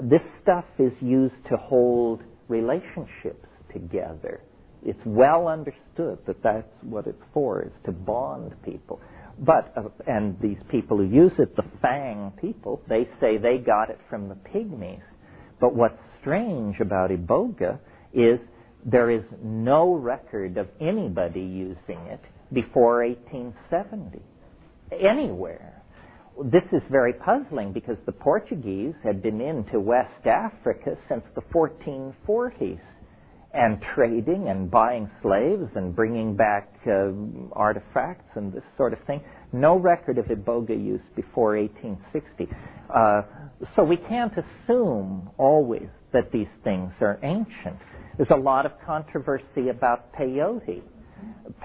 this stuff is used to hold relationships together. It's well understood that that's what it's for, is to bond people. But, and these people who use it, the Fang people, they say they got it from the Pygmies. But what's strange about iboga is there is no record of anybody using it before 1870, anywhere. This is very puzzling because the Portuguese had been into West Africa since the 1440s and trading and buying slaves and bringing back artifacts and this sort of thing. No record of iboga use before 1860. So we can't assume always that these things are ancient. There's a lot of controversy about peyote.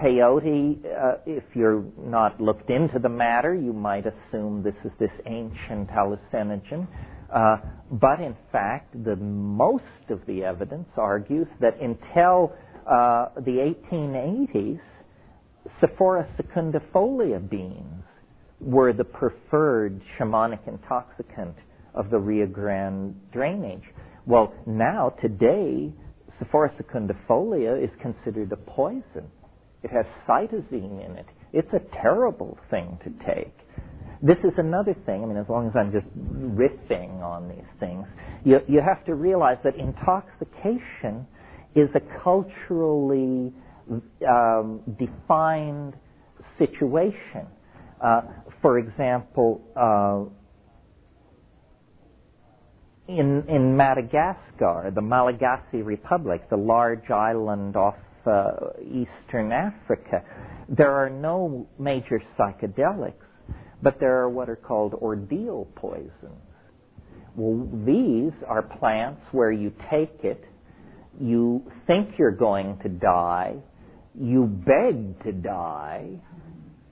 Peyote, if you're not looked into the matter, you might assume this is this ancient hallucinogen. But in fact, the most of the evidence argues that until the 1880s, Sephora secundifolia beans were the preferred shamanic intoxicant of the Rio Grande drainage. Well, now, today, Sephora secundifolia is considered a poison. It has cytosine in it. It's a terrible thing to take. This is another thing, I mean, as long as I'm just riffing on these things, you have to realize that intoxication is a culturally defined situation. For example, in Madagascar, the Malagasy Republic, the large island off eastern Africa, there are no major psychedelics, but there are what are called ordeal poisons. Well, these are plants where you take it, you think you're going to die, you beg to die,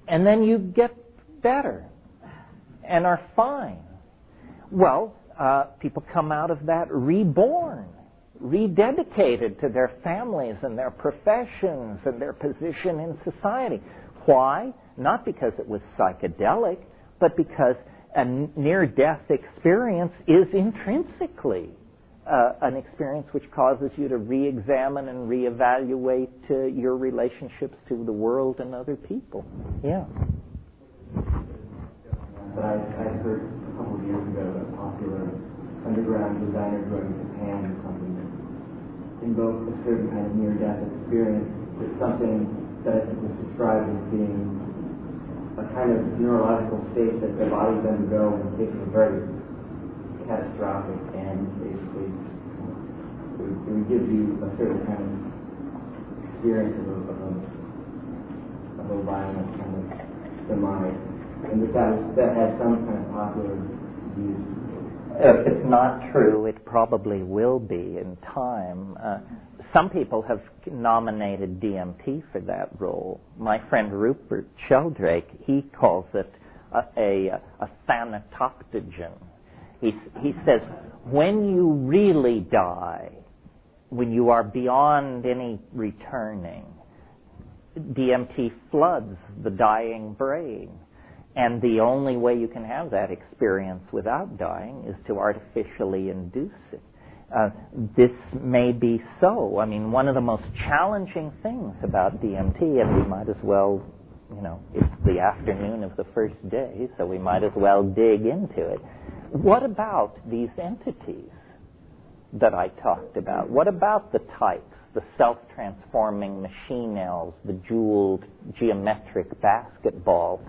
and then you get better and are fine. Well, people come out of that reborn, rededicated to their families and their professions and their position in society. Why? Not because it was psychedelic, but because a near-death experience is intrinsically an experience which causes you to re-examine and re-evaluate your relationships to the world and other people. Yeah. But I heard a couple of years ago a popular underground designer drug in Japan or something that invoked a certain kind of near-death experience. It's something that I think was described as being a kind of neurological state that the body then undergo in cases of very catastrophic, and basically it would give you a certain kind of experience of a violent kind of demise, and that had some kind of popular use. If it's not true, it probably will be in time. Some people have nominated DMT for that role. My friend Rupert Sheldrake, he calls it a thanatoptogen. He says, when you really die, when you are beyond any returning, DMT floods the dying brain. And the only way you can have that experience without dying is to artificially induce it. This may be so. I mean, one of the most challenging things about DMT, and we might as well, it's the afternoon of the first day, so we might as well dig into it. What about these entities that I talked about? What about the types, the self-transforming machine elves, the jeweled geometric basketballs?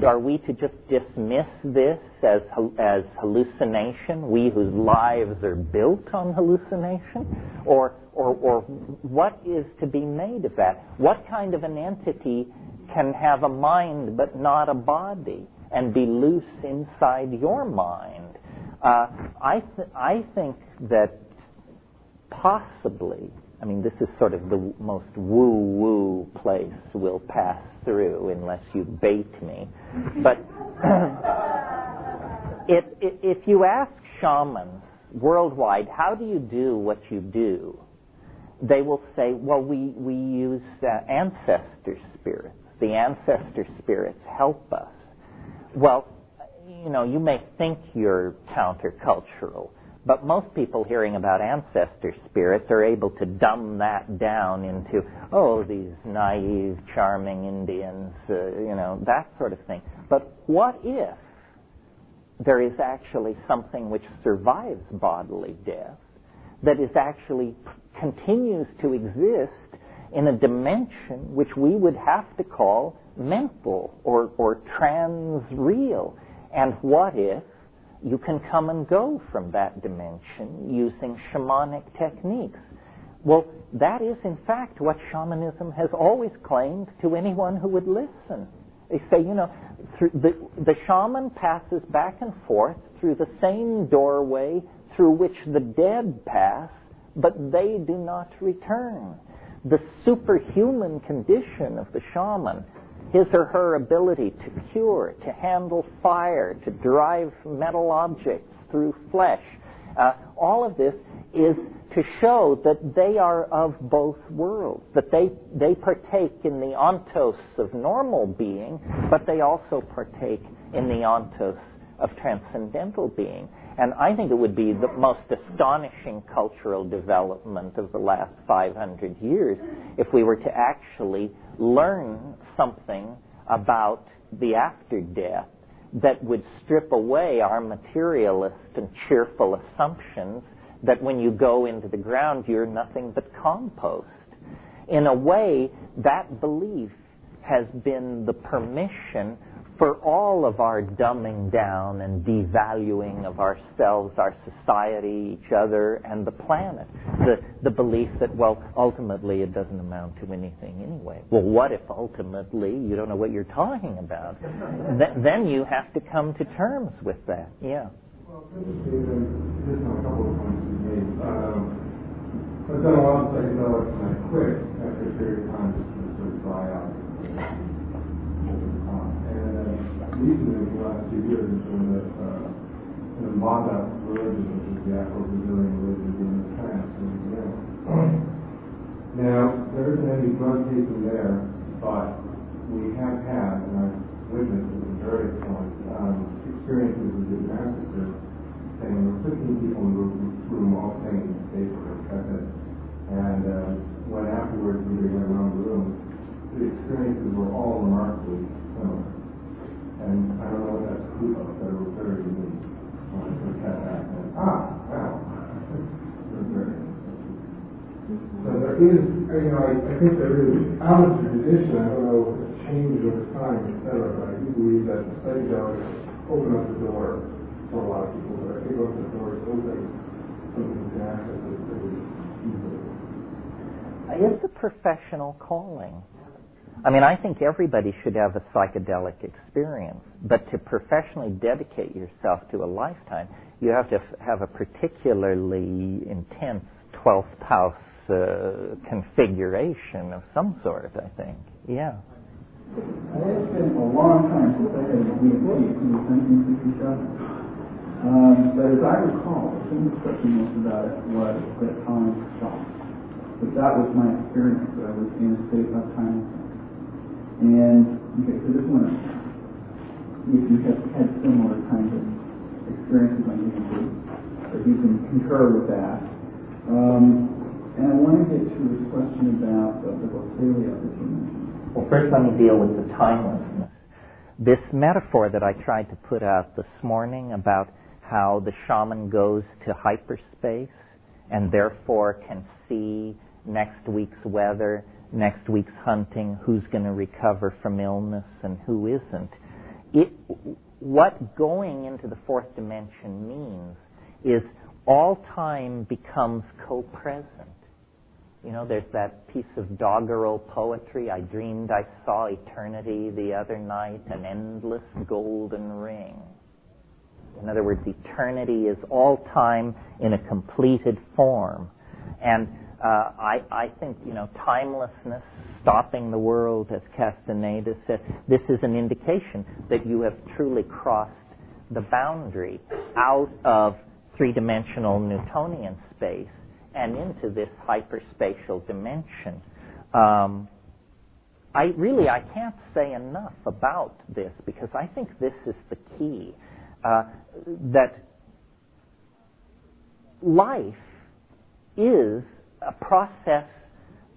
Are we to just dismiss this as hallucination, we whose lives are built on hallucination? Or what is to be made of that? What kind of an entity can have a mind but not a body and be loose inside your mind? I think that possibly, I mean, this is sort of the most woo-woo place we'll pass through unless you bait me. But if you ask shamans worldwide, how do you do what you do? They will say, well, we use ancestor spirits. The ancestor spirits help us. Well, you may think you're countercultural, but most people hearing about ancestor spirits are able to dumb that down into, these naive, charming Indians, that sort of thing. But what if there is actually something which survives bodily death, that is actually continues to exist in a dimension which we would have to call mental or trans-real? And what if you can come and go from that dimension using shamanic techniques? Well, that is in fact what shamanism has always claimed to anyone who would listen. They say, the shaman passes back and forth through the same doorway through which the dead pass, but they do not return. The superhuman condition of the shaman, his or her ability to cure, to handle fire, to drive metal objects through flesh. All of this is to show that they are of both worlds, that they partake in the ontos of normal being, but they also partake in the ontos of transcendental being. And I think it would be the most astonishing cultural development of the last 500 years if we were to actually learn something about the after death that would strip away our materialist and cheerful assumptions that when you go into the ground, you're nothing but compost. In a way, that belief has been the permission for all of our dumbing down and devaluing of ourselves, our society, each other, and the planet. The belief that, well, ultimately it doesn't amount to anything anyway. Well, what if ultimately you don't know what you're talking about? Then you have to come to terms with that. Yeah. Well, it's interesting that there's a couple of points you made. I've done a lot of psychedelics and I quit after a period of time just to sort of dry out. Recently, in the last few years, it's been the Manda religion, which is the Afro-Brazilian religion being the trance and everything else. Now, there isn't any drug taking there, but we have had, and I've witnessed at various points, experiences with the narcissist saying there were 15 people in the room all singing basically, that's it. And when afterwards we went around the room, the experiences were all remarkably similar. And I don't know what that's proof of, but it was very unique. When I sort of had that accent. Wow. It was very So there is, I think there is, out of the tradition, I don't know if it's changed over time, etc., but I do believe that psychedelics open up the door for a lot of people. But I think once the door is open, somebody can access it pretty easily. It's a professional calling. I mean, I think everybody should have a psychedelic experience, but to professionally dedicate yourself to a lifetime, you have to have a particularly intense 12th house configuration of some sort, I think. Yeah. It's been a long time since I had a PhD, since 1967. But as I recall, the thing that struck me most about it was that time stopped. But that was my experience, that I was in a state of timelessness. And okay, so this one, if you have had similar kinds of experiences on your group, if you can concur with that. And I want to get to this question about the Bothalia that you mentioned. Well, first let me deal with the timelessness. This metaphor that I tried to put out this morning about how the shaman goes to hyperspace and therefore can see next week's weather, next week's hunting, who's going to recover from illness and who isn't. What going into the fourth dimension means is all time becomes co-present. You know, there's that piece of doggerel poetry, I dreamed I saw eternity the other night, an endless golden ring. In other words, eternity is all time in a completed form. And I think, timelessness, stopping the world, as Castaneda said, this is an indication that you have truly crossed the boundary out of three-dimensional Newtonian space and into this hyperspatial dimension. I can't say enough about this because I think this is the key, that life is a process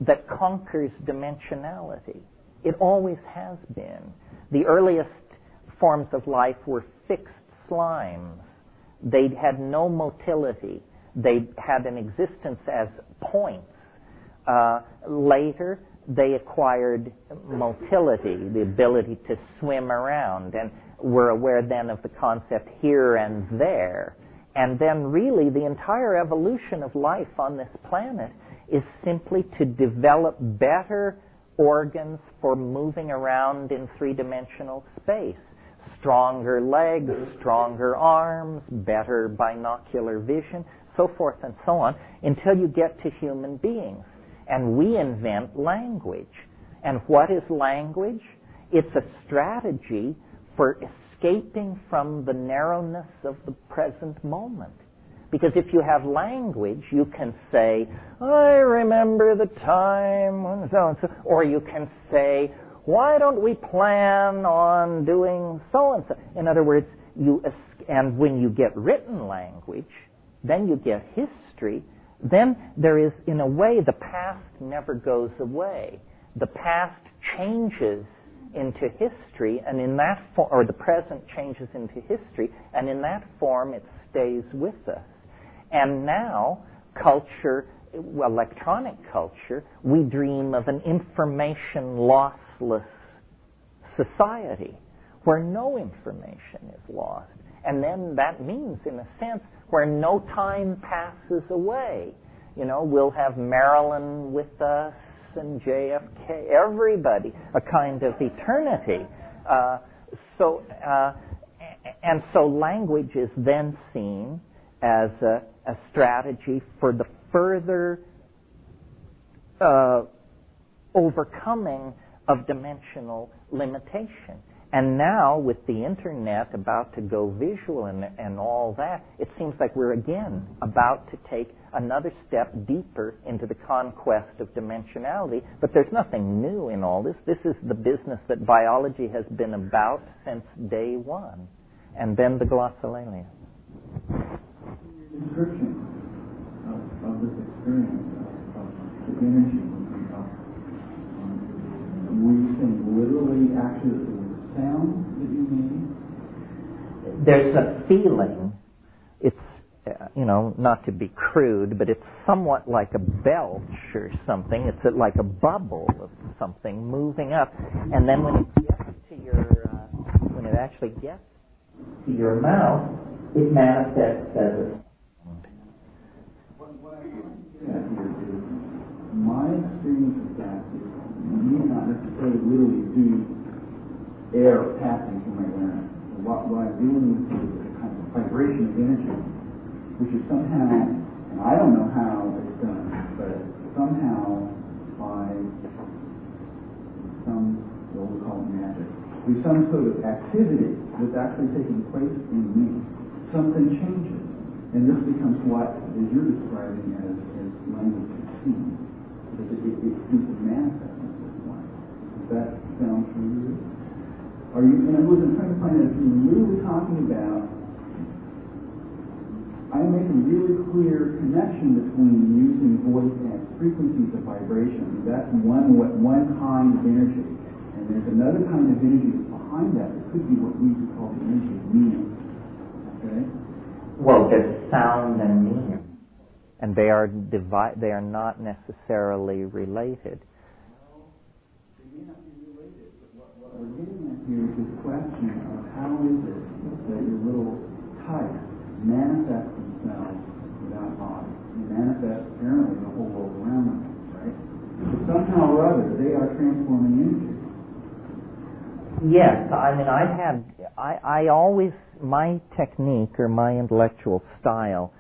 that conquers dimensionality. It always has been. The earliest forms of life were fixed slimes. They had no motility. They had an existence as points. Later, they acquired motility, the ability to swim around, and were aware then of the concept here and there. And then really the entire evolution of life on this planet is simply to develop better organs for moving around in three-dimensional space. Stronger legs, stronger arms, better binocular vision, so forth and so on, until you get to human beings. And we invent language. And what is language? It's a strategy for escaping from the narrowness of the present moment. Because if you have language, you can say, I remember the time when so-and-so, or you can say, why don't we plan on doing so-and-so? In other words, and when you get written language, then you get history, then there is, in a way, the past never goes away. The past changes into history, and in that or the present changes into history, and in that form it stays with us. And now, culture, electronic culture, we dream of an information lossless society where no information is lost. And then that means, in a sense, where no time passes away. You know, we'll have Marilyn with us and JFK, everybody, a kind of eternity. So language is then seen as a strategy for the further overcoming of dimensional limitation. And now, with the Internet about to go visual and all that, it seems like we're again about to take another step deeper into the conquest of dimensionality. But there's nothing new in all this. This is the business that biology has been about since day one. And then the glossolalia. Description of this experience of the energy were you saying literally actually that there was sound that you made? There's a feeling, it's, not to be crude, but it's somewhat like a belch or something. It's like a bubble of something moving up. And then when it gets to when it actually gets to your mouth, it manifests as a my experience of that is you need not necessarily literally do air passing through my larynx. What I'm dealing with is a kind of vibration of energy, which is somehow, and I don't know how it's done, but somehow by what we call it magic, there's some sort of activity that's actually taking place in me. Something changes, and this becomes what, as you're describing, as language to speak. Because it seems to manifest in this way. Does that sound true? Are you? And I wasn't trying to find out if you're really talking about. I'm making a really clear connection between using voice and frequencies of vibration. That's one kind of energy, and there's another kind of energy that's behind that. It could be what we would call the energy of meaning. Okay. Well, there's sound and meaning. And they are not necessarily related. No, they may not be related, but what we're getting at here is this question of how is it that your little types manifest themselves without body. They manifest apparently the whole world around them, right? But somehow or other, they are transforming energy. Yes, I mean, I always, my technique or my intellectual style,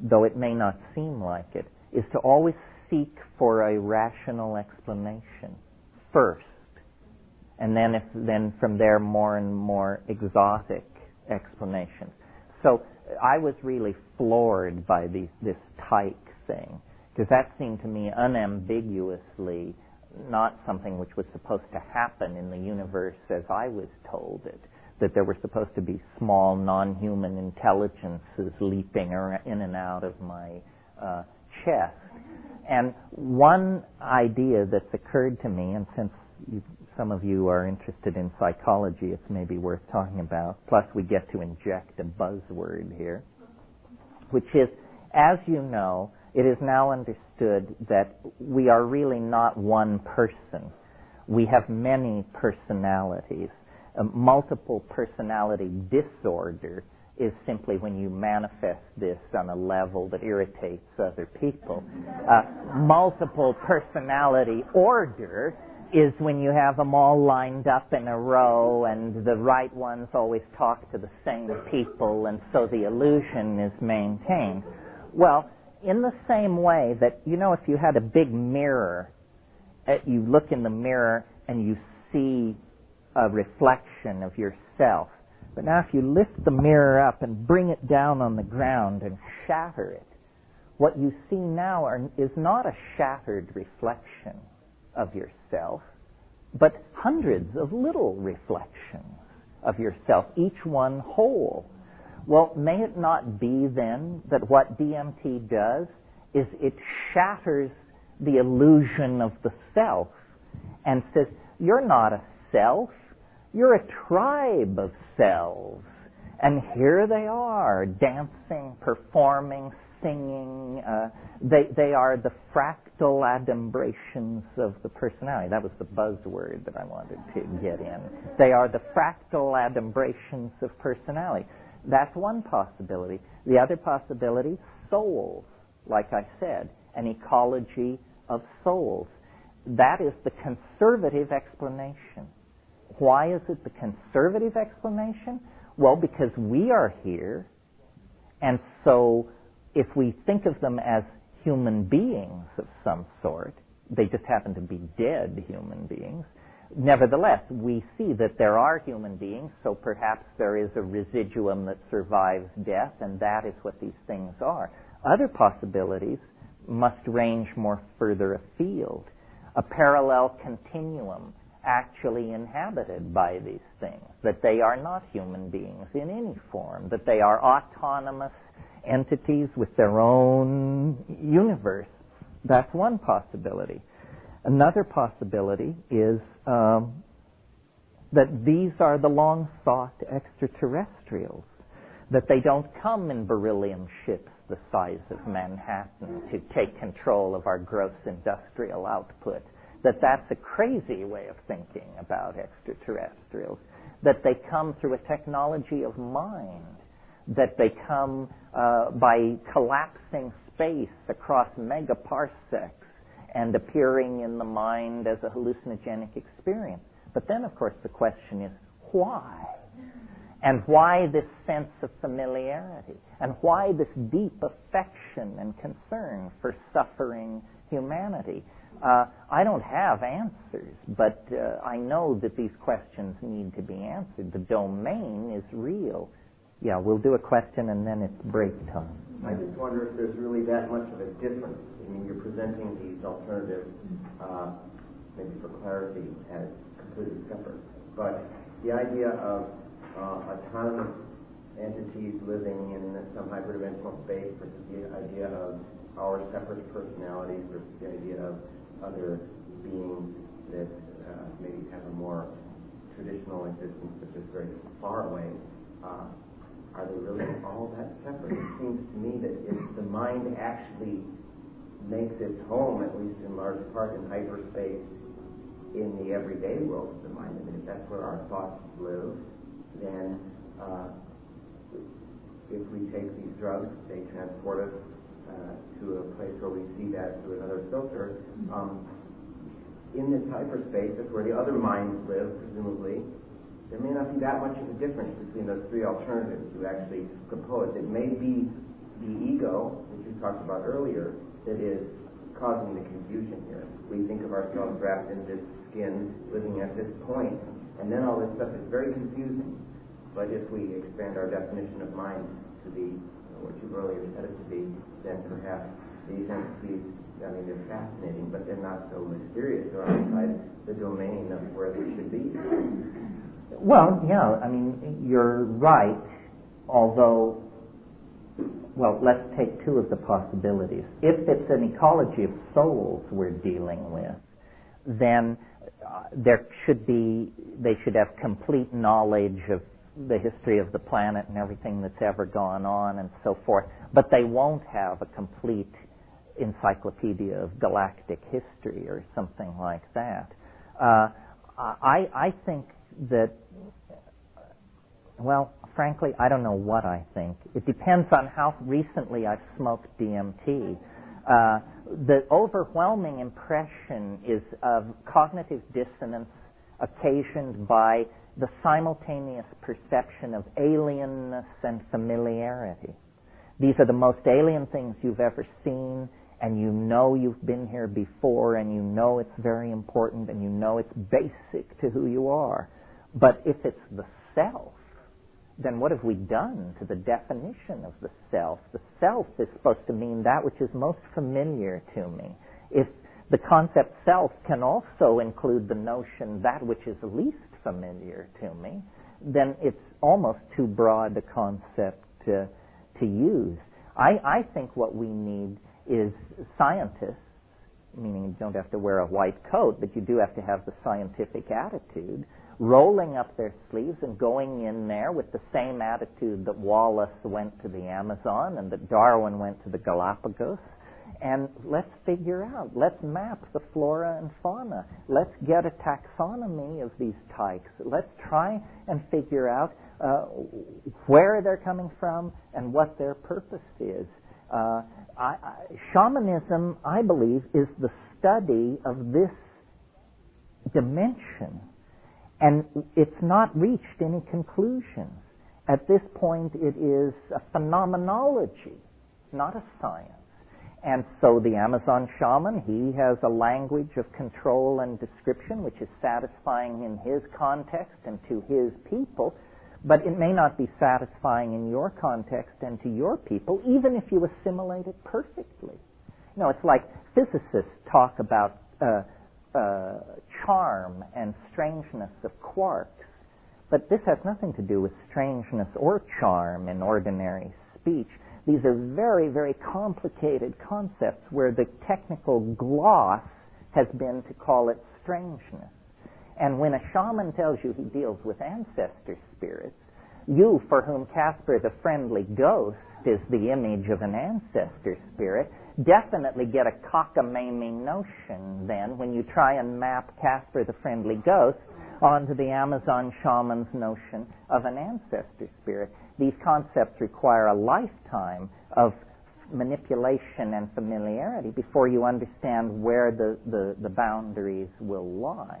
though it may not seem like it, is to always seek for a rational explanation first, and then from there more and more exotic explanations. So I was really floored by this tyke thing, because that seemed to me unambiguously not something which was supposed to happen in the universe as I was told it. That there were supposed to be small, non-human intelligences leaping in and out of my chest. And one idea that's occurred to me, and since some of you are interested in psychology, it's maybe worth talking about, plus we get to inject a buzzword here, which is, as you know, it is now understood that we are really not one person. We have many personalities. Multiple personality disorder is simply when you manifest this on a level that irritates other people. Multiple personality order is when you have them all lined up in a row and the right ones always talk to the same people, and so the illusion is maintained. Well, in the same way that, if you had a big mirror, you look in the mirror and you see a reflection of yourself, But now if you lift the mirror up and bring it down on the ground and shatter it, what you see now is not a shattered reflection of yourself, but hundreds of little reflections of yourself, each one whole. Well, may it not be then that what DMT does is it shatters the illusion of the self and says, you're not a self, you're a tribe of selves. And here they are, dancing, performing, singing. They are the fractal adumbrations of the personality. That was the buzzword that I wanted to get in. They are the fractal adumbrations of personality. That's one possibility. The other possibility, souls, like I said, an ecology of souls. That is the conservative explanation. Why is it the conservative explanation? Well, because we are here, and so if we think of them as human beings of some sort, they just happen to be dead human beings. Nevertheless, we see that there are human beings, so perhaps there is a residuum that survives death, and that is what these things are. Other possibilities must range more further afield. A parallel continuum actually inhabited by these things, that they are not human beings in any form, that they are autonomous entities with their own universe. That's one possibility. Another possibility is that these are the long-sought extraterrestrials, that they don't come in beryllium ships the size of Manhattan to take control of our gross industrial output, that that's a crazy way of thinking about extraterrestrials, that they come through a technology of mind, that they come by collapsing space across megaparsecs and appearing in the mind as a hallucinogenic experience. But then, of course, the question is, why? And why this sense of familiarity? And why this deep affection and concern for suffering humanity? I don't have answers, but I know that these questions need to be answered. The domain is real. Yeah, we'll do a question and then it's break time. I just wonder if there's really that much of a difference. I mean, you're presenting these alternatives, maybe for clarity, as completely separate. But the idea of autonomous entities living in some hyperdimensional space versus the idea of our separate personalities versus the idea of other beings that maybe have a more traditional existence but just very far away, are they really all that separate? It seems to me that if the mind actually makes its home, at least in large part, in hyperspace, in the everyday world of the mind, I mean, if that's where our thoughts live, then if we take these drugs, they transport us to a place where we see that through another filter. In this hyperspace, that's where the other minds live, presumably. There may not be that much of a difference between those three alternatives you actually proposed. It may be the ego, which you talked about earlier, that is causing the confusion here. We think of ourselves wrapped in this skin, living at this point, and then all this stuff is very confusing. But if we expand our definition of mind to be what you've earlier said it to be, then perhaps these entities, I mean, they're fascinating, but they're not so mysterious. They're outside the domain of where they should be. Well, yeah, I mean, you're right, although, well, let's take two of the possibilities. If it's an ecology of souls we're dealing with, then they should have complete knowledge of the history of the planet and everything that's ever gone on and so forth, but they won't have a complete encyclopedia of galactic history or something like that. I think that, well, frankly, I don't know what I think. It depends on how recently I've smoked DMT. The overwhelming impression is of cognitive dissonance occasioned by the simultaneous perception of alienness and familiarity. These are the most alien things you've ever seen, and you know you've been here before, and you know it's very important, and you know it's basic to who you are. But if it's the self, then what have we done to the definition of the self? The self is supposed to mean that which is most familiar to me. If the concept self can also include the notion that which is least familiar to me, then it's almost too broad a concept to use. I think what we need is scientists, meaning you don't have to wear a white coat, but you do have to have the scientific attitude, rolling up their sleeves and going in there with the same attitude that Wallace went to the Amazon and that Darwin went to the Galapagos. And let's figure out, let's map the flora and fauna. Let's get a taxonomy of these types. Let's try and figure out where they're coming from and what their purpose is. Shamanism, I believe, is the study of this dimension. And it's not reached any conclusions. At this point, it is a phenomenology, not a science. And so the Amazon shaman, he has a language of control and description which is satisfying in his context and to his people, but it may not be satisfying in your context and to your people, even if you assimilate it perfectly. You know, it's like physicists talk about charm and strangeness of quarks, but this has nothing to do with strangeness or charm in ordinary speech. These are very, very complicated concepts where the technical gloss has been to call it strangeness. And when a shaman tells you he deals with ancestor spirits, you, for whom Casper the Friendly Ghost is the image of an ancestor spirit, definitely get a cockamamie notion then when you try and map Casper the Friendly Ghost onto the Amazon shaman's notion of an ancestor spirit. These concepts require a lifetime of manipulation and familiarity before you understand where the boundaries will lie.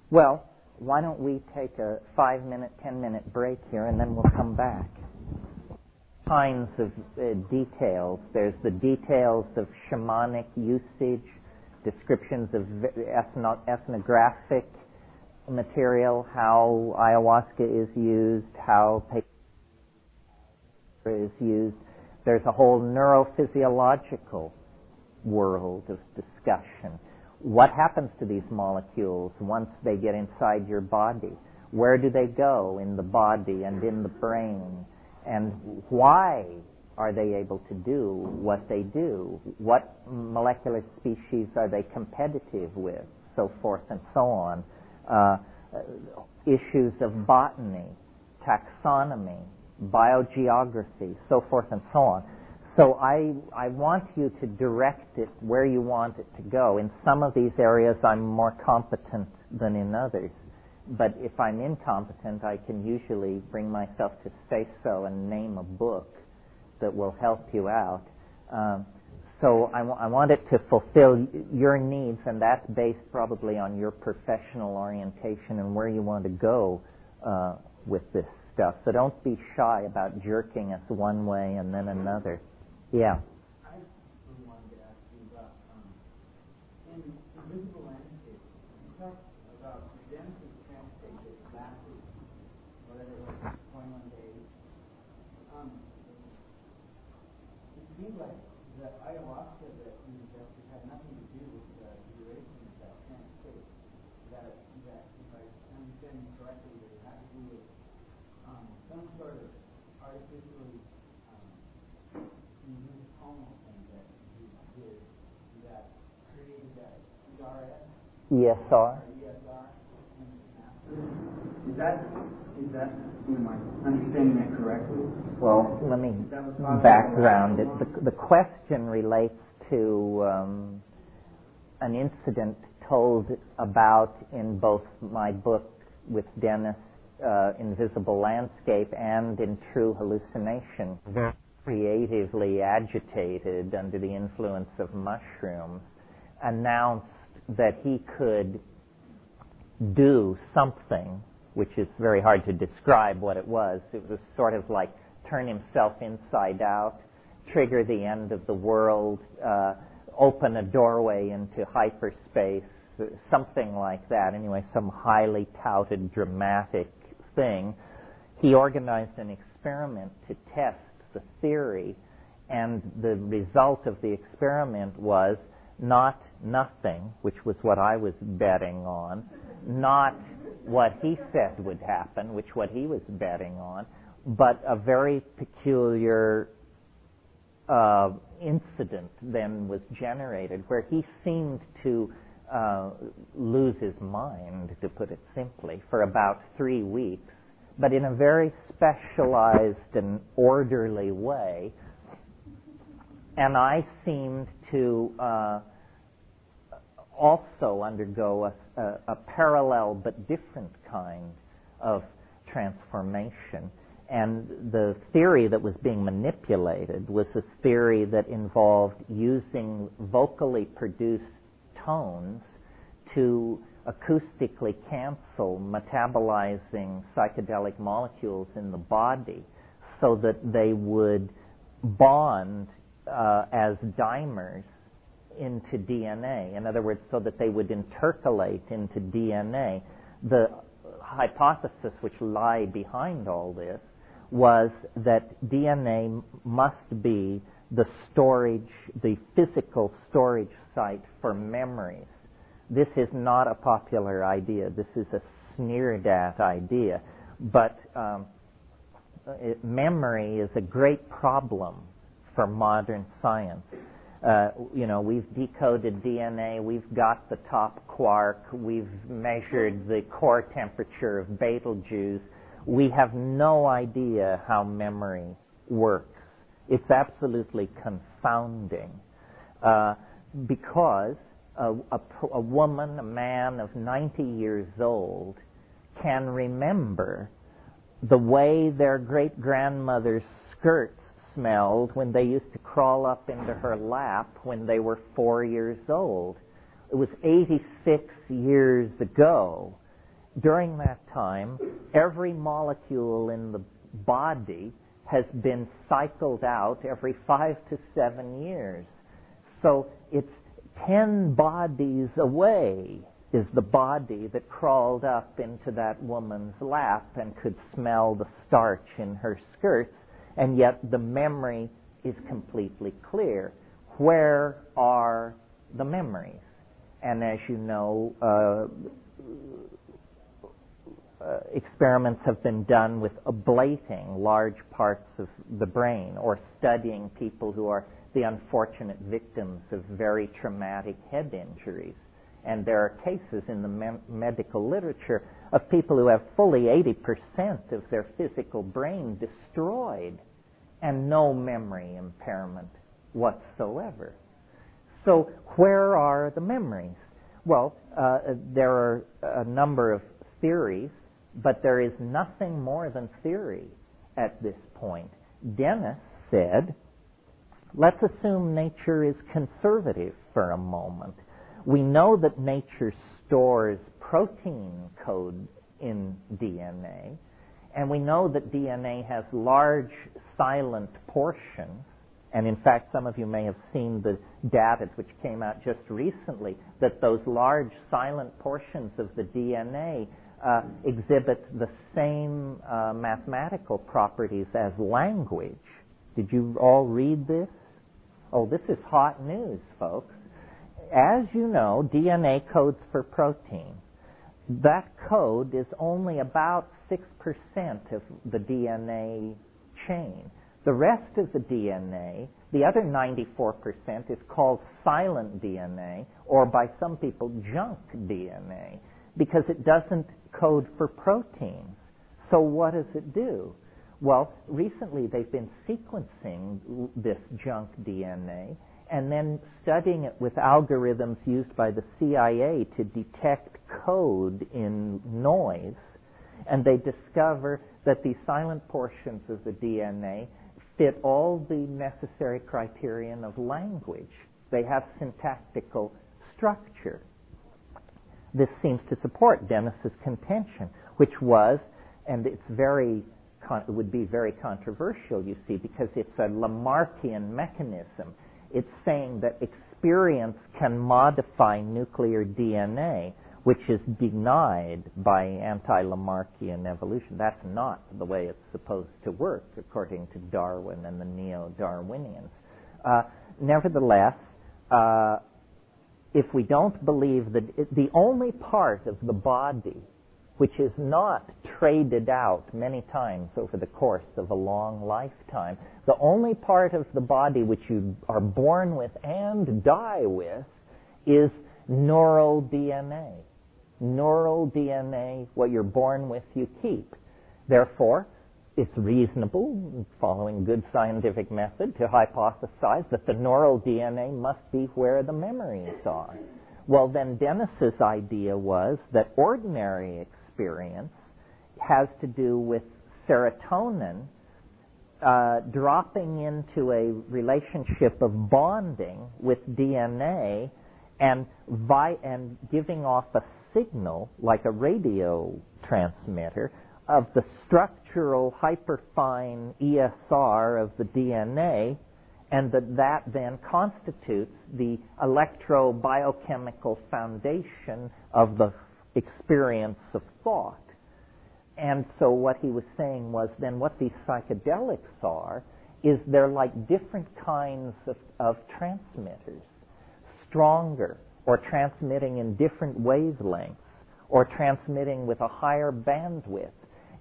Well, why don't we take a 5-minute, 10-minute break here, and then we'll come back. Kinds of details. There's the details of shamanic usage, descriptions of ethnographic material, how ayahuasca is used, how is used. There's a whole neurophysiological world of discussion. What happens to these molecules once they get inside your body? Where do they go in the body and in the brain? And why are they able to do what they do? What molecular species are they competitive with? So forth and so on. Issues of botany, taxonomy, biogeography, so forth and so on. So I want you to direct it where you want it to go. In some of these areas I'm more competent than in others. But if I'm incompetent, I can usually bring myself to say so and name a book that will help you out. So I want it to fulfill your needs, and that's based probably on your professional orientation and where you want to go with this stuff. So don't be shy about jerking us one way and then another. Yeah. I really wanted to ask you about, in Invisible Landscape, you talk about redemptive transportation exactly, whatever it was, 21 days. It seems like the ayahuasca that you suggested had nothing to do with the duration of that trance state. That if I understand you correctly, that it had to do with some sort of artificially induced tonal thing that you did that created that ERS? ESR? ESR. Is that, am I understanding that correctly? Well, let me background it. The question relates to an incident told about in both my book with Dennis, Invisible Landscape, and in True Hallucination. Creatively agitated under the influence of mushrooms, announced that he could do something, which is very hard to describe what it was. It was sort of like turn himself inside out, trigger the end of the world, open a doorway into hyperspace, something like that. Anyway, some highly touted dramatic thing. he organized an experiment to test the theory, and the result of the experiment was not nothing, which was what I was betting on, not what he said would happen, which what he was betting on, but a very peculiar incident then was generated where he seemed to lose his mind, to put it simply, for about 3 weeks, but in a very specialized and orderly way. And I seemed to also undergo a parallel but different kind of transformation. And the theory that was being manipulated was a theory that involved using vocally produced tones to acoustically cancel metabolizing psychedelic molecules in the body so that they would bond as dimers into DNA. In other words, so that they would intercalate into DNA. The hypothesis which lie behind all this was that DNA must be the storage, the physical storage site for memories. This is not a popular idea. This is a sneered at idea. But memory is a great problem for modern science. We've decoded DNA, we've got the top quark, we've measured the core temperature of Betelgeuse. We have no idea how memory works. It's absolutely confounding because a woman, a man of 90 years old can remember the way their great-grandmother's skirts smelled when they used to crawl up into her lap when they were 4 years old. It was 86 years ago. During that time, every molecule in the body has been cycled out every 5 to 7 years. So it's 10 bodies away is the body that crawled up into that woman's lap and could smell the starch in her skirts, and yet the memory is completely clear. Where are the memories? And as you know, experiments have been done with ablating large parts of the brain or studying people who are the unfortunate victims of very traumatic head injuries. And there are cases in the medical literature of people who have fully 80% of their physical brain destroyed and no memory impairment whatsoever. So where are the memories? Well, there are a number of theories, but there is nothing more than theory at this point. Dennis said, let's assume nature is conservative for a moment. We know that nature stores protein code in DNA, and we know that DNA has large silent portions, and in fact some of you may have seen the data which came out just recently, that those large silent portions of the DNA exhibit the same mathematical properties as language. Did you all read this? Oh, this is hot news, folks. As you know, DNA codes for protein. That code is only about 6% of the DNA chain. The rest of the DNA, the other 94%, is called silent DNA, or by some people, junk DNA, because it doesn't code for proteins. So what does it do? Well, recently they've been sequencing this junk DNA and then studying it with algorithms used by the CIA to detect code in noise, and they discover that the silent portions of the DNA fit all the necessary criterion of language. They have syntactical structure. This seems to support Dennis's contention, which was, and it's it would be very controversial, you see, because it's a Lamarckian mechanism. It's saying that experience can modify nuclear DNA. which is denied by anti-Lamarckian evolution. That's not the way it's supposed to work, according to Darwin and the neo-Darwinians. Nevertheless, if we don't believe that the only part of the body which is not traded out many times over the course of a long lifetime, the only part of the body which you are born with and die with is neural DNA. Neural DNA, what you're born with, you keep. Therefore, it's reasonable, following good scientific method, to hypothesize that the neural DNA must be where the memories are. Well, then Dennis's idea was that ordinary experience has to do with serotonin dropping into a relationship of bonding with DNA and giving off a signal, like a radio transmitter, of the structural hyperfine ESR of the DNA, and that then constitutes the electrobiochemical foundation of the experience of thought. And so what he was saying was then what these psychedelics are is they're like different kinds of transmitters, stronger, or transmitting in different wavelengths, or transmitting with a higher bandwidth.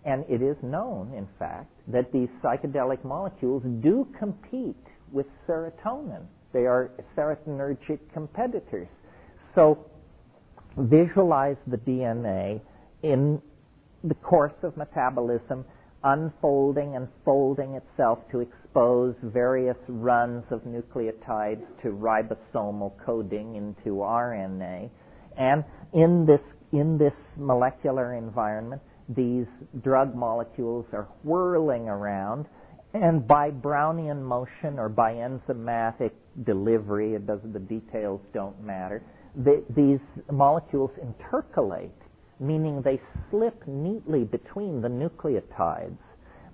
And it is known, in fact, that these psychedelic molecules do compete with serotonin. They are serotonergic competitors. So visualize the DNA in the course of metabolism unfolding and folding itself to expose various runs of nucleotides to ribosomal coding into RNA. And in this molecular environment, these drug molecules are whirling around, and by Brownian motion or by enzymatic delivery, the details don't matter, these molecules intercalate, meaning they slip neatly between the nucleotides.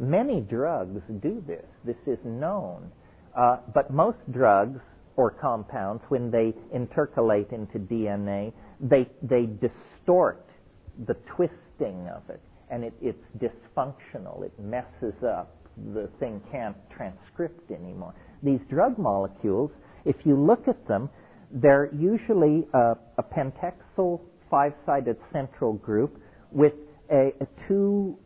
Many drugs do this. This is known. But most drugs or compounds, when they intercalate into DNA, they distort the twisting of it, and it's dysfunctional. It messes up. The thing can't transcript anymore. These drug molecules, if you look at them, they're usually a pentexyl five-sided central group with two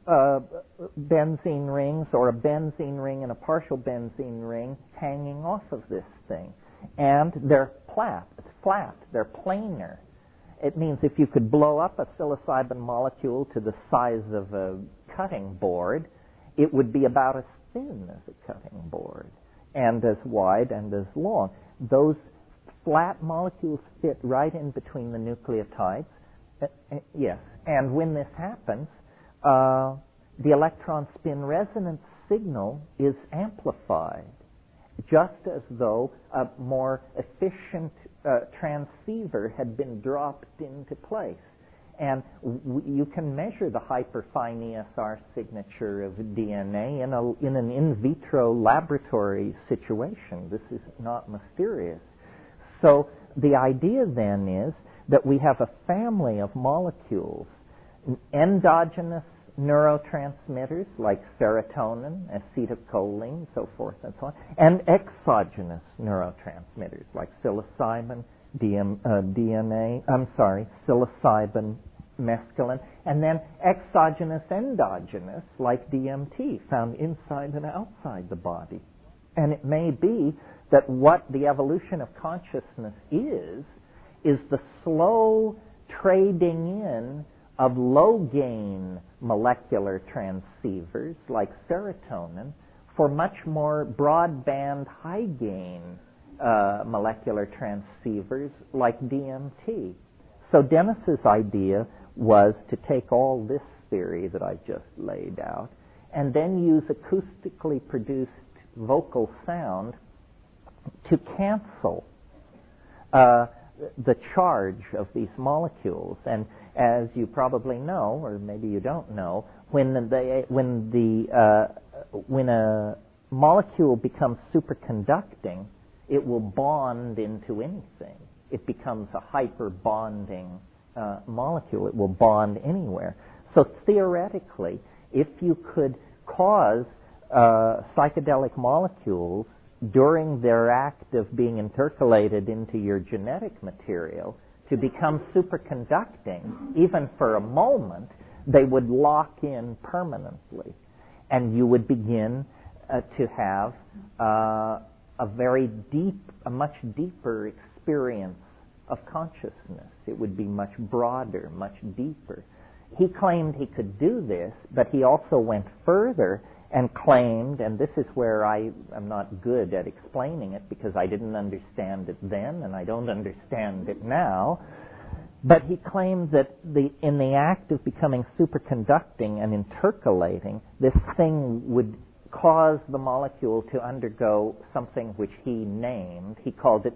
benzene rings, or a benzene ring and a partial benzene ring hanging off of this thing. And they're flat, they're planar. It means if you could blow up a psilocybin molecule to the size of a cutting board, it would be about as thin as a cutting board, and as wide and as long. Those flat molecules fit right in between the nucleotides. Yes, and when this happens, the electron spin resonance signal is amplified, just as though a more efficient transceiver had been dropped into place. And you can measure the hyperfine ESR signature of DNA in an in vitro laboratory situation. This is not mysterious. So the idea then is that we have a family of molecules, endogenous neurotransmitters like serotonin, acetylcholine, so forth and so on, and exogenous neurotransmitters like psilocybin, psilocybin, mescaline, and then exogenous, endogenous like DMT, found inside and outside the body. And it may be that what the evolution of consciousness is the slow trading in of low-gain molecular transceivers like serotonin for much more broadband, high-gain molecular transceivers like DMT. So Dennis's idea was to take all this theory that I've just laid out and then use acoustically produced vocal sound to cancel the charge of these molecules. And as you probably know, or maybe you don't know, when a molecule becomes superconducting, it will bond into anything. It becomes a hyperbonding molecule. It will bond anywhere. So theoretically, if you could cause psychedelic molecules during their act of being intercalated into your genetic material to become superconducting, even for a moment, they would lock in permanently. And you would begin to have a very deep, a much deeper experience of consciousness. It would be much broader, much deeper. He claimed he could do this, but he also went further and claimed, and this is where I am not good at explaining it because I didn't understand it then and I don't understand it now, but he claimed that in the act of becoming superconducting and intercalating, this thing would cause the molecule to undergo something which he named. He called it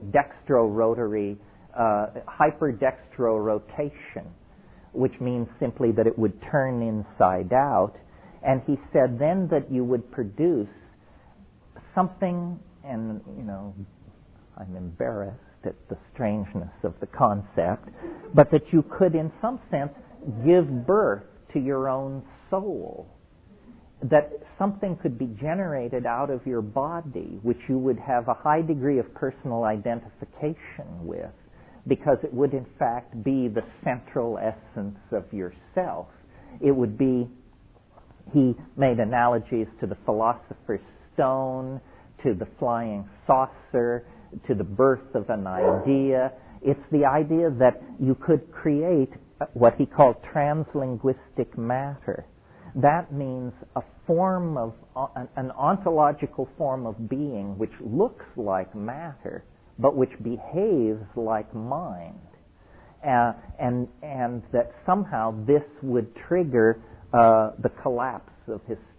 hyperdextrorotation, which means simply that it would turn inside out. And he said then that you would produce something, and, I'm embarrassed at the strangeness of the concept, but that you could, in some sense, give birth to your own soul. That something could be generated out of your body, which you would have a high degree of personal identification with, because it would, in fact, be the central essence of yourself. It would be, he made analogies to the philosopher's stone, to the flying saucer, to the birth of an idea. It's the idea that you could create what he called translinguistic matter. That means a form of, an ontological form of being which looks like matter, but which behaves like mind. And that somehow this would trigger the collapse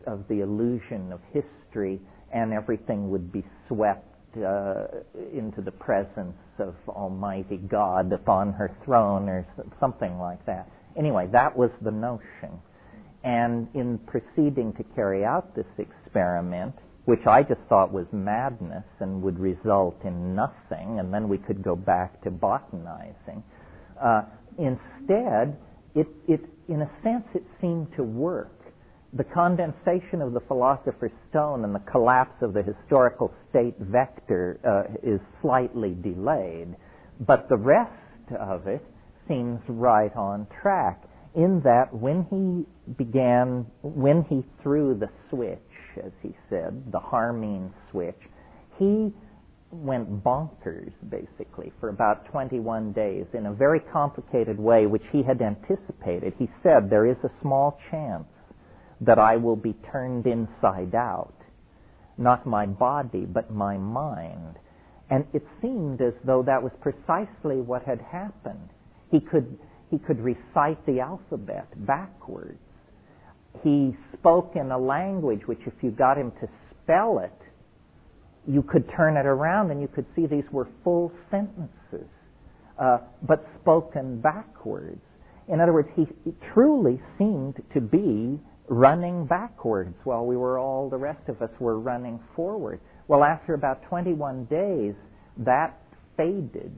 of the illusion of history, and everything would be swept into the presence of Almighty God upon her throne, or something like that. Anyway, that was the notion. And in proceeding to carry out this experiment, which I just thought was madness and would result in nothing, and then we could go back to botanizing, instead, it in a sense, it seemed to work. The condensation of the philosopher's stone and the collapse of the historical state vector is slightly delayed, but the rest of it seems right on track, in that when he threw the switch, as he said, the harmine switch, he went bonkers, basically, for about 21 days in a very complicated way, which he had anticipated. He said, there is a small chance that I will be turned inside out, not my body, but my mind. And it seemed as though that was precisely what had happened. He could recite the alphabet backwards. He spoke in a language which, if you got him to spell it, you could turn it around and you could see these were full sentences, but spoken backwards. In other words, he truly seemed to be running backwards while the rest of us were running forward. Well, after about 21 days, that faded,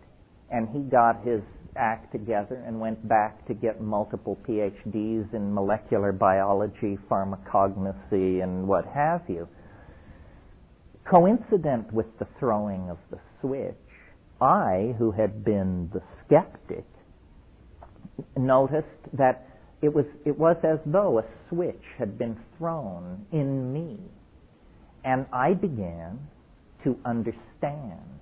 and he got his act together and went back to get multiple PhDs in molecular biology, pharmacognosy, and what have you. Coincident with the throwing of the switch, I, who had been the skeptic, noticed that it was as though a switch had been thrown in me, and I began to understand.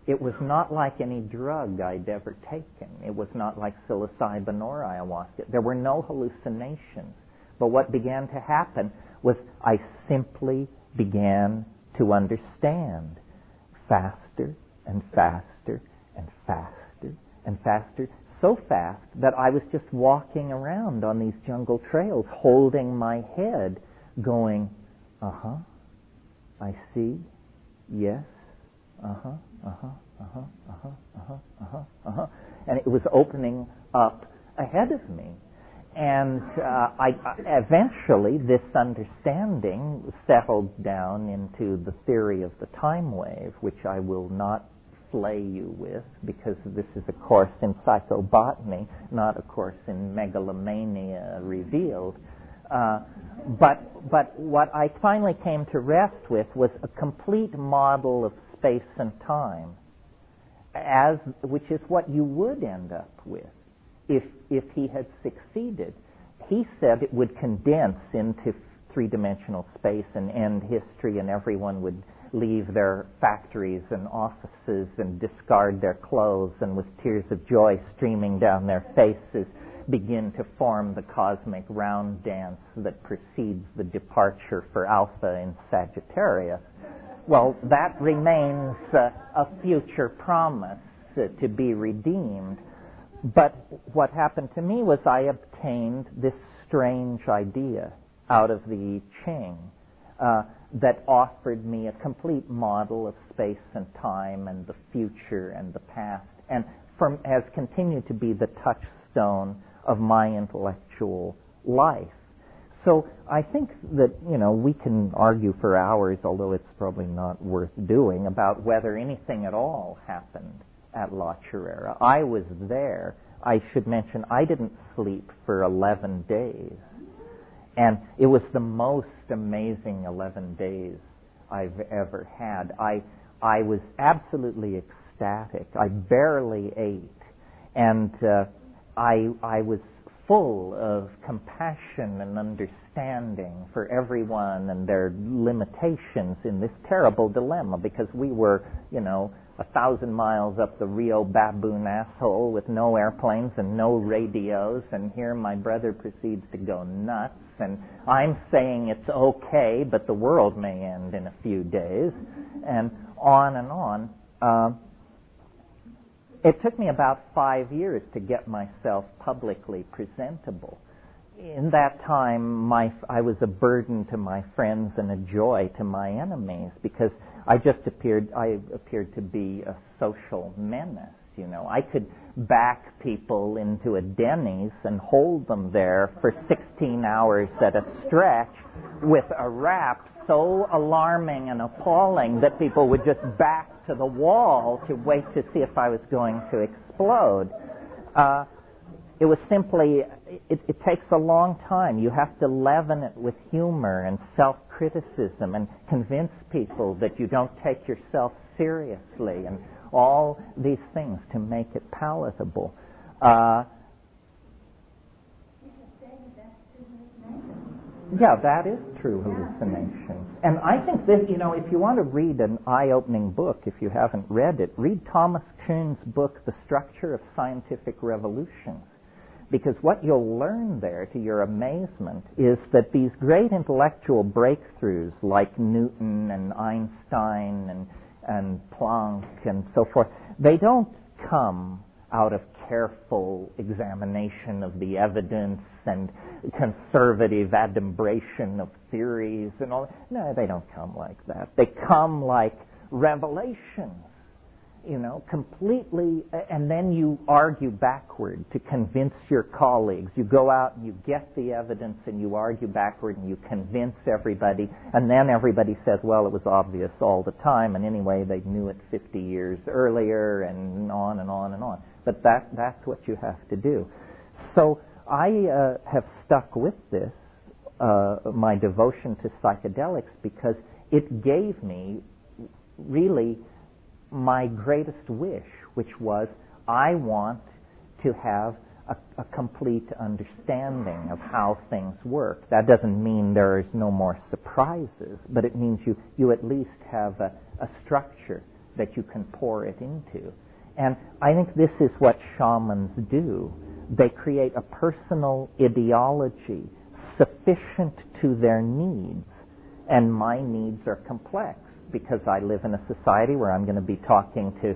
It was not like any drug I'd ever taken. It was not like psilocybin or ayahuasca. There were no hallucinations. But what began to happen was I simply began to understand faster and faster and faster and faster, so fast that I was just walking around on these jungle trails holding my head going, uh-huh, I see, yes, uh-huh, uh-huh, uh-huh, uh-huh, uh-huh, uh-huh, uh-huh. And it was opening up ahead of me. And I eventually, this understanding settled down into the theory of the time wave, which I will not slay you with, because this is a course in psychobotany, not a course in megalomania revealed. But what I finally came to rest with was a complete model of space and time, which is what you would end up with if he had succeeded. He said it would condense into three-dimensional space and end history, and everyone would leave their factories and offices and discard their clothes, and with tears of joy streaming down their faces begin to form the cosmic round dance that precedes the departure for Alpha in Sagittarius. Well, that remains a future promise to be redeemed. But what happened to me was I obtained this strange idea out of the I Ching that offered me a complete model of space and time and the future and the past, and has continued to be the touchstone of my intellectual life. So I think that, we can argue for hours, although it's probably not worth doing, about whether anything at all happened at La Chorrera. I was there. I should mention I didn't sleep for 11 days. And it was the most amazing 11 days I've ever had. I was absolutely ecstatic. I barely ate. And I was full of compassion and understanding for everyone and their limitations in this terrible dilemma, because we were, 1,000 miles up the Rio Baboon asshole with no airplanes and no radios, and here my brother proceeds to go nuts, and I'm saying it's okay, but the world may end in a few days, and on and on. It took me about 5 years to get myself publicly presentable. In that time, I was a burden to my friends and a joy to my enemies, because I appeared to be a social menace. I could back people into a Denny's and hold them there for 16 hours at a stretch with a rap so alarming and appalling that people would just back to the wall to wait to see if I was going to explode. It was simply, it takes a long time. You have to leaven it with humor and self-criticism and convince people that you don't take yourself seriously and all these things to make it palatable. Yeah, that is true hallucination. And I think that, if you want to read an eye-opening book, if you haven't read it, read Thomas Kuhn's book, The Structure of Scientific Revolutions. Because what you'll learn there, to your amazement, is that these great intellectual breakthroughs like Newton and Einstein and Planck and so forth, they don't come out of careful examination of the evidence and conservative adumbration of theories and all. No, they don't come like that. They come like revelations. Completely, and then you argue backward to convince your colleagues. You go out and you get the evidence and you argue backward and you convince everybody, and then everybody says, well, it was obvious all the time, and anyway, they knew it 50 years earlier, and on and on and on. But that's what you have to do. So I have stuck with this, my devotion to psychedelics, because it gave me really my greatest wish, which was I want to have a complete understanding of how things work. That doesn't mean there is no more surprises, but it means you at least have a structure that you can pour it into. And I think this is what shamans do. They create a personal ideology sufficient to their needs, and my needs are complex, because I live in a society where I'm going to be talking to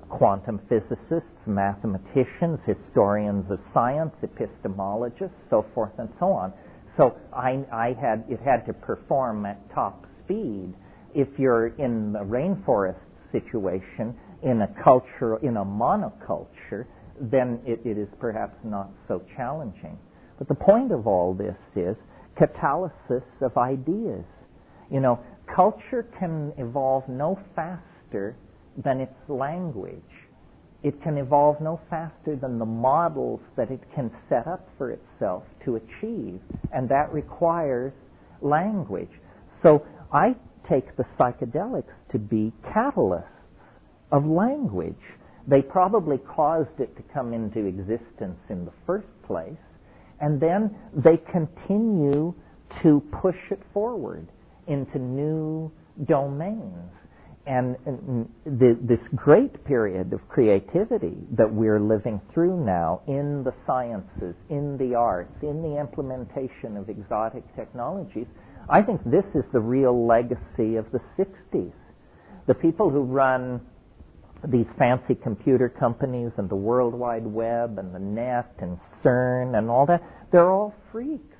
quantum physicists, mathematicians, historians of science, epistemologists, so forth and so on. So it had to perform at top speed. If you're in the rainforest situation, in a monoculture, then it is perhaps not so challenging. But the point of all this is catalysis of ideas. Culture can evolve no faster than its language. It can evolve no faster than the models that it can set up for itself to achieve, and that requires language. So I take the psychedelics to be catalysts of language. They probably caused it to come into existence in the first place, and then they continue to push it forward into new domains. And this great period of creativity that we're living through now in the sciences, in the arts, in the implementation of exotic technologies, I think this is the real legacy of the 60s. The people who run these fancy computer companies and the World Wide Web and the net and CERN and all that, they're all freaks.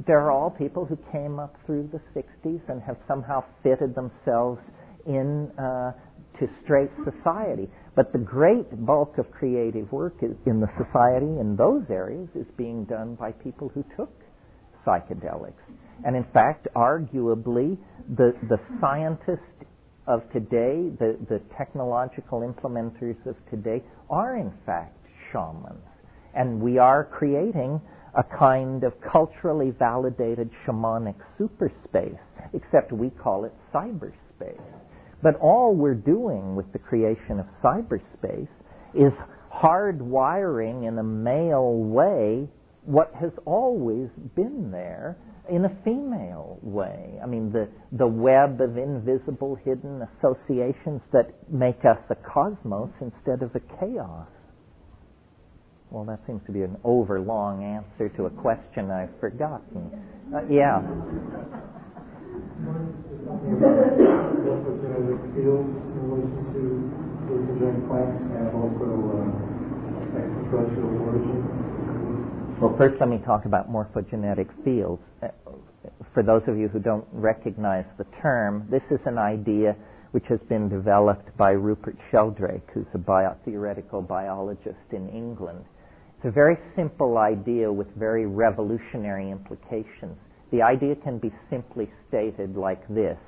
They're all people who came up through the 60s and have somehow fitted themselves in to straight society. But the great bulk of creative work in the society in those areas is being done by people who took psychedelics. And in fact, arguably, the scientists of today, the technological implementers of today, are in fact shamans. And we are creating a kind of culturally validated shamanic superspace, except we call it cyberspace. But all we're doing with the creation of cyberspace is hardwiring in a male way what has always been there in a female way. I mean, the web of invisible hidden associations that make us a cosmos instead of a chaos. Well, that seems to be an overlong answer to a question I've forgotten. Yeah. Fields in relation to hallucinogenic plants and also extraterrestrial origins? Well, first let me talk about morphogenetic fields. For those of you who don't recognize the term, this is an idea which has been developed by Rupert Sheldrake, who's a theoretical biologist in England. It's a very simple idea with very revolutionary implications. The idea can be simply stated like this.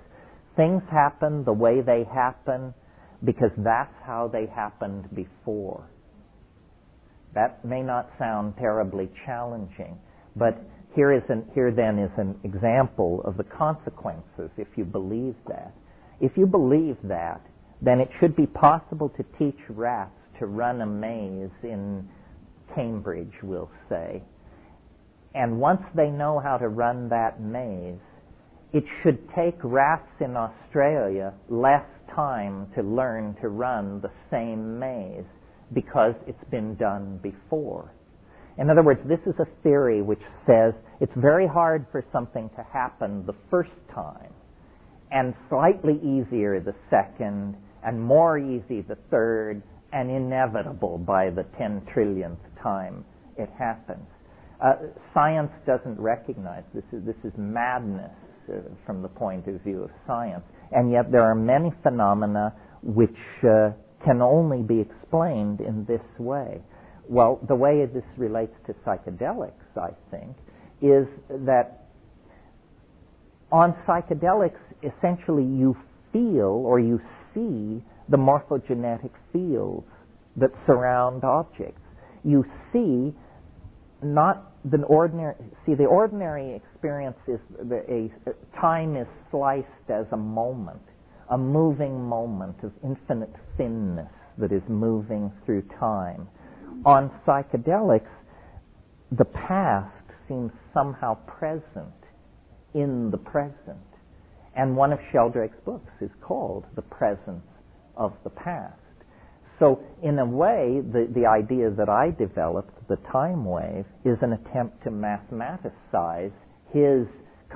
Things happen the way they happen because that's how they happened before. That may not sound terribly challenging, but here then is an example of the consequences if you believe that. If you believe that, then it should be possible to teach rats to run a maze in Cambridge, we'll say. And once they know how to run that maze, it should take rats in Australia less time to learn to run the same maze because it's been done before. In other words, this is a theory which says it's very hard for something to happen the first time, and slightly easier the second, and more easy the third, and inevitable by the 10 trillionth time it happens. Science doesn't recognize this. This is madness from the point of view of science, and yet there are many phenomena which can only be explained in this way. Well, the way this relates to psychedelics, I think, is that on psychedelics, essentially you feel or you see the morphogenetic fields that surround objects. You see not the ordinary. See, the ordinary experience is time is sliced as a moment, a moving moment of infinite thinness that is moving through time. On psychedelics, the past seems somehow present in the present. And one of Sheldrake's books is called The Presence of the Past. So in a way, the idea that I developed, the time wave, is an attempt to mathematicize his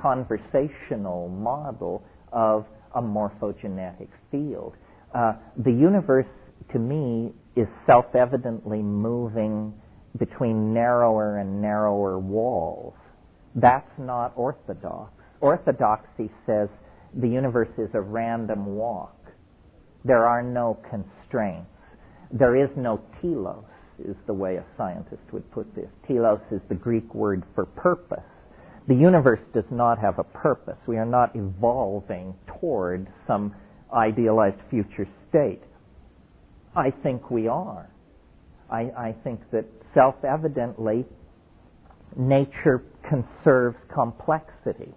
conversational model of a morphogenetic field. The universe, to me, is self-evidently moving between narrower and narrower walls. That's not orthodox. Orthodoxy says the universe is a random walk. There are no constraints. There is no telos, is the way a scientist would put this. Telos is the Greek word for purpose. The universe does not have a purpose. We are not evolving toward some idealized future state. I think we are. I think that self-evidently nature conserves complexity.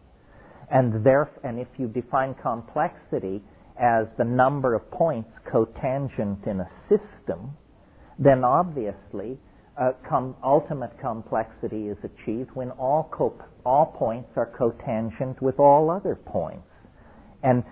And if you define complexity as the number of points cotangent in a system, then obviously ultimate complexity is achieved when all points are cotangent with all other points. And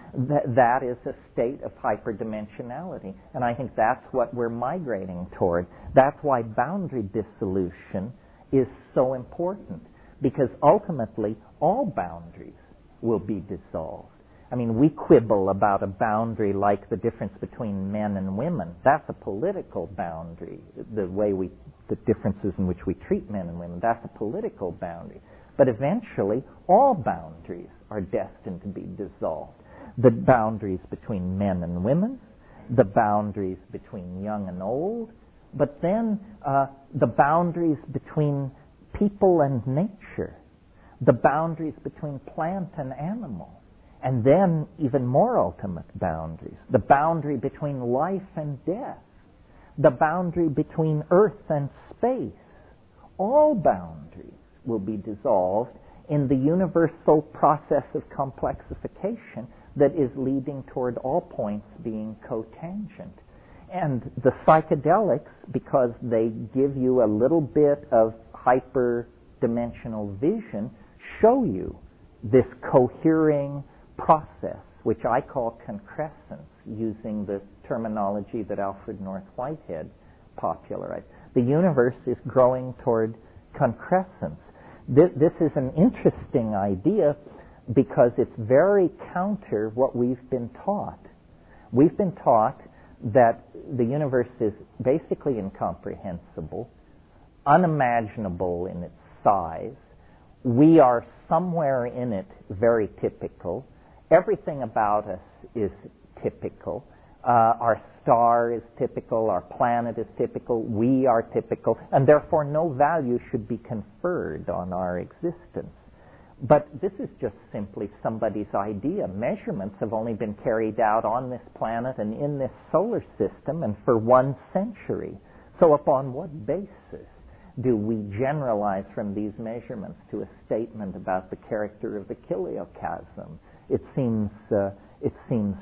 that is a state of hyperdimensionality. And I think that's what we're migrating toward. That's why boundary dissolution is so important, because ultimately all boundaries will be dissolved. I mean, we quibble about a boundary like the difference between men and women. That's a political boundary, the differences in which we treat men and women. That's a political boundary. But eventually, all boundaries are destined to be dissolved. The boundaries between men and women, the boundaries between young and old, but then the boundaries between people and nature, the boundaries between plant and animal, and then even more ultimate boundaries, the boundary between life and death, the boundary between earth and space. All boundaries will be dissolved in the universal process of complexification that is leading toward all points being cotangent. And the psychedelics, because they give you a little bit of hyperdimensional vision, show you this cohering process, which I call concrescence, using the terminology that Alfred North Whitehead popularized. The universe is growing toward concrescence. This is an interesting idea because it's very counter what we've been taught. We've been taught that the universe is basically incomprehensible, unimaginable in its size. We are somewhere in it very typical. Everything about us is typical. Our star is typical, our planet is typical, we are typical, and therefore no value should be conferred on our existence. But this is just simply somebody's idea. Measurements have only been carried out on this planet and in this solar system and for 1 century. So upon what basis do we generalize from these measurements to a statement about the character of the chiliocosm? It seems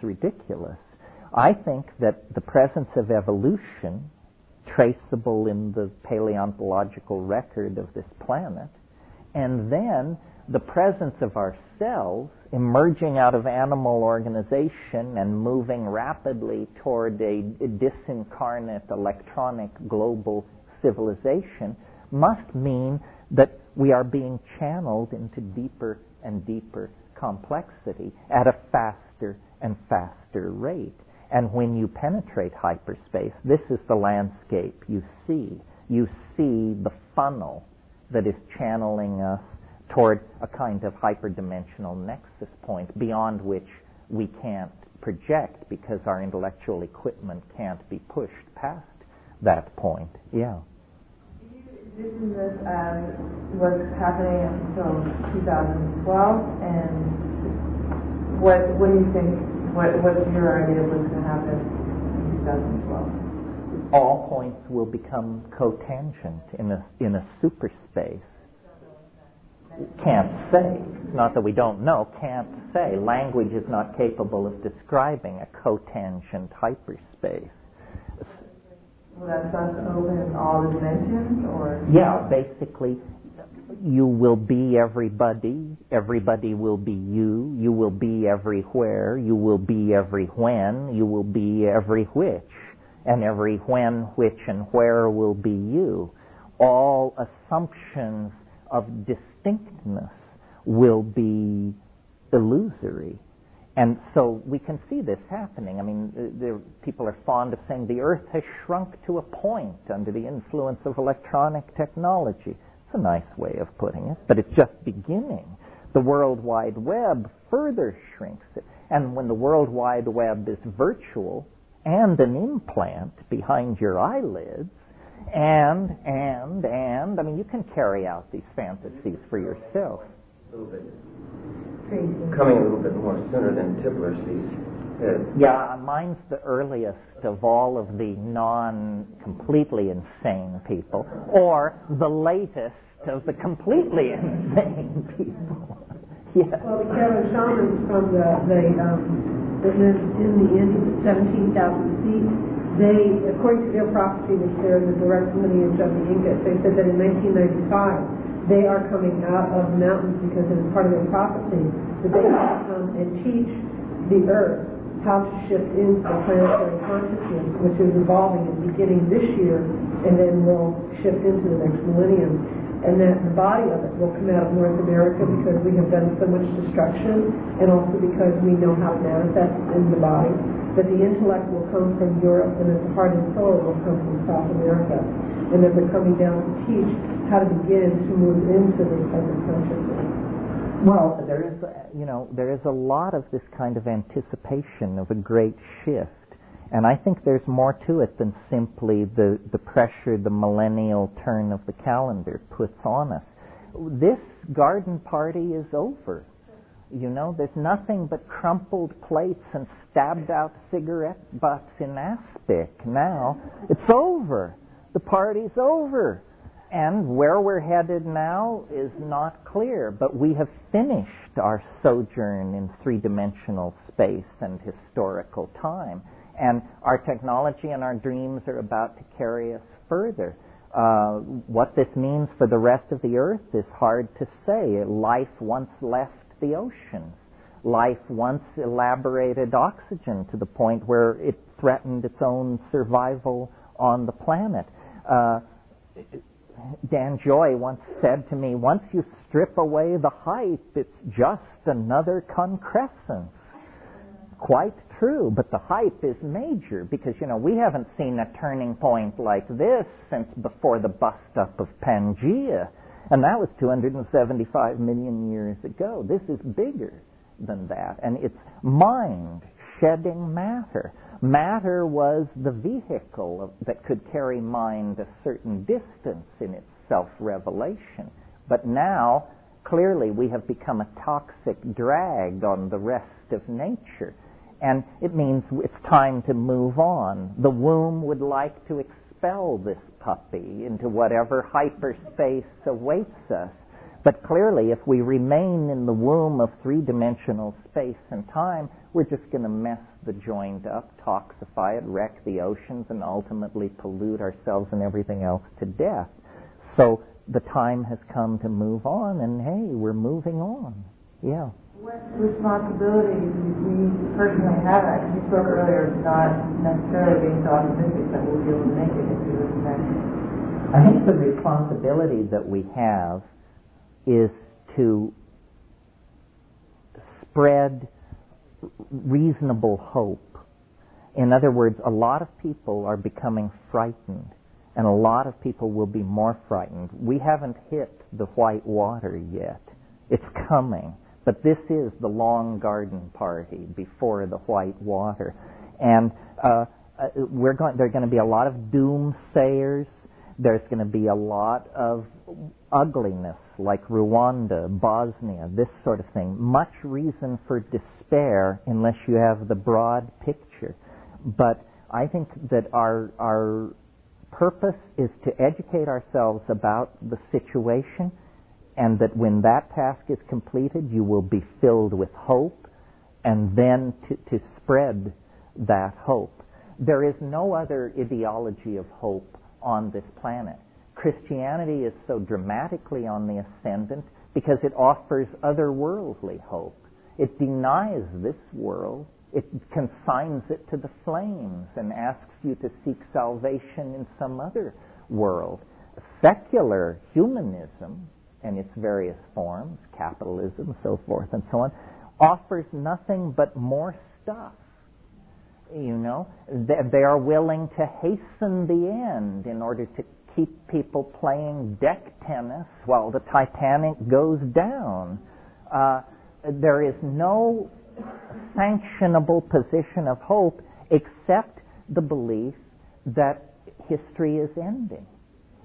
ridiculous. I think that the presence of evolution, traceable in the paleontological record of this planet, and then the presence of ourselves emerging out of animal organization and moving rapidly toward a disincarnate electronic global civilization must mean that we are being channeled into deeper and deeper complexity at a faster and faster rate. And when you penetrate hyperspace, this is the landscape you see. You see the funnel that is channeling us toward a kind of hyperdimensional nexus point beyond which we can't project because our intellectual equipment can't be pushed past that point. Yeah. Do you envision this as what's happening until 2012? And what do you think? What's your idea of what's going to happen in 2012? All points will become cotangent in a superspace. Can't say. It's not that we don't know. Can't say. Language is not capable of describing a cotangent hyperspace. Will that start to open in all the dimensions, or? Yeah, basically, you will be everybody. Everybody will be you. You will be everywhere. You will be every when. You will be every which. And every when, which, and where will be you. All assumptions of distinctness will be illusory. And so we can see this happening. I mean, people are fond of saying the Earth has shrunk to a point under the influence of electronic technology. It's a nice way of putting it, but it's just beginning. The World Wide Web further shrinks it. And when the World Wide Web is virtual and an implant behind your eyelids, and, I mean, you can carry out these fantasies for yourself. A little bit. Coming a little bit more sooner than Tippler's, these Yeah, mine's the earliest of all of the non-completely insane people, or the latest of the completely insane people. Yes. Well, the Kevin shamans from the in the Andes at 17,000 feet, they, according to their prophecy, which they're the direct lineage of the Incas, they said that in 1995 they are coming out of the mountains because it is part of their prophecy that they will come and teach the earth how to shift into the planetary consciousness, which is evolving and beginning this year, and then will shift into the next millennium. And that the body of it will come out of North America because we have done so much destruction, and also because we know how to manifest in the body. That the intellect will come from Europe, and that the heart and soul will come from South America. And that they're coming down to teach how to begin to move into this type of consciousness. Well, there is a lot of this kind of anticipation of a great shift. And I think there's more to it than simply the pressure the millennial turn of the calendar puts on us. This garden party is over. There's nothing but crumpled plates and stabbed out cigarette butts in aspic now. It's over. The party's over. And where we're headed now is not clear, but we have finished our sojourn in three-dimensional space and historical time. And our technology and our dreams are about to carry us further. What this means for the rest of the earth is hard to say. Life once left the oceans. Life once elaborated oxygen to the point where it threatened its own survival on the planet. Dan Joy once said to me, once you strip away the hype, it's just another concrescence. Quite true, but the hype is major because, we haven't seen a turning point like this since before the bust-up of Pangaea, and that was 275 million years ago. This is bigger than that, and it's mind shedding matter. Matter was the vehicle that could carry mind a certain distance in its self-revelation, but now, clearly, we have become a toxic drag on the rest of nature. And it means it's time to move on. The womb would like to expel this puppy into whatever hyperspace awaits us. But clearly, if we remain in the womb of three-dimensional space and time, we're just going to mess the joint up, toxify it, wreck the oceans, and ultimately pollute ourselves and everything else to death. So the time has come to move on, and hey, we're moving on. Yeah. What responsibility do we personally have? Because you spoke earlier, not necessarily being so optimistic that we'll be able to make it if we listen back. I think the responsibility that we have is to spread reasonable hope. In other words, a lot of people are becoming frightened, and a lot of people will be more frightened. We haven't hit the white water yet. It's coming. But this is the long garden party before the white water. And there are going to be a lot of doomsayers. There's going to be a lot of ugliness, like Rwanda, Bosnia, this sort of thing. Much reason for despair unless you have the broad picture. But I think that our purpose is to educate ourselves about the situation, and that when that task is completed, you will be filled with hope, and then to spread that hope. There is no other ideology of hope on this planet. Christianity is so dramatically on the ascendant because it offers otherworldly hope. It denies this world. It consigns it to the flames and asks you to seek salvation in some other world. Secular humanism, and its various forms, capitalism, so forth and so on, offers nothing but more stuff. They are willing to hasten the end in order to keep people playing deck tennis while the Titanic goes down. There is no sanctionable position of hope except the belief that history is ending,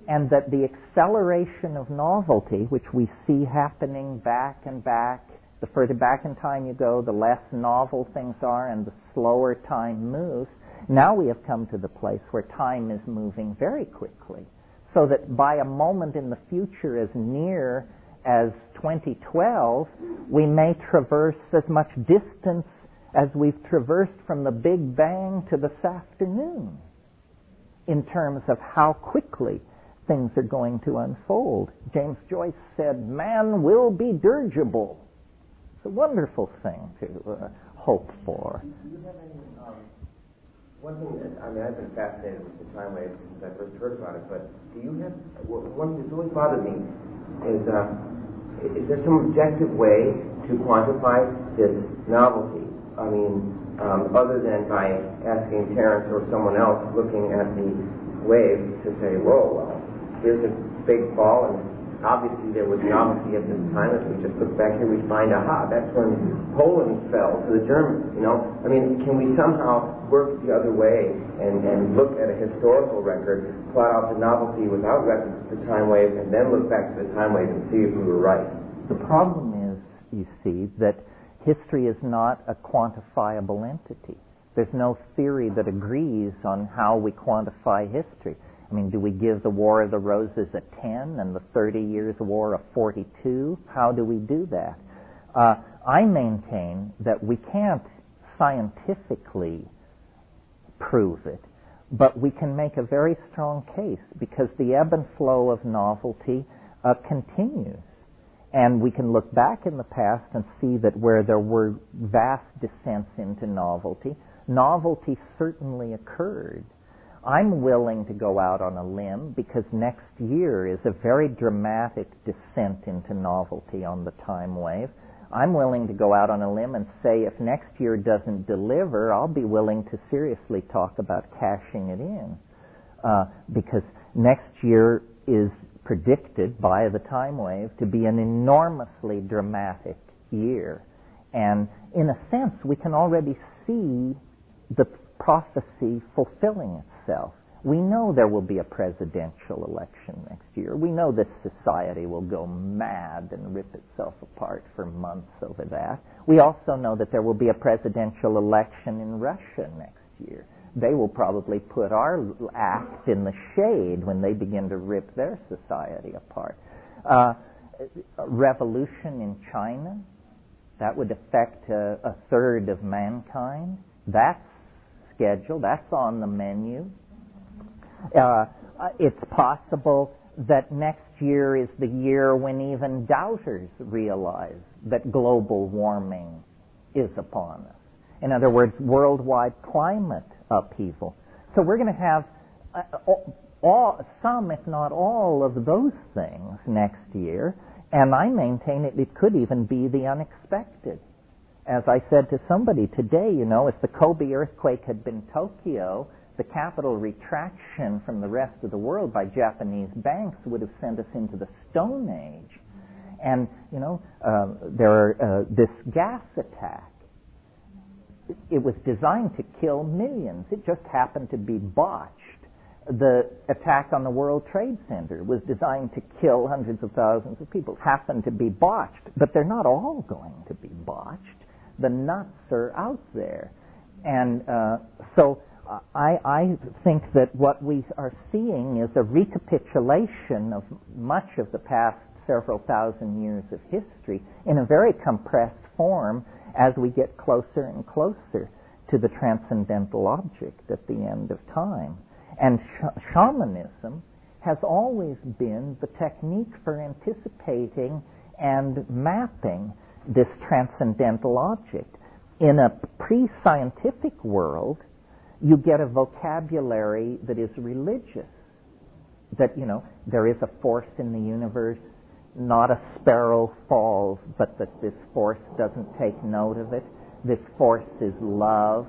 and that the acceleration of novelty, which we see happening back and back The further back in time you go, the less novel things are and the slower time moves. Now we have come to the place where time is moving very quickly, so that by a moment in the future as near as 2012, we may traverse as much distance as we've traversed from the Big Bang to this afternoon in terms of how quickly things are going to unfold. James Joyce said, man will be dirigible. It's a wonderful thing to hope for. Do you have any, one thing that, I've been fascinated with the time wave since I first heard about it, but do you have, one thing that's always bothered me is there some objective way to quantify this novelty? Other than by asking Terence or someone else looking at the wave to say, whoa, well, here's a big ball, and obviously there was novelty at this time. If we just look back here, we find, aha, that's when Poland fell to the Germans, Can we somehow work the other way and look at a historical record, plot out the novelty without reference to the time wave, and then look back to the time wave and see if we were right? The problem is, you see, that history is not a quantifiable entity. There's no theory that agrees on how we quantify history. Do we give the War of the Roses a 10 and the 30 Years' War a 42? How do we do that? I maintain that we can't scientifically prove it, but we can make a very strong case because the ebb and flow of novelty continues. And we can look back in the past and see that where there were vast descents into novelty, novelty certainly occurred. I'm willing to go out on a limb because next year is a very dramatic descent into novelty on the time wave. I'm willing to go out on a limb and say if next year doesn't deliver, I'll be willing to seriously talk about cashing it in. Because next year is predicted by the time wave to be an enormously dramatic year. And in a sense, we can already see the prophecy fulfilling itself. We know there will be a presidential election next year. We know this society will go mad and rip itself apart for months over that. We also know that there will be a presidential election in Russia next year. They will probably put our act in the shade when they begin to rip their society apart. Revolution in China, that would affect a third of mankind. That's scheduled. That's on the menu. It's possible that next year is the year when even doubters realize that global warming is upon us. In other words, worldwide climate upheaval. So we're going to have some, if not all, of those things next year, and I maintain it could even be the unexpected. As I said to somebody today, if the Kobe earthquake had been Tokyo, the capital retraction from the rest of the world by Japanese banks would have sent us into the Stone Age. And, this gas attack, it was designed to kill millions. It just happened to be botched. The attack on the World Trade Center was designed to kill hundreds of thousands of people. It happened to be botched, but they're not all going to be botched. The nuts are out there. And so I think that what we are seeing is a recapitulation of much of the past several thousand years of history in a very compressed form as we get closer and closer to the transcendental object at the end of time. And shamanism has always been the technique for anticipating and mapping this transcendental object. In a pre-scientific world, you get a vocabulary that is religious. That, there is a force in the universe, not a sparrow falls, but that this force doesn't take note of it. This force is love.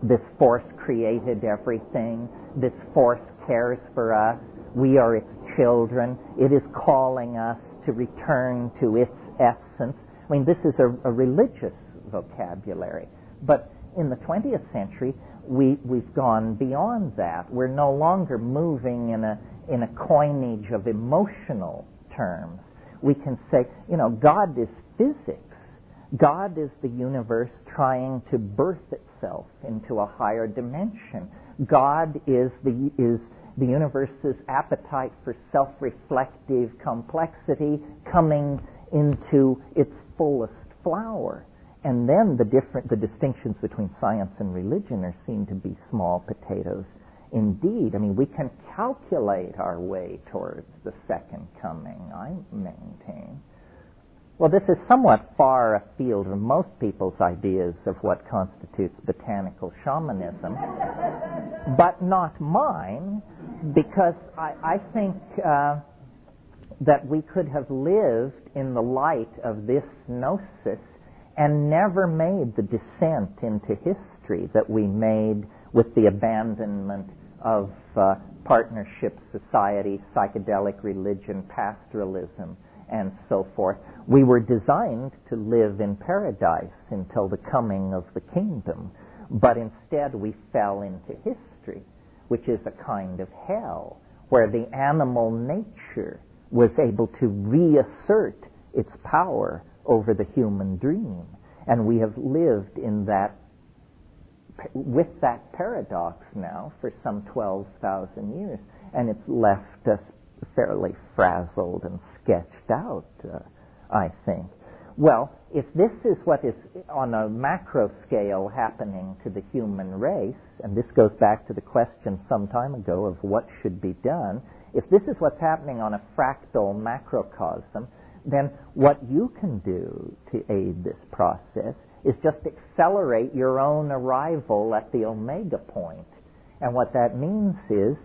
This force created everything. This force cares for us. We are its children. It is calling us to return to its essence. This is a religious vocabulary. But in the 20th century, we've gone beyond that. We're no longer moving in a coinage of emotional terms. We can say, God is physics. God is the universe trying to birth itself into a higher dimension. God is the universe's appetite for self-reflective complexity coming into its fullest flower. And then the distinctions between science and religion are seen to be small potatoes indeed. I mean, we can calculate our way towards the second coming, I maintain. Well, this is somewhat far afield from most people's ideas of what constitutes botanical shamanism, but not mine, because I think that we could have lived in the light of this gnosis and never made the descent into history that we made with the abandonment of partnership society, psychedelic religion, pastoralism, and so forth. We were designed to live in paradise until the coming of the kingdom, but instead we fell into history, which is a kind of hell, where the animal nature was able to reassert its power over the human dream. And we have lived in that, with that paradox now for some 12,000 years, and it's left us fairly frazzled and sketched out, I think. Well, if this is what is on a macro scale happening to the human race, and this goes back to the question some time ago of what should be done, if this is what's happening on a fractal macrocosm, then what you can do to aid this process is just accelerate your own arrival at the omega point. And what that means is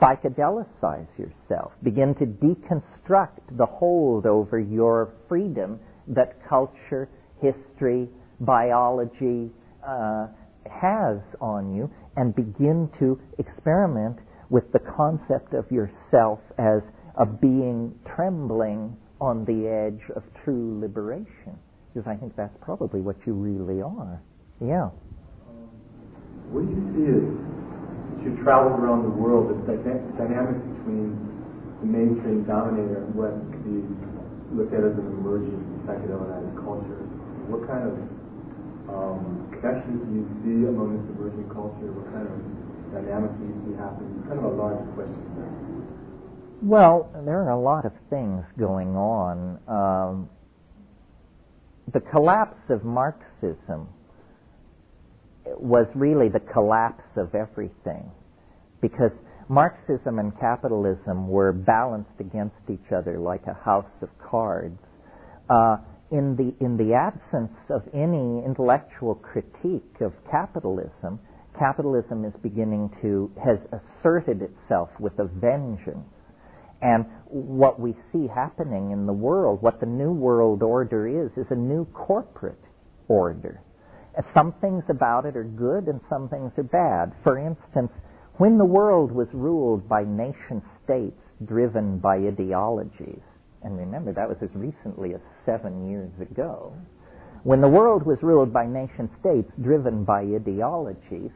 psychedelicize yourself. Begin to deconstruct the hold over your freedom that culture, history, biology has on you, and begin to experiment with the concept of yourself as a being trembling on the edge of true liberation. Because I think that's probably what you really are. Yeah. What do you see as you travel around the world, the dynamics between the mainstream dominator and what could be looked at as an emerging psychedelicized culture? What kind of connections do you see among this emerging culture? What kind of dynamics do you see happening? It's kind of a large question there. Well, there are a lot of things going on. The collapse of Marxism was really the collapse of everything, because Marxism and capitalism were balanced against each other like a house of cards. In the absence of any intellectual critique of capitalism, capitalism has asserted itself with a vengeance. And what we see happening in the world, what the New World Order is a new corporate order. Some things about it are good and some things are bad. For instance, when the world was ruled by nation states driven by ideologies, and remember that was as recently as 7 years ago, when the world was ruled by nation states driven by ideologies,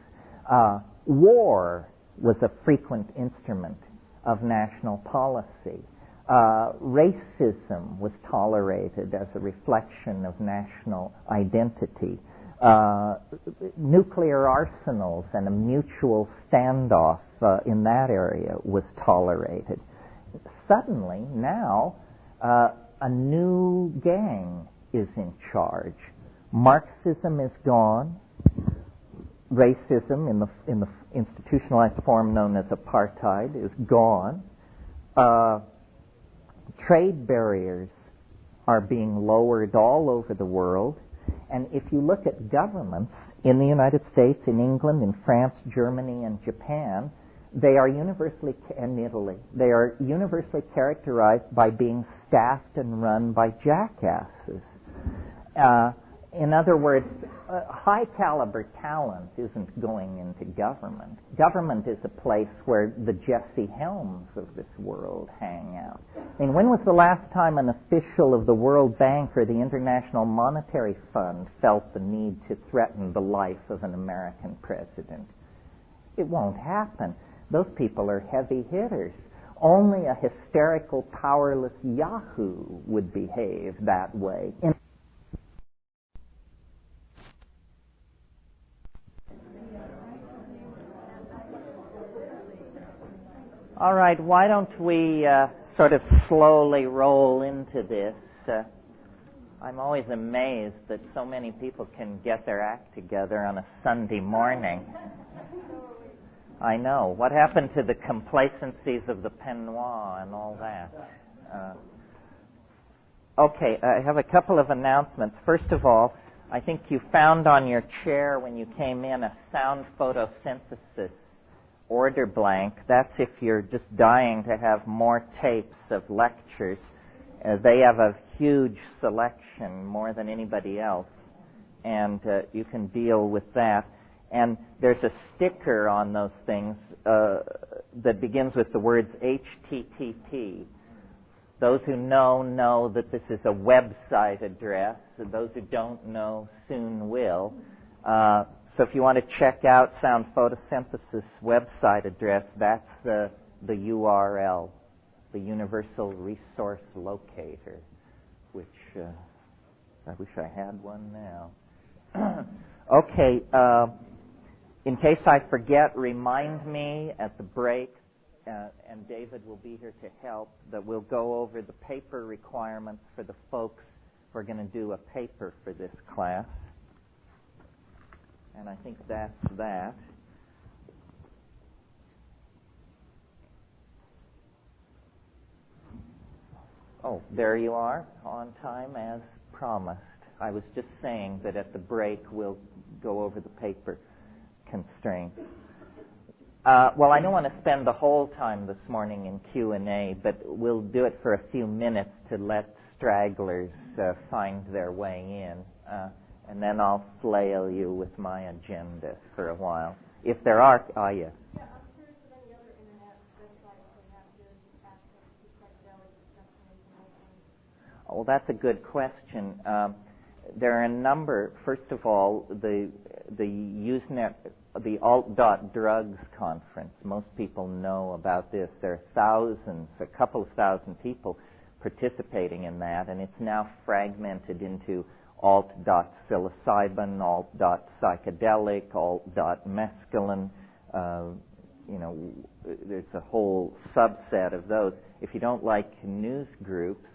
war was a frequent instrument of national policy. Racism was tolerated as a reflection of national identity. Nuclear arsenals and a mutual standoff in that area was tolerated. Suddenly, now, a new gang is in charge. Marxism is gone. Racism in the institutionalized form known as apartheid is gone. Trade barriers are being lowered all over the world. And if you look at governments in the United States, in England, in France, Germany, and Japan, they are universally, and Italy, they are universally characterized by being staffed and run by jackasses. In other words, high-caliber talent isn't going into government. Government is a place where the Jesse Helms of this world hang out. I mean, when was the last time an official of the World Bank or the International Monetary Fund felt the need to threaten the life of an American president? It won't happen. Those people are heavy hitters. Only a hysterical, powerless yahoo would behave that way. All right, why don't we sort of slowly roll into this? I'm always amazed that so many people can get their act together on a Sunday morning. I know. What happened to the complacencies of the peignoir and all that? Okay, I have a couple of announcements. First of all, I think you found on your chair when you came in a sound photosynthesis order blank. That's if you're just dying to have more tapes of lectures. They have a huge selection, more than anybody else, and you can deal with that. And there's a sticker on those things that begins with the words HTTP. Those who know that this is a website address. Those who don't know soon will. So if you want to check out Sound Photosynthesis website address, that's the URL, the Universal Resource Locator, which I wish I had one now. Okay, in case I forget, remind me at the break, and David will be here to help, that we'll go over the paper requirements for the folks who are going to do a paper for this class. And I think that's that. Oh, there you are, on time as promised. I was just saying that at the break we'll go over the paper constraints. Well, I don't want to spend the whole time this morning in Q&A, but we'll do it for a few minutes to let stragglers find their way in. And then I'll flail you with my agenda for a while. If there are, yes. Yeah, I'm curious if any other internet websites they have good access to psychedelic information. Well, that's a good question. There are a number. First of all, the Usenet, the Alt.Drugs conference. Most people know about this. There are thousands, a couple of thousand people participating in that, and it's now fragmented into alt.psilocybin, alt.psychedelic, alt.mescaline. There's a whole subset of those. If you don't like news groups,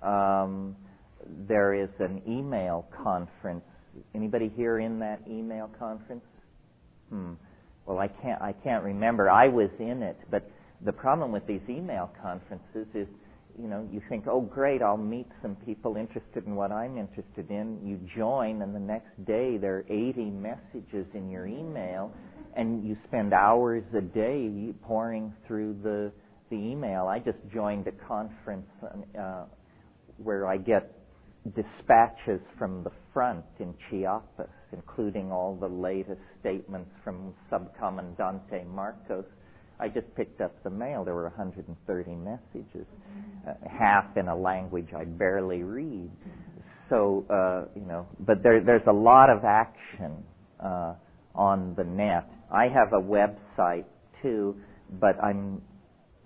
there is an email conference. Anybody here in that email conference? Well, I can't remember. I was in it, but the problem with these email conferences is, you think, oh, great, I'll meet some people interested in what I'm interested in. You join, and the next day there are 80 messages in your email, and you spend hours a day pouring through the email. I just joined a conference where I get dispatches from the front in Chiapas, including all the latest statements from Subcomandante Marcos. I just picked up the mail. There were 130 messages, half in a language I barely read. So, but there's a lot of action on the net. I have a website, too, but I'm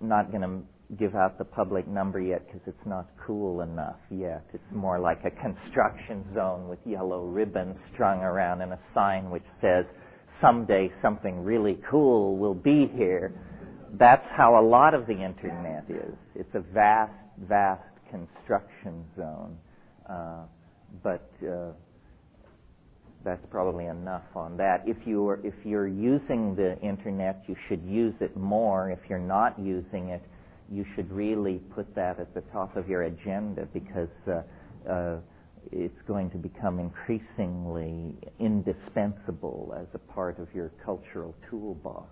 not going to give out the public number yet because it's not cool enough yet. It's more like a construction zone with yellow ribbons strung around and a sign which says, someday something really cool will be here. That's how a lot of the internet is. It's a vast, vast construction zone. But that's probably enough on that. If you're using the internet, you should use it more. If you're not using it, you should really put that at the top of your agenda, because it's going to become increasingly indispensable as a part of your cultural toolbox.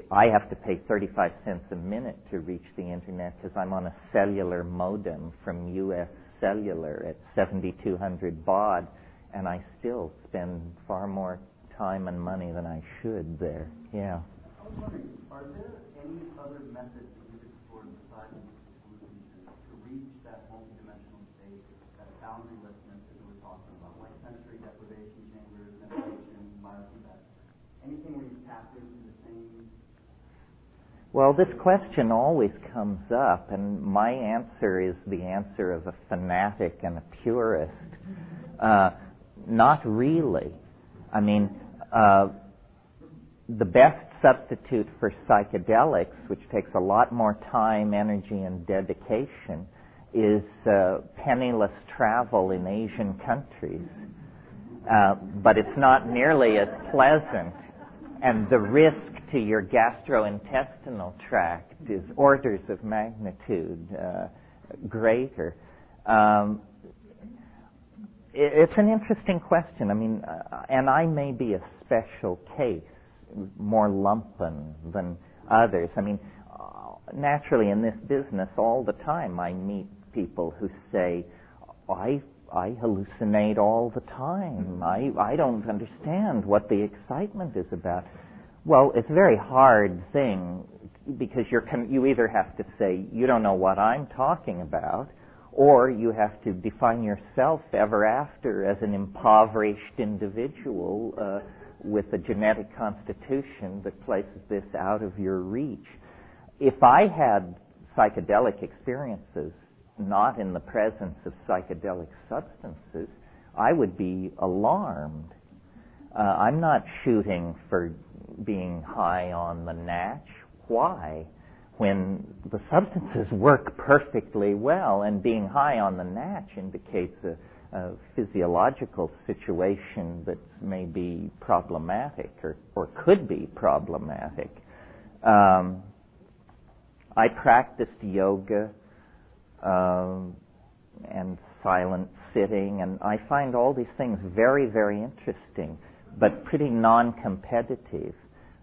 I have to pay 35 cents a minute to reach the internet because I'm on a cellular modem from U.S. Cellular at 7,200 baud, and I still spend far more time and money than I should there. Yeah. I was wondering, are there any other methods that you could explore besides music hallucinations to reach that multidimensional state, that boundarylessness that we were talking about, like sensory deprivation chambers, meditation, biofeedback? Anything where you tap into the same? Well, this question always comes up, and my answer is the answer of a fanatic and a purist. Not really. I mean, the best substitute for psychedelics, which takes a lot more time, energy, and dedication, is penniless travel in Asian countries. But it's not nearly as pleasant, and the risk to your gastrointestinal tract is orders of magnitude greater. It's an interesting question. I mean, and I may be a special case, more lumpen than others. I mean, naturally in this business all the time I meet people who say, I hallucinate all the time. I don't understand what the excitement is about. Well, it's a very hard thing because you either have to say, you don't know what I'm talking about, or you have to define yourself ever after as an impoverished individual with a genetic constitution that places this out of your reach. If I had psychedelic experiences not in the presence of psychedelic substances, I would be alarmed. I'm not shooting for being high on the natch. Why? When the substances work perfectly well, and being high on the natch indicates a physiological situation that may be problematic or could be problematic. I practiced yoga and silent sitting, and I find all these things very, very interesting, but pretty non-competitive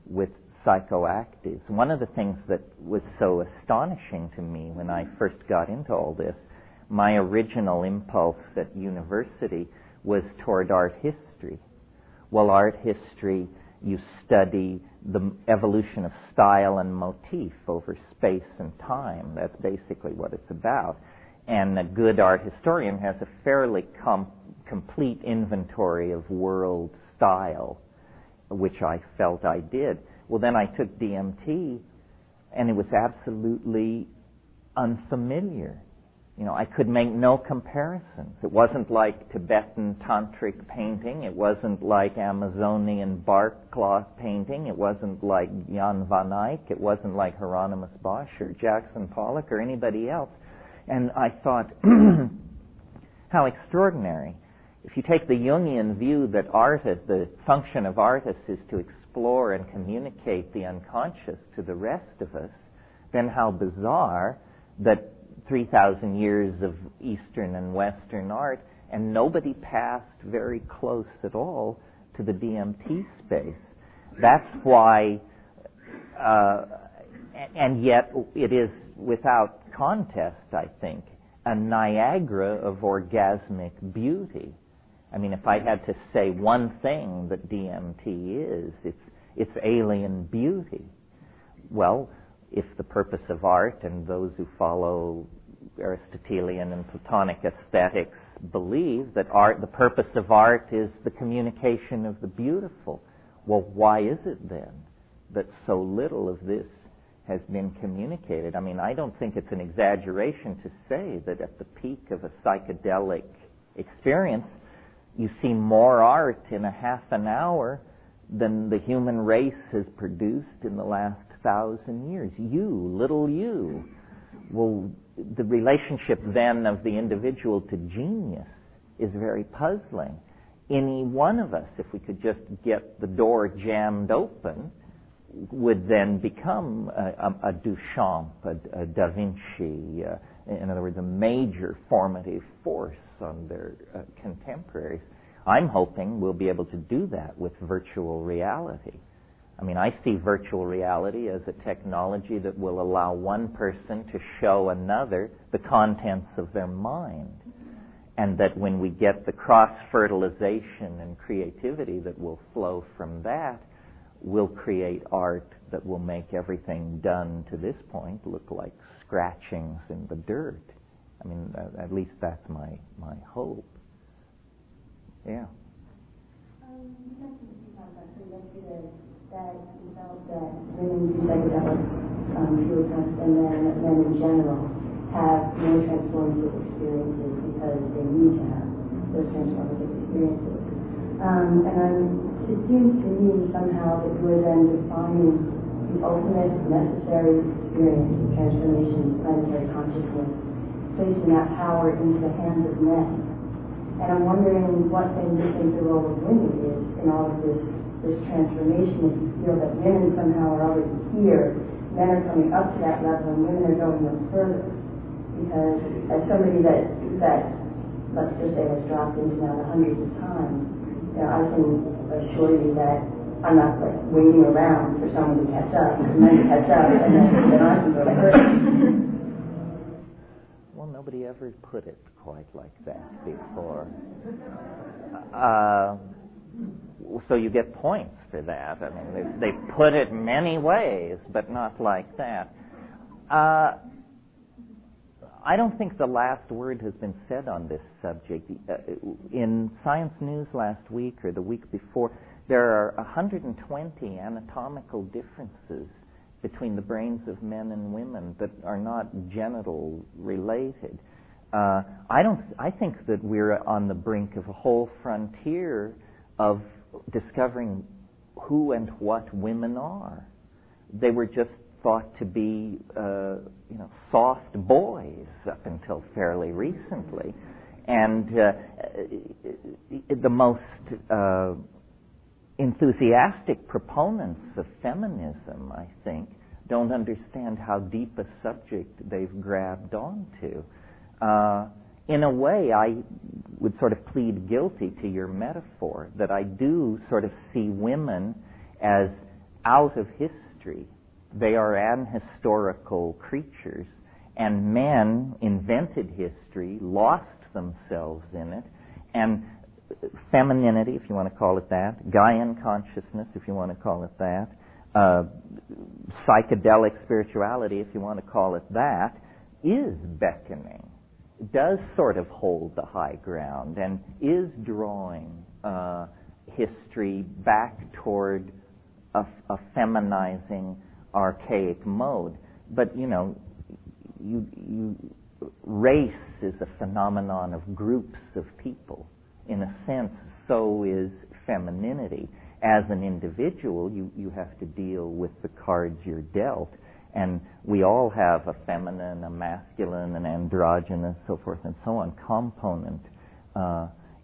with psychoactives. One of the things that was so astonishing to me when I first got into all this, my original impulse at university was toward art history. Well, art history, you study the evolution of style and motif over space and time. That's basically what it's about. And a good art historian has a fairly complete inventory of world style, which I felt I did. Well, then I took DMT, and it was absolutely unfamiliar. You know, I could make no comparisons. It wasn't like Tibetan tantric painting. It wasn't like Amazonian bark cloth painting. It wasn't like Jan van Eyck. It wasn't like Hieronymus Bosch or Jackson Pollock or anybody else. And I thought, how extraordinary. If you take the Jungian view that the function of artists is to explore and communicate the unconscious to the rest of us, then how bizarre that 3,000 years of Eastern and Western art, and nobody passed very close at all to the DMT space. That's why, and yet it is without contest, I think, a Niagara of orgasmic beauty. I mean, if I had to say one thing that DMT is, it's alien beauty. Well, if the purpose of art, and those who follow Aristotelian and Platonic aesthetics believe that the purpose of art is the communication of the beautiful, well, why is it then that so little of this has been communicated? I mean, I don't think it's an exaggeration to say that at the peak of a psychedelic experience, you see more art in a half an hour than the human race has produced in the last 1,000 years. Little you. Well, the relationship then of the individual to genius is very puzzling. Any one of us, if we could just get the door jammed open, would then become a Duchamp, a Da Vinci, in other words, a major formative force on their contemporaries. I'm hoping we'll be able to do that with virtual reality. I mean, I see virtual reality as a technology that will allow one person to show another the contents of their mind. And that when we get the cross-fertilization and creativity that will flow from that, we'll create art that will make everything done to this point look like scratchings in the dirt. I mean, at least that's my hope. Yeah. You mentioned a few times, actually, yesterday, that you felt that women do psychedelics feel sex, and then men in general have more transformative experiences because they need to have those transformative experiences. It seems to me somehow that we're then defining the ultimate necessary experience of transformation of planetary consciousness, placing that power into the hands of men. And I'm wondering what then you think the role of women is in all of this transformation, if you feel that women somehow are already here, men are coming up to that level, and women are going no further. Because as somebody that let's just say has dropped into now the hundreds of times, I can assure you that I'm not like waiting around for someone to catch up, and then to catch up, and then I can go to her. Well, nobody ever put it quite like that before. So you get points for that. I mean, they put it many ways, but not like that. I don't think the last word has been said on this subject. In Science News last week or the week before, there are 120 anatomical differences between the brains of men and women that are not genital related. I think that we're on the brink of a whole frontier of discovering who and what women are. They were just thought to be, soft boys up until fairly recently, and the most enthusiastic proponents of feminism, I think, don't understand how deep a subject they've grabbed onto. In a way, I would sort of plead guilty to your metaphor, that I do sort of see women as out of history. They are ahistorical creatures, and men invented history, lost themselves in it, and femininity, if you want to call it that, Gaian consciousness, if you want to call it that, psychedelic spirituality, if you want to call it that, is beckoning, does sort of hold the high ground, and is drawing history back toward a feminizing, archaic mode. But, race is a phenomenon of groups of people. In a sense, so is femininity. As an individual, you have to deal with the cards you're dealt. And we all have a feminine, a masculine, an androgynous, so forth and so on, component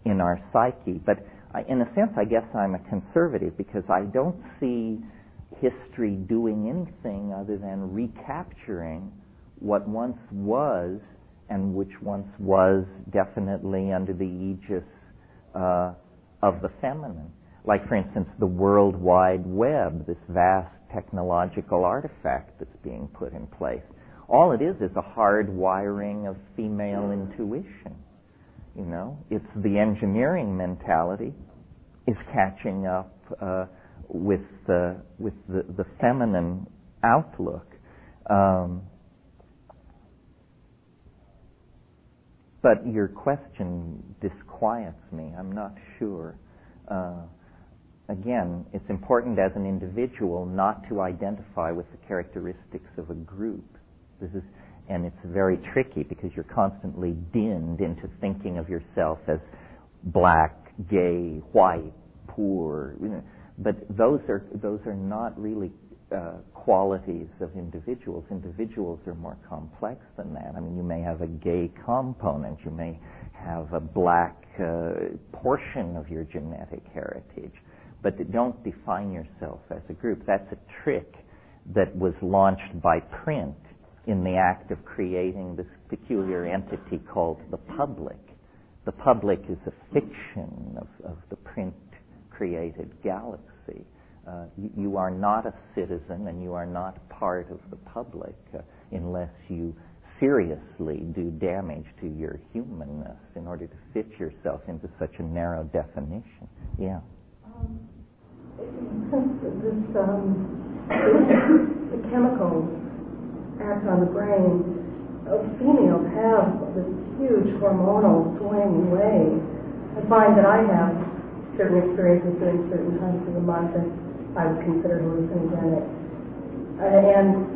in our psyche. But in a sense, I guess I'm a conservative, because I don't see history doing anything other than recapturing what once was, and which once was definitely under the aegis of the feminine. Like, for instance, the World Wide Web, this vast technological artifact that's being put in place. All it is a hard wiring of female intuition. It's the engineering mentality is catching up with the feminine outlook. But your question disquiets me. I'm not sure. Again, it's important as an individual not to identify with the characteristics of a group. And it's very tricky, because you're constantly dinned into thinking of yourself as black, gay, white, poor. But those are not really qualities of individuals. Individuals are more complex than that. I mean, you may have a gay component. You may have a black portion of your genetic heritage. But don't define yourself as a group. That's a trick that was launched by print in the act of creating this peculiar entity called the public. The public is a fiction of the print-created galaxy. You are not a citizen, and you are not part of the public unless you seriously do damage to your humanness in order to fit yourself into such a narrow definition. Yeah. Since the chemicals act on the brain, females have this huge hormonal swing way. I find that I have certain experiences during certain times of the month that I would consider hallucinogenic. And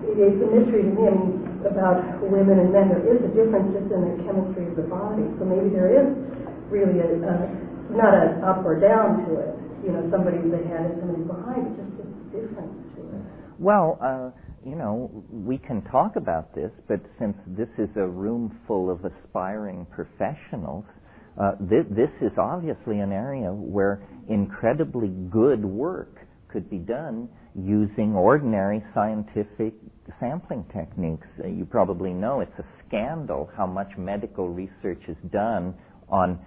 it's a mystery to me, about women and men. There is a difference just in the chemistry of the body. So maybe there is really a not an up or down to it. You know, somebody's ahead and somebody's behind. It just it's different to it. Well, you know, we can talk about this, but since this is a room full of aspiring professionals, this is obviously an area where incredibly good work could be done using ordinary scientific sampling techniques. You probably know it's a scandal how much medical research is done on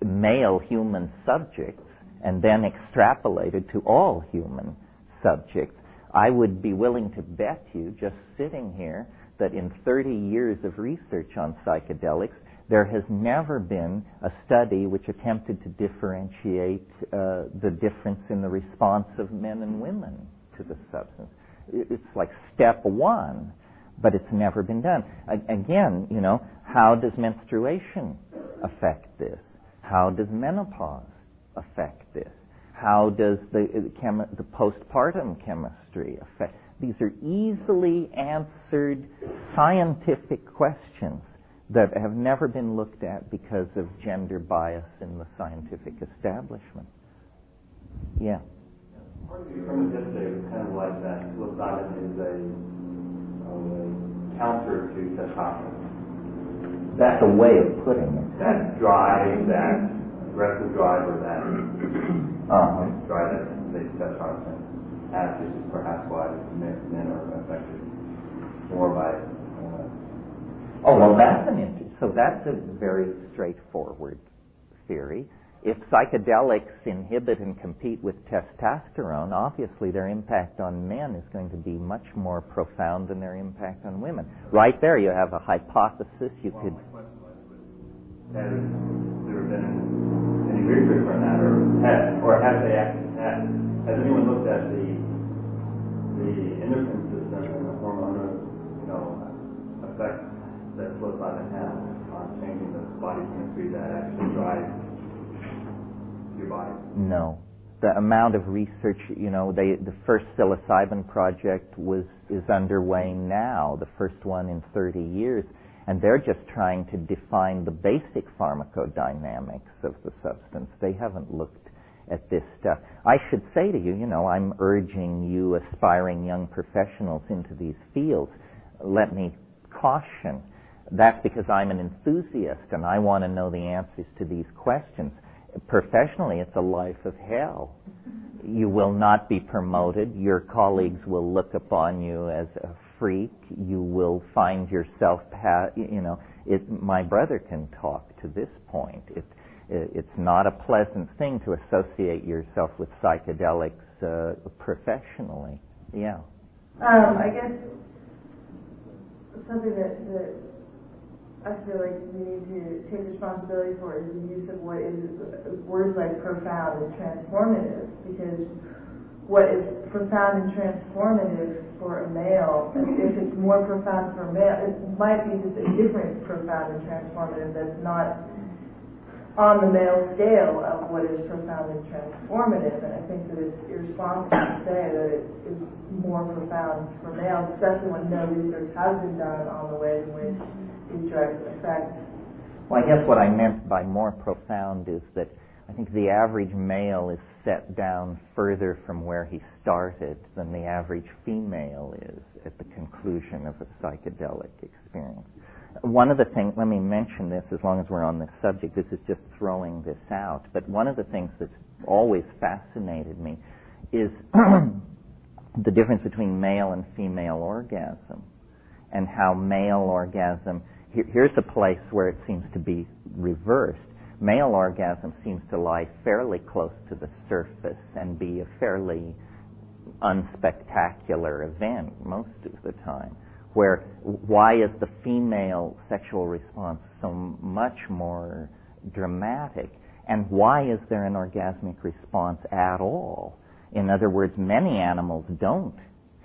male human subjects and then extrapolated to all human subjects. I would be willing to bet you, just sitting here, that in 30 years of research on psychedelics, there has never been a study which attempted to differentiate the difference in the response of men and women to the substance. It's like step one, but it's never been done. Again, you know, how does menstruation affect this? How does menopause affect this? How does the postpartum chemistry affect? These are easily answered scientific questions that have never been looked at because of gender bias in the scientific establishment. Yeah. Part of the affirmative is kind of like that psilocybin is a counter to testosterone. That's a way of putting it. That drive, that aggressive drive, or that drive that, say, testosterone has, which is perhaps why men are affected more by it. Oh, well, that's a very straightforward theory. If psychedelics inhibit and compete with testosterone, obviously their impact on men is going to be much more profound than their impact on women. Right there, you have a hypothesis. You could. My question was, has there been any research on that, or have they actually had? Has anyone looked at the endocrine system and the hormonal, effect that psilocybin has on changing the body chemistry that actually drives your body? No. The amount of research, the first psilocybin project is underway now, the first one in 30 years, and they're just trying to define the basic pharmacodynamics of the substance. They haven't looked at this stuff. I should say to you, I'm urging you aspiring young professionals into these fields. Let me caution. That's because I'm an enthusiast and I want to know the answers to these questions. Professionally, it's a life of hell. You will not be promoted. Your colleagues will look upon you as a freak. You will find yourself, my brother can talk to this point. It's not a pleasant thing to associate yourself with psychedelics professionally. Yeah. I guess something that I feel like we need to take responsibility for is the use of what is words like profound and transformative, because what is profound and transformative for a male, if it's more profound for a male, it might be just a different profound and transformative that's not on the male scale of what is profound and transformative. And I think that it's irresponsible to say that it is more profound for males, especially when no research has been done on the ways in which these drugs affect. Well, I guess what I meant by more profound is that I think the average male is set down further from where he started than the average female is at the conclusion of a psychedelic experience. One of the things, let me mention this as long as we're on this subject, this is just throwing this out, but one of the things that's always fascinated me is the difference between male and female orgasm, and how male orgasm, here's a place where it seems to be reversed. Male orgasm seems to lie fairly close to the surface and be a fairly unspectacular event most of the time. Why is the female sexual response so much more dramatic? And why is there an orgasmic response at all? In other words, many animals don't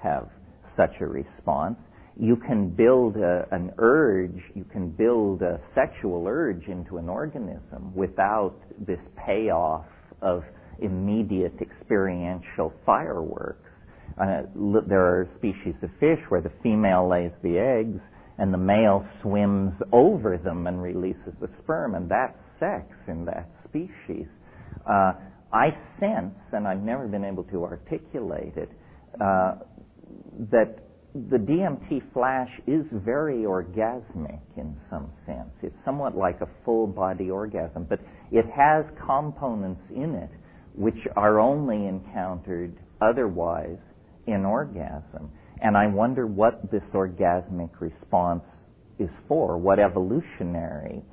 have such a response. You can build an urge, you can build a sexual urge into an organism without this payoff of immediate experiential fireworks. There are species of fish where the female lays the eggs and the male swims over them and releases the sperm, and that's sex in that species. I sense, and I've never been able to articulate it, that the DMT flash is very orgasmic in some sense. It's somewhat like a full-body orgasm, but it has components in it which are only encountered otherwise in orgasm. And I wonder what this orgasmic response is for, what evolutionary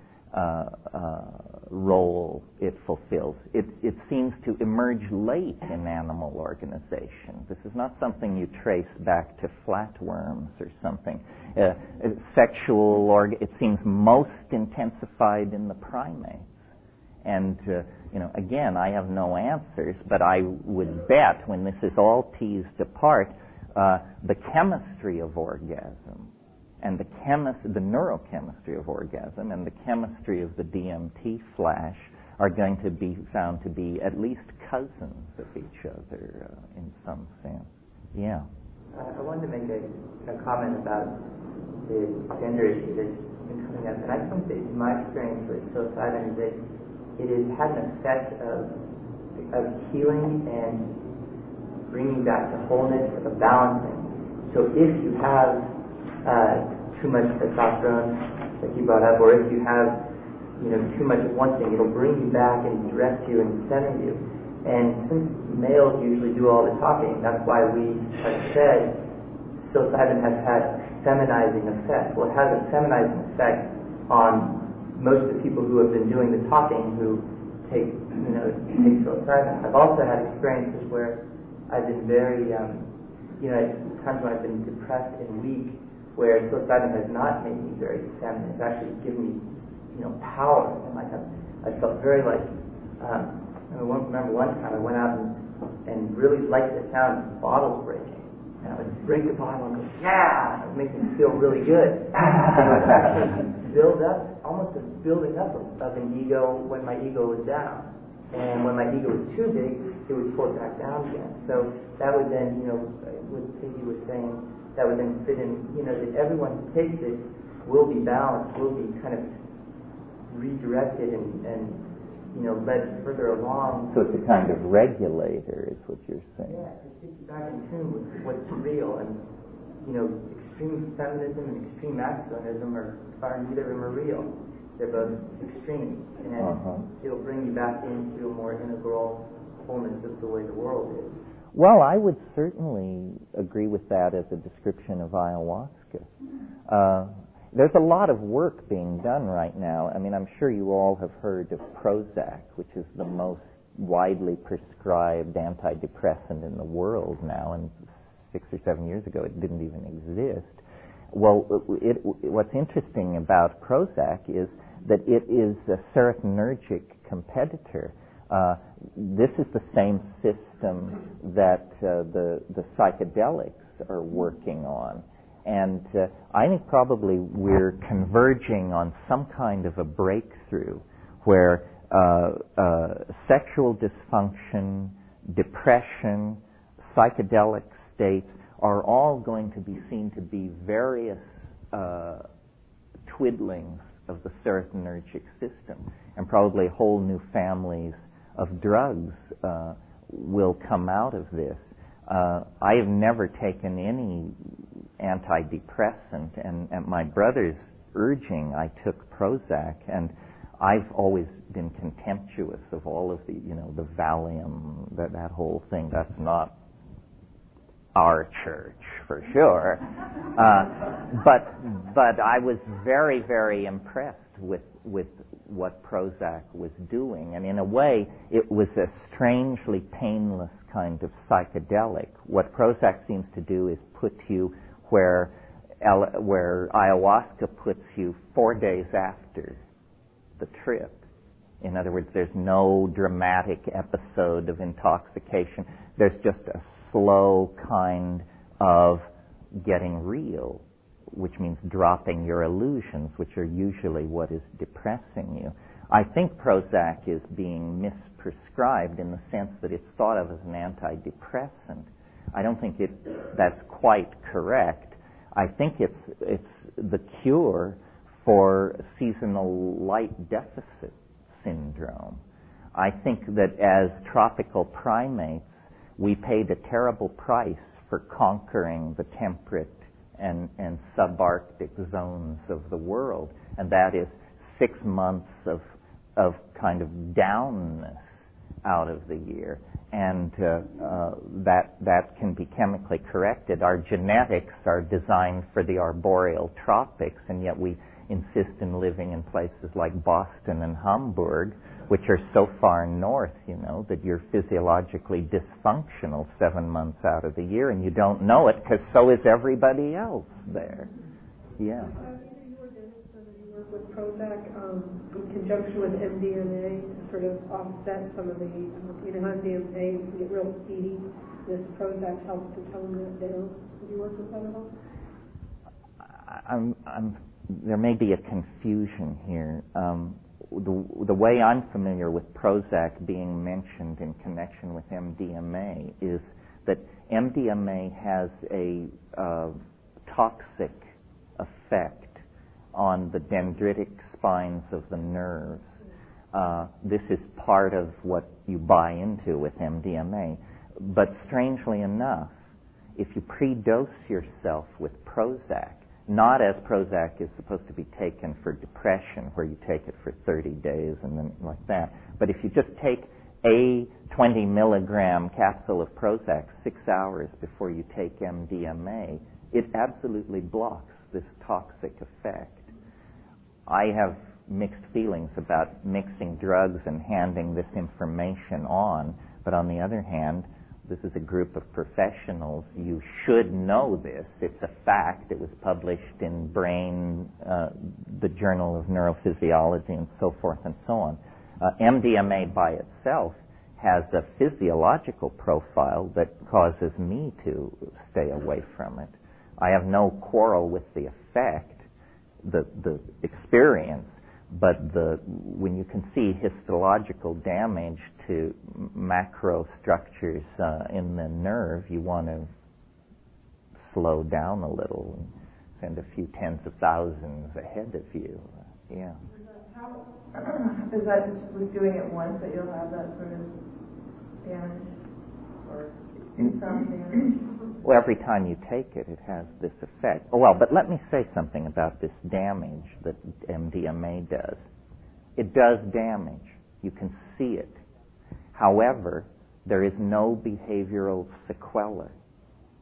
role it fulfills. It seems to emerge late in animal organization. This is not something you trace back to flatworms or something. It seems most intensified in the primates. And, again, I have no answers, but I would bet when this is all teased apart, the chemistry of orgasm and the neurochemistry of orgasm and the chemistry of the DMT flash are going to be found to be at least cousins of each other in some sense. Yeah. I wanted to make a comment about the gender issue that's been coming up, and I think that in my experience with psilocybin is that it has had an effect of healing and bringing back to wholeness, of balancing. So if you have too much testosterone, like you brought up, or if you have too much of one thing, it'll bring you back and direct you and center you. And since males usually do all the talking, that's why we have said psilocybin has had a feminizing effect. Well, it has a feminizing effect on most of the people who have been doing the talking who take psilocybin. I've also had experiences where I've been very, at times when I've been depressed and weak, where psilocybin has not made me very feminine. It's actually given me, power. And I felt very like, I remember one time I went out and really liked the sound of bottles breaking. And I would break the bottle and go, yeah! It would make me feel really good. And it would actually build up, almost a building up of an ego when my ego was down. And when my ego was too big, it would pour back down again. So that would then, what Peggy was saying, that would then fit in, that everyone who takes it will be balanced, will be kind of redirected and led further along. So it's a kind of regulator, is what you're saying. Yeah, it gets you back in tune with what's real. And, extreme feminism and extreme masculinism are neither of them are real. They're both extremes. And it'll bring you back into a more integral wholeness of the way the world is. Well, I would certainly agree with that as a description of ayahuasca. There's a lot of work being done right now. I mean, I'm sure you all have heard of Prozac, which is the most widely prescribed antidepressant in the world now, and 6 or 7 years ago it didn't even exist. Well, what's interesting about Prozac is that it is a serotonergic competitor. This is the same system that the psychedelics are working on. And I think probably we're converging on some kind of a breakthrough where sexual dysfunction, depression, psychedelic states are all going to be seen to be various twiddlings of the serotonergic system. And probably whole new families of drugs will come out of this. I have never taken any antidepressant, and at my brother's urging, I took Prozac, and I've always been contemptuous of all of the, the Valium, that whole thing. That's not our church, for sure. But I was very, very impressed with what Prozac was doing. And in a way, it was a strangely painless kind of psychedelic. What Prozac seems to do is put you where ayahuasca puts you 4 days after the trip. In other words, there's no dramatic episode of intoxication. There's just a slow kind of getting real, which means dropping your illusions, which are usually what is depressing you. I think Prozac is being misprescribed in the sense that it's thought of as an antidepressant. I don't think that's quite correct. I think it's the cure for seasonal light deficit syndrome. I think that as tropical primates, we paid a terrible price for conquering the temperate and subarctic zones of the world, and that is 6 months of kind of downness out of the year, and that can be chemically corrected. Our genetics are designed for the arboreal tropics, and yet we insist in living in places like Boston and Hamburg, which are so far north, that you're physiologically dysfunctional 7 months out of the year, and you don't know it because so is everybody else there. Yeah. With Prozac in conjunction with MDMA to sort of offset some of the, MDMA can get real speedy. This Prozac helps to tone that down. Have you worked with that at all? There may be a confusion here. The way I'm familiar with Prozac being mentioned in connection with MDMA is that MDMA has a toxic effect on the dendritic spines of the nerves. This is part of what you buy into with MDMA. But strangely enough, if you pre-dose yourself with Prozac, not as Prozac is supposed to be taken for depression, where you take it for 30 days and then like that, but if you just take a 20 milligram capsule of Prozac 6 hours before you take MDMA, it absolutely blocks this toxic effect. I have mixed feelings about mixing drugs and handing this information on, but on the other hand, this is a group of professionals. You should know this. It's a fact. It was published in Brain, the Journal of Neurophysiology, and so forth and so on. MDMA by itself has a physiological profile that causes me to stay away from it. I have no quarrel with the effect, the experience, but when you can see histological damage to macro structures in the nerve, you want to slow down a little and send a few tens of thousands ahead of you. Yeah. Is that just with doing it once that you'll have that sort of damage, or some damage? Well, every time you take it, it has this effect. Oh, well, but let me say something about this damage that MDMA does. It does damage. You can see it. However, there is no behavioral sequelae.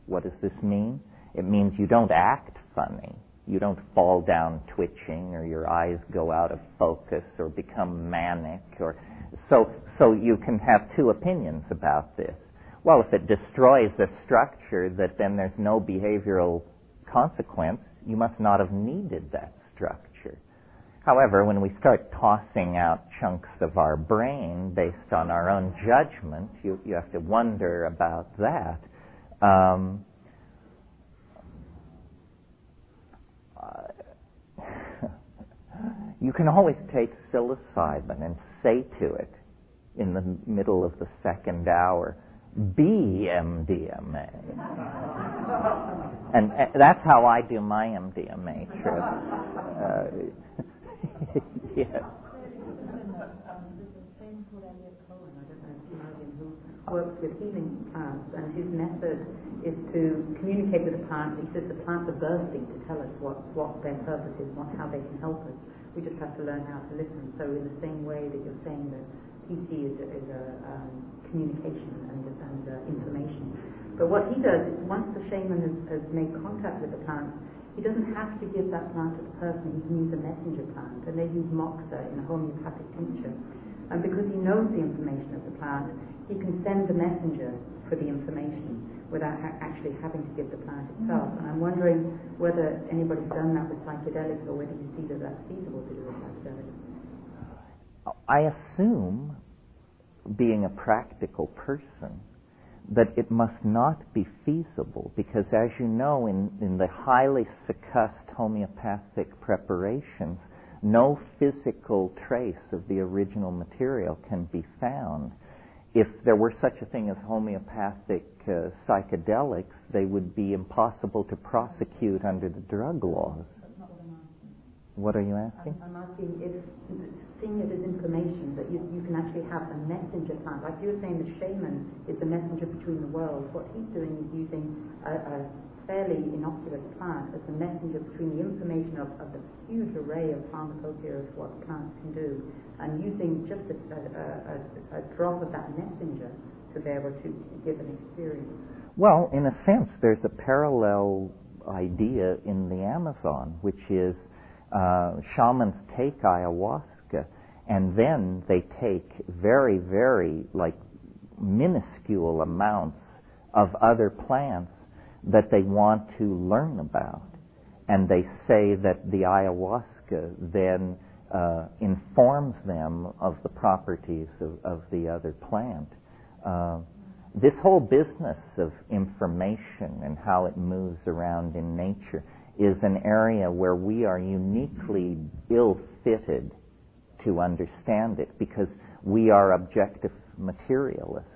What does this mean? It means you don't act funny. You don't fall down twitching, or your eyes go out of focus, or become manic, or so you can have two opinions about this. Well, if it destroys a structure that then there's no behavioral consequence, you must not have needed that structure. However, when we start tossing out chunks of our brain based on our own judgment, you have to wonder about that. You can always take psilocybin and say to it in the middle of the second hour, be MDMA. And that's how I do my MDMA trips. Yes. Works with healing plants, and his method is to communicate with the plant. He says the plants are bursting to tell us what their purpose is, how they can help us. We just have to learn how to listen. So in the same way that you're saying that PC is a communication and information. But what he does is once the shaman has made contact with the plant, he doesn't have to give that plant to the person. He can use a messenger plant, and they use moxa in a homeopathic tincture. And because he knows the information of the plant, he can send the messenger for the information without actually having to give the plant itself. And I'm wondering whether anybody's done that with psychedelics, or whether you see that that's feasible to do with psychedelics. I assume, being a practical person, that it must not be feasible, because as you know, in the highly succussed homeopathic preparations, no physical trace of the original material can be found. If there were such a thing as homeopathic psychedelics, they would be impossible to prosecute under the drug laws. What are you asking? I'm asking if seeing it as information, that you can actually have a messenger plant. Like you were saying, the shaman is the messenger between the worlds. What he's doing is using a fairly innocuous plant as the messenger between the information of the huge array of pharmacopoeia of what plants can do, and using just a drop of that messenger to be able to give an experience. Well, in a sense, there's a parallel idea in the Amazon, which is shamans take ayahuasca and then they take very, very minuscule amounts of other plants that they want to learn about. And they say that the ayahuasca then informs them of the properties of the other plant. This whole business of information and how it moves around in nature is an area where we are uniquely ill-fitted to understand it, because we are objective materialists.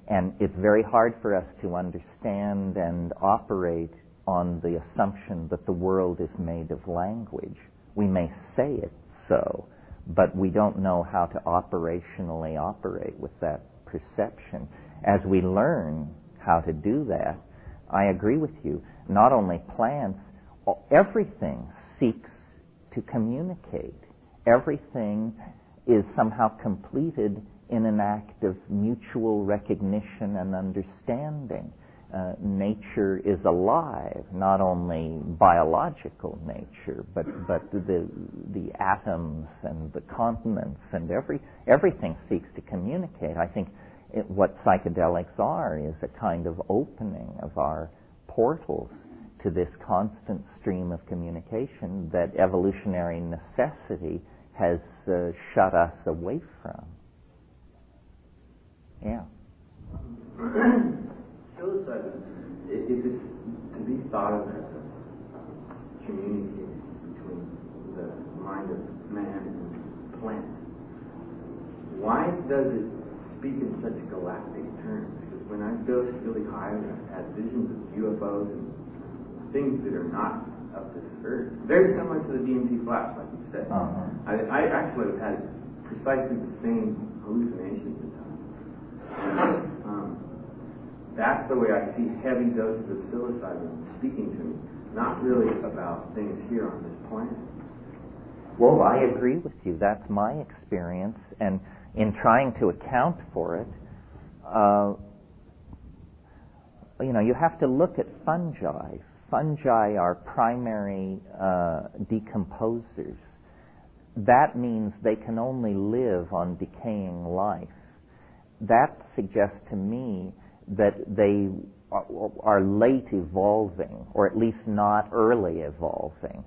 And it's very hard for us to understand and operate on the assumption that the world is made of language. We may say it so, but we don't know how to operationally operate with that perception. As we learn how to do that, I agree with you, not only plants, everything seeks to communicate. Everything is somehow completed in an act of mutual recognition and understanding. Nature is alive, not only biological nature, but the atoms and the continents and everything seeks to communicate. I think what psychedelics are is a kind of opening of our portals to this constant stream of communication that evolutionary necessity has shut us away from. Yeah. Psilocybin, it is to be thought of as a communication between the mind of man and plants. Why does it speak in such galactic terms? Because when I dosed really high, I've had visions of UFOs and things that are not of this earth. Very similar to the DMT flash, like you said. I actually have had precisely the same hallucinations at times. That's the way I see heavy doses of psilocybin speaking to me, not really about things here on this planet. Well, I agree with you. That's my experience. And in trying to account for it, you have to look at fungi. Fungi are primary decomposers. That means they can only live on decaying life. That suggests to me that they are late evolving, or at least not early evolving.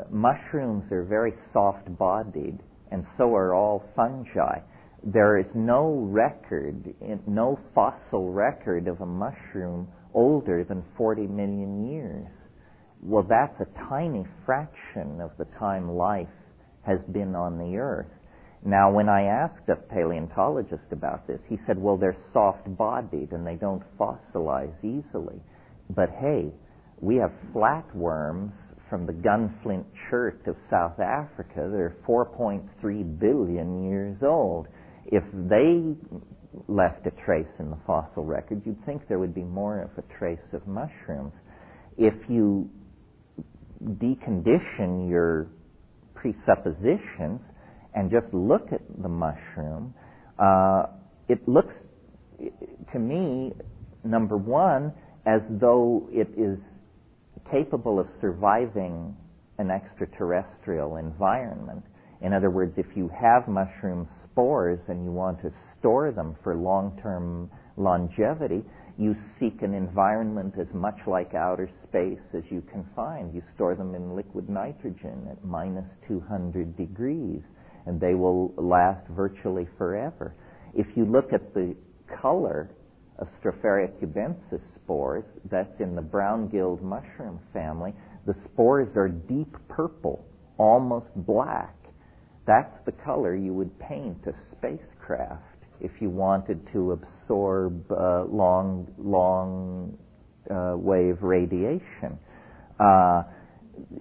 Mushrooms are very soft-bodied, and so are all fungi. There is no record, no fossil record of a mushroom older than 40 million years. Well, that's a tiny fraction of the time life has been on the earth. Now, when I asked a paleontologist about this, he said, well, they're soft-bodied and they don't fossilize easily. But hey, we have flatworms from the gunflint chert of South Africa. They're 4.3 billion years old. If they left a trace in the fossil record, you'd think there would be more of a trace of mushrooms. If you decondition your presuppositions and just look at the mushroom, it looks to me, number one, as though it is capable of surviving an extraterrestrial environment. In other words, if you have mushroom spores and you want to store them for long-term longevity, you seek an environment as much like outer space as you can find. You store them in liquid nitrogen at minus 200 degrees, and they will last virtually forever. If you look at the color of Stropharia cubensis spores, that's in the brown-gilled mushroom family, the spores are deep purple, almost black. That's the color you would paint a spacecraft if you wanted to absorb long wave radiation.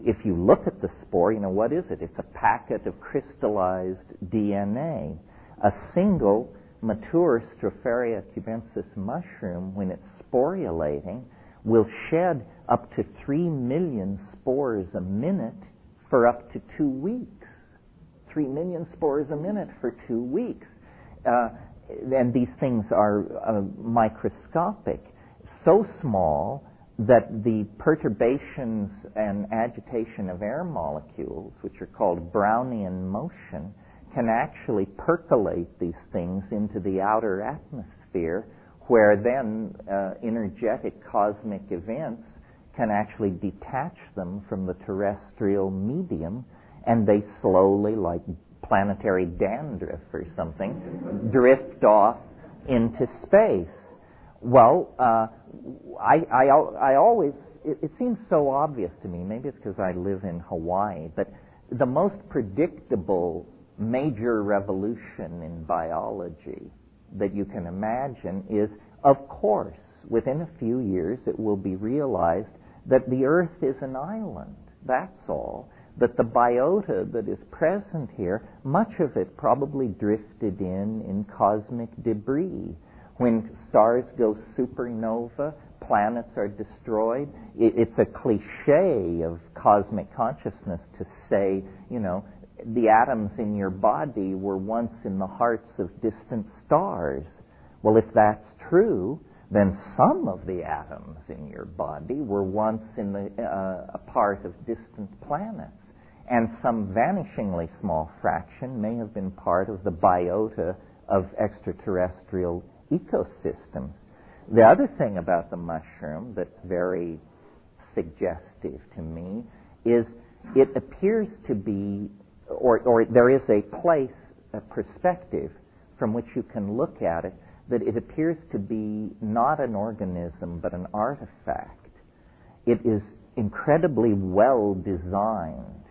if you look at the spore, what is it? It's a packet of crystallized DNA. A single mature Stropharia cubensis mushroom, when it's sporulating, will shed up to 3 million spores a minute for up to 2 weeks. 3 million spores a minute for 2 weeks. And these things are microscopic, so small that the perturbations and agitation of air molecules, which are called Brownian motion, can actually percolate these things into the outer atmosphere, where then energetic cosmic events can actually detach them from the terrestrial medium, and they slowly, like planetary dandruff or something, drift off into space. Well, I always, it seems so obvious to me, maybe it's because I live in Hawaii, but the most predictable major revolution in biology that you can imagine is, of course, within a few years it will be realized that the Earth is an island. That's all. That the biota that is present here, much of it probably drifted in cosmic debris. When stars go supernova, planets are destroyed. It's a cliche of cosmic consciousness to say, the atoms in your body were once in the hearts of distant stars. Well, if that's true, then some of the atoms in your body were once in a part of distant planets. And some vanishingly small fraction may have been part of the biota of extraterrestrial ecosystems. The other thing about the mushroom that's very suggestive to me is it appears to be, or there is a place, a perspective from which you can look at it, that it appears to be not an organism but an artifact. It is incredibly well designed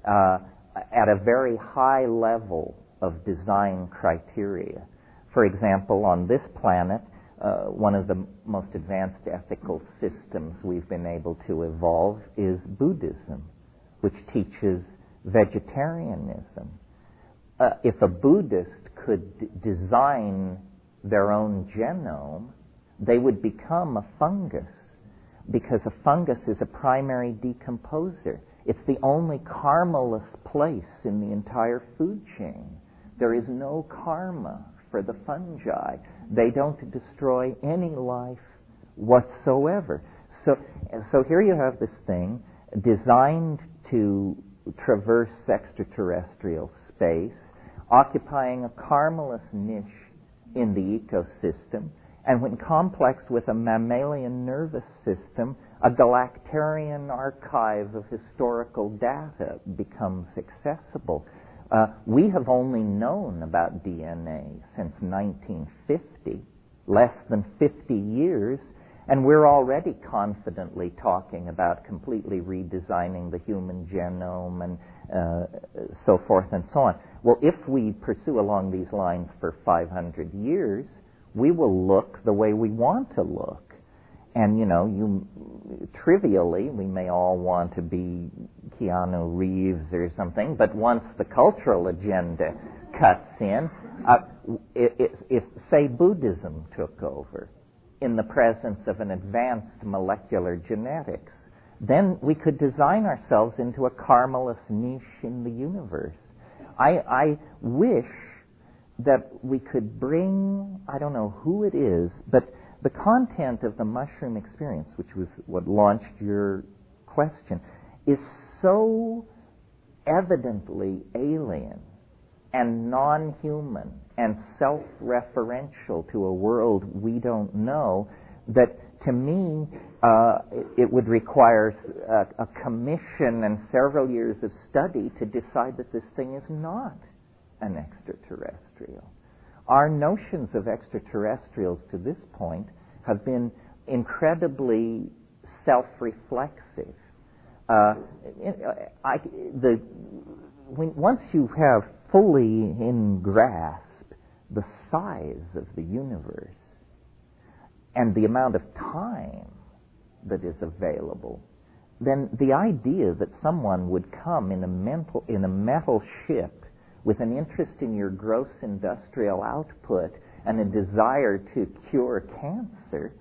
at a very high level of design criteria. For example, on this planet, one of the most advanced ethical systems we've been able to evolve is Buddhism, which teaches vegetarianism. If a Buddhist could design their own genome, they would become a fungus, because a fungus is a primary decomposer. It's the only karmaless place in the entire food chain. There is no karma for the fungi. They don't destroy any life whatsoever. So here you have this thing designed to traverse extraterrestrial space, occupying a karmaless niche in the ecosystem, and when complex with a mammalian nervous system, a galactarian archive of historical data becomes accessible. We have only known about DNA since 1950, less than 50 years, and we're already confidently talking about completely redesigning the human genome and so forth and so on. Well, if we pursue along these lines for 500 years, we will look the way we want to look. And, trivially, we may all want to be Keanu Reeves or something, but once the cultural agenda cuts in, if, say, Buddhism took over in the presence of an advanced molecular genetics, then we could design ourselves into a karmaless niche in the universe. I wish that we could bring, I don't know who it is, but the content of the mushroom experience, which was what launched your question, is so evidently alien and non-human and self-referential to a world we don't know that, to me, it would require a commission and several years of study to decide that this thing is not an extraterrestrial. Our notions of extraterrestrials to this point have been incredibly self-reflexive. Once you have fully in grasp the size of the universe and the amount of time that is available, then the idea that someone would come in a metal ship with an interest in your gross industrial output and a desire to cure cancer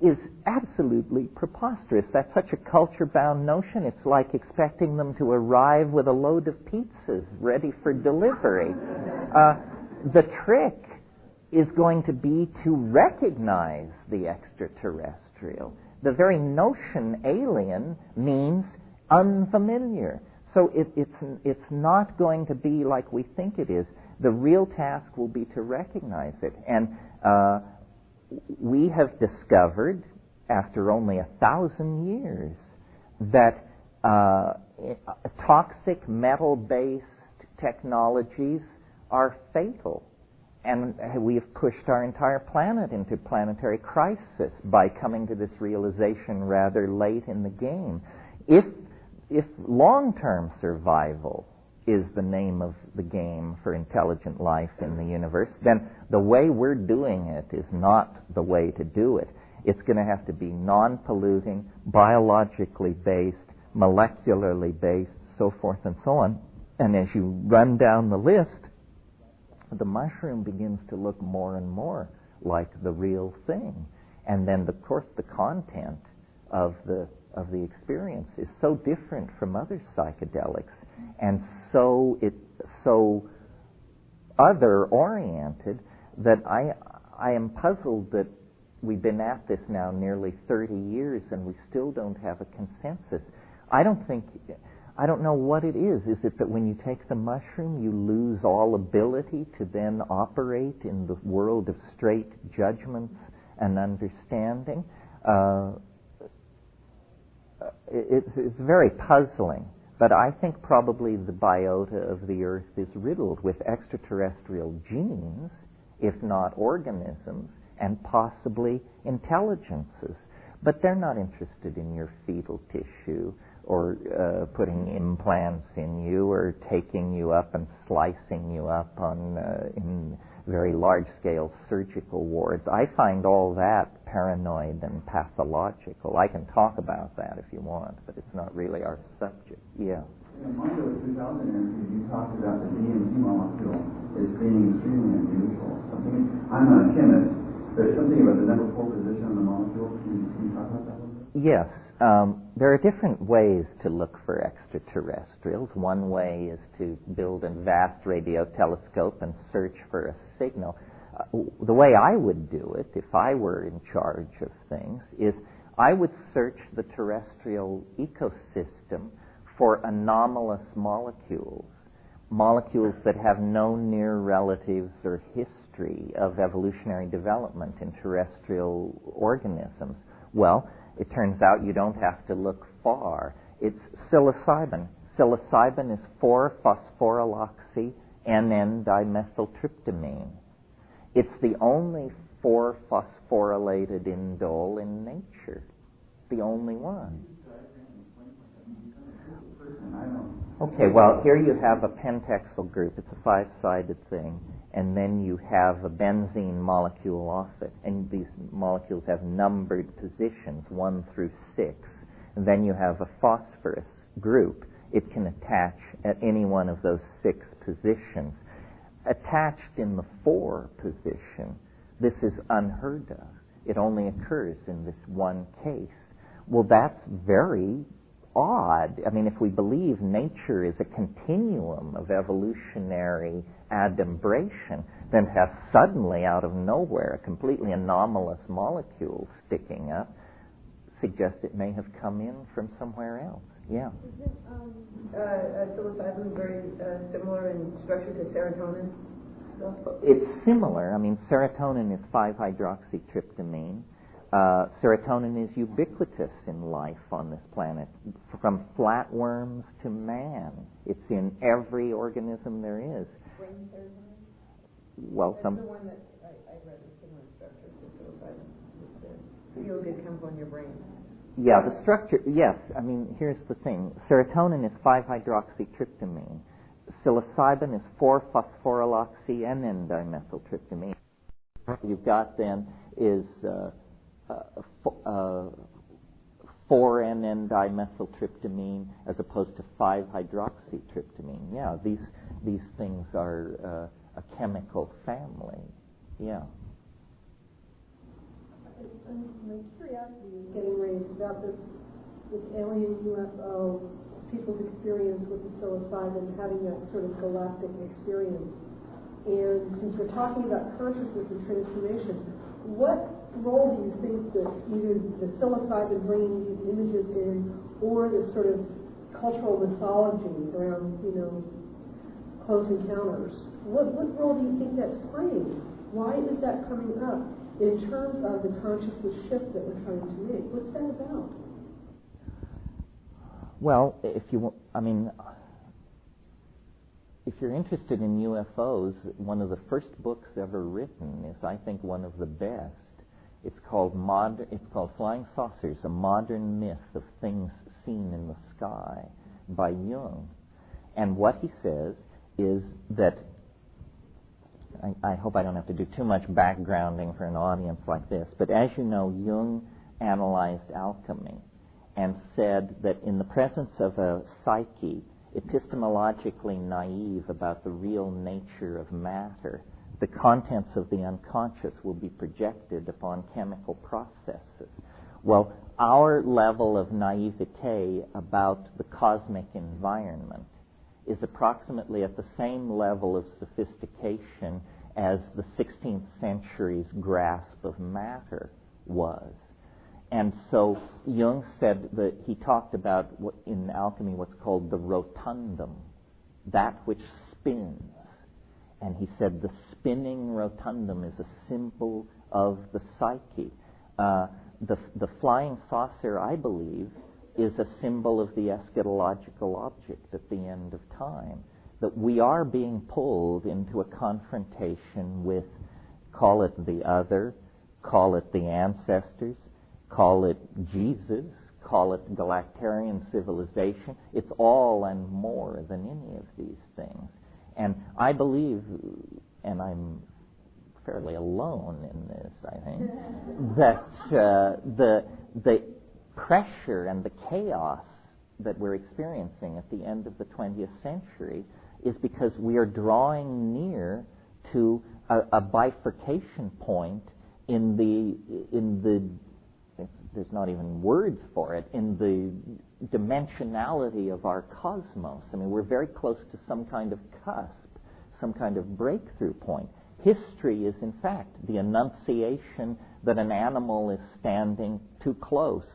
is absolutely preposterous. That's such a culture-bound notion. It's like expecting them to arrive with a load of pizzas ready for delivery. The trick is going to be to recognize the extraterrestrial. The very notion alien means unfamiliar. So it's not going to be like we think it is. The real task will be to recognize it. And we have discovered, after only 1,000 years, that toxic metal-based technologies are fatal. And we have pushed our entire planet into planetary crisis by coming to this realization rather late in the game. If long-term survival is the name of the game for intelligent life in the universe, then the way we're doing it is not the way to do it. It's going to have to be non-polluting, biologically based, molecularly based, so forth and so on. And as you run down the list, the mushroom begins to look more and more like the real thing. And then, of course, the content of the experience is so different from other psychedelics, and so other-oriented that I am puzzled that we've been at this now nearly 30 years and we still don't have a consensus. I don't know what it is. Is it that when you take the mushroom you lose all ability to then operate in the world of straight judgments and understanding? It's very puzzling. But I think probably the biota of the Earth is riddled with extraterrestrial genes, if not organisms, and possibly intelligences. But they're not interested in your fetal tissue or putting implants in you or taking you up and slicing you up in very large-scale surgical wards. I find all that paranoid and pathological. I can talk about that if you want, but it's not really our subject. Yeah. In Mondo 2000 interview, you talked about the DMT molecule as being extremely unusual. I'm not a chemist. There's something about the number 4 position on the molecule. Can you talk about that a little bit? Yes. There are different ways to look for extraterrestrials. One way is to build a vast radio telescope and search for a signal. The way I would do it, if I were in charge of things, is I would search the terrestrial ecosystem for anomalous molecules that have no near relatives or history of evolutionary development in terrestrial organisms. Well, it turns out you don't have to look far. It's psilocybin. Psilocybin is 4-phosphoryloxy-NN-dimethyltryptamine. It's the only 4-phosphorylated indole in nature. The only one. Okay, well, here you have a pentexyl group. It's a 5-sided thing. And then you have a benzene molecule off it. And these molecules have numbered positions, 1 through 6. And then you have a phosphorus group. It can attach at any one of those 6 positions. Attached in the 4 position, this is unheard of. It only occurs in this one case. Well, that's very odd. I mean, if we believe nature is a continuum of evolutionary adumbration, then to have suddenly out of nowhere a completely anomalous molecule sticking up suggests it may have come in from somewhere else. Yeah. Isn't psilocybin very similar in structure to serotonin? It's similar. I mean, serotonin is 5-hydroxytryptamine. Serotonin is ubiquitous in life on this planet, from flatworms to man. It's in every organism there is. Brain serotonin? Well, That's the one that I read is similar structure to psilocybin. The feel-good chemical in your brain. Yeah, the structure, yes. I mean, here's the thing. Serotonin is 5-hydroxytryptamine. Psilocybin is 4-phosphoryloxy-NN-dimethyltryptamine. What you've got then is 4-N-N-dimethyltryptamine as opposed to 5-hydroxytryptamine. Yeah, these things are a chemical family. Yeah. My curiosity is getting raised about this alien UFO, people's experience with the psilocybin, having that sort of galactic experience. And since we're talking about consciousness and transformation, what role do you think that either the psilocybin bringing these images in, or the sort of cultural mythology around, close encounters, what role do you think that's playing? Why is that coming up in terms of the consciousness shift that we're trying to make? What's that about? Well, if you're interested in UFOs, one of the first books ever written is, I think, one of the best. It's called Flying Saucers: A Modern Myth of Things Seen in the Sky by Jung. And what he says is that, I hope I don't have to do too much backgrounding for an audience like this, but as you know, Jung analyzed alchemy and said that in the presence of a psyche epistemologically naive about the real nature of matter, the contents of the unconscious will be projected upon chemical processes. Well, our level of naivete about the cosmic environment is approximately at the same level of sophistication as the 16th century's grasp of matter was. And so Jung said that he talked about in alchemy what's called the rotundum, that which spins. And he said the spinning rotundum is a symbol of the psyche. The flying saucer, I believe, is a symbol of the eschatological object at the end of time. That we are being pulled into a confrontation with, call it the other, call it the ancestors, call it Jesus, call it Galactarian civilization. It's all and more than any of these things. And I believe, and I'm fairly alone in this, I think, that the pressure and the chaos that we're experiencing at the end of the 20th century is because we are drawing near to a bifurcation point in the there's not even words for it, in the dimensionality of our cosmos. I mean, we're very close to some kind of cusp, some kind of breakthrough point. History is, in fact, the annunciation that an animal is standing too close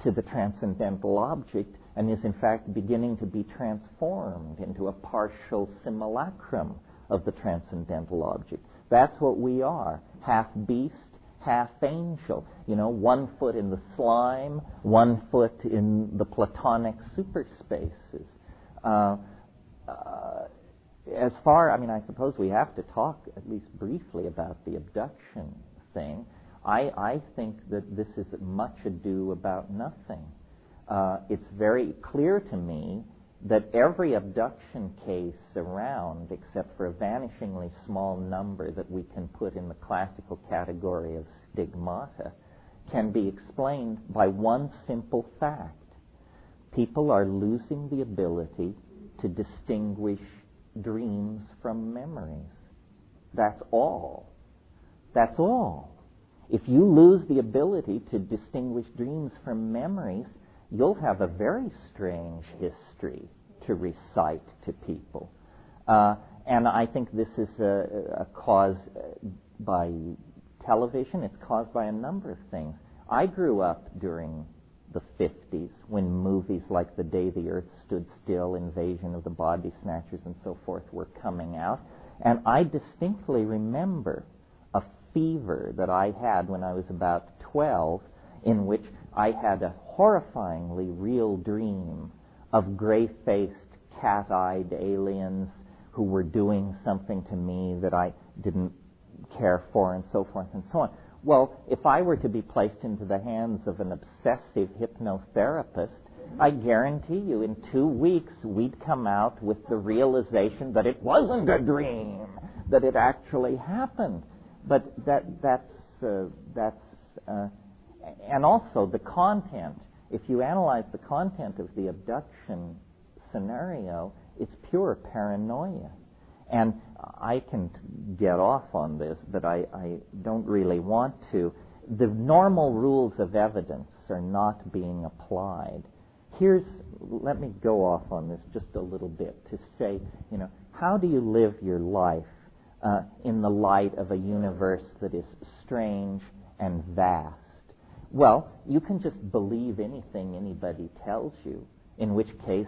to the transcendental object and is, in fact, beginning to be transformed into a partial simulacrum of the transcendental object. That's what we are, half beast, half angel. One foot in the slime, one foot in the platonic superspaces. I suppose we have to talk at least briefly about the abduction thing. I think that this is much ado about nothing. It's very clear to me that every abduction case around, except for a vanishingly small number that we can put in the classical category of stigmata, can be explained by one simple fact. People are losing the ability to distinguish dreams from memories. That's all. That's all. If you lose the ability to distinguish dreams from memories, you'll have a very strange history to recite to people. And I think this is a cause by television. It's caused by a number of things. I grew up during the 50s when movies like The Day the Earth Stood Still, Invasion of the Body Snatchers, and so forth were coming out. And I distinctly remember a fever that I had when I was about 12, in which I had a horrifyingly real dream of gray-faced, cat-eyed aliens who were doing something to me that I didn't care for, and so forth and so on. Well, if I were to be placed into the hands of an obsessive hypnotherapist, I guarantee you in 2 weeks we'd come out with the realization that it wasn't a dream, that it actually happened. But that's and also the content if you analyze the content of the abduction scenario, it's pure paranoia. And I can get off on this, but I don't really want to. The normal rules of evidence are not being applied. Let me go off on this just a little bit to say, how do you live your life in the light of a universe that is strange and vast? Well, you can just believe anything anybody tells you, in which case,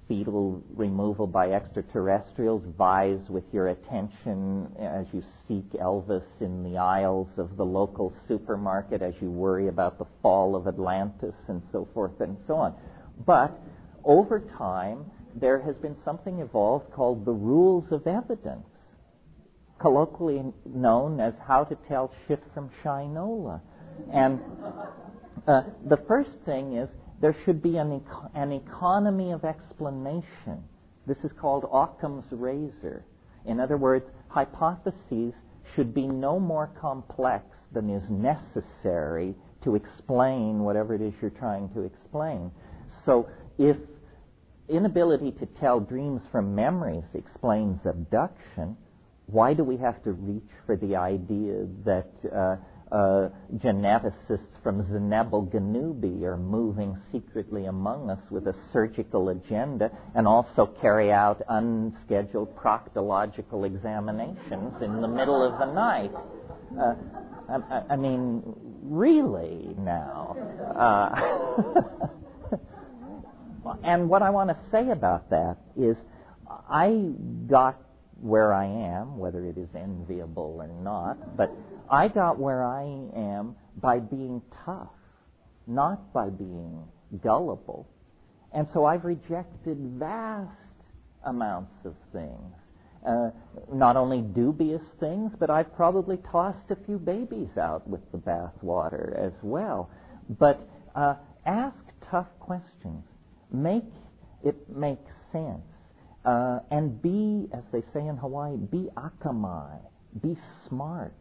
fetal removal by extraterrestrials vies with your attention as you seek Elvis in the aisles of the local supermarket, as you worry about the fall of Atlantis and so forth and so on. But over time, there has been something evolved called the rules of evidence, colloquially known as how to tell shit from shinola. And the first thing is, there should be an economy of explanation. This is called Occam's razor. In other words, hypotheses should be no more complex than is necessary to explain whatever it is you're trying to explain. So if inability to tell dreams from memories explains abduction, why do we have to reach for the idea that geneticists from Zenebel Ganubi are moving secretly among us with a surgical agenda and also carry out unscheduled proctological examinations in the middle of the night? I mean, really now. And what I want to say about that is I got where I am, whether it is enviable or not, but I got where I am by being tough, not by being gullible. And so I've rejected vast amounts of things, not only dubious things, but I've probably tossed a few babies out with the bathwater as well. But ask tough questions. Make it make sense. And be, as they say in Hawaii, be akamai, be smart.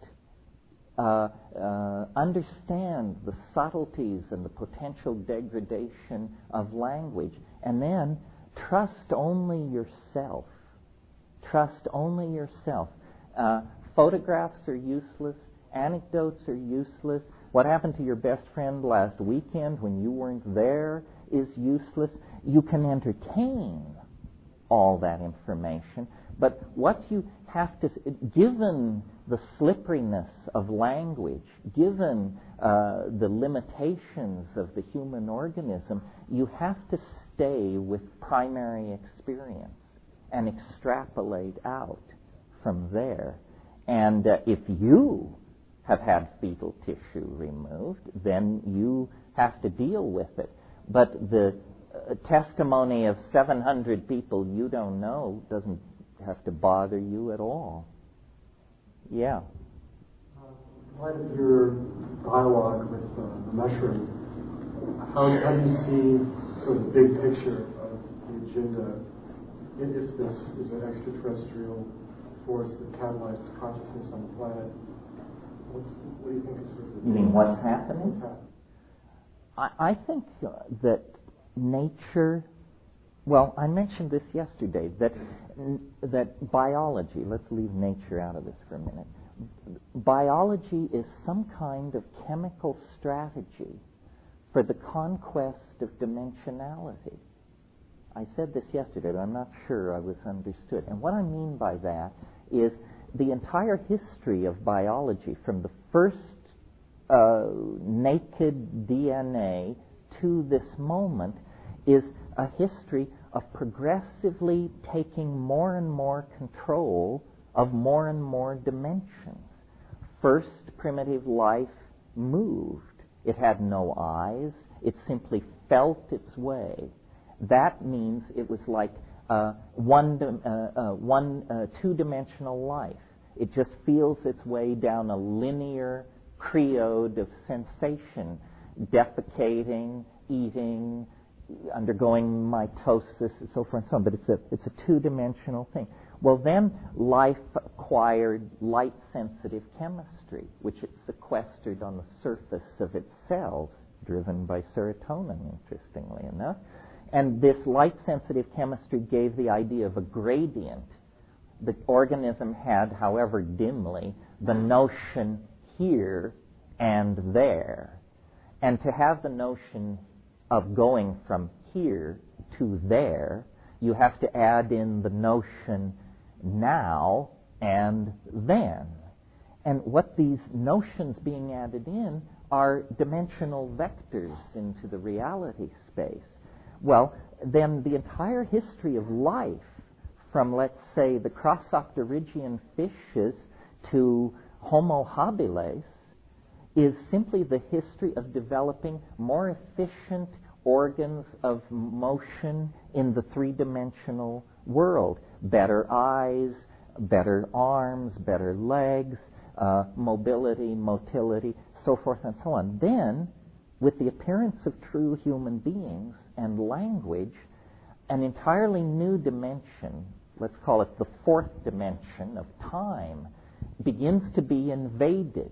Understand the subtleties and the potential degradation of language. And then trust only yourself. Trust only yourself. Photographs are useless. Anecdotes are useless. What happened to your best friend last weekend when you weren't there is useless. You can entertain all that information, but what you have to, given the slipperiness of language, given the limitations of the human organism, you have to stay with primary experience and extrapolate out from there. And if you have had fetal tissue removed, then you have to deal with it. But the testimony of 700 people you don't know doesn't have to bother you at all. Yeah. In light of your dialogue with the mushroom, how do you see sort of the big picture of the agenda? If this is an extraterrestrial force that catalyzes consciousness on the planet, what do you think is sort of the... You mean what's happening? What's happening? I think that nature, well, I mentioned this yesterday, that biology, let's leave nature out of this for a minute. Biology is some kind of chemical strategy for the conquest of dimensionality. I said this yesterday, but I'm not sure I was understood. And what I mean by that is the entire history of biology, from the first naked DNA to this moment, is a history of progressively taking more and more control of more and more dimensions. First, primitive life moved. It had no eyes. It simply felt its way. That means it was like two-dimensional life. It just feels its way down a linear creode of sensation, defecating, eating, undergoing mitosis, and so forth and so on. But it's a two-dimensional thing. Well, then life acquired light-sensitive chemistry, which it sequestered on the surface of its cells, driven by serotonin, interestingly enough. And this light-sensitive chemistry gave the idea of a gradient. The organism had, however dimly, the notion here and there. And to have the notion of going from here to there, you have to add in the notion now and then. And what these notions being added in are dimensional vectors into the reality space. Well, then the entire history of life, from, let's say, the Crossopterygian fishes to Homo habilis, is simply the history of developing more efficient organs of motion in the three-dimensional world. Better eyes, better arms, better legs, mobility, motility, so forth and so on. Then, with the appearance of true human beings and language, an entirely new dimension, let's call it the fourth dimension of time, begins to be invaded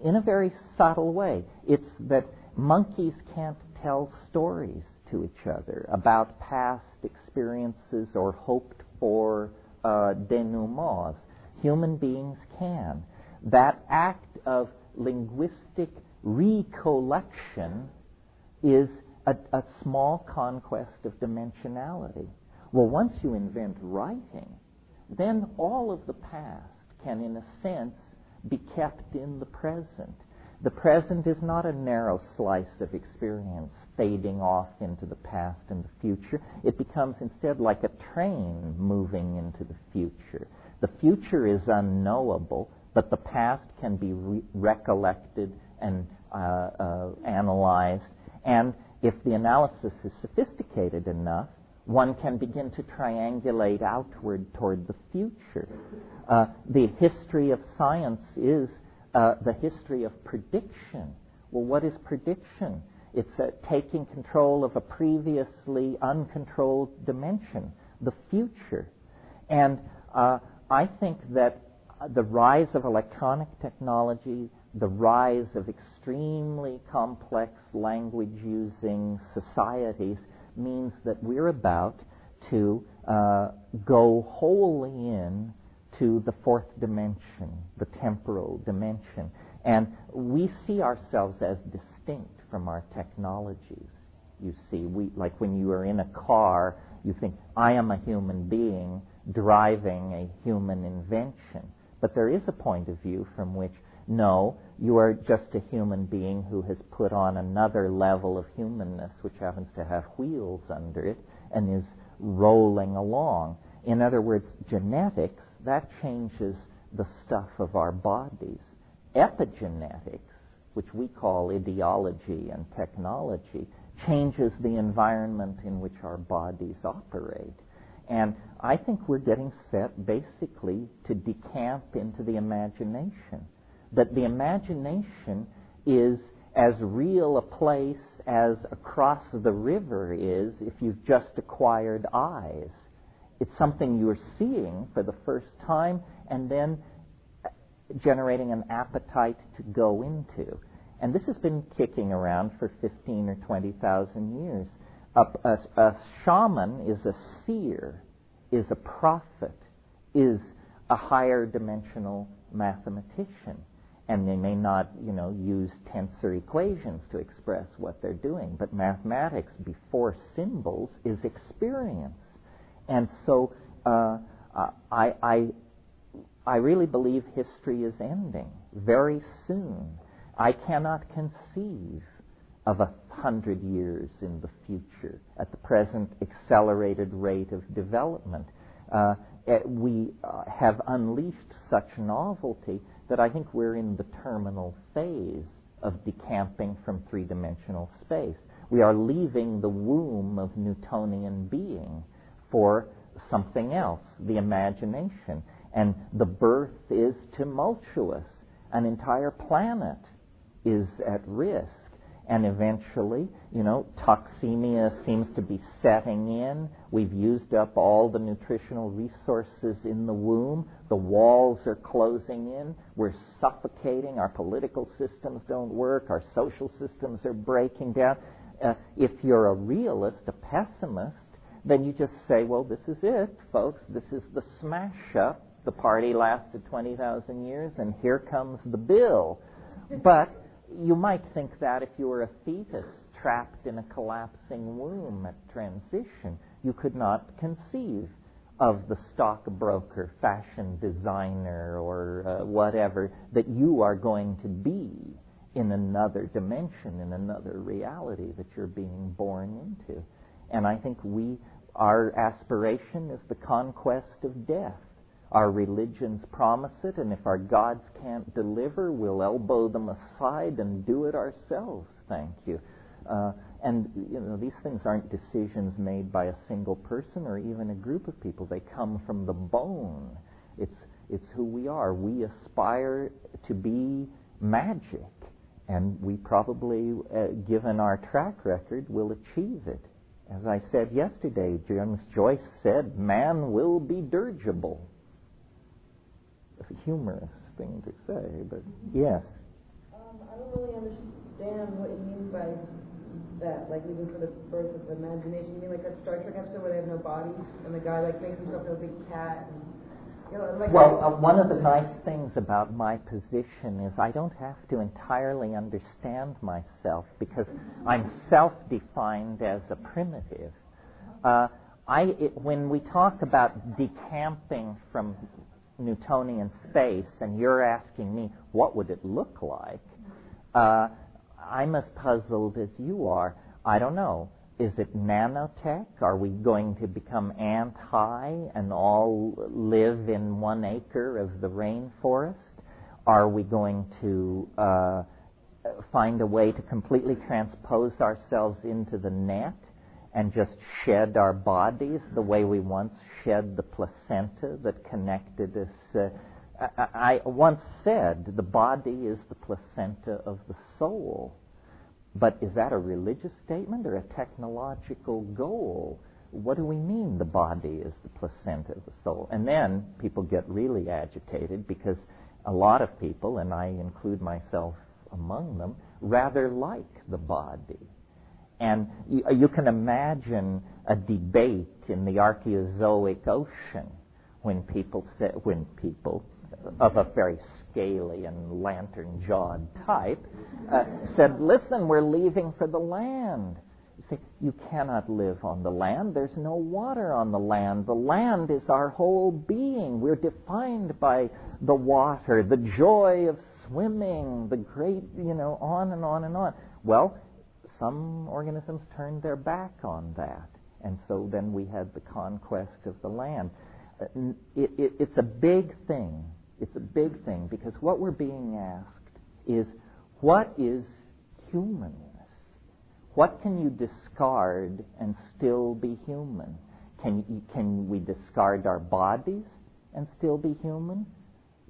in a very subtle way. It's that monkeys can't tell stories to each other about past experiences or hoped for denouements. Human beings can. That act of linguistic recollection is a small conquest of dimensionality. Well, once you invent writing, then all of the past can, in a sense, be kept in the present. The present is not a narrow slice of experience fading off into the past and the future. It becomes instead like a train moving into the future. The future is unknowable, but the past can be recollected and analyzed. And if the analysis is sophisticated enough, one can begin to triangulate outward toward the future. The history of science is the history of prediction. Well, what is prediction? It's taking control of a previously uncontrolled dimension, the future. And I think that the rise of electronic technology, the rise of extremely complex language-using societies means that we're about to go wholly in to the fourth dimension, the temporal dimension. And we see ourselves as distinct from our technologies. You see, like when you are in a car, you think, I am a human being driving a human invention. But there is a point of view from which, no, you are just a human being who has put on another level of humanness, which happens to have wheels under it, and is rolling along. In other words, genetics, that changes the stuff of our bodies. Epigenetics, which we call ideology and technology, changes the environment in which our bodies operate. And I think we're getting set basically to decamp into the imagination. That the imagination is as real a place as across the river is if you've just acquired eyes. It's something you're seeing for the first time and then generating an appetite to go into. And this has been kicking around for 15 or 20,000 years. A shaman is a seer, is a prophet, is a higher dimensional mathematician. And they may not, use tensor equations to express what they're doing, but mathematics before symbols is experience. And so I really believe history is ending very soon. I cannot conceive of 100 years in the future at the present accelerated rate of development. We have unleashed such novelty that I think we're in the terminal phase of decamping from three-dimensional space. We are leaving the womb of Newtonian being for something else, the imagination. And the birth is tumultuous. An entire planet is at risk. And eventually, toxemia seems to be setting in. We've used up all the nutritional resources in the womb. The walls are closing in. We're suffocating. Our political systems don't work. Our social systems are breaking down. If you're a realist, a pessimist, then you just say, well, this is it, folks. This is the smash up. The party lasted 20,000 years, and here comes the bill. But you might think that if you were a fetus trapped in a collapsing womb at transition, you could not conceive of the stockbroker, fashion designer, or whatever that you are going to be in another dimension, in another reality that you're being born into. And I think our aspiration is the conquest of death. Our religions promise it, and if our gods can't deliver, we'll elbow them aside and do it ourselves, thank you. And these things aren't decisions made by a single person or even a group of people. They come from the bone. It's who we are. We aspire to be magic, and we probably, given our track record, will achieve it. As I said yesterday, James Joyce said, man will be dirigible. A humorous thing to say, but yes. I don't really understand what you mean by that, like even for the birth of the imagination. You mean like that Star Trek episode where they have no bodies and the guy like makes himself into a big cat? And, one of the nice things about my position is I don't have to entirely understand myself because I'm self-defined as a primitive. When we talk about decamping from Newtonian space, and you're asking me, what would it look like? I'm as puzzled as you are. I don't know. Is it nanotech? Are we going to become ant-high and all live in 1 acre of the rainforest? Are we going to find a way to completely transpose ourselves into the net and just shed our bodies the way we once shed the placenta that connected us? I once said the body is the placenta of the soul. But is that a religious statement or a technological goal? What do we mean the body is the placenta of the soul? And then people get really agitated because a lot of people, and I include myself among them, rather like the body. And you can imagine a debate in the Archaeozoic ocean when people of a very scaly and lantern-jawed type said, listen, we're leaving for the land. You say, you cannot live on the land. There's no water on the land. The land is our whole being. We're defined by the water, the joy of swimming, the great, on and on and on. Well, some organisms turned their back on that. And so then we had the conquest of the land. It's a big thing. It's a big thing because what we're being asked is, what is humanness? What can you discard and still be human? Can we discard our bodies and still be human?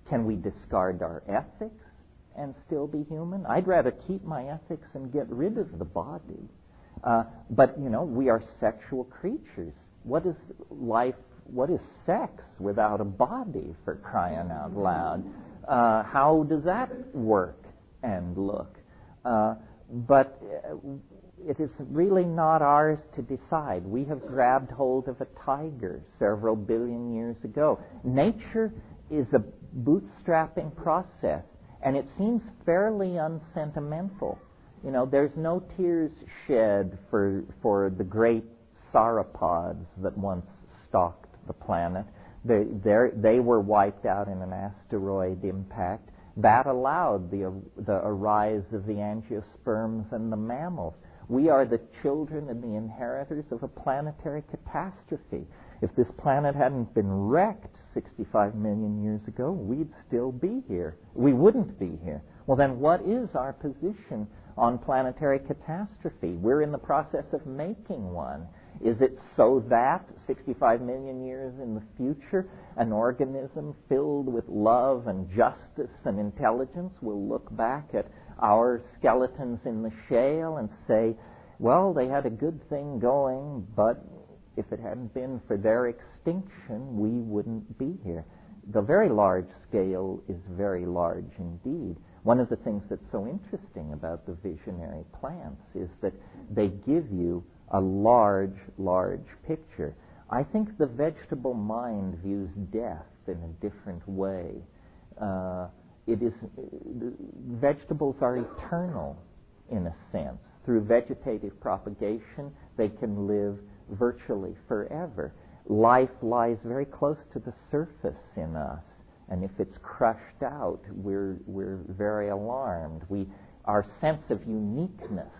Can we discard our ethics and still be human? I'd rather keep my ethics and get rid of the body. But, we are sexual creatures. What is life? What is sex without a body, for crying out loud? How does that work and look? But it is really not ours to decide. We have grabbed hold of a tiger several billion years ago. Nature is a bootstrapping process, and it seems fairly unsentimental. There's no tears shed for the great sauropods that once stalked the planet. They were wiped out in an asteroid impact. That allowed the arise of the angiosperms and the mammals. We are the children and the inheritors of a planetary catastrophe. If this planet hadn't been wrecked 65 million years ago, we'd still be here. We wouldn't be here. Well, then what is our position on planetary catastrophe? We're in the process of making one. Is it so that 65 million years in the future, an organism filled with love and justice and intelligence will look back at our skeletons in the shale and say, well, they had a good thing going, but if it hadn't been for their extinction, we wouldn't be here. The very large scale is very large indeed. One of the things that's so interesting about the visionary plants is that they give you a large, large picture. I think the vegetable mind views death in a different way. Vegetables are eternal in a sense. Through vegetative propagation, they can live virtually forever. Life lies very close to the surface in us, and if it's crushed out, we're very alarmed. Our sense of uniqueness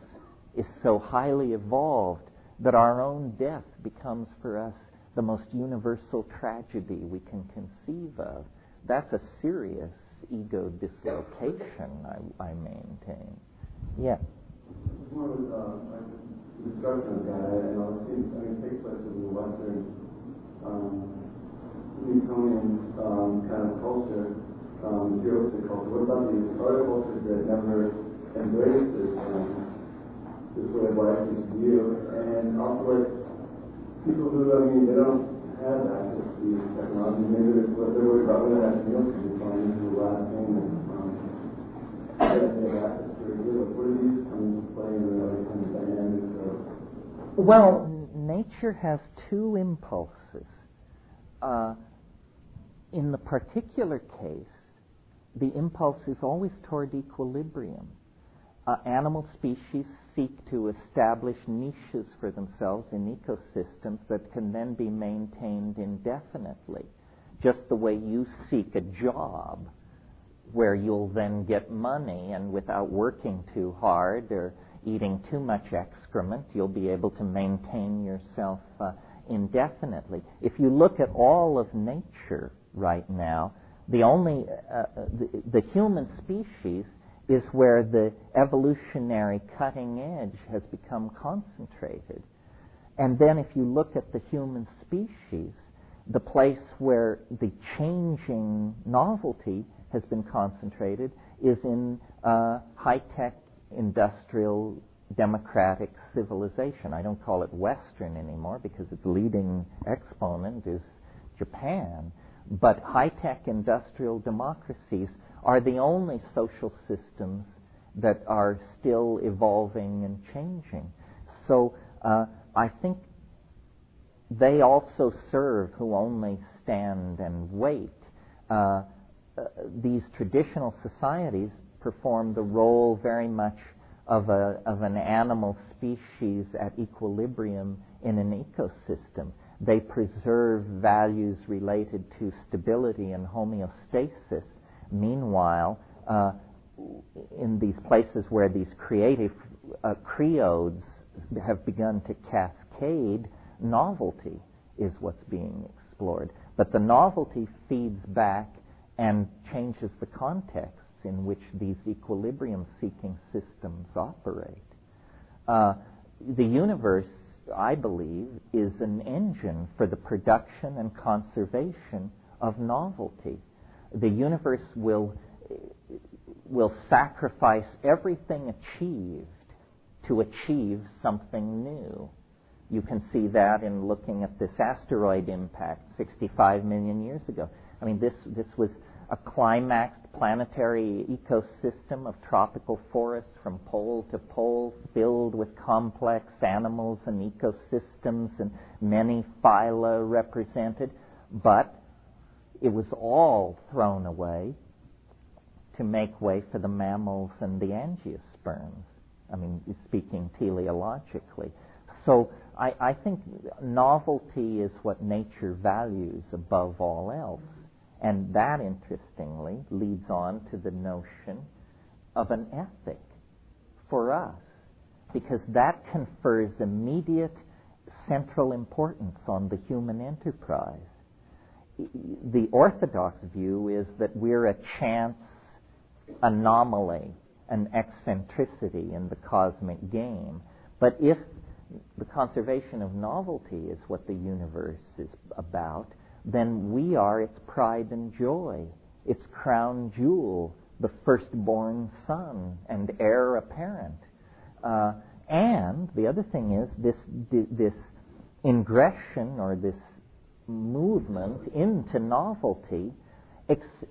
is so highly evolved that our own death becomes for us the most universal tragedy we can conceive of. That's a serious ego dislocation, I maintain. Yeah. It's more of a discussion of that, and it takes place in the Western Newtonian kind of culture, materialistic culture. What about these other cultures that never embrace this way of life, this view, and also like people who, they don't have access to these technologies. Maybe it's what they're worried about when that meal can be flying into the last thing and they have access to it. What are these things playing in the kind of dynamics of? Well, nature has two impulses. In the particular case, the impulse is always toward equilibrium. Animal species seek to establish niches for themselves in ecosystems that can then be maintained indefinitely, just the way you seek a job where you'll then get money, and without working too hard or eating too much excrement, you'll be able to maintain yourself indefinitely. If you look at all of nature right now, the human species is where the evolutionary cutting edge has become concentrated. And then if you look at the human species, the place where the changing novelty has been concentrated is in high-tech industrial democratic civilization. I don't call it Western anymore because its leading exponent is Japan. But high-tech industrial democracies are the only social systems that are still evolving and changing. So I think they also serve who only stand and wait. These traditional societies perform the role very much of an animal species at equilibrium in an ecosystem. They preserve values related to stability and homeostasis. Meanwhile, in these places where these creative creodes have begun to cascade, novelty is what's being explored. But the novelty feeds back and changes the contexts in which these equilibrium-seeking systems operate. The universe, I believe, is an engine for the production and conservation of novelty. The universe will sacrifice everything achieved to achieve something new. You can see that in looking at this asteroid impact 65 million years ago. I mean, this was a climaxed planetary ecosystem of tropical forests from pole to pole, filled with complex animals and ecosystems and many phyla represented, but it was all thrown away to make way for the mammals and the angiosperms. I mean, speaking teleologically. So I think novelty is what nature values above all else. And that, interestingly, leads on to the notion of an ethic for us, because that confers immediate central importance on the human enterprise. The orthodox view is that we're a chance anomaly, an eccentricity in the cosmic game. But if the conservation of novelty is what the universe is about, then we are its pride and joy, its crown jewel, the firstborn son and heir apparent. And the other thing is this ingression or this movement into novelty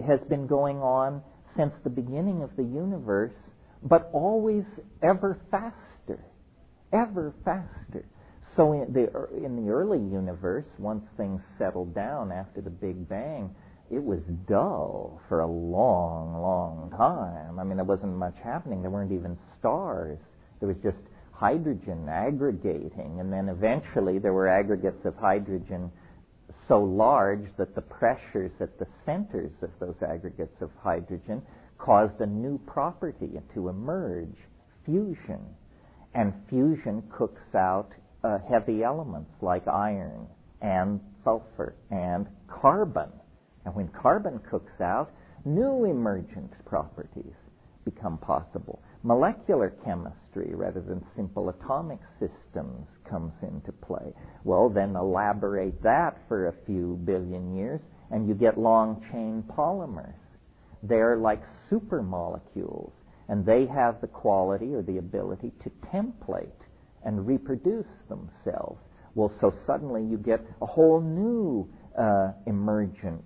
has been going on since the beginning of the universe, but always ever faster, ever faster. So in the early universe, once things settled down after the Big Bang, it was dull for a long, long time. I mean, there wasn't much happening. There weren't even stars. There was just hydrogen aggregating, and then eventually there were aggregates of hydrogen so large that the pressures at the centers of those aggregates of hydrogen caused a new property to emerge, fusion. And fusion cooks out heavy elements like iron and sulfur and carbon. And when carbon cooks out, new emergent properties become possible. Molecular chemistry, rather than simple atomic systems, comes into play. Well, then elaborate that for a few billion years, and you get long-chain polymers. They're like supermolecules, and they have the quality or the ability to template and reproduce themselves. Well, so suddenly you get a whole new emergent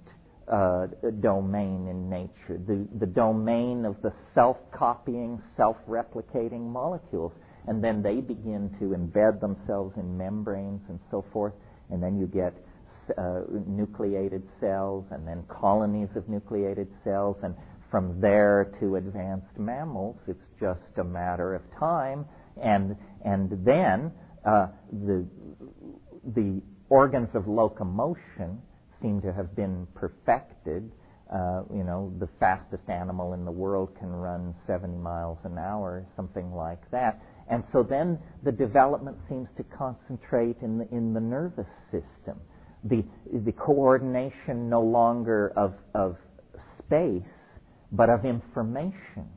domain in nature, the domain of the self-copying, self-replicating molecules. And then they begin to embed themselves in membranes and so forth, and then you get nucleated cells, and then colonies of nucleated cells, and from there to advanced mammals, it's just a matter of time. And then the organs of locomotion seem to have been perfected. The fastest animal in the world can run 70 miles an hour, something like that. And so then the development seems to concentrate in the nervous system. The coordination no longer of space, but of information.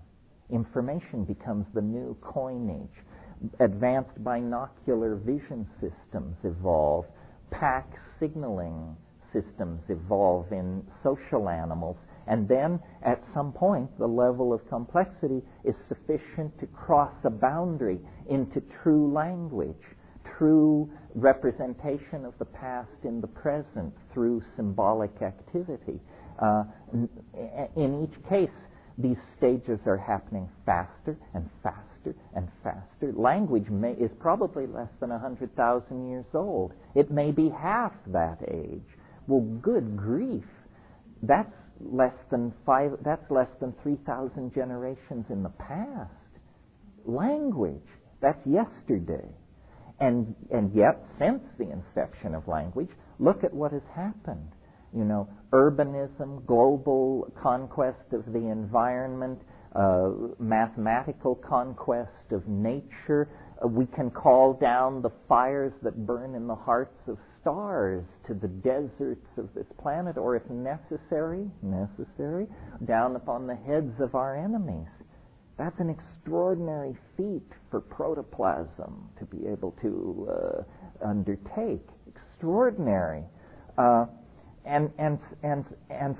Information becomes the new coinage. Advanced binocular vision systems evolve. Pack signaling systems evolve in social animals. And then, at some point, the level of complexity is sufficient to cross a boundary into true language, true representation of the past in the present through symbolic activity. In each case, these stages are happening faster and faster and faster. Language is probably less than 100,000 years old. It may be half that age. Well, good grief, that's less than 3,000 generations in the past. Language, that's yesterday. And yet, since the inception of language, look at what has happened. Urbanism, global conquest of the environment, mathematical conquest of nature. We can call down the fires that burn in the hearts of stars to the deserts of this planet, or if necessary, down upon the heads of our enemies. That's an extraordinary feat for protoplasm to be able to undertake. Extraordinary. And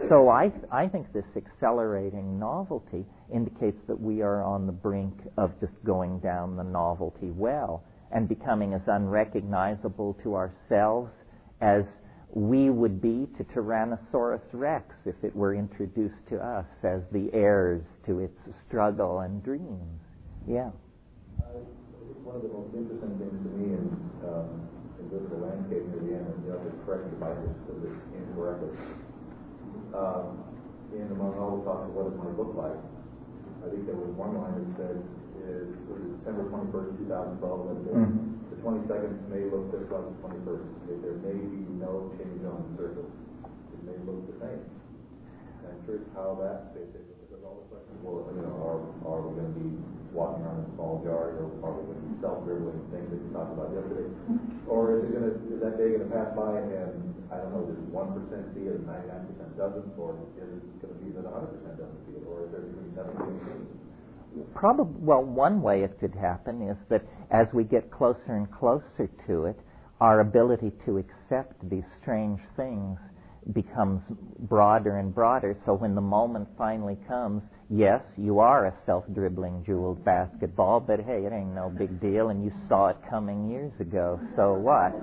so I think this accelerating novelty indicates that we are on the brink of just going down the novelty well and becoming as unrecognizable to ourselves as we would be to Tyrannosaurus rex if it were introduced to us as the heirs to its struggle and dreams. Yeah. One of the most interesting things to me in visual landscape near the end, and you have to correct me if I understood this incorrectly. Among all the talks of what it might look like, I think there was one line that said, it was December 21st, 2012, and the 22nd may look just like the 21st. There may be no change on the surface. It may look the same. And I'm curious how that fits in, because all the questions, well, are we going to be walking around in a small yard, or are we going to be self-dribbling things that you talked about yesterday? Or is that day going to pass by and, I don't know, does 1% see it and 99% doesn't, or is it going to be that 100% doesn't see it, or is there going to be 70%? Well, one way it could happen is that as we get closer and closer to it, our ability to accept these strange things becomes broader and broader, so when the moment finally comes, yes, you are a self-dribbling jeweled basketball, but hey, it ain't no big deal, and you saw it coming years ago, so what?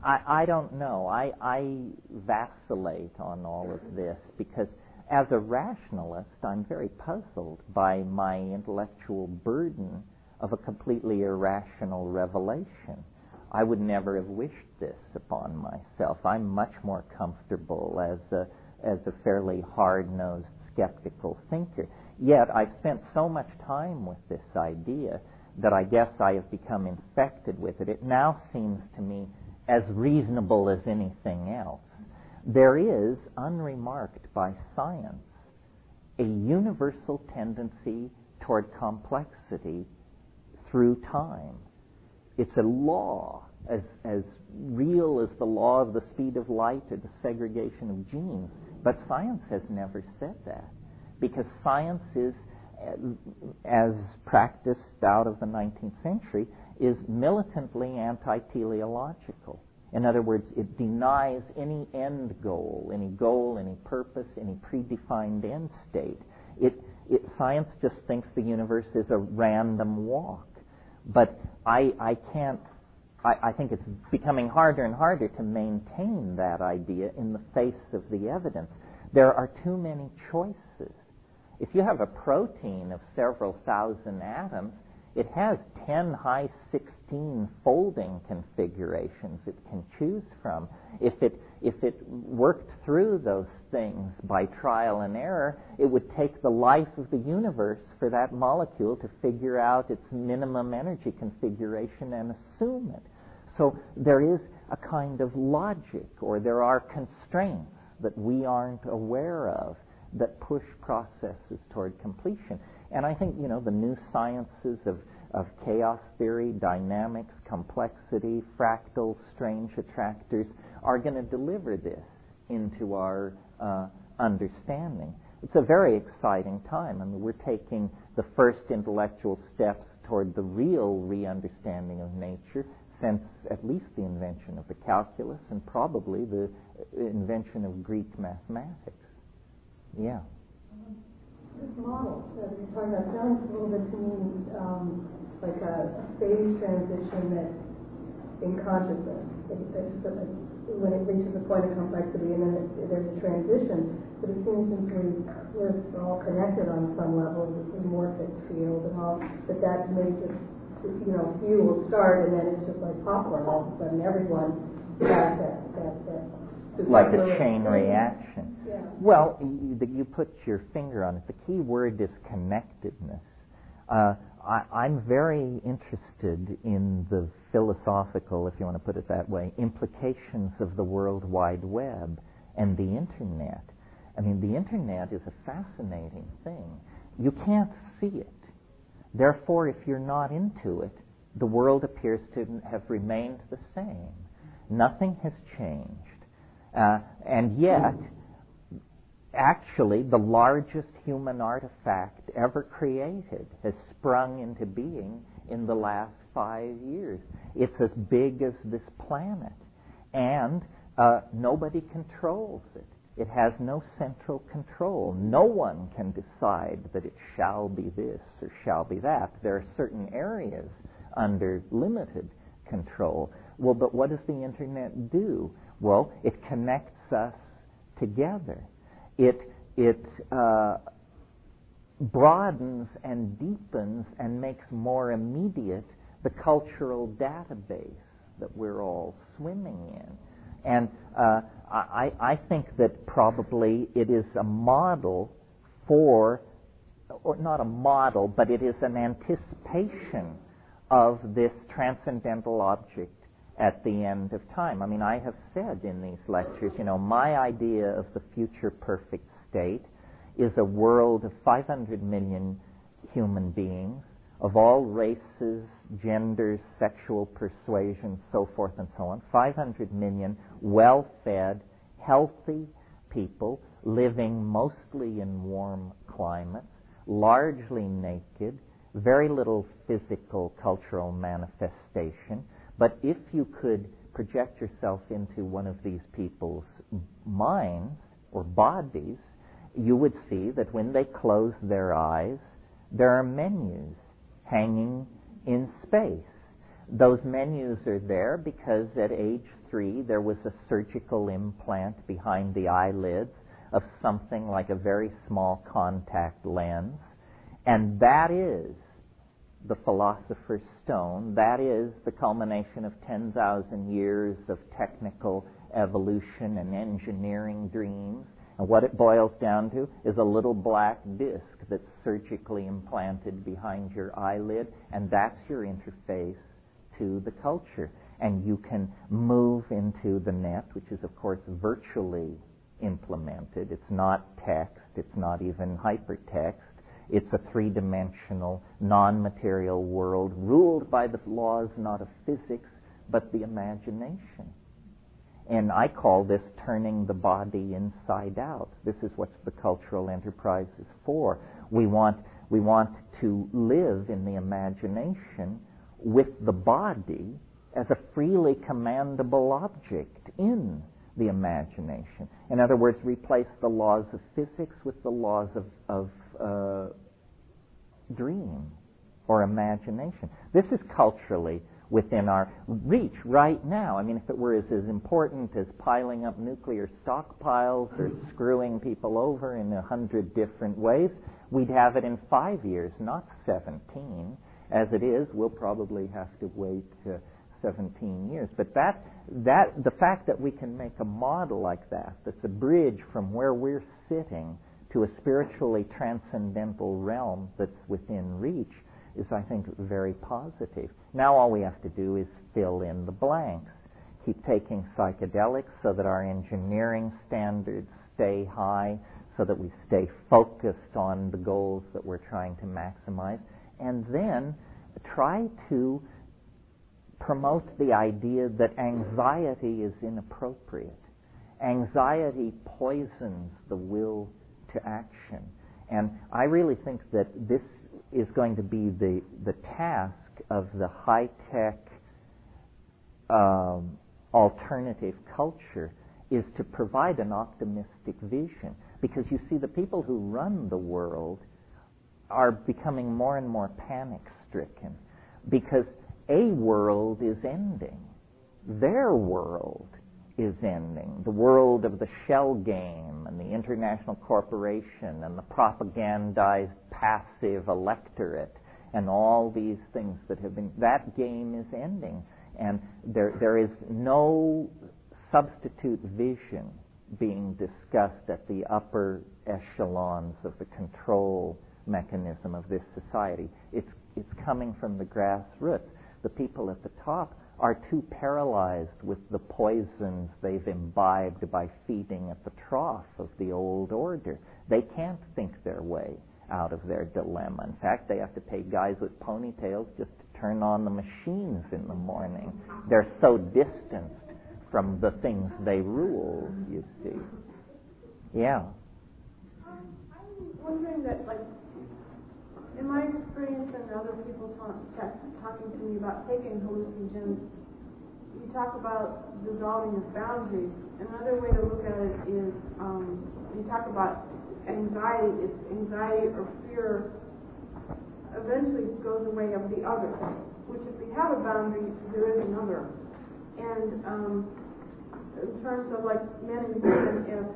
I don't know. I vacillate on all of this because as a rationalist, I'm very puzzled by my intellectual burden of a completely irrational revelation. I would never have wished this upon myself. I'm much more comfortable as a fairly hard-nosed skeptical thinker. Yet I've spent so much time with this idea that I guess I have become infected with it. It now seems to me as reasonable as anything else. There is, unremarked by science, a universal tendency toward complexity through time. It's a law, as real as the law of the speed of light or the segregation of genes. But science has never said that, because science is, as practiced out of the 19th century, is militantly anti-teleological. In other words, it denies any end goal, any purpose, any predefined end state. Science just thinks the universe is a random walk. But I think it's becoming harder and harder to maintain that idea in the face of the evidence. There are too many choices. If you have a protein of several thousand atoms, it has 10 high 16 folding configurations it can choose from. If it worked through those things by trial and error, it would take the life of the universe for that molecule to figure out its minimum energy configuration and assume it. So there is a kind of logic, or there are constraints that we aren't aware of that push processes toward completion. And I think, the new sciences of chaos theory, dynamics, complexity, fractals, strange attractors are going to deliver this into our understanding. It's a very exciting time. I mean, we're taking the first intellectual steps toward the real re-understanding of nature since at least the invention of the calculus and probably the invention of Greek mathematics. Yeah. This model that you're talking about sounds a little bit to me like a phase transition that in consciousness. When it reaches a point of complexity and then there's a transition, but it seems we're all connected on some level, this morphic field and all, but that makes it, few will start and then it's just like popcorn. All of a sudden everyone has that like a chain reaction. Yeah. Well, you put your finger on it. The key word is connectedness. I'm very interested in the philosophical, if you want to put it that way, implications of the World Wide Web and the Internet. I mean, the Internet is a fascinating thing. You can't see it. Therefore, if you're not into it, the world appears to have remained the same. Nothing has changed. And yet, actually, the largest human artifact ever created has sprung into being in the last 5 years. It's as big as this planet. And nobody controls it. It has no central control. No one can decide that it shall be this or shall be that. There are certain areas under limited control. Well, but what does the Internet do? Well, it connects us together. It broadens and deepens and makes more immediate the cultural database that we're all swimming in. And I think that probably it is a model for, or not a model, but it is an anticipation of this transcendental object at the end of time. I mean, I have said in these lectures, my idea of the future perfect state is a world of 500 million human beings of all races, genders, sexual persuasions, so forth and so on. 500 million well-fed, healthy people living mostly in warm climates, largely naked, very little physical cultural manifestation. But if you could project yourself into one of these people's minds or bodies, you would see that when they close their eyes, there are menus hanging in space. Those menus are there because at age 3 there was a surgical implant behind the eyelids of something like a very small contact lens. And that is the philosopher's stone. That is the culmination of 10,000 years of technical evolution and engineering dreams. And what it boils down to is a little black disc that's surgically implanted behind your eyelid, and that's your interface to the culture. And you can move into the net, which is, of course, virtually implemented. It's not text. It's not even hypertext. It's a three-dimensional, non-material world ruled by the laws not of physics, but the imagination. And I call this turning the body inside out. This is what the cultural enterprise is for. We want to live in the imagination with the body as a freely commandable object in the imagination. In other words, replace the laws of physics with the laws of dream or imagination. This is culturally within our reach right now. I mean, if it were as important as piling up nuclear stockpiles or screwing people over in 100 different ways, we'd have it in 5 years, not 17. As it is, we'll probably have to wait 17 years. But the fact that we can make a model like that, that's a bridge from where we're sitting to a spiritually transcendental realm that's within reach, is, I think, very positive. Now all we have to do is fill in the blanks. Keep taking psychedelics so that our engineering standards stay high, so that we stay focused on the goals that we're trying to maximize, and then try to promote the idea that anxiety is inappropriate. Anxiety poisons the will to action. And I really think that this is going to be the task of the high-tech alternative culture, is to provide an optimistic vision. Because you see, the people who run the world are becoming more and more panic-stricken because a world is ending. Their world is ending. The world of the shell game and the international corporation and the propagandized passive electorate and all these things that have been, that game is ending. And there is no substitute vision being discussed at the upper echelons of the control mechanism of this society. It's coming from the grassroots. The people at the top are too paralyzed with the poisons they've imbibed by feeding at the trough of the old order. They can't think their way out of their dilemma. In fact, they have to pay guys with ponytails just to turn on the machines in the morning. They're so distanced from the things they rule, you see. Yeah. I'm wondering that, like, in my experience and other people talking to me about taking hallucinogens, you talk about dissolving of boundaries. Another way to look at it is you talk about anxiety. It's anxiety or fear eventually goes away of the other, which if we have a boundary, there is another. And in terms of like men and women, if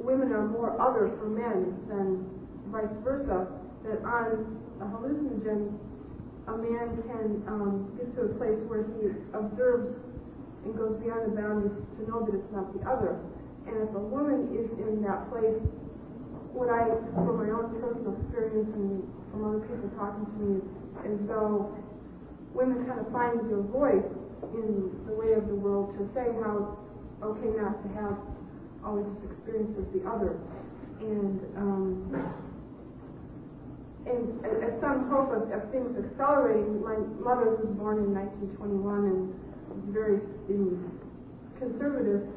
women are more other for men than vice versa, that on a hallucinogen, a man can get to a place where he observes and goes beyond the boundaries to know that it's not the other. And if a woman is in that place, what I, from my own personal experience and from other people talking to me, is as though women kind of find their voice in the way of the world to say how it's okay not to have always this experience of the other. And at some hope of things accelerating, my mother was born in 1921 and was very conservative,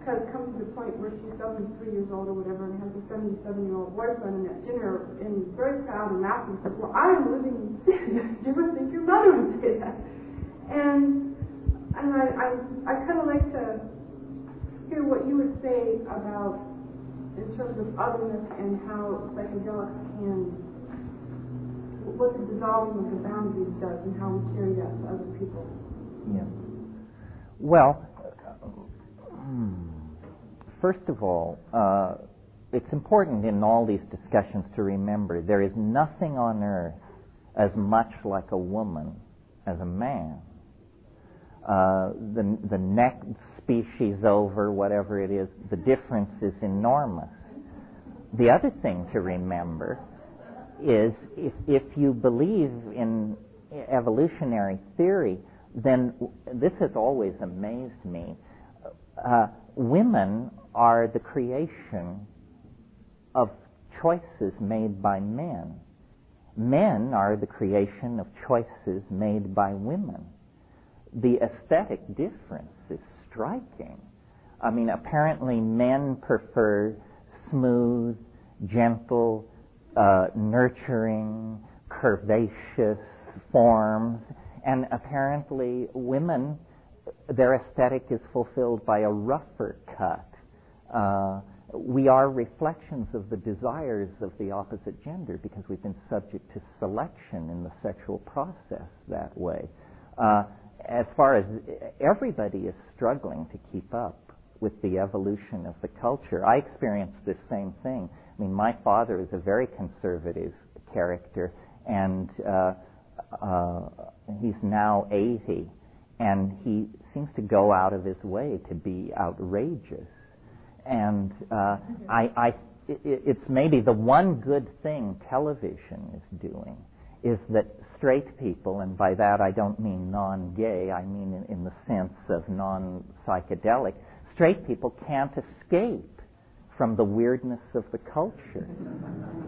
comes to the point where she's 73 years old or whatever and has a 77-year-old boyfriend, and at dinner, and he's very proud and laughing, says, well, I'm living in sin. Do you ever think your mother would say that? And I kind of like to hear what you would say about, in terms of otherness and how psychedelics can, what the dissolving of the boundaries does and how we carry that to other people. Yeah. Well, first of all, it's important in all these discussions to remember there is nothing on earth as much like a woman as a man. The next species over, whatever it is, the difference is enormous. The other thing to remember is if you believe in evolutionary theory, then this has always amazed me. Women are the creation of choices made by men. Men are the creation of choices made by women. The aesthetic difference is striking. I mean, apparently men prefer smooth, gentle, nurturing, curvaceous forms, and apparently women, their aesthetic is fulfilled by a rougher cut. We are reflections of the desires of the opposite gender because we've been subject to selection in the sexual process that way. As far as everybody is struggling to keep up with the evolution of the culture, I experienced this same thing. I mean, my father is a very conservative character, and he's now 80, and he seems to go out of his way to be outrageous. And it's maybe the one good thing television is doing is that straight people, and by that I don't mean non-gay, I mean in the sense of non-psychedelic, straight people can't escape from the weirdness of the culture.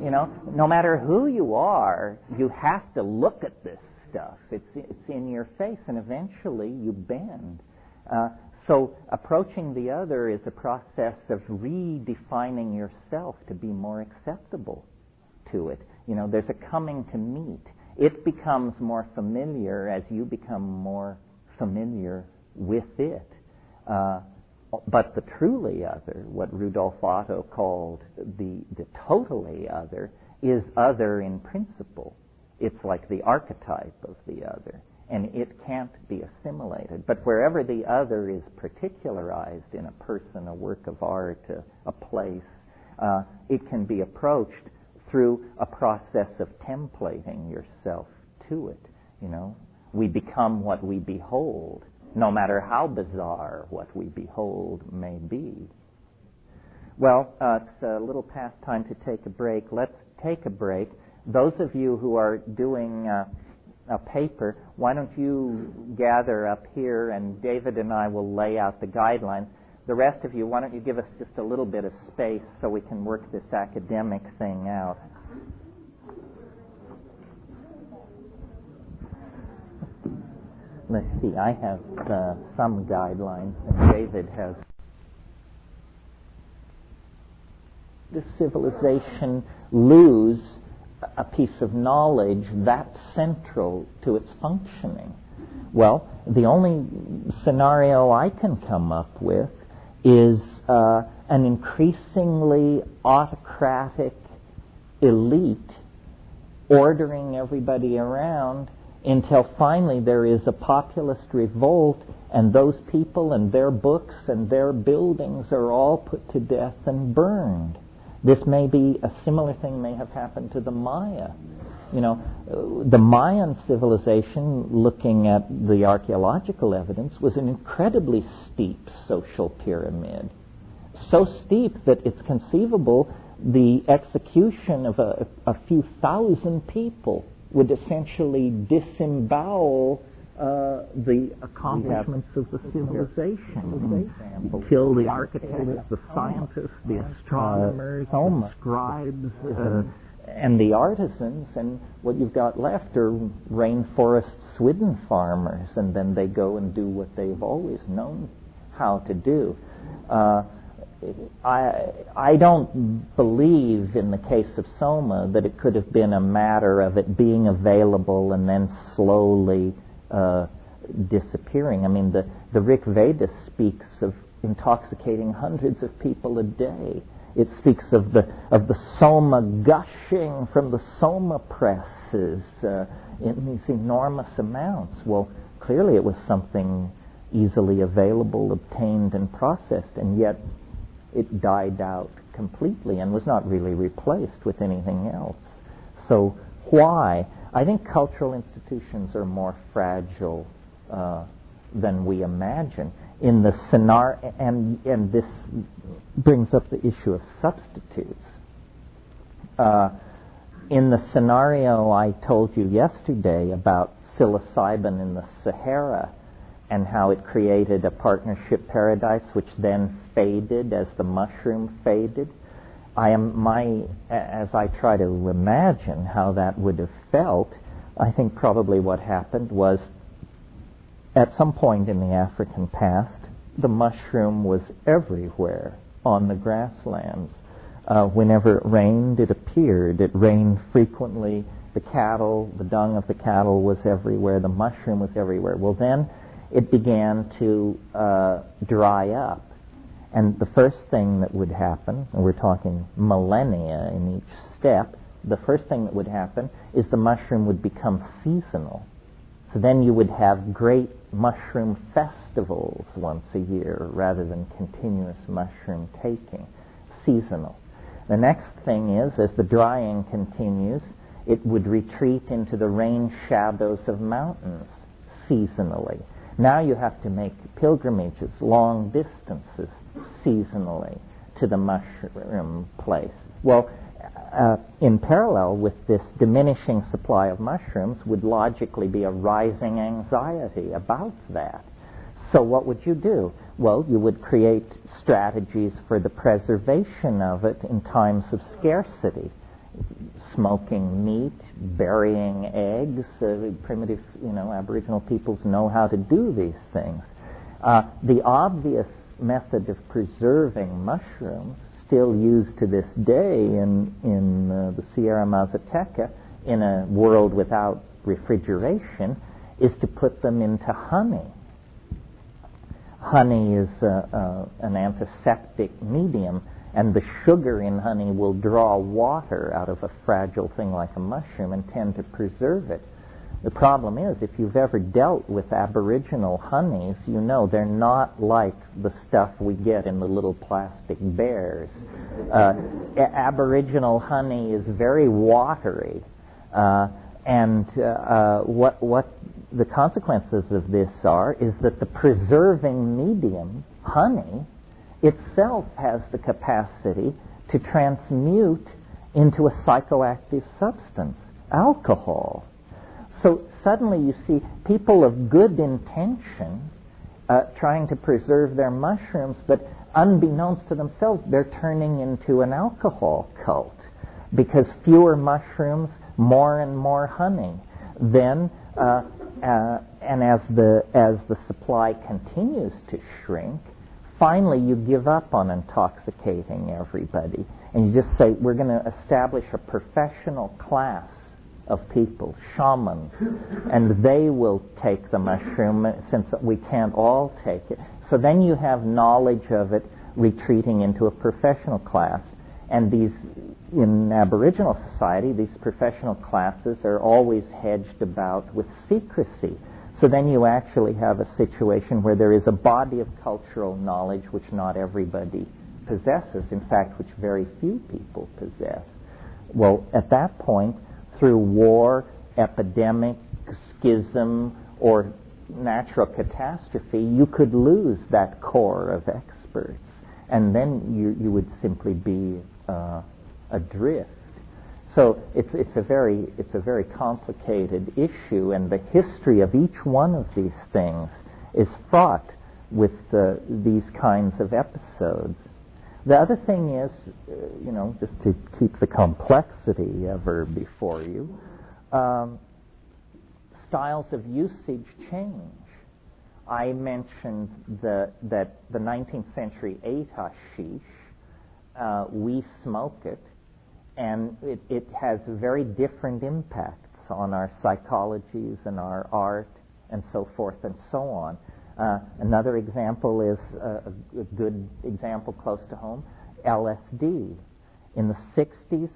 You know, no matter who you are, you have to look at this stuff. It's in your face, and eventually you bend. So approaching the other is a process of redefining yourself to be more acceptable to it. You know, there's a coming to meet. It becomes more familiar as you become more familiar with it. But the truly other, what Rudolf Otto called the totally other, is other in principle. It's like the archetype of the other, and it can't be assimilated. But wherever the other is particularized in a person, a work of art, a place, it can be approached through a process of templating yourself to it. You know, we become what we behold, no matter how bizarre what we behold may be. Well, it's a little past time to take a break. Let's take a break. Those of you who are doing a paper, why don't you gather up here, and David and I will lay out the guidelines. The rest of you, why don't you give us just a little bit of space so we can work this academic thing out. Let's see, I have some guidelines, and David has. Does civilization lose a piece of knowledge that's central to its functioning? Well, the only scenario I can come up with is an increasingly autocratic elite ordering everybody around until finally there is a populist revolt, and those people and their books and their buildings are all put to death and burned. This may be a similar thing may have happened to the Maya. You know, the Mayan civilization, looking at the archaeological evidence, was an incredibly steep social pyramid. So steep that it's conceivable the execution of a few thousand people would essentially disembowel the accomplishments of the civilization. Kill the architects, the scientists, the astronomers, the scribes, and the artisans, and what you've got left are rainforest swidden farmers, and then they go and do what they've always known how to do. I don't believe in the case of Soma that it could have been a matter of it being available and then slowly disappearing. I mean, the Rig Veda speaks of intoxicating hundreds of people a day. It speaks of the Soma gushing from the Soma presses in these enormous amounts. Well, clearly it was something easily available, obtained, and processed, and yet it died out completely and was not really replaced with anything else. So why? I think cultural institutions are more fragile than we imagine. In the scenario, and this brings up the issue of substitutes. In the scenario I told you yesterday about psilocybin in the Sahara and how it created a partnership paradise which then faded as the mushroom faded, as I try to imagine how that would have felt, I think probably what happened was at some point in the African past, the mushroom was everywhere on the grasslands. Whenever it rained, it appeared. It rained frequently. The dung of the cattle was everywhere. The mushroom was everywhere. Well, then it began to dry up. And the first thing that would happen, and we're talking millennia in each step, the first thing that would happen is the mushroom would become seasonal. So then you would have great mushroom festivals once a year rather than continuous mushroom taking, seasonal. The next thing is, as the drying continues, it would retreat into the rain shadows of mountains seasonally. Now you have to make pilgrimages, long distances, seasonally to the mushroom place. Well, in parallel with this diminishing supply of mushrooms would logically be a rising anxiety about that. So what would you do? Well, you would create strategies for the preservation of it in times of scarcity. Smoking meat, burying eggs. Primitive, Aboriginal peoples know how to do these things. The obvious method of preserving mushrooms, still used to this day in the Sierra Mazateca, in a world without refrigeration, is to put them into honey. Honey is an antiseptic medium, and the sugar in honey will draw water out of a fragile thing like a mushroom and tend to preserve it. The problem is, if you've ever dealt with Aboriginal honeys, you know they're not like the stuff we get in the little plastic bears. Aboriginal honey is very watery, and what the consequences of this is that the preserving medium, honey, itself has the capacity to transmute into a psychoactive substance, alcohol. So suddenly you see people of good intention trying to preserve their mushrooms, but unbeknownst to themselves, they're turning into an alcohol cult, because fewer mushrooms, more and more honey. Then, and as the supply continues to shrink, finally you give up on intoxicating everybody, and you just say, we're going to establish a professional class of people, shamans, and they will take the mushroom since we can't all take it. So then you have knowledge of it retreating into a professional class. And these, in Aboriginal society, these professional classes are always hedged about with secrecy. So then you actually have a situation where there is a body of cultural knowledge which not everybody possesses, in fact, which very few people possess. Well, at that point, through war, epidemic, schism, or natural catastrophe, you could lose that core of experts, and then you would simply be adrift. So it's a very complicated issue, and the history of each one of these things is fraught with these kinds of episodes. The other thing is, just to keep the complexity ever before you, styles of usage change. I mentioned that the 19th century ate hashish. We smoke it, and it has very different impacts on our psychologies and our art and so forth and so on. Another example is a good example close to home, LSD. In the 60s,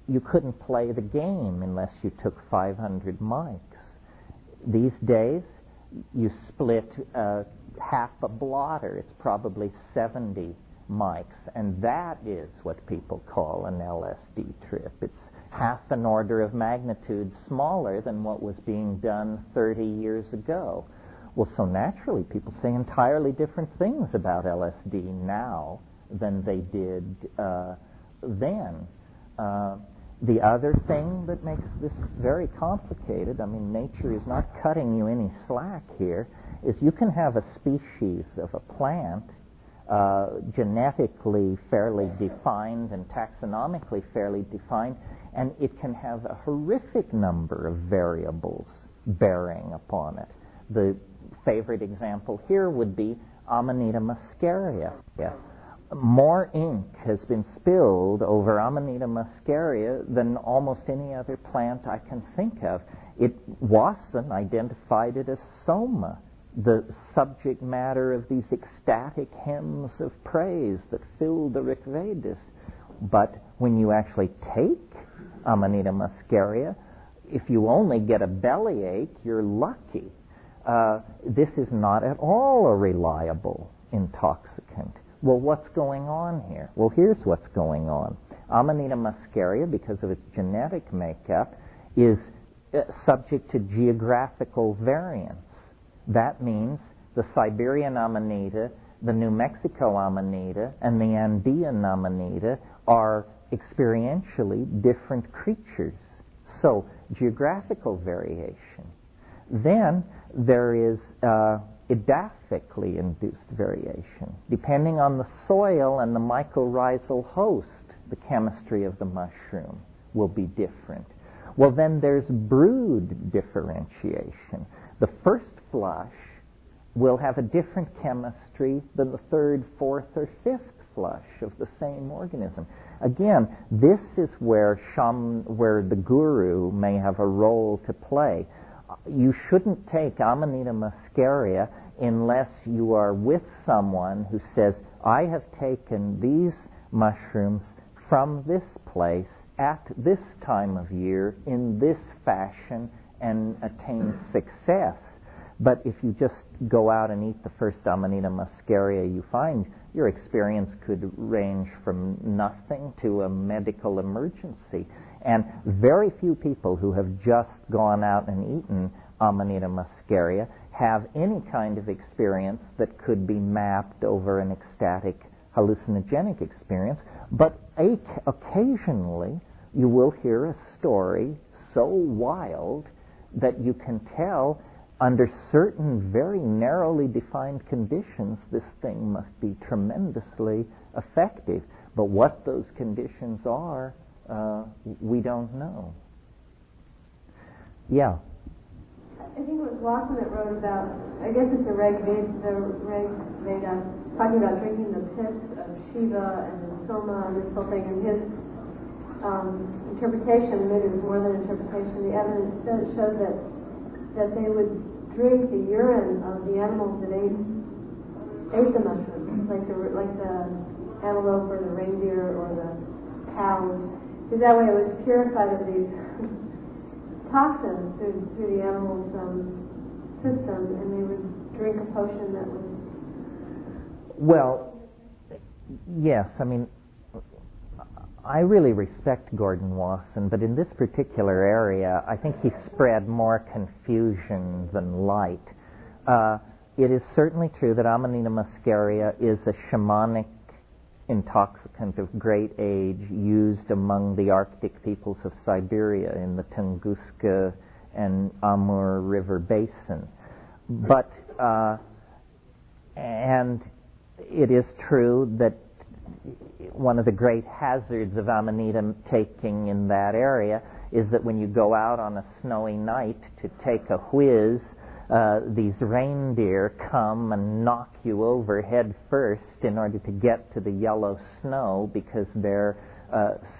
you couldn't play the game unless you took 500 mics. These days, you split half a blotter. It's probably 70 mics, and that is what people call an LSD trip. It's half an order of magnitude smaller than what was being done 30 years ago. Well, so naturally, people say entirely different things about LSD now than they did then. The other thing that makes this very complicated, I mean, nature is not cutting you any slack here, is you can have a species of a plant genetically fairly defined and taxonomically fairly defined, and it can have a horrific number of variables bearing upon it. The favorite example here would be Amanita muscaria. Yeah. More ink has been spilled over Amanita muscaria than almost any other plant I can think of. Wasson identified it as soma, the subject matter of these ecstatic hymns of praise that filled the Rig Vedas. But when you actually take Amanita muscaria, if you only get a bellyache, you're lucky. This is not at all a reliable intoxicant. Well, what's going on here? Well, here's what's going on. Amanita muscaria, because of its genetic makeup, is subject to geographical variance. That means the Siberian Amanita, the New Mexico Amanita, and the Andean Amanita are experientially different creatures. So, geographical variation. Then there is edaphically induced variation. Depending on the soil and the mycorrhizal host, the chemistry of the mushroom will be different. Well, then there's brood differentiation. The first flush will have a different chemistry than the third, fourth, or fifth flush of the same organism. Again, this is where the guru may have a role to play. You shouldn't take Amanita muscaria unless you are with someone who says, I have taken these mushrooms from this place at this time of year in this fashion and attain success. But if you just go out and eat the first Amanita muscaria you find, your experience could range from nothing to a medical emergency. And very few people who have just gone out and eaten Amanita muscaria have any kind of experience that could be mapped over an ecstatic hallucinogenic experience. But occasionally you will hear a story so wild that you can tell under certain very narrowly defined conditions this thing must be tremendously effective. But what those conditions are, we don't know. Yeah. I think it was Watson that wrote about, I guess it's the Rig Veda, talking about drinking the piss of Shiva and the Soma and this whole thing, and his interpretation, maybe it was more than interpretation, the evidence showed that they would drink the urine of the animals that ate the mushrooms, like the antelope or the reindeer or the cows, because that way it was purified of these toxins through the animal's system, and they would drink a potion that was... Well, yes, I mean, I really respect Gordon Wasson, but in this particular area, I think he spread more confusion than light. It is certainly true that Amanita muscaria is a shamanic intoxicant of great age used among the Arctic peoples of Siberia in the Tunguska and Amur River basin. But, and it is true that one of the great hazards of Amanita taking in that area is that when you go out on a snowy night to take a whiz, these reindeer come and knock you over head first in order to get to the yellow snow because they're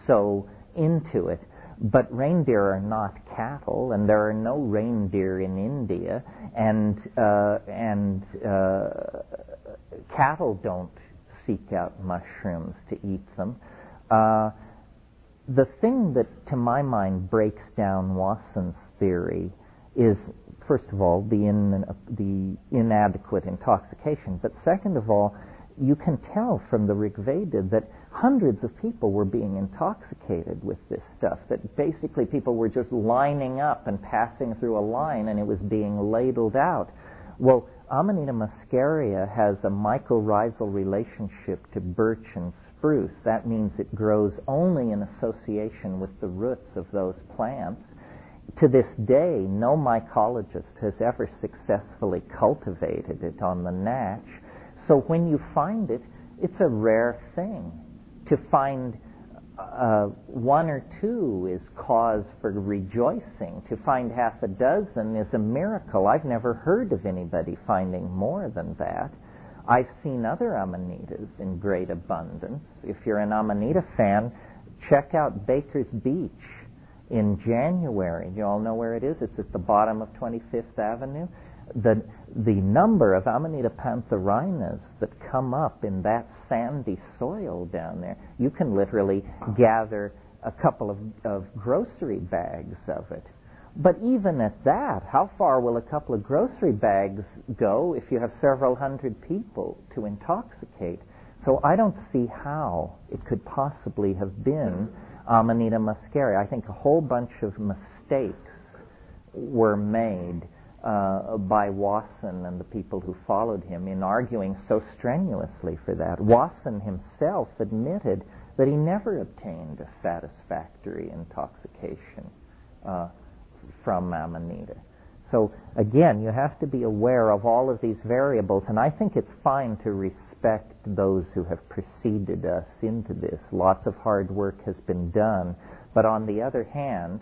so into it. But reindeer are not cattle, and there are no reindeer in India, and cattle don't seek out mushrooms to eat them. The thing that, to my mind, breaks down Wasson's theory is, first of all, the inadequate intoxication. But second of all, you can tell from the Rig Veda that hundreds of people were being intoxicated with this stuff, that basically people were just lining up and passing through a line and it was being ladled out. Well, Amanita muscaria has a mycorrhizal relationship to birch and spruce. That means it grows only in association with the roots of those plants. To this day, no mycologist has ever successfully cultivated it on the natch. So when you find it, it's a rare thing. To find one or two is cause for rejoicing. To find half a dozen is a miracle. I've never heard of anybody finding more than that. I've seen other amanitas in great abundance. If you're an Amanita fan, check out Baker's Beach in January. You all know where it is? It's at the bottom of 25th Avenue. The number of Amanita pantherines that come up in that sandy soil down there, you can literally gather a couple of grocery bags of it. But even at that, how far will a couple of grocery bags go if you have several hundred people to intoxicate? So I don't see how it could possibly have been Amanita muscaria. I think a whole bunch of mistakes were made by Wasson and the people who followed him in arguing so strenuously for that. Wasson himself admitted that he never obtained a satisfactory intoxication from Amanita. So again, you have to be aware of all of these variables, and I think it's fine to respect those who have preceded us into this. Lots of hard work has been done, but on the other hand,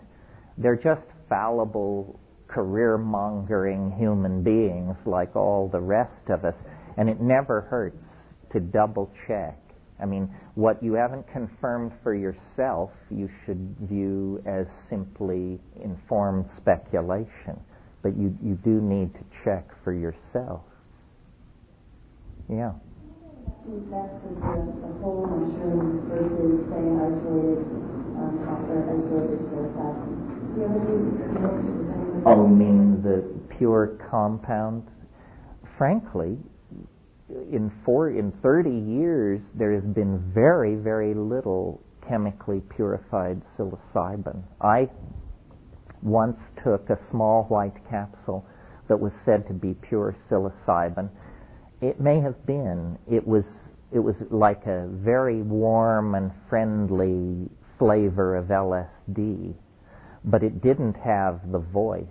they're just fallible, career-mongering human beings like all the rest of us, and it never hurts to double-check. I mean, what you haven't confirmed for yourself, you should view as simply informed speculation. But you do need to check for yourself. Yeah. Effects of the whole mushroom versus, say, an isolated isolated psilocybin. Do you have any notes? Oh, you mean the pure compound? Frankly, in 30 years, there has been very, very little chemically purified psilocybin. I once took a small white capsule that was said to be pure psilocybin. It may have been. It was like a very warm and friendly flavor of LSD, but it didn't have the voice.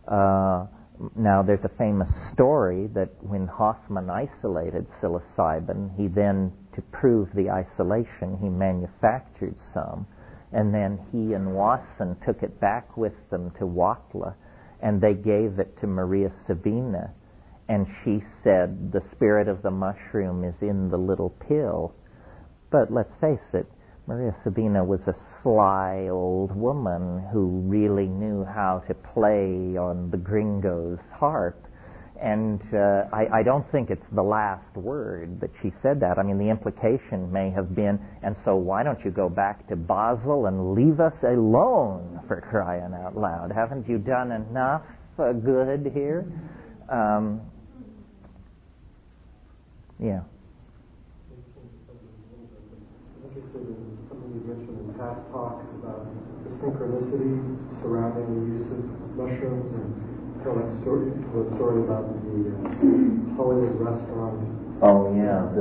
Now, there's a famous story that when Hoffman isolated psilocybin, he then, to prove the isolation, he manufactured some, and then he and Wasson took it back with them to Huautla, and they gave it to Maria Sabina, and she said, the spirit of the mushroom is in the little pill. But let's face it, Maria Sabina was a sly old woman who really knew how to play on the gringo's harp. And I don't think it's the last word that she said that. I mean, the implication may have been, and so why don't you go back to Basel and leave us alone, for crying out loud? Haven't you done enough good here? Yeah. I'm interested in something you mentioned in past talks about the synchronicity surrounding the use of mushrooms, and tell that story about the Hollywood restaurant. Oh yeah,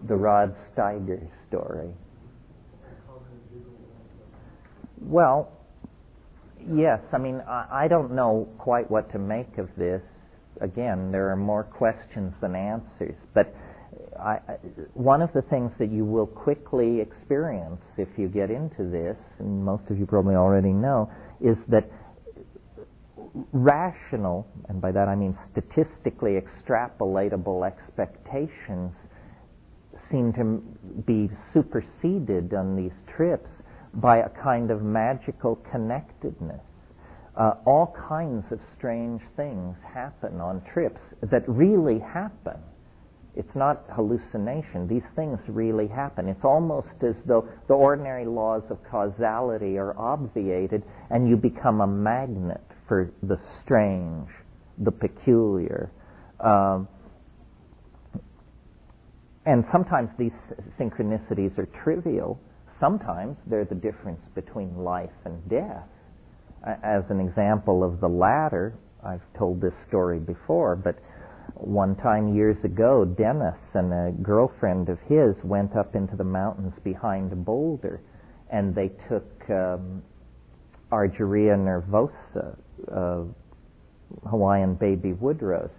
the Rod Steiger story. Well, yes. I mean, I don't know quite what to make of this. Again, there are more questions than answers. But one of the things that you will quickly experience if you get into this, and most of you probably already know, is that rational, and by that I mean statistically extrapolatable expectations seem to be superseded on these trips by a kind of magical connectedness. All kinds of strange things happen on trips that really happen. It's not hallucination. These things really happen. It's almost as though the ordinary laws of causality are obviated and you become a magnet for the strange, the peculiar. And sometimes these synchronicities are trivial. Sometimes they're the difference between life and death. As an example of the latter, I've told this story before, but one time years ago, Dennis and a girlfriend of his went up into the mountains behind Boulder, and they took Argyria nervosa, Hawaiian baby wood rose.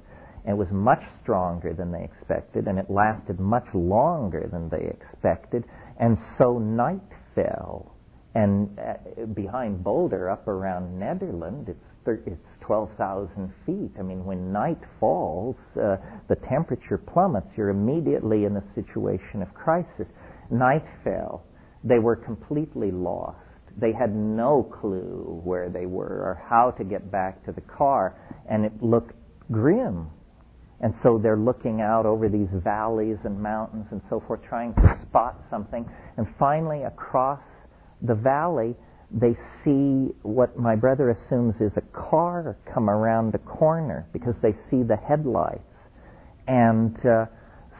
And it was much stronger than they expected, and it lasted much longer than they expected, and so night fell. And behind Boulder, up around Nederland, it's 12,000 feet. I mean, when night falls, the temperature plummets. You're immediately in a situation of crisis. Night fell. They were completely lost. They had no clue where they were or how to get back to the car, and it looked grim. And so they're looking out over these valleys and mountains and so forth, trying to spot something. And finally, across the valley, they see what my brother assumes is a car come around the corner because they see the headlights. And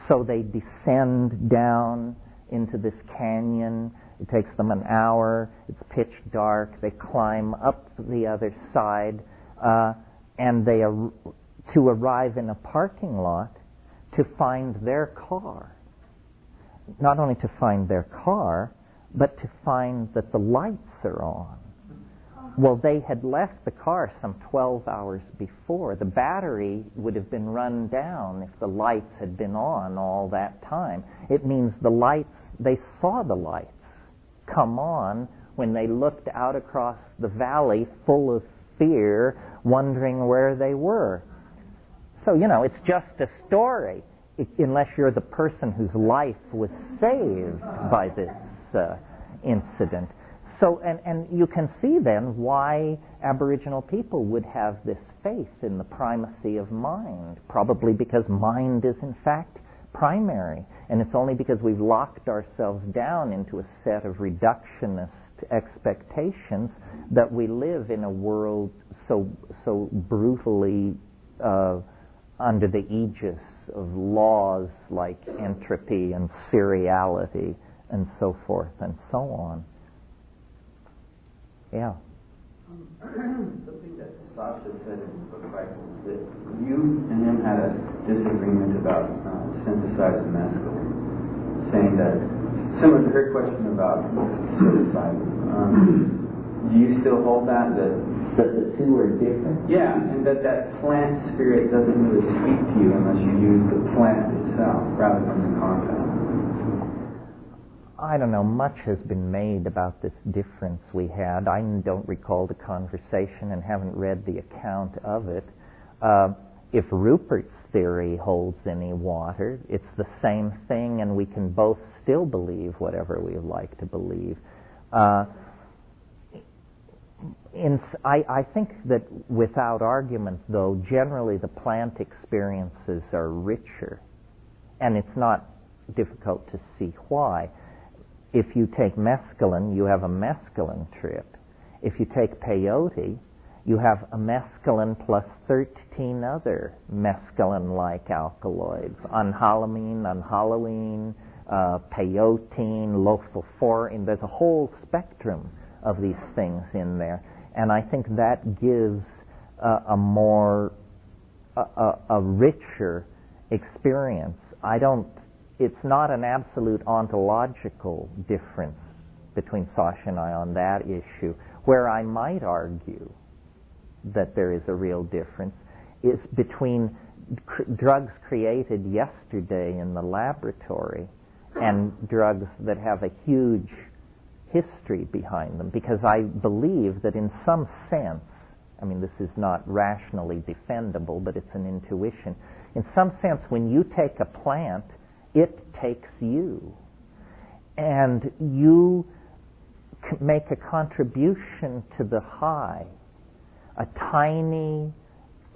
so they descend down into this canyon. It takes them an hour. It's pitch dark. They climb up the other side, and they to arrive in a parking lot to find their car. Not only to find their car, but to find that the lights are on. Well, they had left the car some 12 hours before. The battery would have been run down if the lights had been on all that time. It means the lights, they saw the lights come on when they looked out across the valley full of fear, wondering where they were. So, it's just a story, unless you're the person whose life was saved by this incident. So, and you can see then why Aboriginal people would have this faith in the primacy of mind, probably because mind is in fact primary, and it's only because we've locked ourselves down into a set of reductionist expectations that we live in a world so brutally under the aegis of laws like entropy and seriality and so forth and so on. Yeah. Something that Sasha said in the book, right, that you and him had a disagreement about synthesized mescaline, saying that, similar to her question about psilocybin, do you still hold that the two are different? Yeah, and that plant spirit doesn't really speak to you unless you use the plant itself rather than the compound. I don't know, much has been made about this difference we had. I don't recall the conversation and haven't read the account of it. If Rupert's theory holds any water, it's the same thing, and we can both still believe whatever we like to believe. I think that without argument, though, generally the plant experiences are richer, and it's not difficult to see why. If you take mescaline, you have a mescaline trip. If you take peyote, you have a mescaline plus 13 other mescaline-like alkaloids. Anhalamine, peyote, lophophorine. There's a whole spectrum of these things in there. And I think that gives a richer experience. It's not an absolute ontological difference between Sasha and I on that issue. Where I might argue that there is a real difference is between drugs created yesterday in the laboratory and drugs that have a huge history behind them, because I believe that in some sense I mean, this is not rationally defendable, but it's an intuition. In some sense, when you take a plant, it takes you. And you make a contribution to the high. A tiny,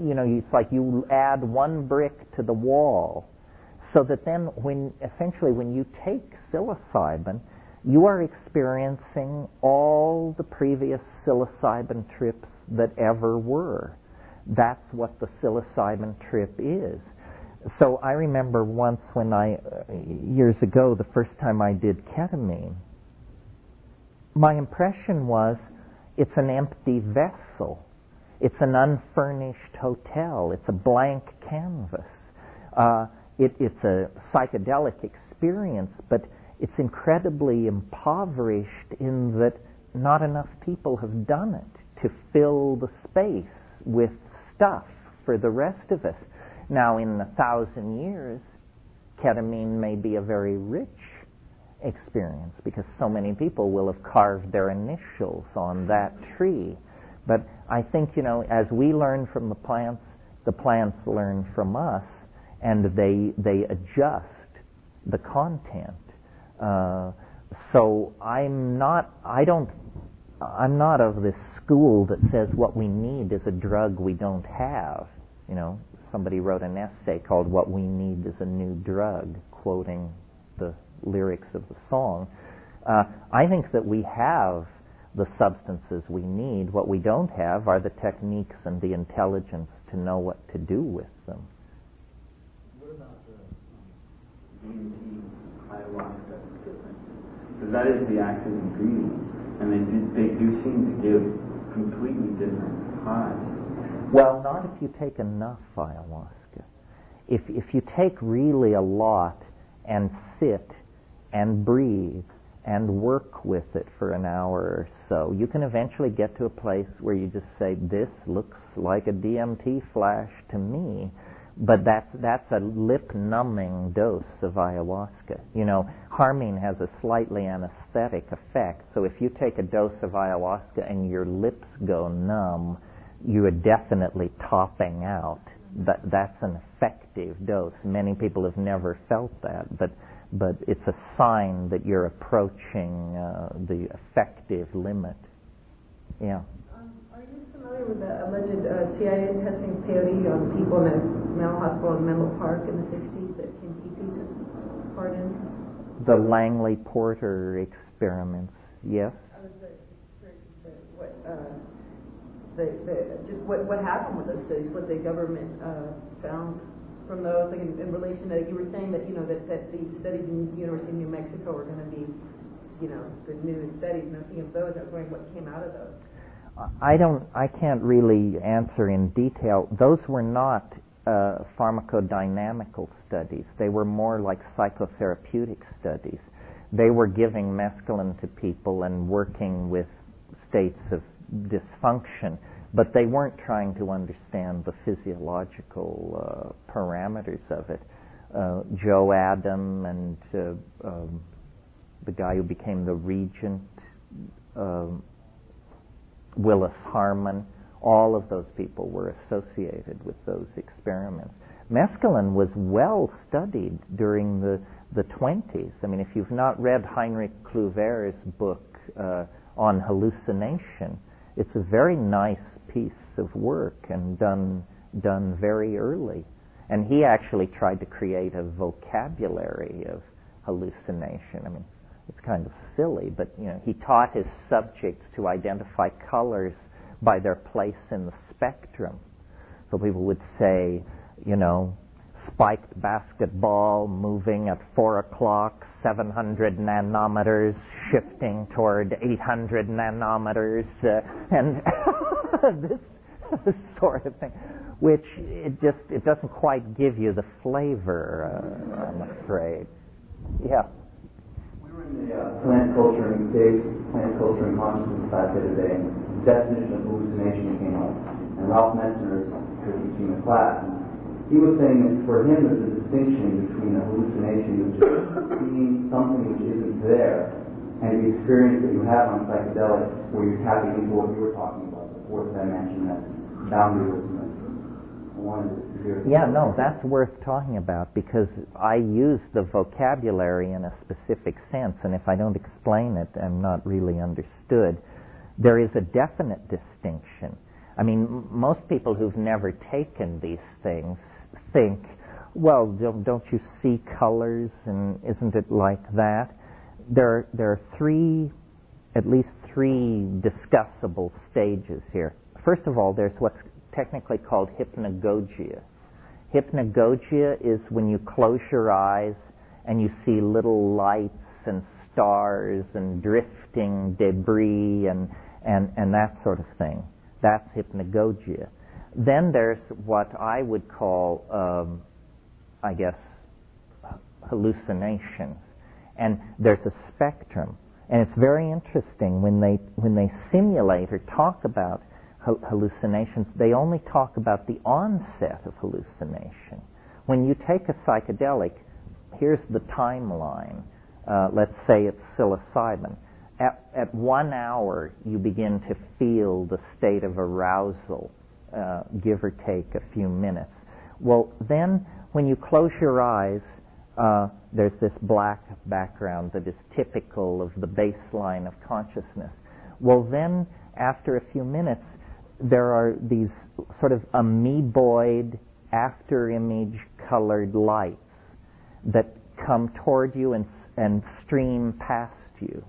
it's like you add one brick to the wall. So that then essentially when you take psilocybin, you are experiencing all the previous psilocybin trips that ever were. That's what the psilocybin trip is. So I remember once when years ago, the first time I did ketamine, my impression was it's an empty vessel. It's an unfurnished hotel. It's a blank canvas. It's a psychedelic experience, but it's incredibly impoverished in that not enough people have done it to fill the space with stuff for the rest of us. Now, in 1,000 years, ketamine may be a very rich experience because so many people will have carved their initials on that tree. But I think, as we learn from the plants learn from us, and they adjust the content. So I'm not of this school that says what we need is a drug we don't have. Somebody wrote an essay called "What We Need Is a New Drug," quoting the lyrics of the song. I think that we have the substances we need. What we don't have are the techniques and the intelligence to know what to do with them. What about the DMT ayahuasca difference? Because that is the active ingredient, and they do seem to give completely different highs. Well, not if you take enough ayahuasca. If you take really a lot and sit and breathe and work with it for an hour or so, you can eventually get to a place where you just say, this looks like a DMT flash to me. But that's a lip-numbing dose of ayahuasca. Harmine has a slightly anesthetic effect. So if you take a dose of ayahuasca and your lips go numb, you are definitely topping out. That's an effective dose. Many people have never felt that, but it's a sign that you're approaching the effective limit. Yeah. Are you familiar with the alleged CIA testing of peyote on people in a mental hospital in Menlo Park in the 60s that Kim Kesey took part in? The Langley Porter experiments, yes. I was what happened with those studies, what the government found from those, like in relation to, you were saying that, that these studies in the University of New Mexico are going to be, the newest studies, and I was thinking of those, I was wondering what came out of those. I can't really answer in detail. Those were not pharmacodynamical studies. They were more like psychotherapeutic studies. They were giving mescaline to people and working with states of dysfunction, but they weren't trying to understand the physiological parameters of it. Joe Adam and the guy who became the regent, Willis Harman, all of those people were associated with those experiments. Mescaline was well studied during the 20s. I mean, if you've not read Heinrich Kluwer's book on hallucination, it's a very nice piece of work and done very early. And he actually tried to create a vocabulary of hallucination. I mean, it's kind of silly, but he taught his subjects to identify colors by their place in the spectrum. So people would say, spiked basketball moving at 4 o'clock, 700 nanometers, shifting toward 800 nanometers, and this sort of thing, which it doesn't quite give you the flavor, I'm afraid. Yeah. We were in the plant culture and consciousness class the other day, and the definition of hallucination came up, and Ralph Messner is teaching the class. He was saying that for him there's a distinction between a hallucination, which is seeing something which isn't there, and the experience that you have on psychedelics where you're tapping into what you were talking about, the fourth dimension, that boundarylessness. I wanted to hear. Yeah, no, that's worth talking about because I use the vocabulary in a specific sense, and if I don't explain it, I'm not really understood. There is a definite distinction. I mean, most people who've never taken these things think, well, don't you see colors, and isn't it like that? There are at least three discussable stages here. First of all, there's what's technically called hypnagogia. Hypnagogia is when you close your eyes and you see little lights and stars and drifting debris and that sort of thing. That's hypnagogia. Then there's what I would call, I guess, hallucinations. And there's a spectrum. And it's very interesting when they simulate or talk about hallucinations, they only talk about the onset of hallucination. When you take a psychedelic, here's the timeline. Let's say it's psilocybin. At 1 hour, you begin to feel the state of arousal, give or take a few minutes. Well, then, when you close your eyes, there's this black background that is typical of the baseline of consciousness. Well, then, after a few minutes, there are these sort of amoeboid, after-image colored lights that come toward you and stream past you.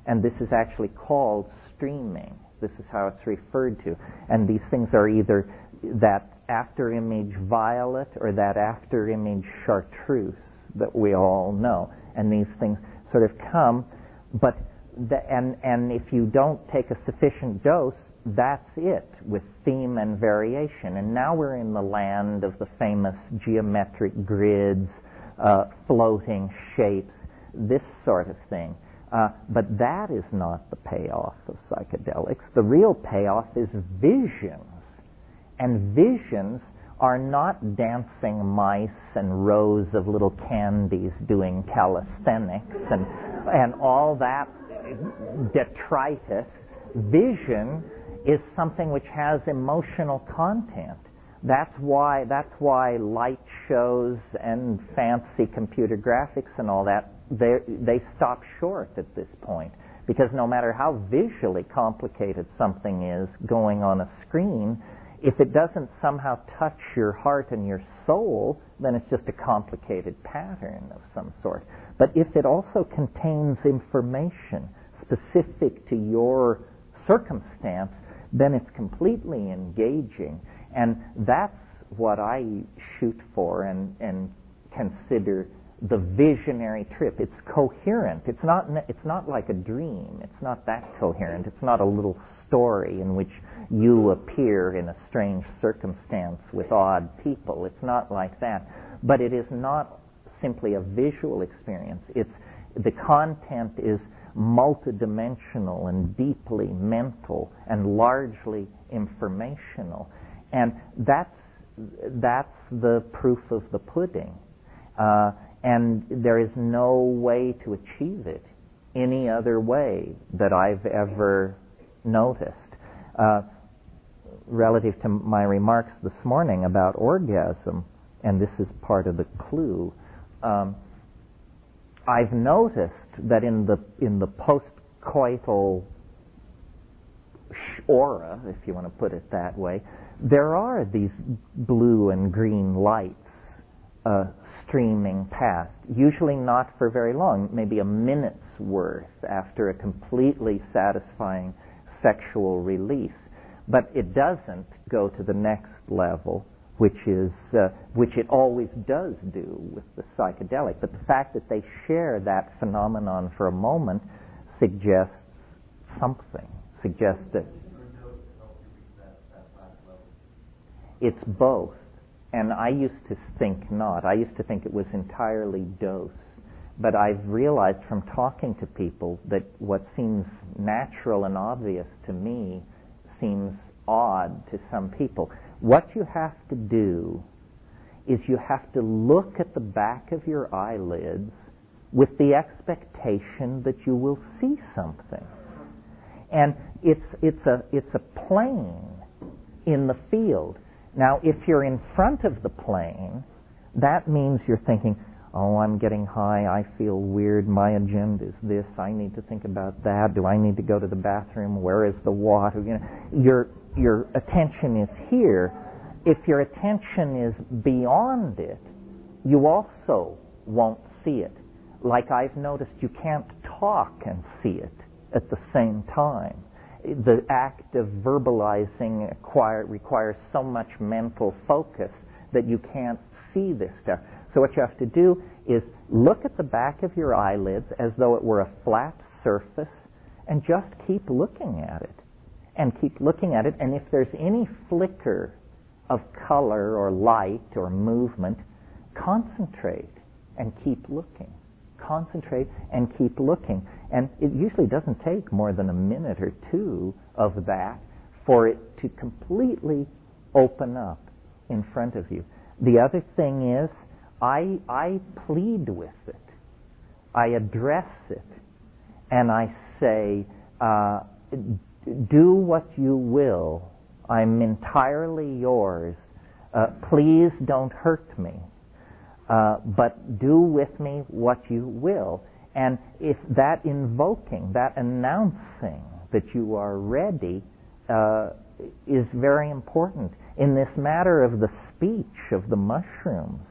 And this is actually called streaming. This is how it's referred to. And these things are either that after-image violet or that after-image chartreuse that we all know. And these things sort of come, but and if you don't take a sufficient dose, that's it, with theme and variation. And now we're in the land of the famous geometric grids, floating shapes, this sort of thing. But that is not the payoff of psychedelics. The real payoff is visions. And visions are not dancing mice and rows of little candies doing calisthenics and all that detritus. Vision is something which has emotional content. That's why light shows and fancy computer graphics and all that, they stop short at this point. Because no matter how visually complicated something is going on a screen, if it doesn't somehow touch your heart and your soul, then it's just a complicated pattern of some sort. But if it also contains information specific to your circumstance, then it's completely engaging. And that's what I shoot for and consider the visionary trip. It's coherent. It's not like a dream. It's not that coherent. It's not a little story in which you appear in a strange circumstance with odd people. It's not like that. But it is not simply a visual experience. The content is multidimensional and deeply mental and largely informational. And that's the proof of the pudding. And there is no way to achieve it any other way that I've ever noticed. Relative to my remarks this morning about orgasm, and this is part of the clue, I've noticed that in the post-coital aura, if you want to put it that way, there are these blue and green lights streaming past, usually not for very long, maybe a minute's worth after a completely satisfying sexual release. But it doesn't go to the next level, which it always does do with the psychedelic. But the fact that they share that phenomenon for a moment suggests something, suggests that it's both. And I used to think not. I used to think it was entirely dose. But I've realized from talking to people that what seems natural and obvious to me seems odd to some people. What you have to do is you have to look at the back of your eyelids with the expectation that you will see something. And it's a plane in the field. Now, if you're in front of the plane, that means you're thinking, oh, I'm getting high, I feel weird, my agenda is this, I need to think about that, do I need to go to the bathroom, where is the water? You know, your attention is here. If your attention is beyond it, you also won't see it. Like I've noticed, you can't talk and see it at the same time. The act of verbalizing requires so much mental focus that you can't see this stuff. So what you have to do is look at the back of your eyelids as though it were a flat surface and just keep looking at it. And keep looking at it, and if there's any flicker of color or light or movement, concentrate and keep looking. Concentrate and keep looking. And it usually doesn't take more than a minute or two of that for it to completely open up in front of you. The other thing is, I plead with it. I address it. And I say, do what you will. I'm entirely yours. Please don't hurt me. But do with me what you will. And if that invoking, that announcing that you are ready is very important. In this matter of the speech of the mushrooms,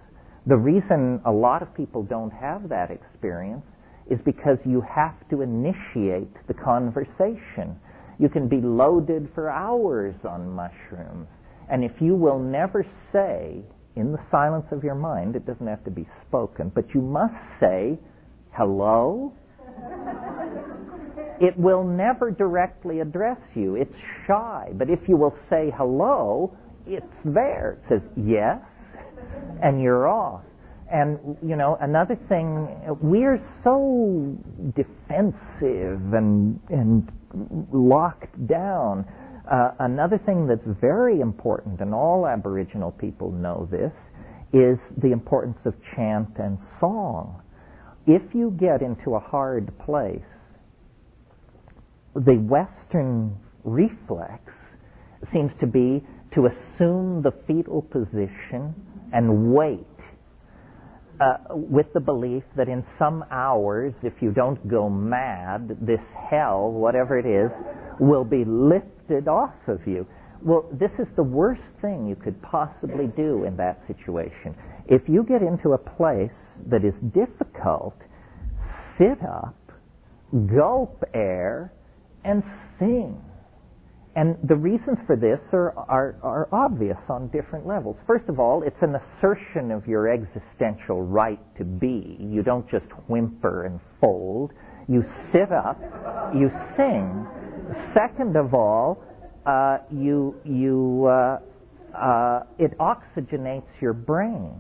the reason a lot of people don't have that experience is because you have to initiate the conversation. You can be loaded for hours on mushrooms, and if you will never say, in the silence of your mind, it doesn't have to be spoken, but you must say, hello? It will never directly address you. It's shy. But if you will say hello, it's there. It says yes, and you're off. And, you know, another thing, we're so defensive and locked down. Another thing that's very important, and all Aboriginal people know this, is the importance of chant and song. If you get into a hard place, the Western reflex seems to be to assume the fetal position and wait, with the belief that in some hours, if you don't go mad, this hell, whatever it is, will be lifted off of you. Well, this is the worst thing you could possibly do in that situation. If you get into a place that is difficult, sit up, gulp air, and sing. And the reasons for this are obvious on different levels. First of all, it's an assertion of your existential right to be. You don't just whimper and fold. You sit up, you sing. Second of all, it oxygenates your brain.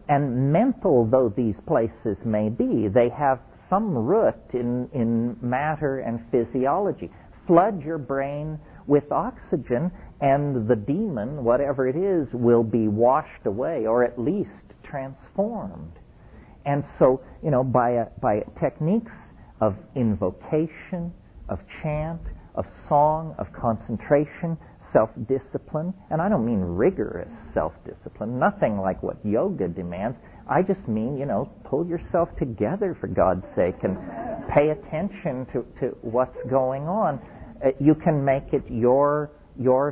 And mental though these places may be, they have some root in matter and physiology. Flood your brain with oxygen, and the demon, whatever it is, will be washed away, or at least transformed. And so, you know, by techniques of invocation, of chant, of song, of concentration, self-discipline, and I don't mean rigorous self-discipline, nothing like what yoga demands. I just mean, you know, pull yourself together, for God's sake, and pay attention to what's going on. You can make it your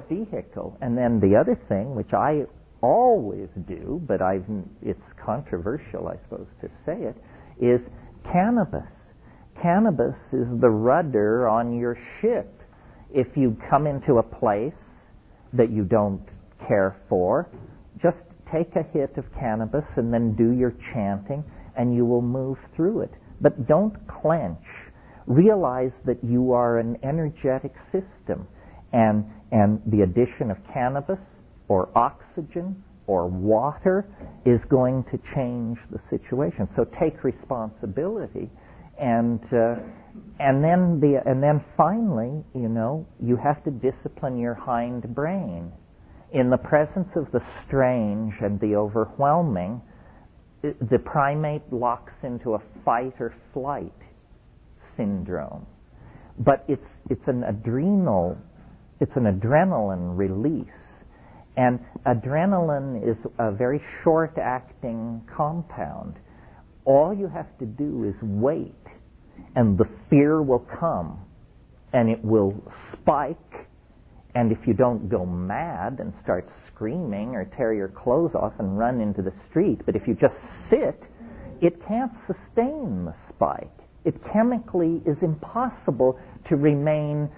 vehicle. And then the other thing, which I always do, but it's controversial, I suppose, to say it, is cannabis. Cannabis is the rudder on your ship. If you come into a place that you don't care for, just take a hit of cannabis and then do your chanting, and you will move through it. But don't clench. Realize that you are an energetic system, and the addition of cannabis or oxygen or water is going to change the situation. So take responsibility, and then finally, you know, you have to discipline your hind brain. In the presence of the strange and the overwhelming, the primate locks into a fight or flight syndrome. but it's an adrenaline release. And adrenaline is a very short-acting compound. All you have to do is wait, and the fear will come, and it will spike, and if you don't go mad and start screaming or tear your clothes off and run into the street, but if you just sit, it can't sustain the spike. It chemically is impossible to remain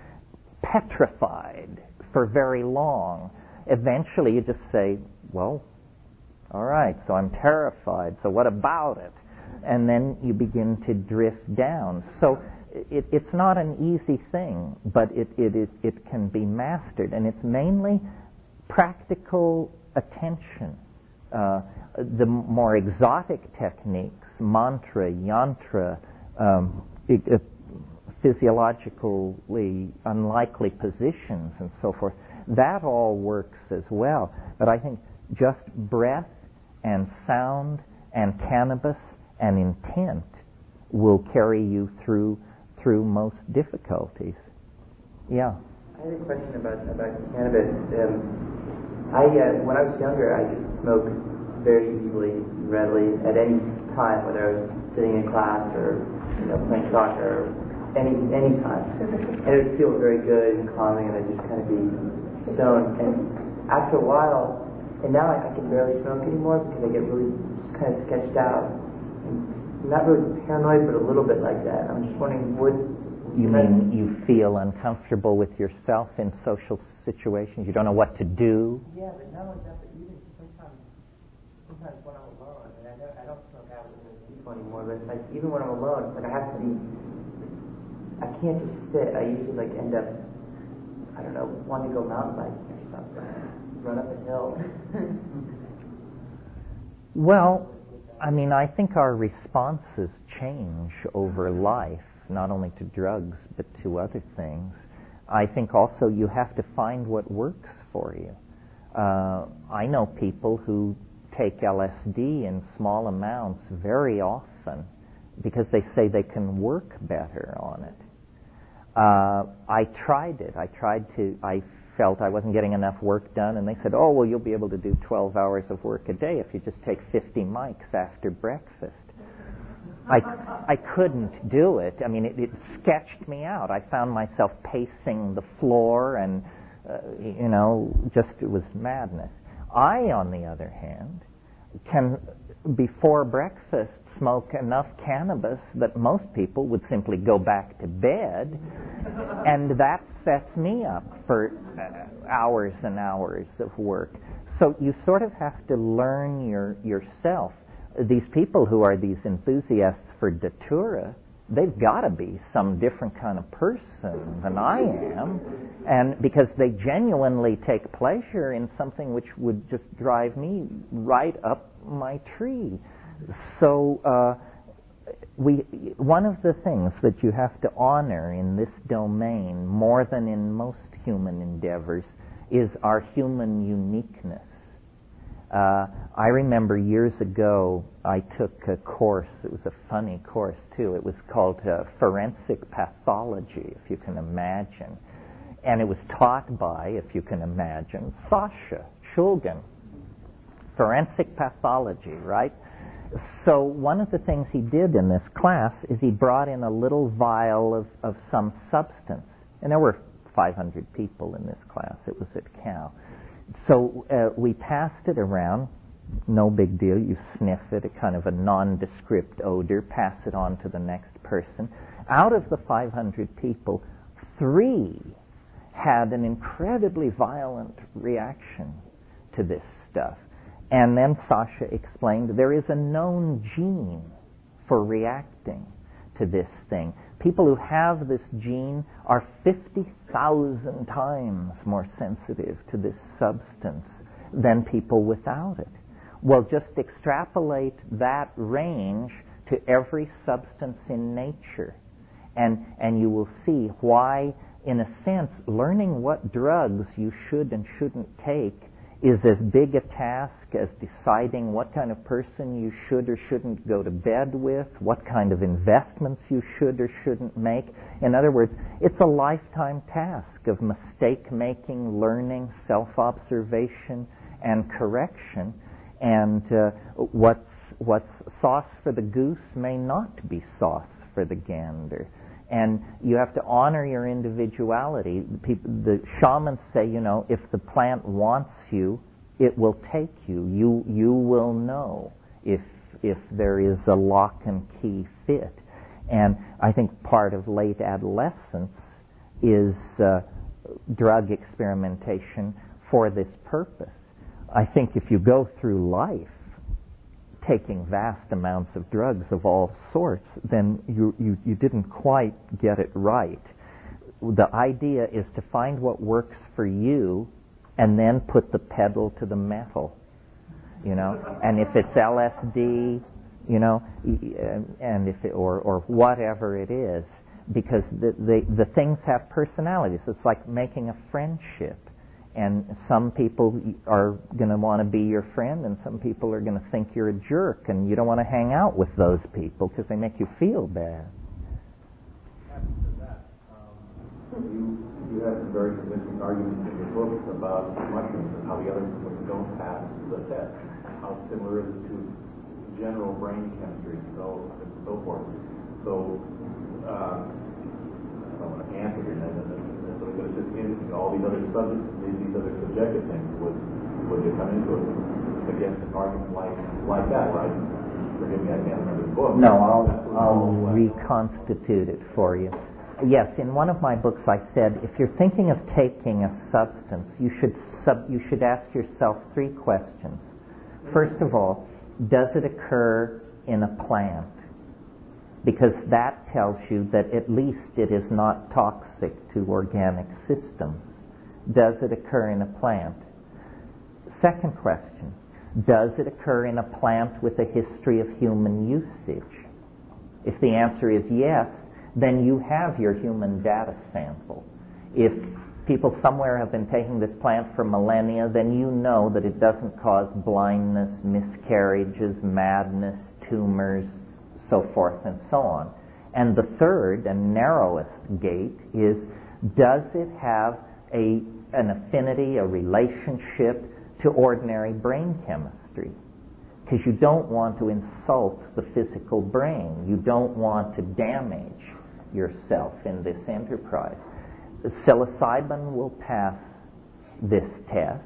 petrified for very long. Eventually you just say, well, all right, so I'm terrified, so what about it? And then you begin to drift down. So it's not an easy thing, but it can be mastered, and it's mainly practical attention. The more exotic techniques, mantra, yantra, physiologically unlikely positions and so forth, that all works as well. But I think just breath and sound and cannabis and intent will carry you through most difficulties. Yeah. I had a question about cannabis. When I was younger, I could smoke very easily, readily, at any time, whether I was sitting in class or playing soccer, any time. And it would feel very good and calming, and I'd just kind of be stoned. And after a while, and now I can barely smoke anymore because I get really just kind of sketched out. I'm not really paranoid, but a little bit like that. I'm just wondering, You mean you feel uncomfortable with yourself in social situations? You don't know what to do? Yeah, but not only that, but even sometimes when I'm alone, and I don't smoke out with people anymore, but like even when I'm alone, it's like I can't just sit. I usually end up, I don't know, wanting to go mountain biking or something, run up a hill. Well, I think our responses change over life, not only to drugs, but to other things. I think also you have to find what works for you. I know people who take LSD in small amounts very often because they say they can work better on it. I tried it. I felt I wasn't getting enough work done, and they said, oh, well, you'll be able to do 12 hours of work a day if you just take 50 mics after breakfast. I couldn't do it. It sketched me out. I found myself pacing the floor, and, it was madness. I, on the other hand, can, before breakfast, smoke enough cannabis that most people would simply go back to bed, and that sets me up for hours and hours of work. So you sort of have to learn yourself. These people who are these enthusiasts for datura, they've got to be some different kind of person than I am, and because they genuinely take pleasure in something which would just drive me right up my tree. So one of the things that you have to honor in this domain, more than in most human endeavors, is our human uniqueness. I remember years ago I took a course. It was a funny course too. It was called Forensic Pathology, if you can imagine. And it was taught by, if you can imagine, Sasha Shulgin. Forensic pathology, right? So one of the things he did in this class is he brought in a little vial of some substance. And there were 500 people in this class. It was at Cal. So we passed it around. No big deal. You sniff it, a kind of a nondescript odor, pass it on to the next person. Out of the 500 people, 3 had an incredibly violent reaction to this stuff. And then Sasha explained there is a known gene for reacting to this thing. People who have this gene are 50,000 times more sensitive to this substance than people without it. Well, just extrapolate that range to every substance in nature, and you will see why, in a sense, learning what drugs you should and shouldn't take is as big a task as deciding what kind of person you should or shouldn't go to bed with, what kind of investments you should or shouldn't make. In other words, it's a lifetime task of mistake-making, learning, self-observation, and correction. And what's sauce for the goose may not be sauce for the gander. And you have to honor your individuality. The shamans say, you know, if the plant wants you, it will take you. You will know if there is a lock and key fit. And I think part of late adolescence is drug experimentation for this purpose. I think if you go through life taking vast amounts of drugs of all sorts, then you didn't quite get it right. The idea is to find what works for you and then put the pedal to the metal, you know. And if it's LSD, you know, and if it, or whatever it is, because the things have personalities. It's like making a friendship. And some people are going to want to be your friend, and some people are going to think you're a jerk, and you don't want to hang out with those people because they make you feel bad. Having said that, you have some very convincing arguments in your book about mushrooms and how the other ones don't pass the test. How similar is it to general brain chemistry and so forth. So, I don't want to answer here, but it's just interesting. All these other subjects, these other subjective things, would you come into it against an argument like that, right? Forgive me, I can't remember the book. No, I'll reconstitute it for you. Yes, in one of my books I said, if you're thinking of taking a substance, you should ask yourself 3 questions. First of all, does it occur in a plant? Because that tells you that at least it is not toxic to organic systems. Does it occur in a plant? Second question, does it occur in a plant with a history of human usage? If the answer is yes, then you have your human data sample. If people somewhere have been taking this plant for millennia, then you know that it doesn't cause blindness, miscarriages, madness, tumors, so forth and so on. And the third and narrowest gate is, does it have an affinity, a relationship to ordinary brain chemistry? Because you don't want to insult the physical brain. You don't want to damage yourself in this enterprise. Psilocybin will pass this test.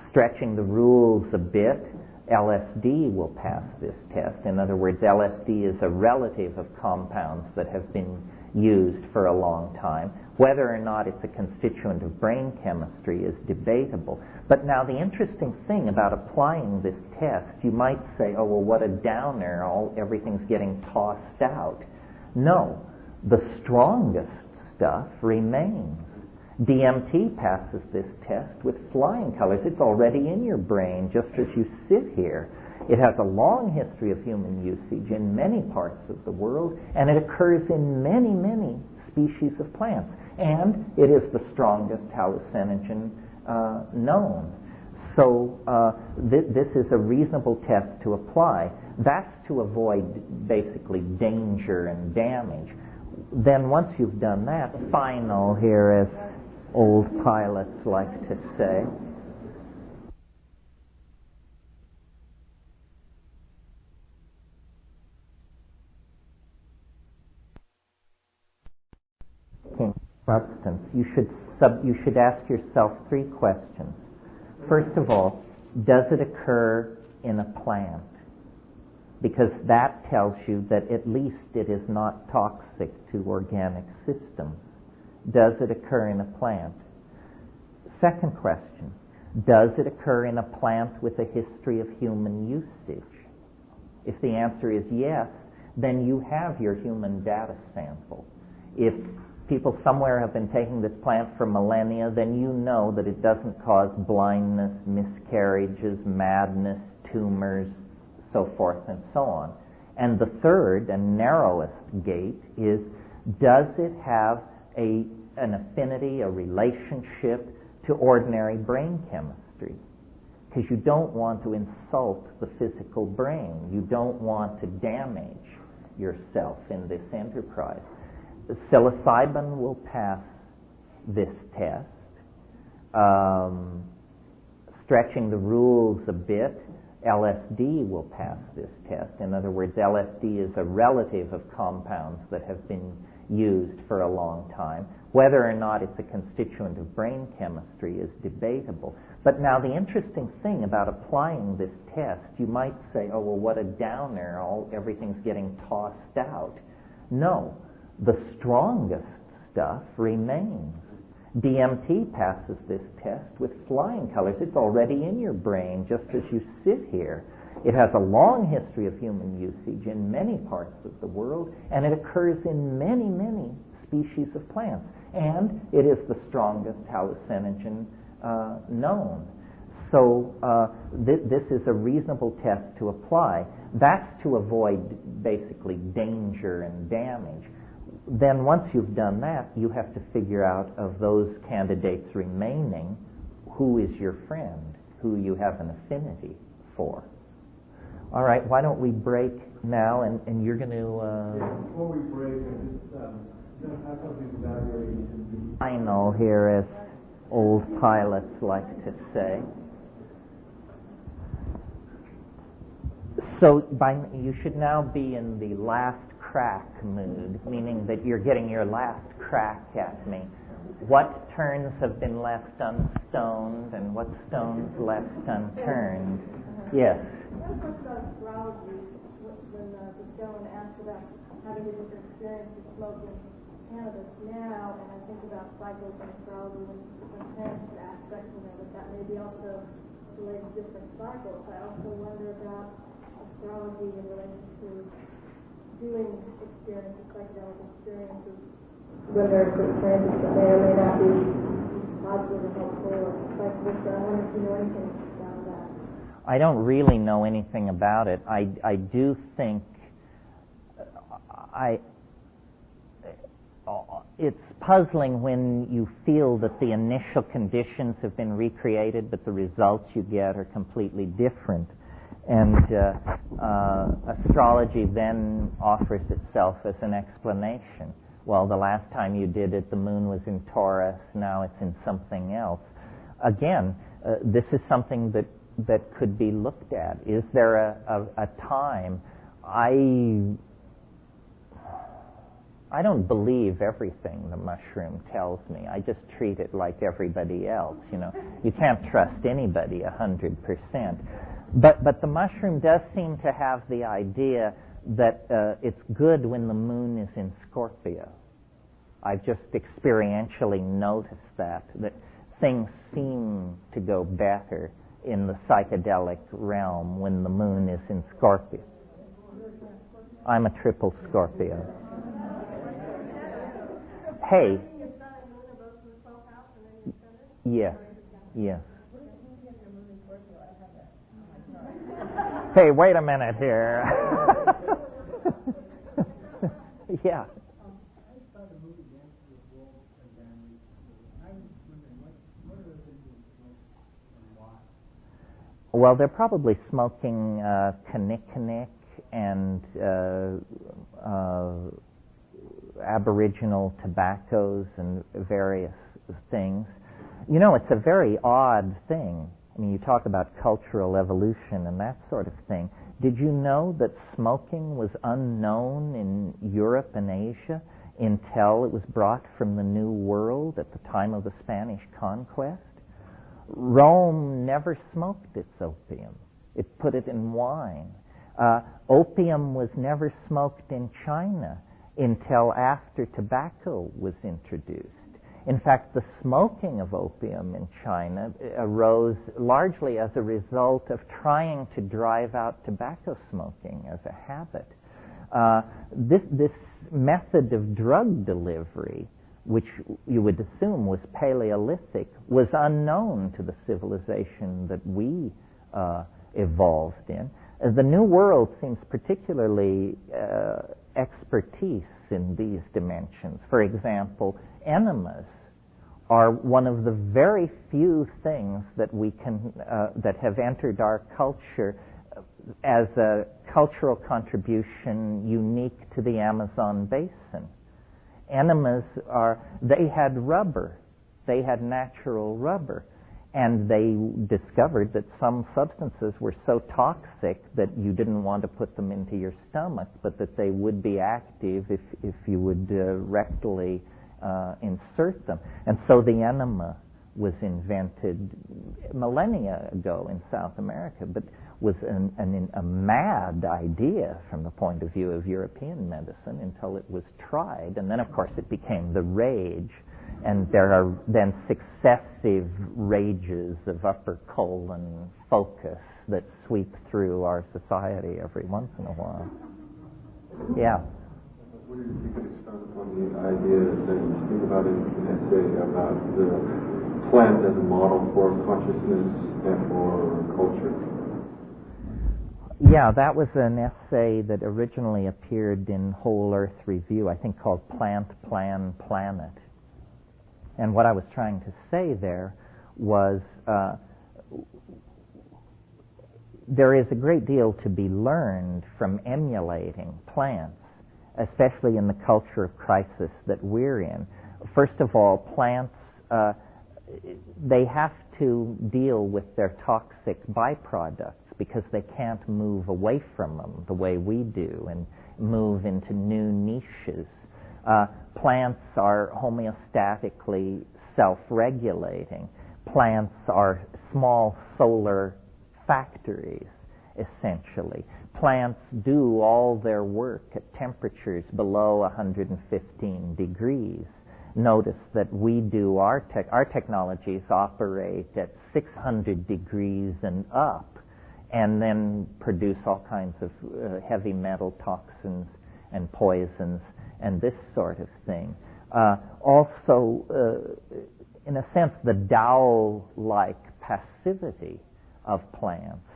Stretching the rules a bit, LSD will pass this test. In other words, LSD is a relative of compounds that have been used for a long time. Whether or not it's a constituent of brain chemistry is debatable. But now the interesting thing about applying this test, you might say, oh, well, what a downer, everything's getting tossed out. No, the strongest stuff remains. DMT passes this test with flying colors. It's already in your brain just as you sit here. It has a long history of human usage in many parts of the world, and it occurs in many, many species of plants. And it is the strongest hallucinogen known. So this is a reasonable test to apply. That's to avoid basically danger and damage. Then once you've done that, final here, as old pilots like to say, substance, you should ask yourself 3 questions. First of all, does it occur in a plant? Because that tells you that at least it is not toxic to organic systems. Does it occur in a plant? Second question, does it occur in a plant with a history of human usage? If the answer is yes, then you have your human data sample. If people somewhere have been taking this plant for millennia, then you know that it doesn't cause blindness, miscarriages, madness, tumors, so forth and so on. And the third and narrowest gate is, does it have an affinity, a relationship to ordinary brain chemistry, because you don't want to insult the physical brain. You don't want to damage yourself in this enterprise. Psilocybin will pass this test. Stretching the rules a bit, LSD will pass this test. In other words, LSD is a relative of compounds that have been used for a long time. Whether or not it's a constituent of brain chemistry is debatable. But now the interesting thing about applying this test, you might say, oh, well, what a downer, everything's getting tossed out. No, the strongest stuff remains. DMT passes this test with flying colors. It's already in your brain just as you sit here. It has a long history of human usage in many parts of the world, and it occurs in many, many species of plants. And it is the strongest hallucinogen known. So this is a reasonable test to apply. That's to avoid basically danger and damage. Then once you've done that, you have to figure out of those candidates remaining, who is your friend, who you have an affinity for. All right, why don't we break now, and you're going to... Before we break, I just have something about your... Final here, as old pilots like to say. So you should now be in the last crack mood, meaning that you're getting your last crack at me. What turns have been left unstoned and what stones left unturned? Yes. One question about astrology, when the gentleman asked about having a different experience with smoking cannabis now, and I think about cycles and astrology and different planets aspects of it, that may be also related to different cycles. I also wonder about astrology in relation to doing experiences, psychedelic experiences, whether it's experiences that may or may not be positive or helpful or vice versa. I wonder if you know anything about that. I don't really know anything about it. I do think it's puzzling when you feel that the initial conditions have been recreated, but the results you get are completely different. And astrology then offers itself as an explanation. Well, the last time you did it, the moon was in Taurus, now it's in something else. Again, this is something that could be looked at. Is there a time? I don't believe everything the mushroom tells me. I just treat it like everybody else. You can't trust anybody 100%. But the mushroom does seem to have the idea that it's good when the moon is in Scorpio. I've just experientially noticed that things seem to go better in the psychedelic realm when the moon is in Scorpio. I'm a triple Scorpio. Hey. Yes. Yes. Hey, wait a minute here. Yeah. Well, they're probably smoking kinnikinnick and aboriginal tobaccos and various things. It's a very odd thing. I mean, you talk about cultural evolution and that sort of thing. Did you know that smoking was unknown in Europe and Asia until it was brought from the New World at the time of the Spanish conquest? Rome never smoked its opium. It put it in wine. Opium was never smoked in China until after tobacco was introduced. In fact, the smoking of opium in China arose largely as a result of trying to drive out tobacco smoking as a habit. This method of drug delivery, which you would assume was Paleolithic, was unknown to the civilization that we evolved in. The New World seems particularly expertise in these dimensions. For example, enemas are one of the very few things that we can that have entered our culture as a cultural contribution unique to the Amazon basin. Enemas they had rubber, they had natural rubber, and they discovered that some substances were so toxic that you didn't want to put them into your stomach, but that they would be active if you would rectally insert them. And so the enema was invented millennia ago in South America, but was a mad idea from the point of view of European medicine until it was tried. And then, of course, it became the rage. And there are then successive rages of upper colon focus that sweep through our society every once in a while. Yeah. I wonder if you could expand upon the idea that you speak about in the essay about the plant as a model for consciousness and for culture. Yeah, that was an essay that originally appeared in Whole Earth Review, I think called Plant, Plan, Planet. And what I was trying to say there was there is a great deal to be learned from emulating plants, especially in the culture of crisis that we're in. First of all, plants, they have to deal with their toxic byproducts because they can't move away from them the way we do and move into new niches. Plants are homeostatically self-regulating. Plants are small solar factories, essentially. Plants do all their work at temperatures below 115 degrees. Notice that we do our technologies operate at 600 degrees and up, and then produce all kinds of heavy metal toxins and poisons and this sort of thing. Also, in a sense, the Tao-like passivity of plants,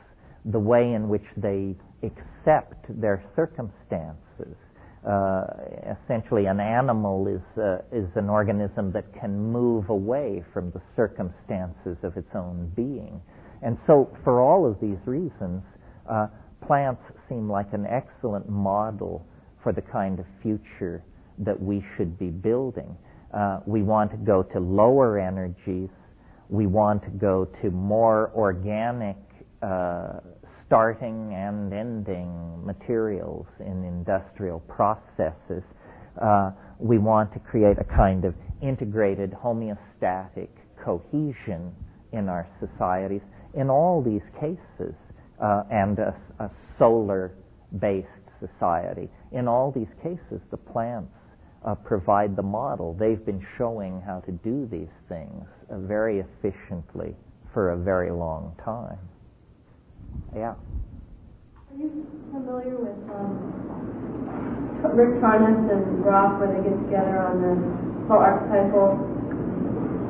the way in which they accept their circumstances. Essentially, an animal is an organism that can move away from the circumstances of its own being. And so, for all of these reasons, plants seem like an excellent model for the kind of future that we should be building. We want to go to lower energies. We want to go to more organic starting and ending materials in industrial processes. We want to create a kind of integrated homeostatic cohesion in our societies. In all these cases, and a solar-based society, in all these cases, the plants provide the model. They've been showing how to do these things very efficiently for a very long time. Yeah. Are you familiar with Rick Tarnas and Groff, where they get together on the whole archetypal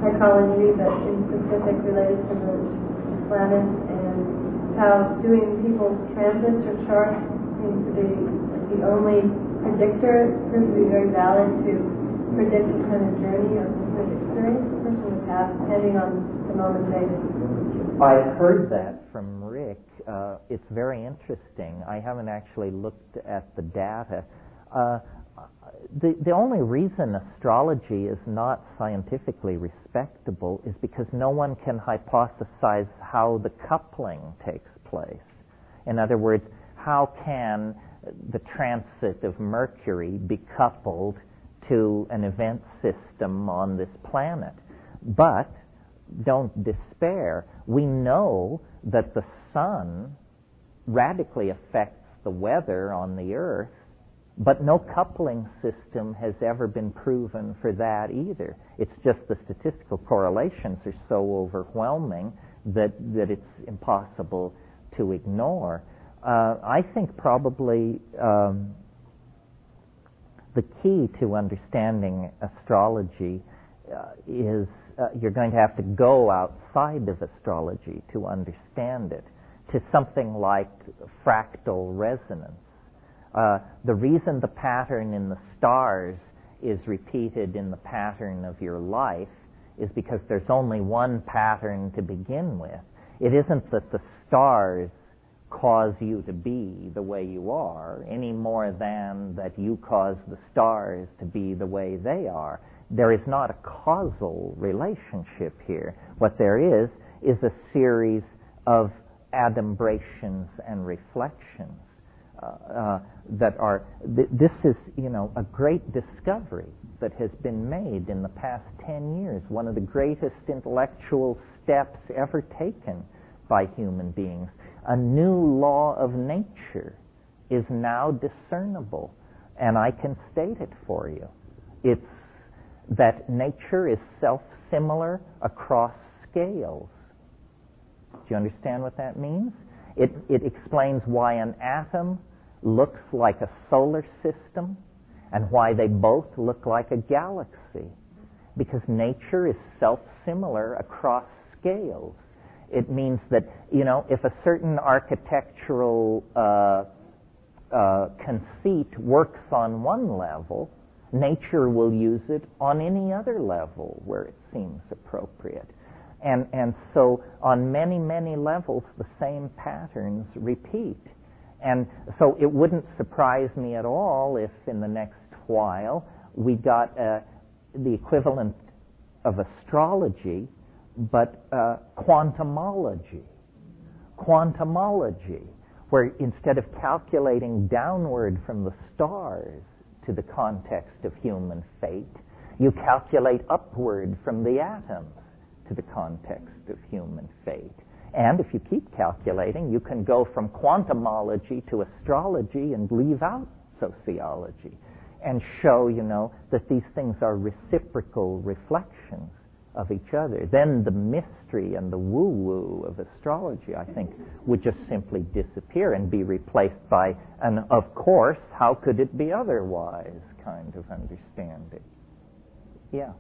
psychology that's in specific related to the planets, and how doing people's transits or charts seems to be the only predictor. It proves to be very valid to predict the kind of journey or kind of experience the person would have, depending on the moment they did. I heard that from Rick. It's very interesting. I haven't actually looked at the data. The only reason astrology is not scientifically respectable is because no one can hypothesize how the coupling takes place. In other words, how can the transit of Mercury be coupled to an event system on this planet? But don't despair. We know that the sun radically affects the weather on the Earth, but no coupling system has ever been proven for that either. It's just the statistical correlations are so overwhelming that it's impossible to ignore. I think probably the key to understanding astrology is you're going to have to go outside of astrology to understand it, to something like fractal resonance. The reason the pattern in the stars is repeated in the pattern of your life is because there's only one pattern to begin with. It isn't that the stars cause you to be the way you are, any more than that you cause the stars to be the way they are. There is not a causal relationship here. What there is a series of adumbrations and reflections that are. This is, a great discovery that has been made in the past 10 years. One of the greatest intellectual steps ever taken by human beings. A new law of nature is now discernible, and I can state it for you. It's that nature is self-similar across scales. Do you understand what that means? It explains why an atom looks like a solar system and why they both look like a galaxy. Because nature is self-similar across scales. It means that, if a certain architectural conceit works on one level, nature will use it on any other level where it seems appropriate. And so on many, many levels, the same patterns repeat. And so it wouldn't surprise me at all if in the next while we got the equivalent of astrology, but quantumology. Quantumology, where instead of calculating downward from the stars to the context of human fate, you calculate upward from the atoms to the context of human fate. And if you keep calculating, you can go from quantumology to astrology and leave out sociology and show, that these things are reciprocal reflections of each other. Then the mystery and the woo-woo of astrology, I think, would just simply disappear and be replaced by an, of course, how could it be otherwise kind of understanding. Yeah.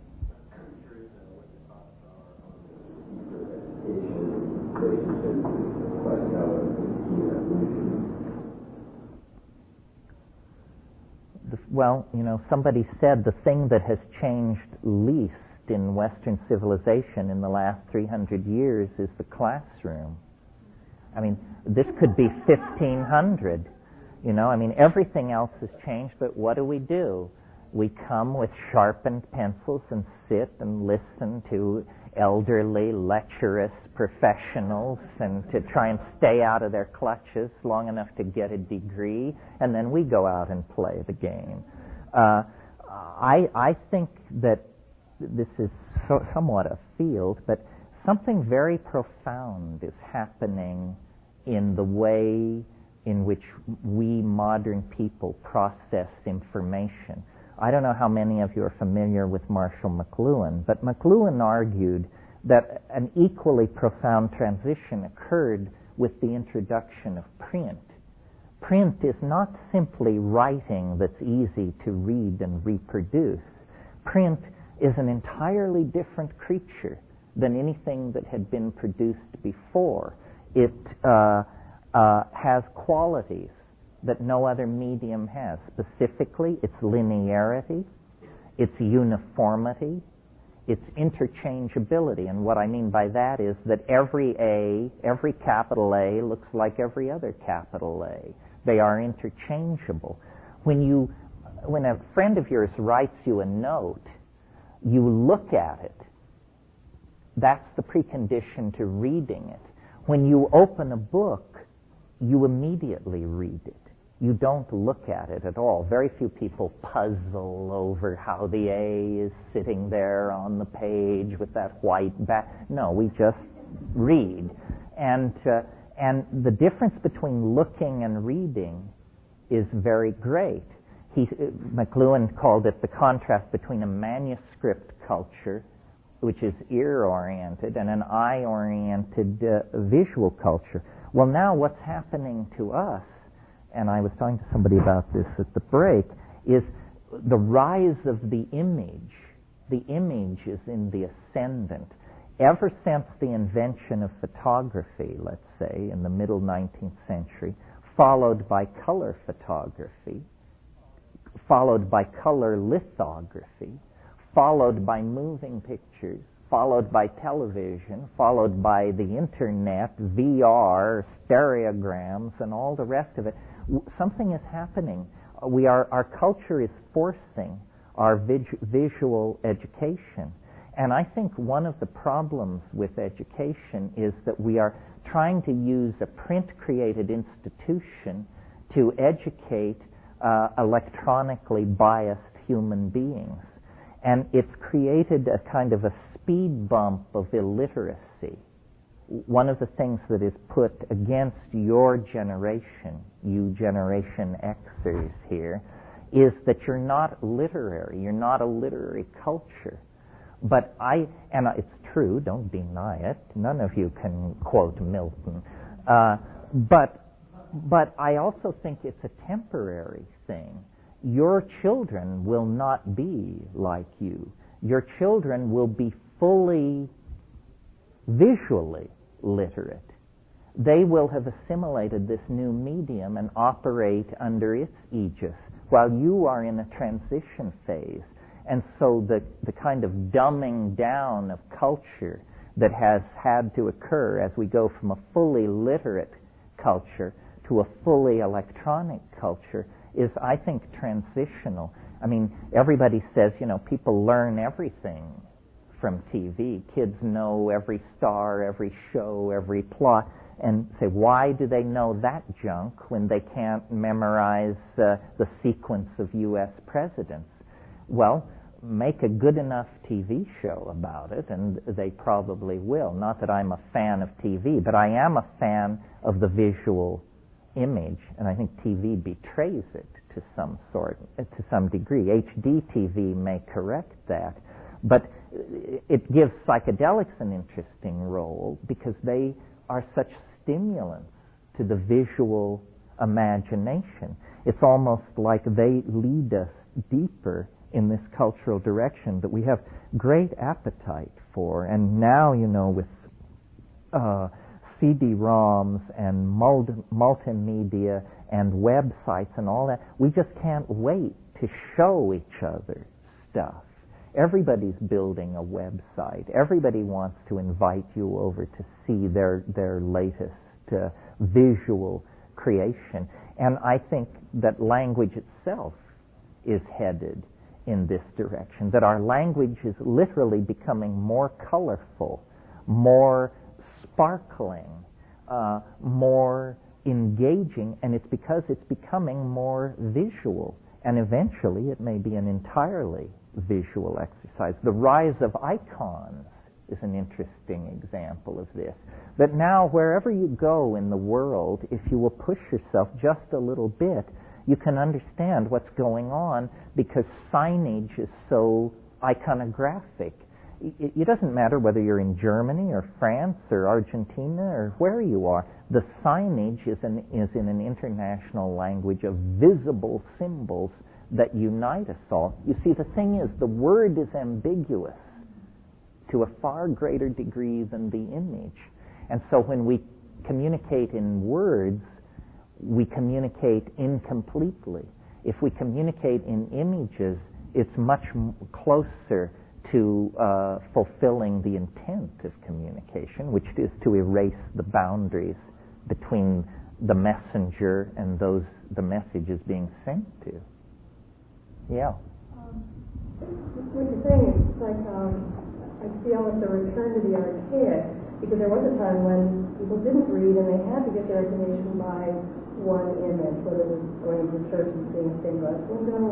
Well, somebody said the thing that has changed least in Western civilization in the last 300 years is the classroom. I mean, this could be 1500. Everything else has changed, but what do? We come with sharpened pencils and sit and listen to elderly, lecherous professionals and to try and stay out of their clutches long enough to get a degree, and then we go out and play the game. I think that this is somewhat a field, but something very profound is happening in the way in which we modern people process information. I don't know how many of you are familiar with Marshall McLuhan, but McLuhan argued that an equally profound transition occurred with the introduction of print. Print is not simply writing that's easy to read and reproduce. Print is an entirely different creature than anything that had been produced before. It has qualities that no other medium has. Specifically, its linearity, its uniformity, its interchangeability. And what I mean by that is that every A, every capital A, looks like every other capital A. They are interchangeable. When a friend of yours writes you a note, you look at it. That's the precondition to reading it. When you open a book, you immediately read it. You don't look at it at all. Very few people puzzle over how the A is sitting there on the page with that white back. No, we just read. And the difference between looking and reading is very great. McLuhan called it the contrast between a manuscript culture, which is ear-oriented, and an eye-oriented visual culture. Well, now what's happening to us, and I was talking to somebody about this at the break, is the rise of the image. The image is in the ascendant. Ever since the invention of photography, let's say, in the middle 19th century, followed by color photography, followed by color lithography, followed by moving pictures, followed by television, followed by the internet, VR, stereograms, and all the rest of it. Something is happening. Our culture is forcing our visual education. And I think one of the problems with education is that we are trying to use a print-created institution to educate electronically biased human beings. And it's created a kind of a speed bump of illiteracy. One of the things that is put against your generation, you Generation Xers here, is that you're not literary. You're not a literary culture. But and it's true, don't deny it. None of you can quote Milton. But I also think it's a temporary thing. Your children will not be like you. Your children will be fully visually literate. They will have assimilated this new medium and operate under its aegis, while you are in a transition phase. And so the kind of dumbing down of culture that has had to occur as we go from a fully literate culture to a fully electronic culture is, I think, transitional. I mean, everybody says, people learn everything from TV. Kids know every star, every show, every plot, and say, why do they know that junk when they can't memorize the sequence of U.S. presidents? Well, make a good enough TV show about it, and they probably will. Not that I'm a fan of TV, but I am a fan of the visual image, and I think TV betrays it to some degree. HD TV may correct that, but it gives psychedelics an interesting role because they are such stimulants to the visual imagination. It's almost like they lead us deeper in this cultural direction that we have great appetite for. And now, with CD-ROMs and multimedia and websites and all that, we just can't wait to show each other stuff. Everybody's building a website. Everybody wants to invite you over to see their latest visual creation. And I think that language itself is headed in this direction, that our language is literally becoming more colorful, more sparkling, more engaging, and it's because it's becoming more visual. And eventually it may be an entirely visual exercise. The rise of icons is an interesting example of this. But now, wherever you go in the world, if you will push yourself just a little bit, you can understand what's going on because signage is so iconographic. It doesn't matter whether you're in Germany or France or Argentina or where you are. The signage is in an international language of visible symbols that unite us all. You see, the thing is, the word is ambiguous to a far greater degree than the image. And so when we communicate in words, we communicate incompletely. If we communicate in images, it's much closer to fulfilling the intent of communication, which is to erase the boundaries between the messenger and the message is being sent to. Yeah. What you're saying is like I see almost a return to the archaic, because there was a time when people didn't read and they had to get their information by one image, whether it was going to church and seeing a stained glass window,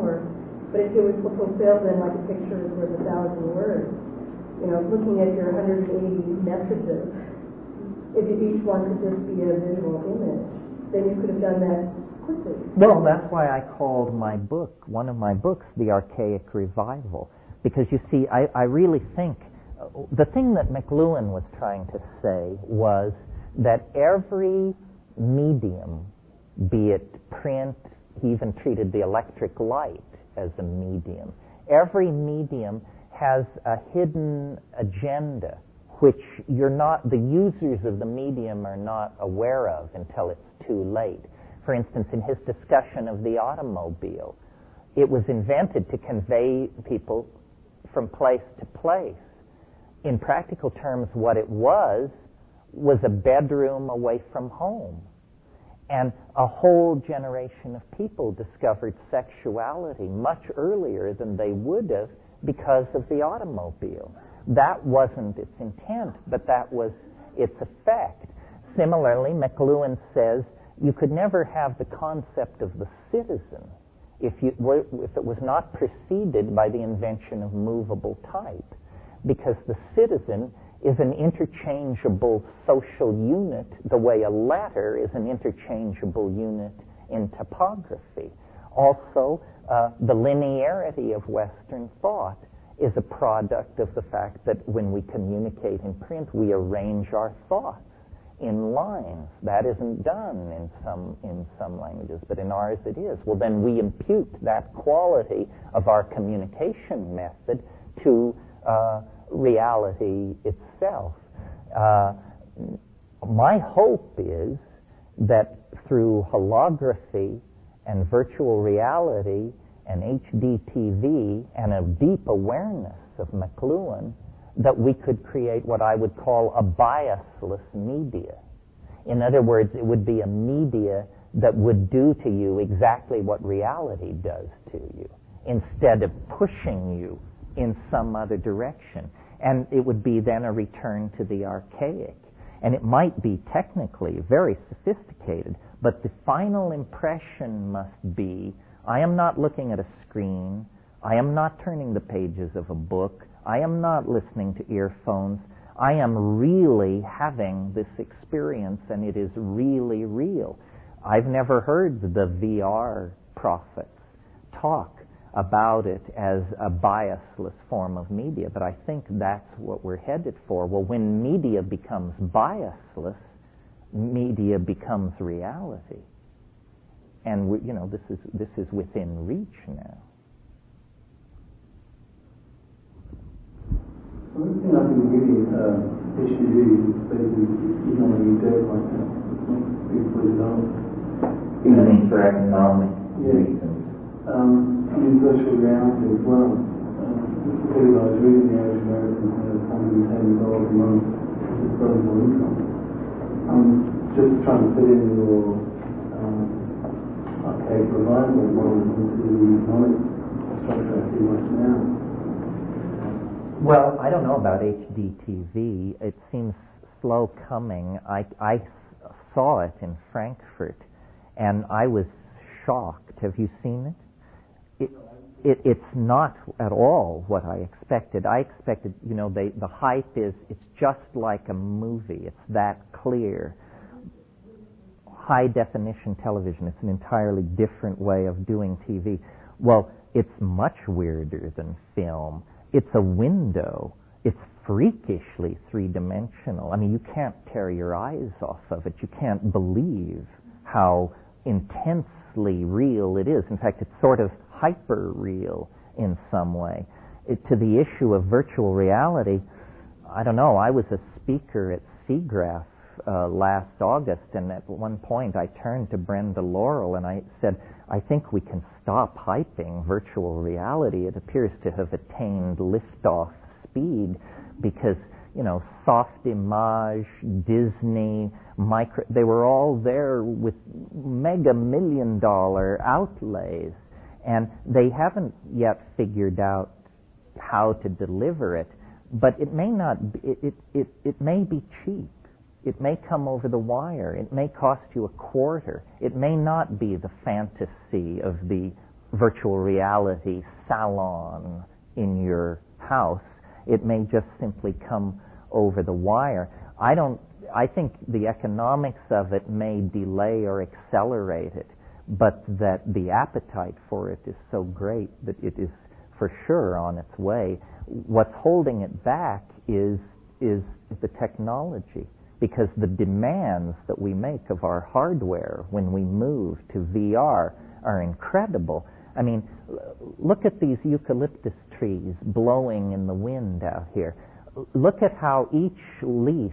but if it was fulfilled then like a picture is worth 1,000 words. Looking at your 180 messages, if each one could just be a visual image, then you could have done that quickly. Well, that's why I called one of my books, The Archaic Revival. Because you see, I really think the thing that McLuhan was trying to say was that every medium, be it print, he even treated the electric light as a medium. Every medium has a hidden agenda which the users of the medium are not aware of until it's too late. For instance, in his discussion of the automobile, it was invented to convey people from place to place. in practical terms, what it was a bedroom away from home. And a whole generation of people discovered sexuality much earlier than they would have because of the automobile. That wasn't its intent, but that was its effect. Similarly, McLuhan says you could never have the concept of the citizen if it was not preceded by the invention of movable type, because the citizen is an interchangeable social unit the way a letter is an interchangeable unit in typography. Also, the linearity of Western thought is a product of the fact that when we communicate in print, we arrange our thoughts in lines. That isn't done in some languages, but in ours it is. Well, then we impute that quality of our communication method to reality itself. My hope is that through holography and virtual reality and HD TV and a deep awareness of McLuhan, that we could create what I would call a biasless media. In other words, it would be a media that would do to you exactly what reality does to you, instead of pushing you in some other direction. And it would be then a return to the archaic. And it might be technically very sophisticated, but the final impression must be, I am not looking at a screen, I am not turning the pages of a book, I am not listening to earphones, I am really having this experience, and it is really real. I've never heard the VR prophets talk about it as a biasless form of media, but I think that's what we're headed for. Well, when media becomes biasless, media becomes reality. And this is within reach now. One thing I've been reading, HPV, is basically emailing dead right now. It's not being fully developed. Even for economic reasons. Virtual reality as well. Particularly I was reading the average American has $110 a month as disposable income. I'm just trying to fit in your archaic revival model into the economic structure I see right now. Well, I don't know about HD TV. It seems slow coming. I saw it in Frankfurt, and I was shocked. Have you seen it? It's not at all what I expected. I expected, the hype is, it's just like a movie. It's that clear. High definition television, it's an entirely different way of doing TV. Well, it's much weirder than film. It's a window. It's freakishly three-dimensional. I mean, you can't tear your eyes off of it. You can't believe how intensely real it is. In fact, it's sort of hyper-real in some way. To the issue of virtual reality, I don't know, I was a speaker at SIGGRAPH last August, and at one point I turned to Brenda Laurel and I said, I think we can stop hyping virtual reality. It appears to have attained liftoff speed because, Soft Image, Disney, they were all there with mega $1 million outlays. And they haven't yet figured out how to deliver it, but it may not. It may be cheap. It may come over the wire. It may cost you $0.25. It may not be the fantasy of the virtual reality salon in your house. It may just simply come over the wire. I think the economics of it may delay or accelerate it, but that the appetite for it is so great that it is for sure on its way. What's holding it back is the technology, because the demands that we make of our hardware when we move to VR are incredible. I mean, look at these eucalyptus trees blowing in the wind out here. Look at how each leaf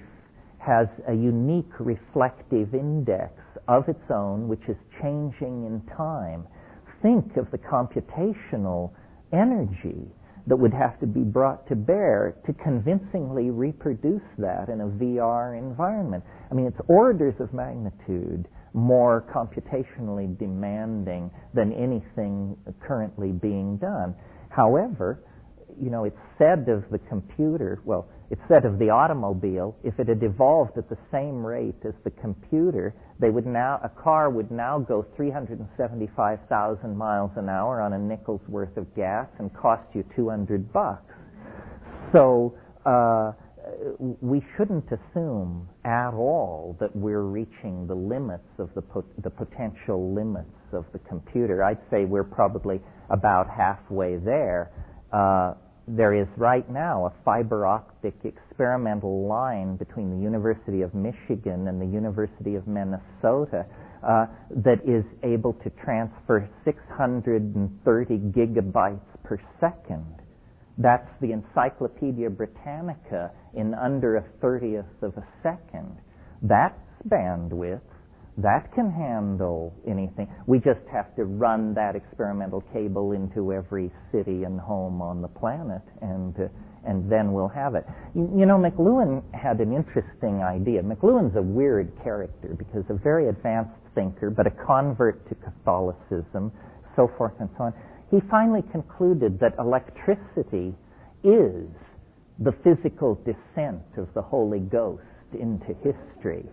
has a unique reflective index of its own, which is changing in time. Think of the computational energy that would have to be brought to bear to convincingly reproduce that in a VR environment. I mean, it's orders of magnitude more computationally demanding than anything currently being done. However, it's said of the computer, well, it's said of the automobile, if it had evolved at the same rate as the computer, a car would now go 375,000 miles an hour on a nickel's worth of gas and cost you $200. So we shouldn't assume at all that we're reaching the limits of the potential limits of the computer. I'd say we're probably about halfway there. There is right now a fiber optic experimental line between the University of Michigan and the University of Minnesota that is able to transfer 630 gigabytes per second. That's the Encyclopedia Britannica in under a 30th of a second. That's bandwidth. That can handle anything. We just have to run that experimental cable into every city and home on the planet, and then we'll have it. McLuhan had an interesting idea. McLuhan's a weird character because a very advanced thinker, but a convert to Catholicism, so forth and so on. He finally concluded that electricity is the physical descent of the Holy Ghost into history.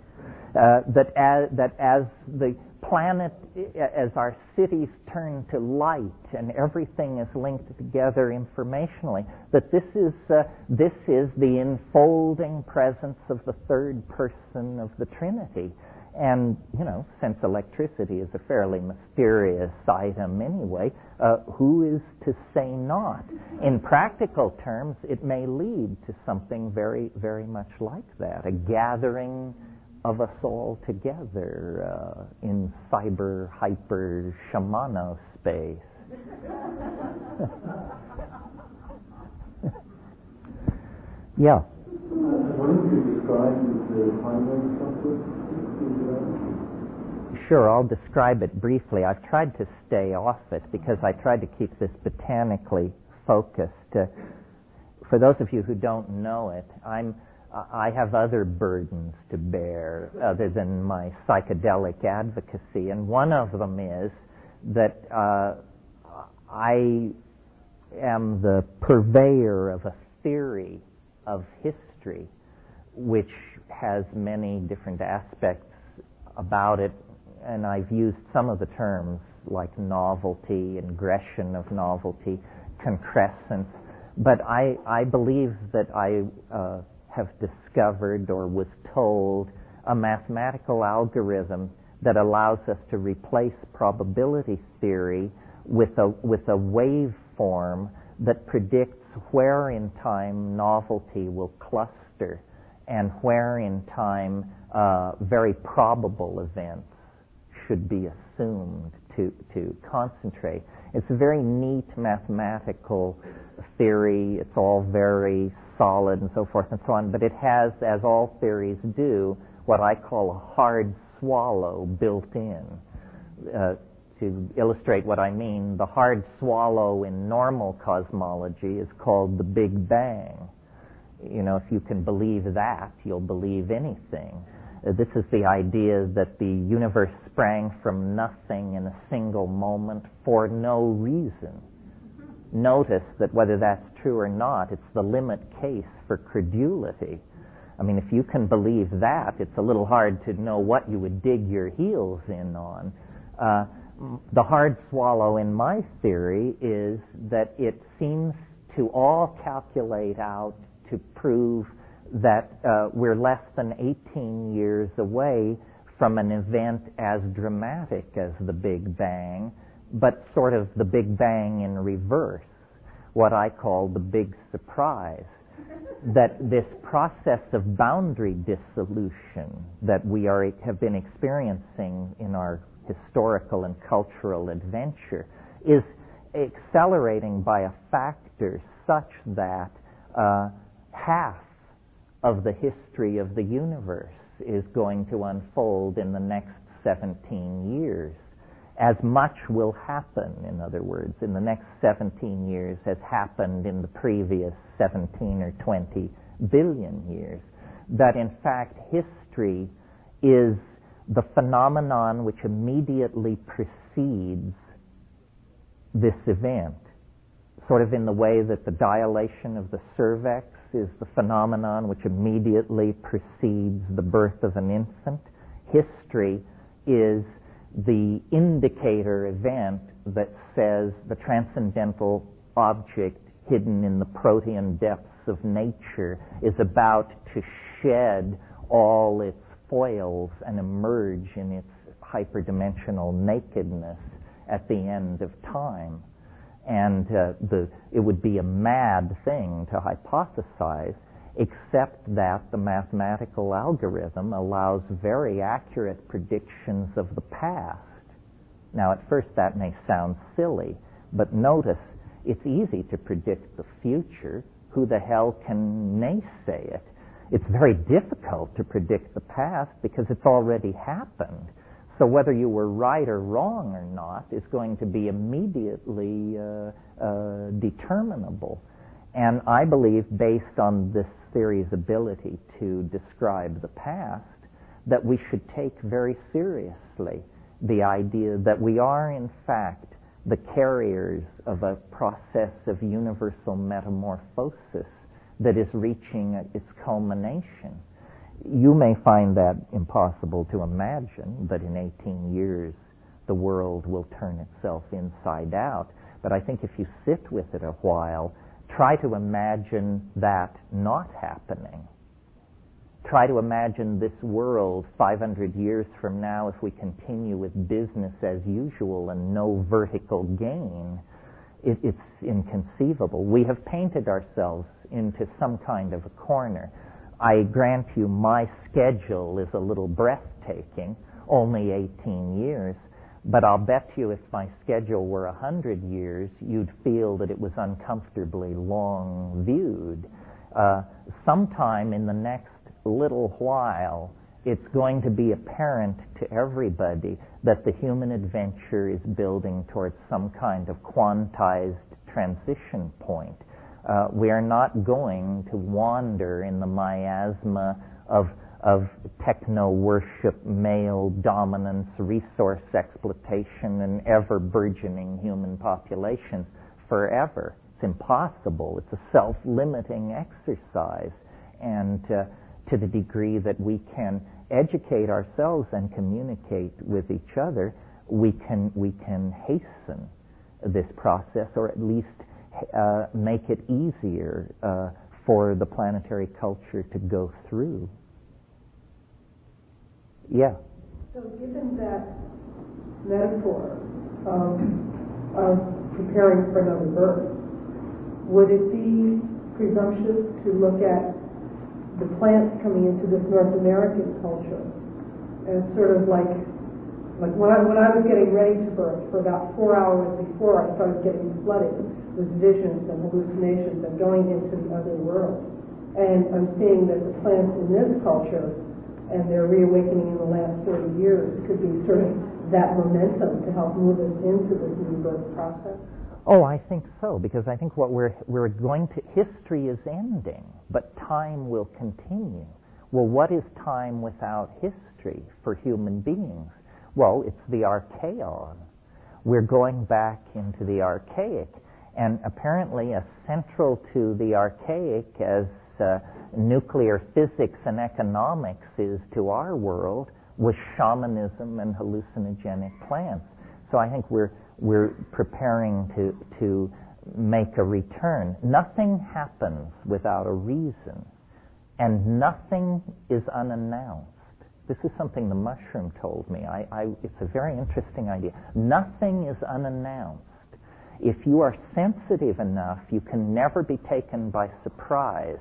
That as the planet, as our cities turn to light and everything is linked together informationally, that this is the enfolding presence of the third person of the Trinity. And, since electricity is a fairly mysterious item anyway, who is to say not? In practical terms, it may lead to something very, very much like that, a gathering of us all together in cyber, hyper, shamano space. Yeah. What do you describe the timeline software? Sure, I'll describe it briefly. I've tried to stay off it because I tried to keep this botanically focused. For those of you who don't know it, I have other burdens to bear other than my psychedelic advocacy, and one of them is that I am the purveyor of a theory of history which has many different aspects about it, and I've used some of the terms like novelty, ingression of novelty, concrescence, but I believe that I have discovered or was told a mathematical algorithm that allows us to replace probability theory with a waveform that predicts where in time novelty will cluster and where in time very probable events should be assumed to concentrate. It's a very neat mathematical theory. It's all very solid and so forth and so on, but it has, as all theories do, what I call a hard swallow built in. To illustrate what I mean, the hard swallow in normal cosmology is called the Big Bang. If you can believe that, you'll believe anything. This is the idea that the universe sprang from nothing in a single moment for no reason. Notice that whether that's true or not, it's the limit case for credulity. I mean, if you can believe that, it's a little hard to know what you would dig your heels in on. The hard swallow in my theory is that it seems to all calculate out to prove that we're less than 18 years away from an event as dramatic as the Big Bang, but sort of the Big Bang in reverse, what I call the big surprise. That this process of boundary dissolution that we have been experiencing in our historical and cultural adventure is accelerating by a factor such that half of the history of the universe is going to unfold in the next 17 years. as much will happen, in other words, in the next 17 years as happened in the previous 17 or 20 billion years. That in fact history is the phenomenon which immediately precedes this event, sort of in the way that the dilation of the cervix is the phenomenon which immediately precedes the birth of an infant. History is the indicator event that says the transcendental object hidden in the protean depths of nature is about to shed all its foils and emerge in its hyperdimensional nakedness at the end of time. And it would be a mad thing to hypothesize, except that the mathematical algorithm allows very accurate predictions of the past. Now, at first that may sound silly, but notice it's easy to predict the future. Who the hell can naysay it? It's very difficult to predict the past because it's already happened. So whether you were right or wrong or not is going to be immediately determinable. And I believe, based on this theory's ability to describe the past, that we should take very seriously the idea that we are, in fact, the carriers of a process of universal metamorphosis that is reaching its culmination. You may find that impossible to imagine, that in 18 years the world will turn itself inside out. But I think if you sit with it a while, try to imagine that not happening. Try to imagine this world 500 years from now, if we continue with business as usual and no vertical gain. It's inconceivable. We have painted ourselves into some kind of a corner. I grant you my schedule is a little breathtaking, only 18 years, but I'll bet you if my schedule were 100 years, you'd feel that it was uncomfortably long viewed. Sometime in the next little while, it's going to be apparent to everybody that the human adventure is building towards some kind of quantized transition point. We are not going to wander in the miasma of techno-worship, male dominance, resource exploitation, and ever-burgeoning human populations forever. It's impossible. It's a self-limiting exercise. And to the degree that we can educate ourselves and communicate with each other, we can hasten this process, or at least make it easier for the planetary culture to go through. Yeah. So given that metaphor of preparing for another birth, would it be presumptuous to look at the plants coming into this North American culture as sort of like when I was getting ready to birth, for about 4 hours before, I started getting flooded with visions and hallucinations of going into the other world. And I'm seeing that the plants in this culture and their reawakening in the last 40 years could be sort of that momentum to help move us into this new birth process. Oh, I think so, because I think what we're going to, history is ending, but time will continue. Well, what is time without history for human beings? Well, it's the archaeon. We're going back into the archaic, and apparently as central to the archaic as nuclear physics and economics is to our world was shamanism and hallucinogenic plants. So I think we're preparing to make a return. Nothing happens without a reason, and nothing is unannounced. This is something the mushroom told me. It's a very interesting idea. Nothing is unannounced. If you are sensitive enough, you can never be taken by surprise,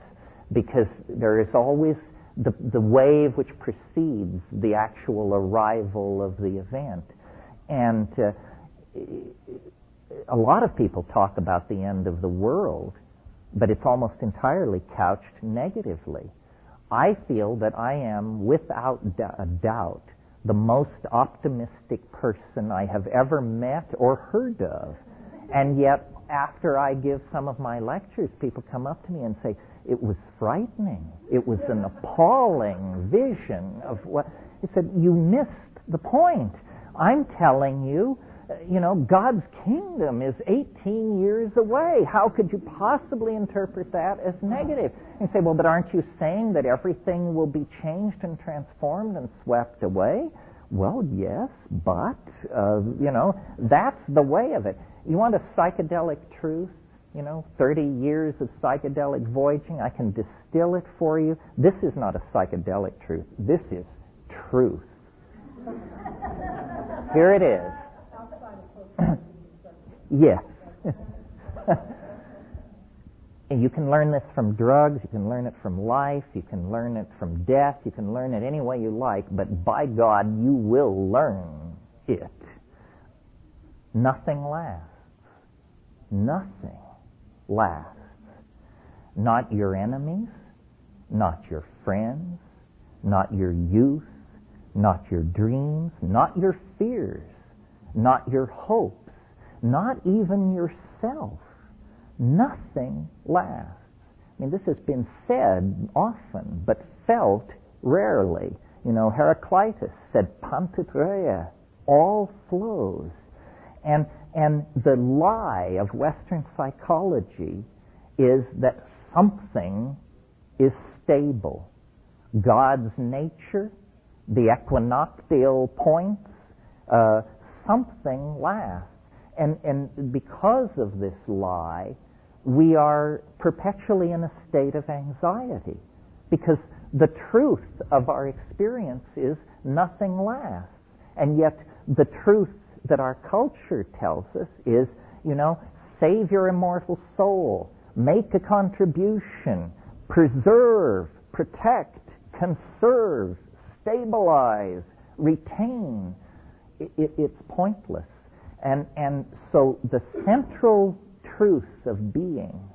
because there is always the wave which precedes the actual arrival of the event. And a lot of people talk about the end of the world, but it's almost entirely couched negatively. I feel that I am, without a doubt, the most optimistic person I have ever met or heard of. And yet, after I give some of my lectures, people come up to me and say, it was frightening. It was an appalling vision of what... He said, you missed the point. I'm telling you, God's kingdom is 18 years away. How could you possibly interpret that as negative? And you say, well, but aren't you saying that everything will be changed and transformed and swept away? Well, yes, but, that's the way of it. You want a psychedelic truth? 30 years of psychedelic voyaging, I can distill it for you. This is not a psychedelic truth. This is truth. Here it is. Yes. And you can learn this from drugs, you can learn it from life, you can learn it from death, you can learn it any way you like, but by God, you will learn it. Nothing lasts. Nothing lasts. Not your enemies, not your friends, not your youth, not your dreams, not your fears, not your hopes, not even yourself. Nothing lasts. I mean, this has been said often, but felt rarely. Heraclitus said, Pantitreia, all flows. And the lie of Western psychology is that something is stable. God's nature, the equinoctial points, something lasts. And because of this lie, we are perpetually in a state of anxiety. Because the truth of our experience is nothing lasts. And yet the truth that our culture tells us is, save your immortal soul, make a contribution, preserve, protect, conserve, stabilize, retain. It's pointless. And so the central truth of being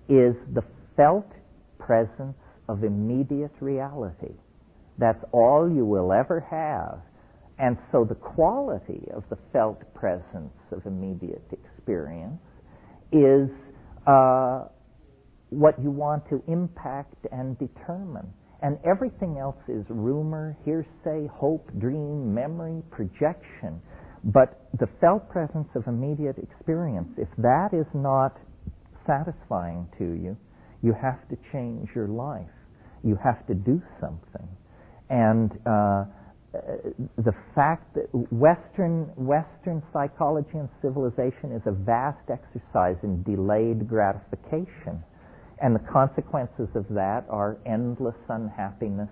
is the felt presence of immediate reality. That's all you will ever have. And so the quality of the felt presence of immediate experience is what you want to impact and determine. And everything else is rumor, hearsay, hope, dream, memory, projection. But the felt presence of immediate experience, if that is not satisfying to you, you have to change your life. You have to do something. And the fact that Western psychology and civilization is a vast exercise in delayed gratification. And the consequences of that are endless unhappiness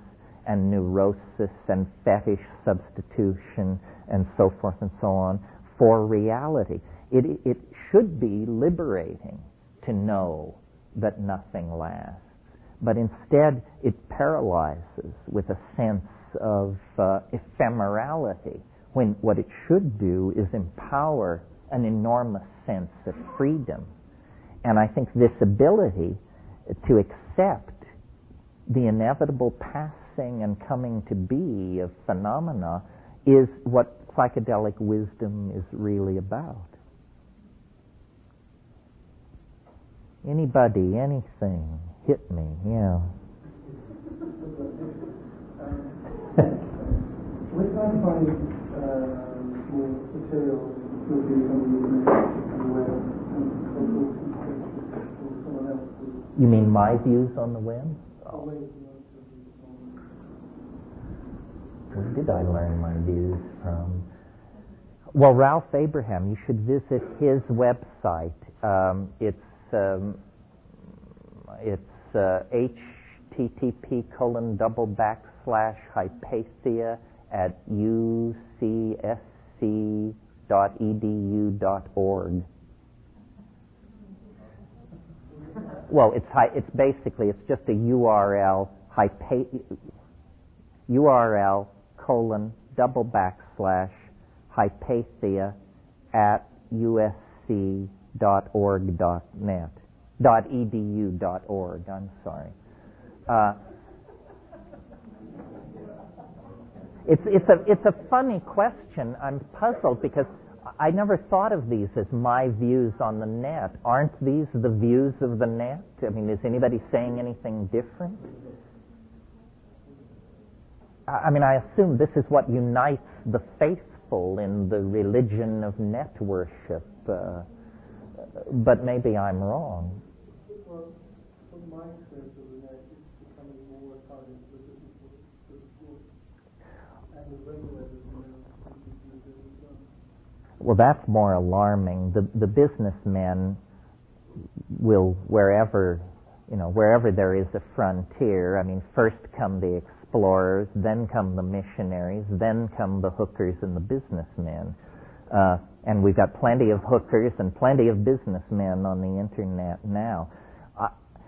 and neurosis and fetish substitution and so forth and so on for reality. It should be liberating to know that nothing lasts. But instead, it paralyzes with a sense of ephemerality, when what it should do is empower an enormous sense of freedom. And I think this ability to accept the inevitable passing and coming to be of phenomena is what psychedelic wisdom is really about. Anybody, anything, hit me, yeah. What classifying material will be on the web and someone else? You mean my views on the web? Oh. Where did I learn my views from? Well, Ralph Abraham, you should visit his website. It's http://hypatia@ucsc.edu.org. Well, it's just a URL, URL://hypatia@usc.org.net. .edu.org, I'm sorry. It's a funny question. I'm puzzled because I never thought of these as my views on the net. Aren't these the views of the net? I mean, is anybody saying anything different? I mean, I assume this is what unites the faithful in the religion of net worship, but maybe I'm wrong. Well, from my experience of the net, it's becoming more targeted for the people, for the schools, and the regulators, Well, that's more alarming. The businessmen will, wherever there is a frontier, I mean, first come the explorers, then come the missionaries, then come the hookers and the businessmen. And we've got plenty of hookers and plenty of businessmen on the internet now.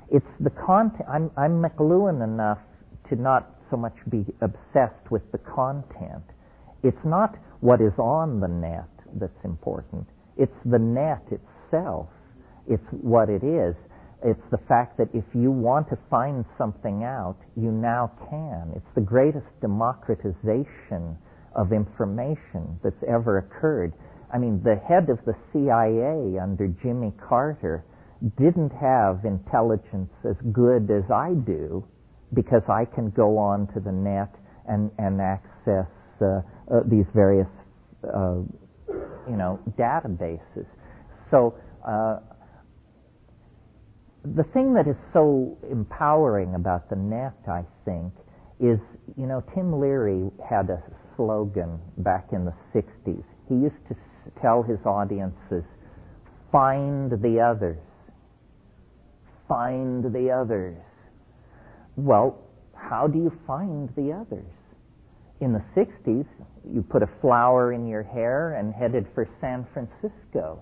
It's the content. I'm McLuhan enough to not so much be obsessed with the content. It's not what is on the net that's important. It's the net itself. It's what it is. It's the fact that if you want to find something out, you now can. It's the greatest democratization of information that's ever occurred. I mean, the head of the CIA under Jimmy Carter didn't have intelligence as good as I do because I can go on to the net and access these various databases. So the thing that is so empowering about the net, I think, is, Tim Leary had a slogan back in the 60s. He used to tell his audiences, find the others. Find the others. Well, how do you find the others? In the 60s, you put a flower in your hair and headed for San Francisco.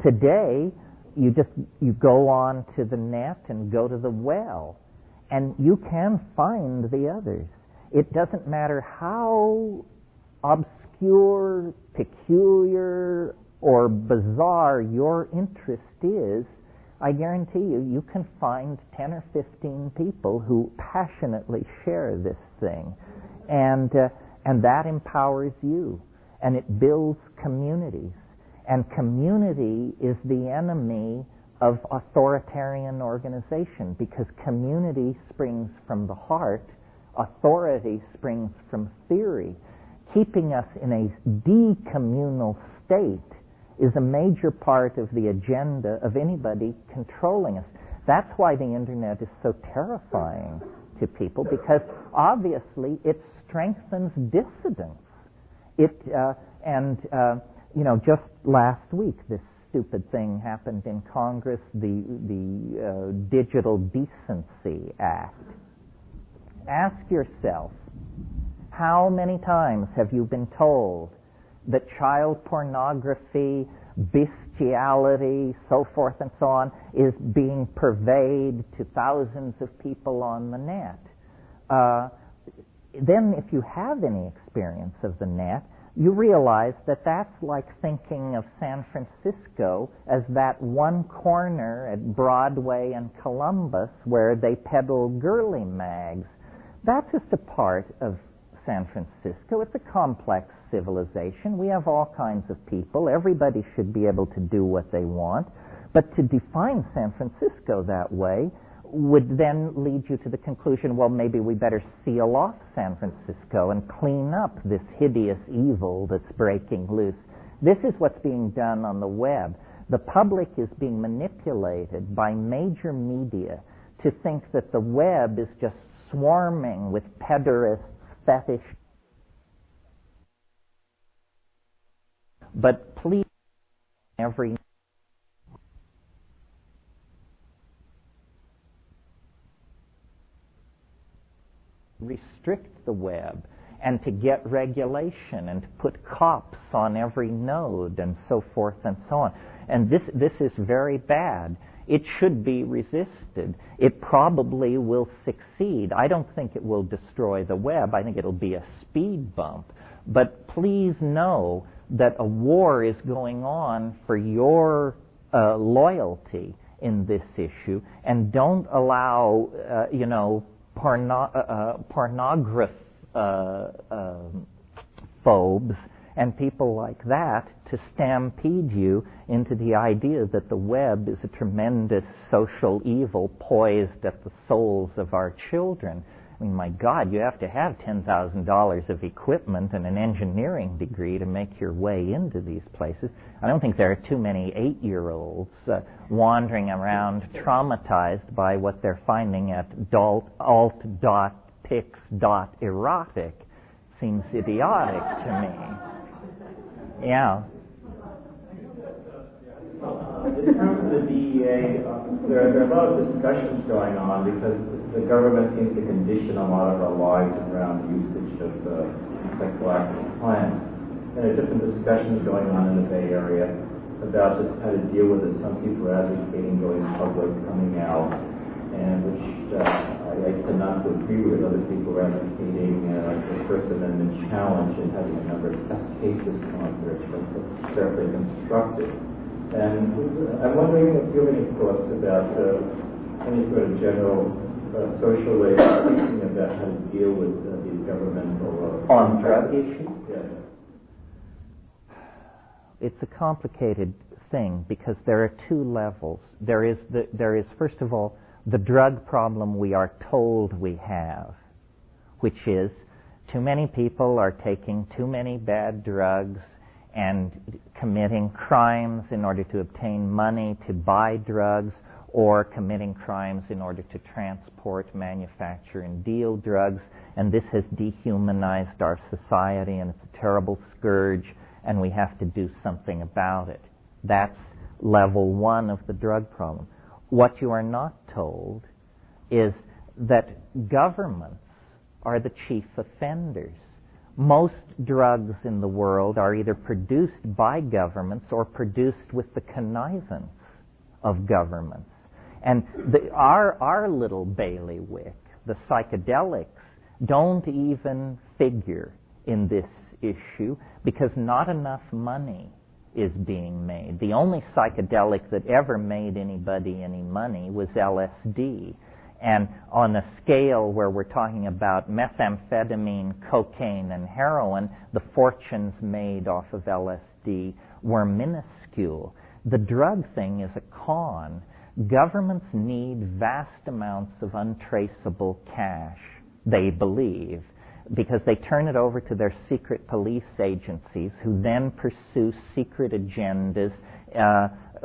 Today, you go on to the net and go to the well, and you can find the others. It doesn't matter how obscure, peculiar, or bizarre your interest is, I guarantee you can find 10 or 15 people who passionately share this thing. And that empowers you, and it builds communities. And community is the enemy of authoritarian organization, because community springs from the heart, authority springs from theory. Keeping us in a decommunal state is a major part of the agenda of anybody controlling us. That's why the internet is so terrifying to people, because obviously it strengthens dissidence. Just last week, this stupid thing happened in Congress, the Digital Decency Act. Ask yourself, how many times have you been told that child pornography, bestiality, so forth and so on, is being purveyed to thousands of people on the net? Then if you have any experience of the net, you realize that that's like thinking of San Francisco as that one corner at Broadway and Columbus where they peddle girly mags. That's just a part of San Francisco. It's a complex civilization. We have all kinds of people. Everybody should be able to do what they want. But to define San Francisco that way would then lead you to the conclusion, well, maybe we better seal off San Francisco and clean up this hideous evil that's breaking loose. This is what's being done on the web. The public is being manipulated by major media to think that the web is just swarming with pederasts, fetish. But please, every restrict the web and to get regulation and to put cops on every node and so forth and so on. And this is very bad. It should be resisted. It probably will succeed. I don't think it will destroy the web. I think it'll be a speed bump. But please know that a war is going on for your loyalty in this issue, and don't allow, pornography phobes and people like that to stampede you into the idea that the web is a tremendous social evil poised at the souls of our children. I mean, my God, you have to have $10,000 of equipment and an engineering degree to make your way into these places. I don't think there are too many 8-year-olds wandering around traumatized by what they're finding at alt.pix.erotic. Seems idiotic to me. Yeah. In terms of the DEA, there are a lot of discussions going on because the government seems to condition a lot of our lives around the usage of psychoactive plants. And there are different discussions going on in the Bay Area about just how to deal with it. Some people are advocating going public, coming out, and which I tend not to agree with. Other people are advocating the First Amendment challenge and having a number of test cases come up there to carefully constructed. And I'm wondering if you have any thoughts about any sort of general social way of thinking about how to deal with these governmental... On drug issues? Yes. It's a complicated thing because there are two levels. There is, first of all, the drug problem we are told we have, which is too many people are taking too many bad drugs and committing crimes in order to obtain money to buy drugs, or committing crimes in order to transport, manufacture, and deal drugs. And this has dehumanized our society, and it's a terrible scourge, and we have to do something about it. That's level one of the drug problem. What you are not told is that governments are the chief offenders. Most drugs in the world are either produced by governments or produced with the connivance of governments. And our little bailiwick, the psychedelics, don't even figure in this issue because not enough money is being made. The only psychedelic that ever made anybody any money was LSD. And on a scale where we're talking about methamphetamine, cocaine, and heroin, the fortunes made off of LSD were minuscule. The drug thing is a con. Governments need vast amounts of untraceable cash, they believe, because they turn it over to their secret police agencies who then pursue secret agendas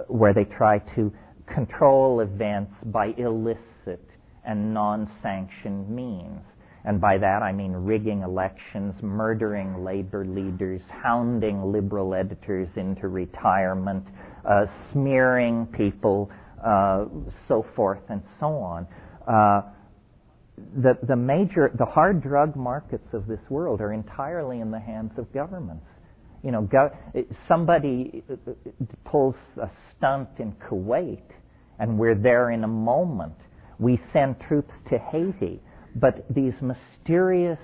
where they try to control events by illicit and non-sanctioned means. And by that I mean rigging elections, murdering labor leaders, hounding liberal editors into retirement, smearing people, so forth and so on. The hard drug markets of this world are entirely in the hands of governments. You know, somebody pulls a stunt in Kuwait, and we're there in a moment. We send troops to Haiti, but these mysterious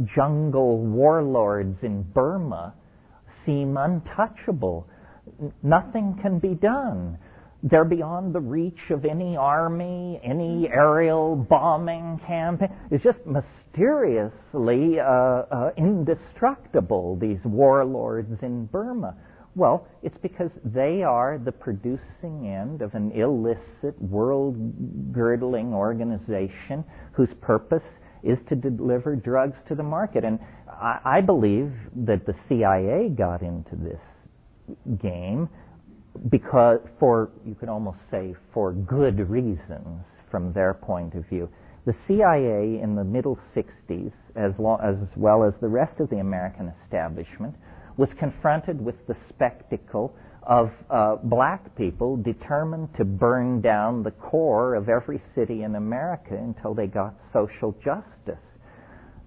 jungle warlords in Burma seem untouchable. Nothing can be done. They're beyond the reach of any army, any aerial bombing campaign. It's just mysteriously indestructible, these warlords in Burma. Well, it's because they are the producing end of an illicit, world-girdling organization whose purpose is to deliver drugs to the market. And I believe that the CIA got into this game because, you could almost say, for good reasons from their point of view. The CIA in the middle 60s, as well as the rest of the American establishment, was confronted with the spectacle of black people determined to burn down the core of every city in America until they got social justice.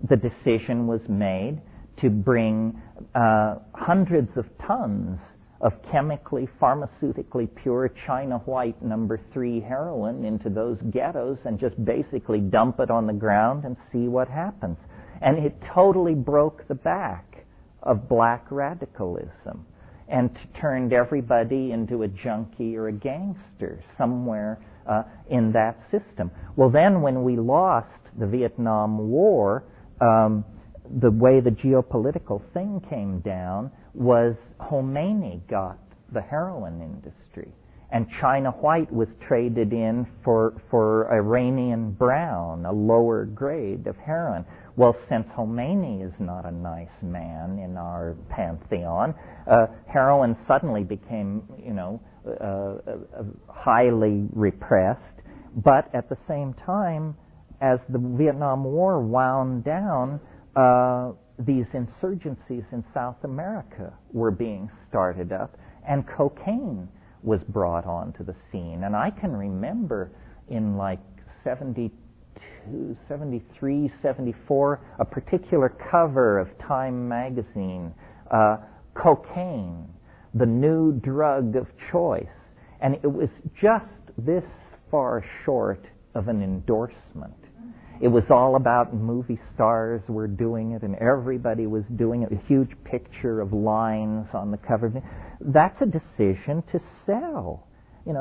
The decision was made to bring hundreds of tons of chemically, pharmaceutically pure China White No. 3 heroin into those ghettos and just basically dump it on the ground and see what happens. And it totally broke the back of black radicalism. and turned everybody into a junkie or a gangster somewhere in that system. Well, then when we lost the Vietnam War, the way the geopolitical thing came down was Khomeini got the heroin industry, and China White was traded in for Iranian brown, a lower grade of heroin. Well, since Khomeini is not a nice man in our pantheon, heroin suddenly became, highly repressed. But at the same time, as the Vietnam War wound down, these insurgencies in South America were being started up, and cocaine was brought onto the scene. And I can remember in like 72, 73, 74, a particular cover of Time magazine, cocaine, the new drug of choice. And it was just this far short of an endorsement. It was all about movie stars were doing it, and everybody was doing it, a huge picture of lines on the cover. That's a decision to sell.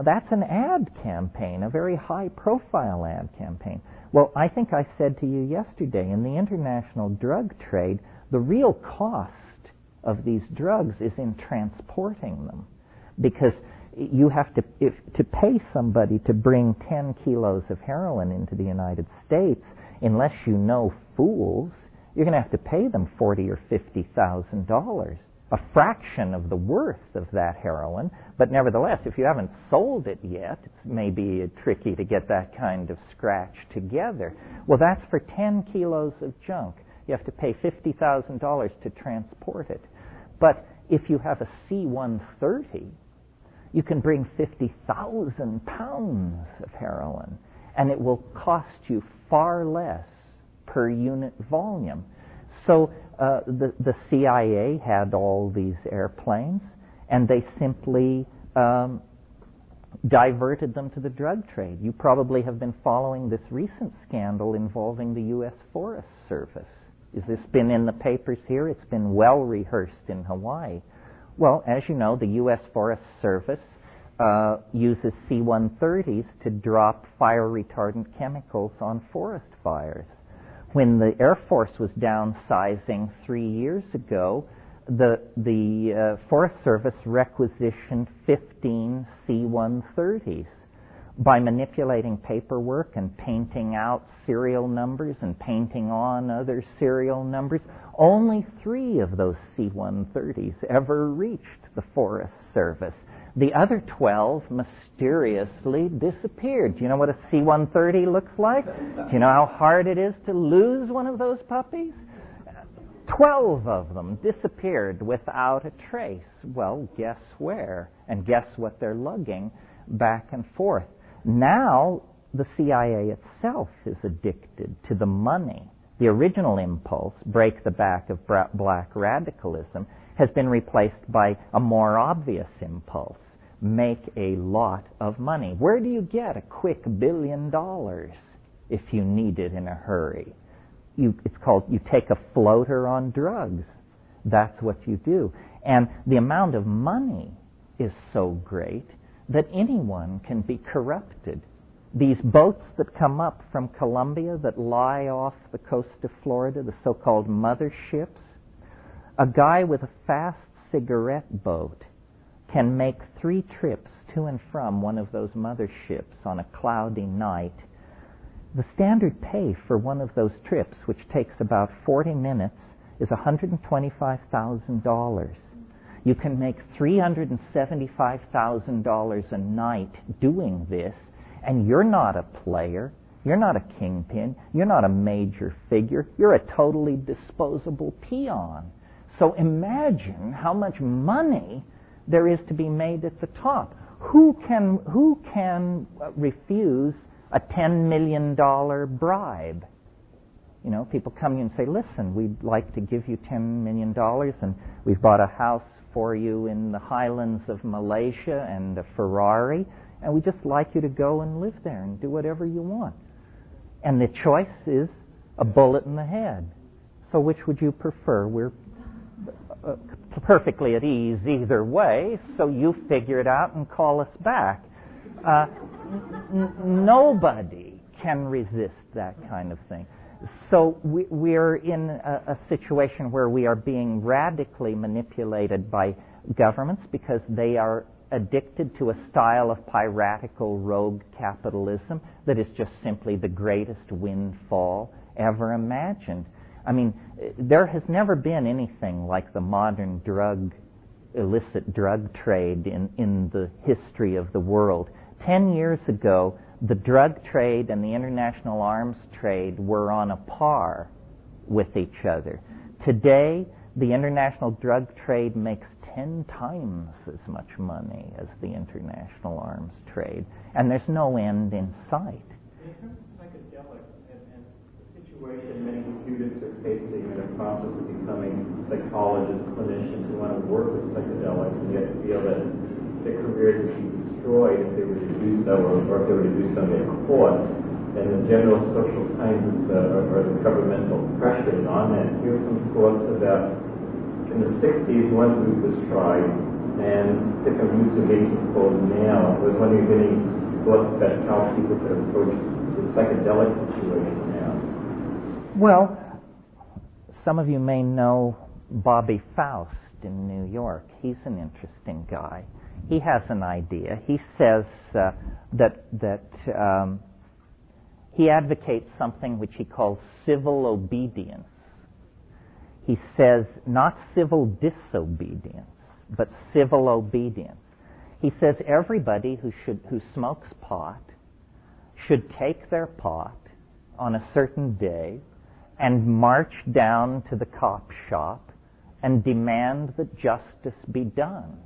That's an ad campaign, a very high-profile ad campaign. Well, I think I said to you yesterday, in the international drug trade, the real cost of these drugs is in transporting them, because you have to pay somebody to bring 10 kilos of heroin into the United States. Unless you know fools, you're going to have to pay them $40,000 or $50,000, a fraction of the worth of that heroin. But nevertheless, if you haven't sold it yet, it's maybe tricky to get that kind of scratch together. Well, that's for 10 kilos of junk. You have to pay $50,000 to transport it. But if you have a C-130, you can bring 50,000 pounds of heroin, and it will cost you far less per unit volume. So the CIA had all these airplanes, and they simply diverted them to the drug trade. You probably have been following this recent scandal involving the U.S. Forest Service. Has this been in the papers here? It's been well rehearsed in Hawaii. Well, as you know, the U.S. Forest Service uses C-130s to drop fire-retardant chemicals on forest fires. When the Air Force was downsizing 3 years ago, the Forest Service requisitioned 15 C-130s. By manipulating paperwork and painting out serial numbers and painting on other serial numbers, only 3 of those C-130s ever reached the Forest Service. The other 12 mysteriously disappeared. Do you know what a C-130 looks like? Do you know how hard it is to lose one of those puppies? 12 of them disappeared without a trace. Well, guess where? And guess what they're lugging back and forth? Now, the CIA itself is addicted to the money. The original impulse, break the back of black radicalism, has been replaced by a more obvious impulse, make a lot of money. Where do you get a quick $1 billion if you need it in a hurry? It's called, you take a floater on drugs. That's what you do. And the amount of money is so great that anyone can be corrupted. These boats that come up from Colombia that lie off the coast of Florida, the so-called motherships, a guy with a fast cigarette boat can make 3 trips to and from one of those motherships on a cloudy night. The standard pay for one of those trips, which takes about 40 minutes, is $125,000. You can make $375,000 a night doing this, and you're not a player, you're not a kingpin, you're not a major figure, you're a totally disposable peon. So imagine how much money there is to be made at the top. Who can refuse a $10 million bribe? You know, people come in and say, listen, we'd like to give you $10 million, and we've bought a house for you in the highlands of Malaysia and a Ferrari, and we'd just like you to go and live there and do whatever you want. And the choice is a bullet in the head. So which would you prefer? We're perfectly at ease either way, so you figure it out and call us back. Nobody can resist that kind of thing. So we're in a situation where we are being radically manipulated by governments because they are addicted to a style of piratical rogue capitalism that is just simply the greatest windfall ever imagined. I mean, there has never been anything like the modern illicit drug trade in the history of the world. 10 years ago, the drug trade and the international arms trade were on a par with each other. Today, the international drug trade makes 10 times as much money as the international arms trade, and there's no end in sight. In terms of psychedelics and the situation many students are facing in the process of becoming psychologists, clinicians who want to work with psychedelics, and yet feel that their careers would be destroyed if they were to do so, or if they were to do so they're caught, and the general social kinds of, or the governmental pressures on that. Here are some thoughts about, in the 60s, one group was tried, and different routes are being proposed now. I was wondering if any thoughts about how people could approach the psychedelic situation now. Well, some of you may know Bobby Faust in New York. He's an interesting guy. He has an idea. He says that he advocates something which he calls civil obedience. He says not civil disobedience, but civil obedience. He says everybody who smokes pot should take their pot on a certain day and march down to the cop shop and demand that justice be done.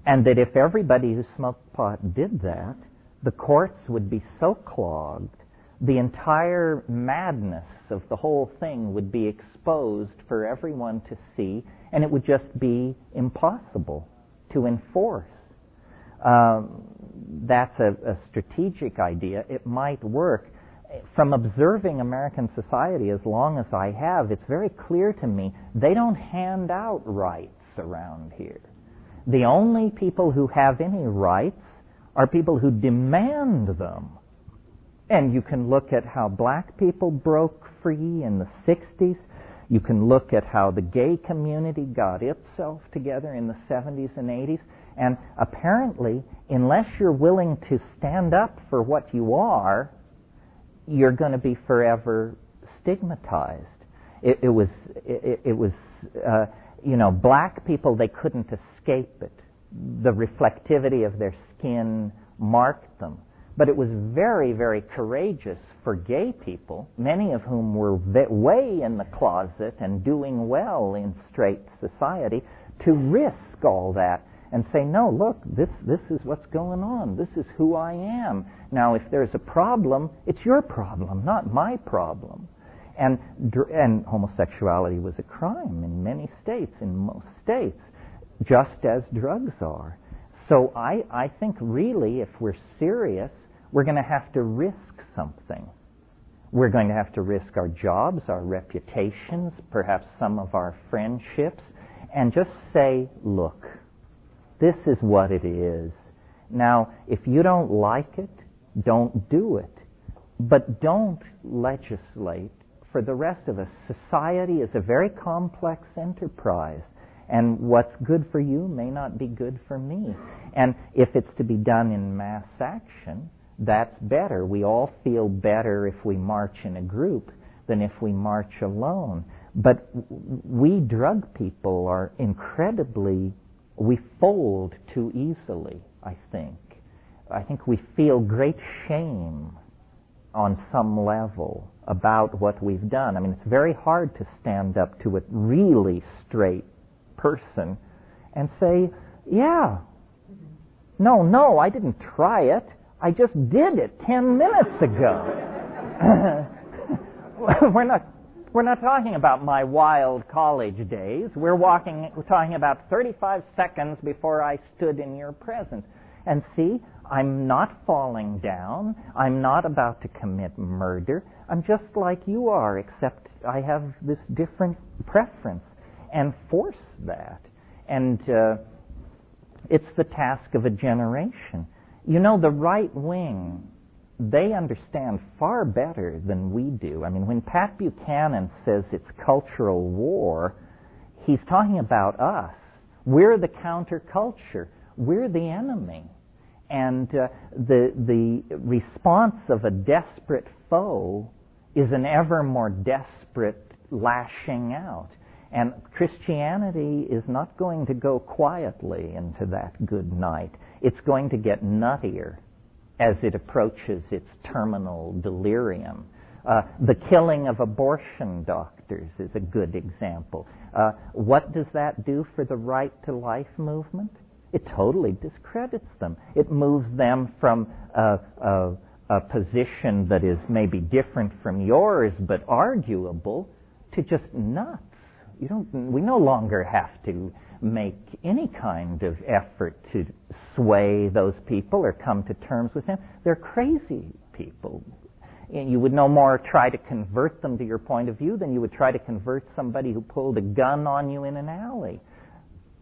And that if everybody who smoked pot did that, the courts would be so clogged, the entire madness of the whole thing would be exposed for everyone to see, and it would just be impossible to enforce. That's a strategic idea. It might work. From observing American society as long as I have, it's very clear to me they don't hand out rights around here. The only people who have any rights are people who demand them. And you can look at how black people broke free in the 60s. You can look at how the gay community got itself together in the 70s and 80s. And apparently, unless you're willing to stand up for what you are, you're going to be forever stigmatized. It was black people, they couldn't escape it. The reflectivity of their skin marked them. But it was very, very courageous for gay people, many of whom were way in the closet and doing well in straight society, to risk all that and say, no, look, this is what's going on. This is who I am. Now, if there's a problem, it's your problem, not my problem. And homosexuality was a crime in many states, in most states, just as drugs are. So I think really, if we're serious, we're going to have to risk something. We're going to have to risk our jobs, our reputations, perhaps some of our friendships, and just say, look, this is what it is. Now, if you don't like it, don't do it. But don't legislate for the rest of us. Society is a very complex enterprise, and what's good for you may not be good for me. And if it's to be done in mass action, that's better. We all feel better if we march in a group than if we march alone. But we drug people are incredibly, we fold too easily, I think. I think we feel great shame on some level about what we've done. I mean, it's very hard to stand up to a really straight person and say, yeah, no, I didn't try it. I just did it 10 minutes ago. We're not talking about my wild college days. We're talking about 35 seconds before I stood in your presence. And see, I'm not falling down. I'm not about to commit murder. I'm just like you are, except I have this different preference. and force that. And it's the task of a generation. You know, the right wing, they understand far better than we do. I mean, when Pat Buchanan says it's cultural war, he's talking about us. We're the counterculture. We're the enemy. And the response of a desperate foe is an ever more desperate lashing out. And Christianity is not going to go quietly into that good night. It's going to get nuttier as it approaches its terminal delirium. The killing of abortion doctors is a good example. What does that do for the right to life movement? It totally discredits them. It moves them from a position that is maybe different from yours but arguable to just nuts. We no longer have to make any kind of effort to sway those people or come to terms with them. They're crazy people. And you would no more try to convert them to your point of view than you would try to convert somebody who pulled a gun on you in an alley.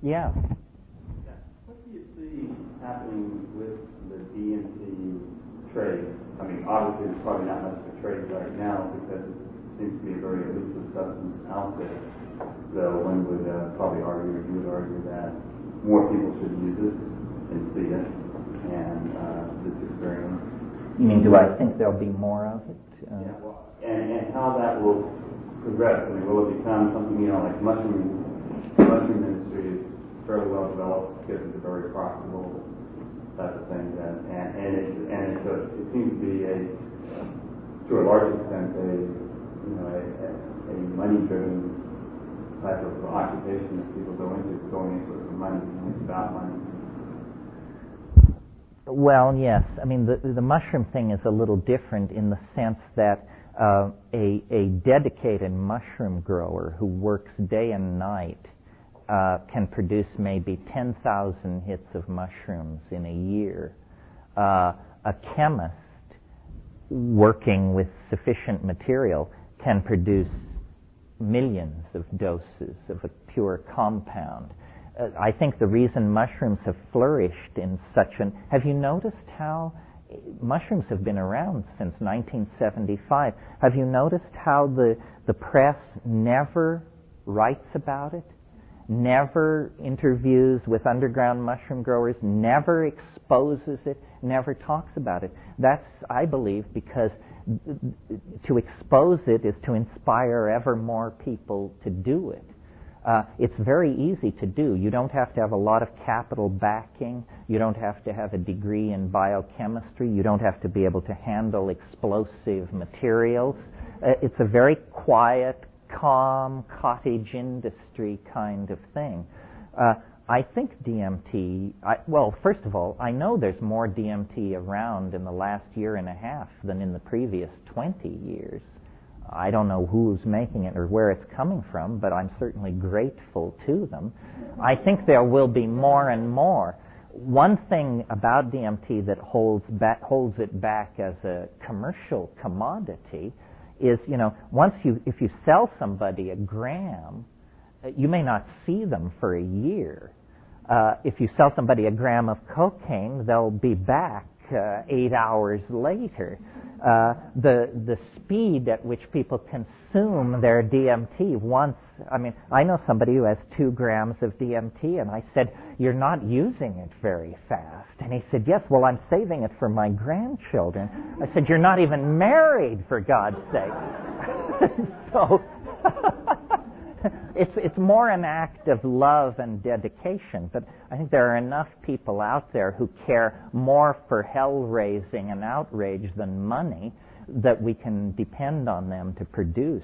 Yeah. What do you see happening with the DMT trade? I mean, obviously there's probably not much of a trade right now because it seems to be a very elusive substance out there. Though one would probably argue, or you would argue, that more people should use it and see it and this experience. You mean, do I think there'll be more of it? Yeah, well, and how that will progress. I mean, will it become something, like mushroom industry is fairly well developed because it's a very profitable type of thing, and it seems to be to a large extent a money-driven type of occupation that people go into. It's going into it for money. It's about money. Well, yes. I mean, the mushroom thing is a little different in the sense that a dedicated mushroom grower who works day and night can produce maybe 10,000 hits of mushrooms in a year. A chemist working with sufficient material can produce millions of doses of a pure compound. I think the reason mushrooms have flourished in such an... Have you noticed how mushrooms have been around since 1975? Have you noticed how the press never writes about it, never interviews with underground mushroom growers, never exposes it, never talks about it? That's, I believe, because to expose it is to inspire ever more people to do it. It's very easy to do. You don't have to have a lot of capital backing. You don't have to have a degree in biochemistry. You don't have to be able to handle explosive materials. It's a very quiet, calm, cottage industry kind of thing. I think DMT, well, first of all, I know there's more DMT around in the last year and a half than in the previous 20 years. I don't know who's making it or where it's coming from, but I'm certainly grateful to them. I think there will be more and more. One thing about DMT that holds it back as a commercial commodity is, if you sell somebody a gram, you may not see them for a year. If you sell somebody a gram of cocaine, they'll be back 8 hours later. The speed at which people consume their DMT I know somebody who has 2 grams of DMT, and I said, "You're not using it very fast." And he said, "Yes, well, I'm saving it for my grandchildren." I said, "You're not even married, for God's sake." So it's more an act of love and dedication, but I think there are enough people out there who care more for hell-raising and outrage than money that we can depend on them to produce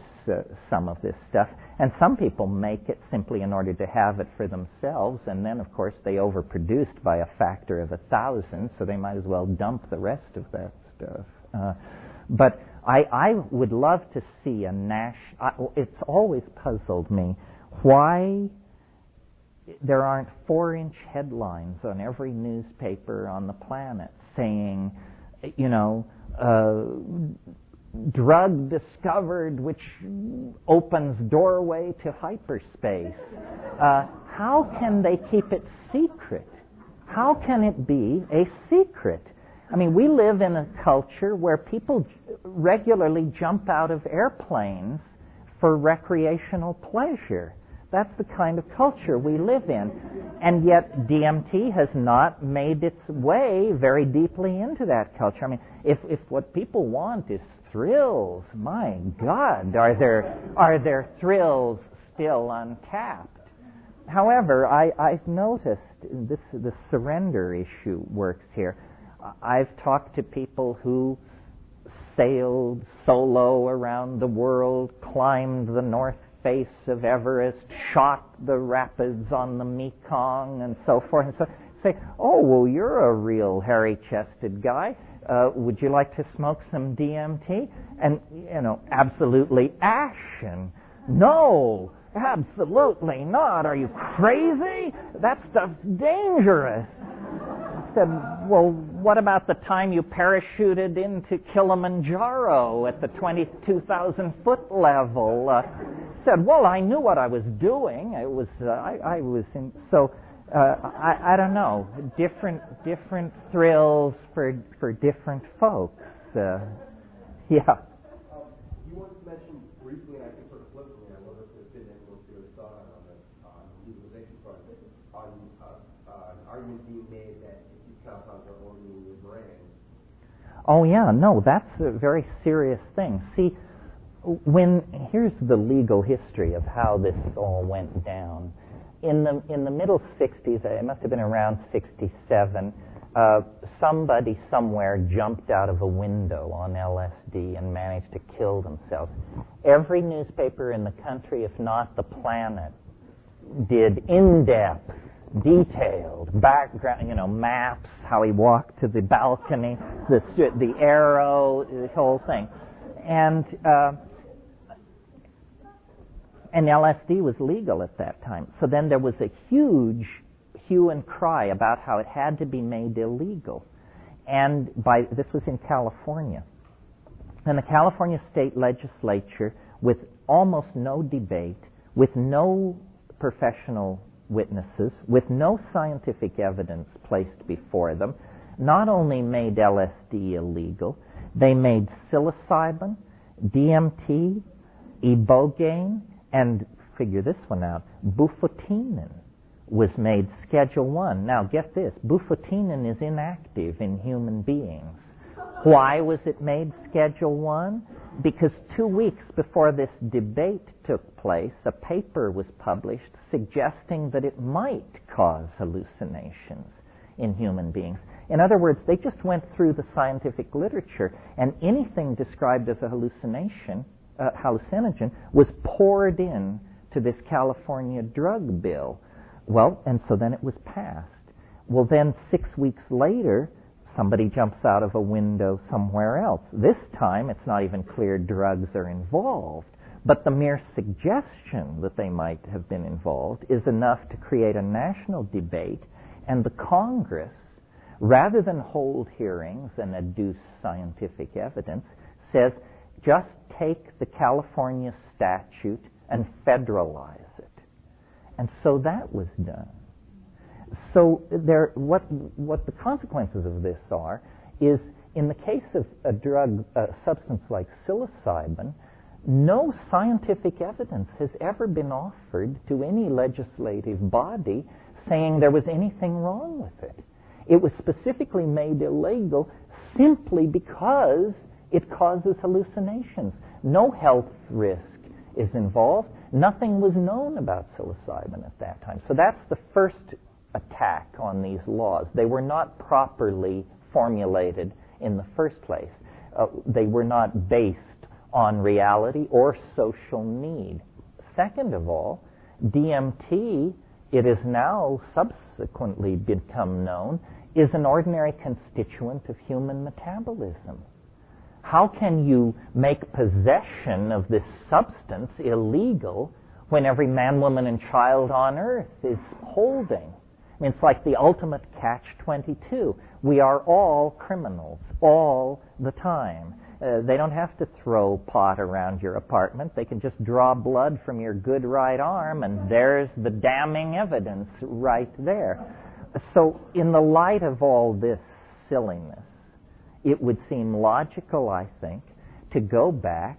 some of this stuff. And some people make it simply in order to have it for themselves, and then, of course, they overproduced by a factor of 1,000, so they might as well dump the rest of that stuff. But I would love to see a national... It's always puzzled me why there aren't 4-inch headlines on every newspaper on the planet saying, drug discovered which opens doorway to hyperspace. How can they keep it secret? How can it be a secret? I mean, we live in a culture where people regularly jump out of airplanes for recreational pleasure. That's the kind of culture we live in. And yet DMT has not made its way very deeply into that culture. I mean, if what people want is thrills, my God, are there thrills still untapped? However, I've noticed the surrender issue works here. I've talked to people who sailed solo around the world, climbed the north face of Everest, shot the rapids on the Mekong, and so forth. And so say, oh, well, you're a real hairy-chested guy. Would you like to smoke some DMT? And, absolutely ashen. No, absolutely not. Are you crazy? That stuff's dangerous. I said, well, what about the time you parachuted into Kilimanjaro at the 22,000-foot level? Said, well, I knew what I was doing. It was, I was in, so, I don't know, different thrills for different folks. Yeah. You once mentioned briefly, and I think sort of flippantly, I know this didn't end with your thought on the legalization front, on an argument being made that if these compounds are only in your brain. Oh yeah, no, that's a very serious thing. See, here's the legal history of how this all went down. In the middle 60s, it must have been around 67, somebody somewhere jumped out of a window on LSD and managed to kill themselves. Every newspaper in the country, if not the planet, did in-depth, detailed background, maps, how he walked to the balcony, the arrow, the whole thing. And LSD was legal at that time. So then there was a huge hue and cry about how it had to be made illegal. And this was in California. And the California state legislature, with almost no debate, with no professional witnesses, with no scientific evidence placed before them, not only made LSD illegal, they made psilocybin, DMT, ibogaine, and figure this one out, bufotenin was made Schedule 1. Now get this, bufotenin is inactive in human beings. Why was it made Schedule 1? Because 2 weeks before this debate took place, a paper was published suggesting that it might cause hallucinations in human beings. In other words, they just went through the scientific literature, and anything described as a hallucination hallucinogen was poured in to this California drug bill. Well, and so then it was passed. Well, then 6 weeks later, somebody jumps out of a window somewhere else. This time, it's not even clear drugs are involved, but the mere suggestion that they might have been involved is enough to create a national debate, and the Congress, rather than hold hearings and adduce scientific evidence, says, just take the California statute and federalize it. And so that was done. So what the consequences of this are is, in the case of a substance like psilocybin, no scientific evidence has ever been offered to any legislative body saying there was anything wrong with it. It was specifically made illegal simply because it causes hallucinations. No health risk is involved. Nothing was known about psilocybin at that time. So that's the first attack on these laws. They were not properly formulated in the first place. They were not based on reality or social need. Second of all, DMT, it has now subsequently become known, is an ordinary constituent of human metabolism. How can you make possession of this substance illegal when every man, woman, and child on earth is holding? I mean, it's like the ultimate catch-22. We are all criminals all the time. They don't have to throw pot around your apartment. They can just draw blood from your good right arm, and there's the damning evidence right there. So in the light of all this silliness, it would seem logical, I think, to go back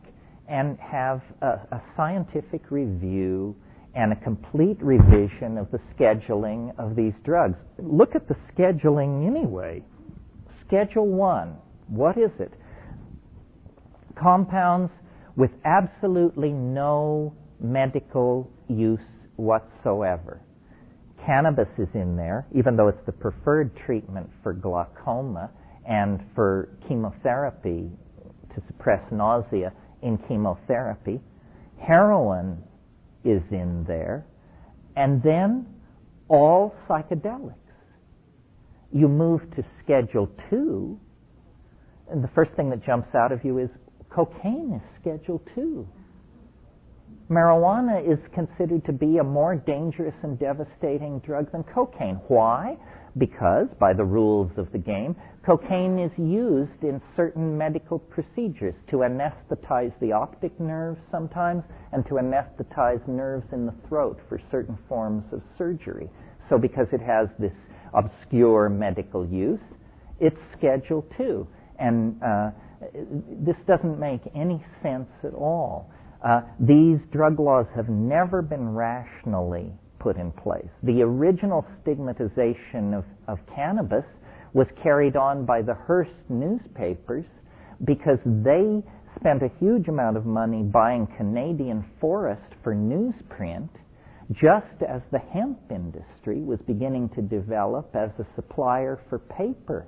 and have a scientific review and a complete revision of the scheduling of these drugs. Look at the scheduling anyway. Schedule 1, what is it? Compounds with absolutely no medical use whatsoever. Cannabis is in there, even though it's the preferred treatment for glaucoma and for chemotherapy to suppress nausea in chemotherapy. Heroin is in there, and then all psychedelics. You move to Schedule 2, and the first thing that jumps out of you is cocaine is Schedule 2. Marijuana is considered to be a more dangerous and devastating drug than cocaine. Why? Because, by the rules of the game, cocaine is used in certain medical procedures to anesthetize the optic nerve sometimes and to anesthetize nerves in the throat for certain forms of surgery. So because it has this obscure medical use, it's Schedule 2. And this doesn't make any sense at all. These drug laws have never been rationally put in place. The original stigmatization of cannabis was carried on by the Hearst newspapers because they spent a huge amount of money buying Canadian forest for newsprint, just as the hemp industry was beginning to develop as a supplier for paper.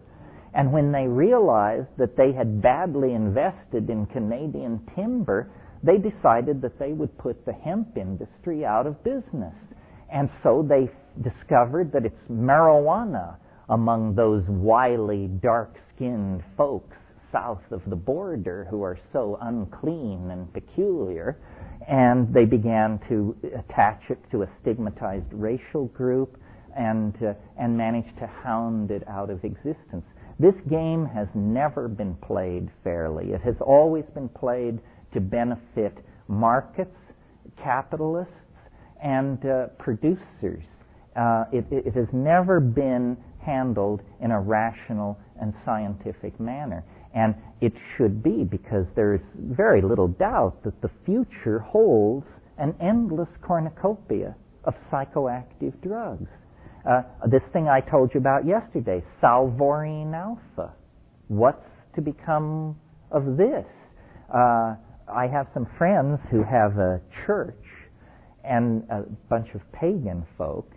And when they realized that they had badly invested in Canadian timber, they decided that they would put the hemp industry out of business. And so they discovered that it's marijuana among those wily, dark-skinned folks south of the border who are so unclean and peculiar. And they began to attach it to a stigmatized racial group and managed to hound it out of existence. This game has never been played fairly. It has always been played to benefit markets, capitalists, and producers. It has never been handled in a rational and scientific manner. And it should be, because there's very little doubt that the future holds an endless cornucopia of psychoactive drugs. This thing I told you about yesterday, salvorine alpha. What's to become of this? I have some friends who have a church and a bunch of pagan folk,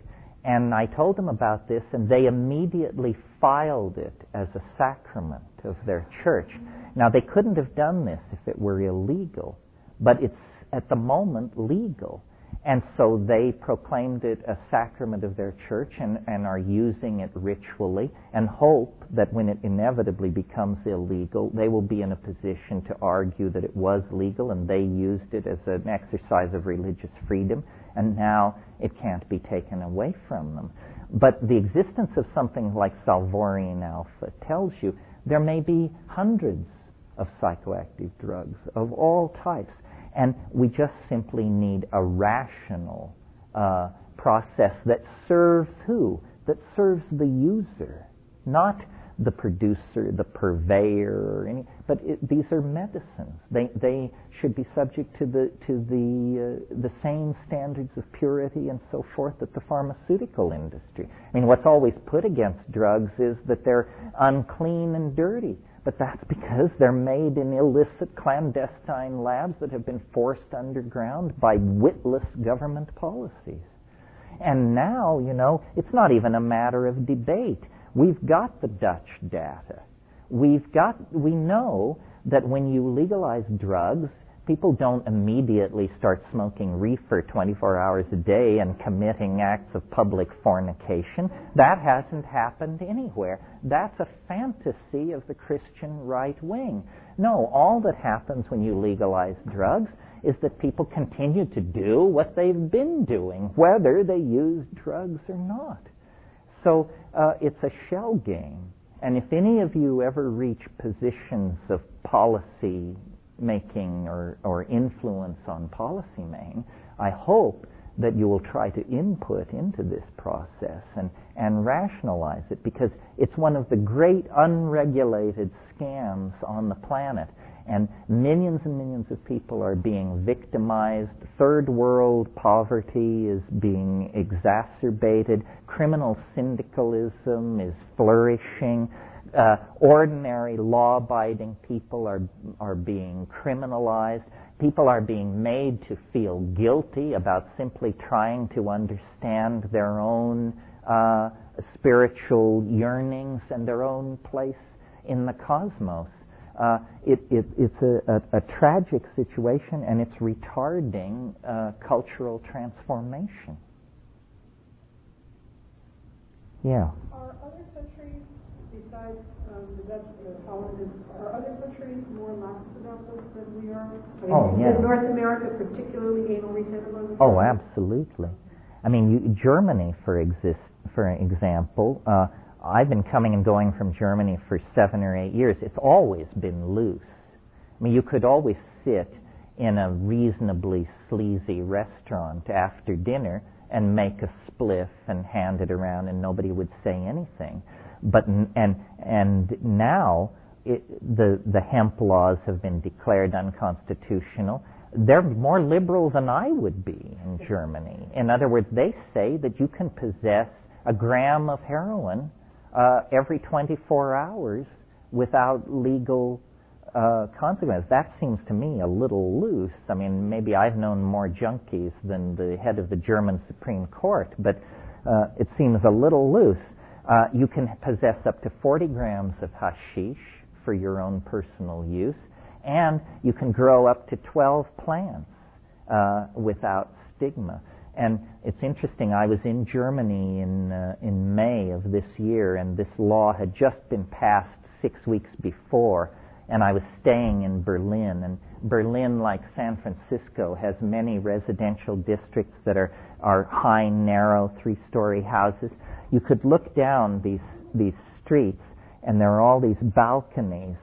and I told them about this, and they immediately filed it as a sacrament of their church. Now, they couldn't have done this if it were illegal, but it's at the moment legal. And so they proclaimed it a sacrament of their church and are using it ritually, and hope that when it inevitably becomes illegal, they will be in a position to argue that it was legal and they used it as an exercise of religious freedom, and now it can't be taken away from them. But the existence of something like salvorine alpha tells you there may be hundreds of psychoactive drugs of all types. And we just simply need a rational process that serves who? That serves the user, not the producer, the purveyor, or any. But these are medicines. They should be subject to the same standards of purity and so forth that the pharmaceutical industry. I mean, what's always put against drugs is that they're unclean and dirty. But that's because they're made in illicit, clandestine labs that have been forced underground by witless government policies. And now, it's not even a matter of debate. We've got the Dutch data. We know that when you legalize drugs, people don't immediately start smoking reefer 24 hours a day and committing acts of public fornication. That hasn't happened anywhere. That's a fantasy of the Christian right wing. No, all that happens when you legalize drugs is that people continue to do what they've been doing, whether they use drugs or not. So it's a shell game. And if any of you ever reach positions of policy making or influence on policy making, I hope that you will try to input into this process and rationalize it, because it's one of the great unregulated scams on the planet. And millions of people are being victimized. Third world poverty is being exacerbated. Criminal syndicalism is flourishing. Ordinary law-abiding people are being criminalized. People are being made to feel guilty about simply trying to understand their own spiritual yearnings and their own place in the cosmos. It's a tragic situation, and it's retarding cultural transformation. Yeah. Are other countries, besides the Dutch, Holland, are other countries more lax about this than we are? Is North America particularly anal retentive? Oh, absolutely. I mean, Germany, for example, I've been coming and going from Germany for 7 or 8 years. It's always been loose. I mean, you could always sit in a reasonably sleazy restaurant after dinner and make a spliff and hand it around, and nobody would say anything. But and now the hemp laws have been declared unconstitutional. They're more liberal than I would be in Germany. In other words, they say that you can possess a gram of heroin every 24 hours without legal consequences. That seems to me a little loose. I mean, maybe I've known more junkies than the head of the German Supreme Court, but it seems a little loose. You can possess up to 40 grams of hashish for your own personal use, and you can grow up to 12 plants without stigma. And it's interesting, I was in Germany in May of this year, and this law had just been passed 6 weeks before, and I was staying in Berlin. And Berlin, like San Francisco, has many residential districts that are high, narrow, 3-story houses. You could look down these streets, and there are all these balconies,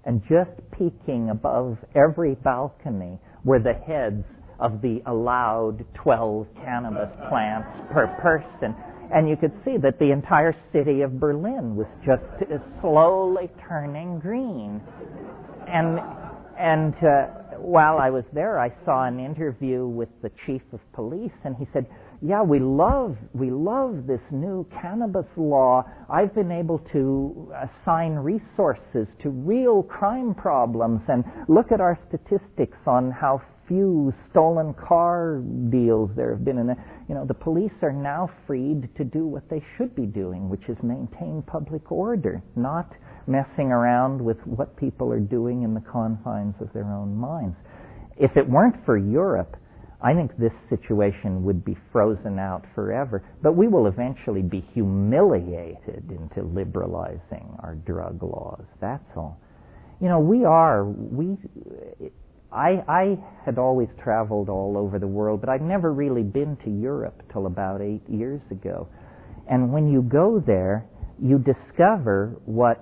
and just peeking above every balcony were the heads of the allowed 12 cannabis plants per person. And you could see that the entire city of Berlin was just slowly turning green. And while I was there, I saw an interview with the chief of police, and he said, yeah, we love this new cannabis law. I've been able to assign resources to real crime problems, and look at our statistics on how few stolen car deals there have been. And the police are now freed to do what they should be doing, which is maintain public order, not messing around with what people are doing in the confines of their own minds. If it weren't for Europe, I think this situation would be frozen out forever. But we will eventually be humiliated into liberalizing our drug laws. That's all. I had always traveled all over the world, but I'd never really been to Europe till about 8 years ago. And when you go there, you discover what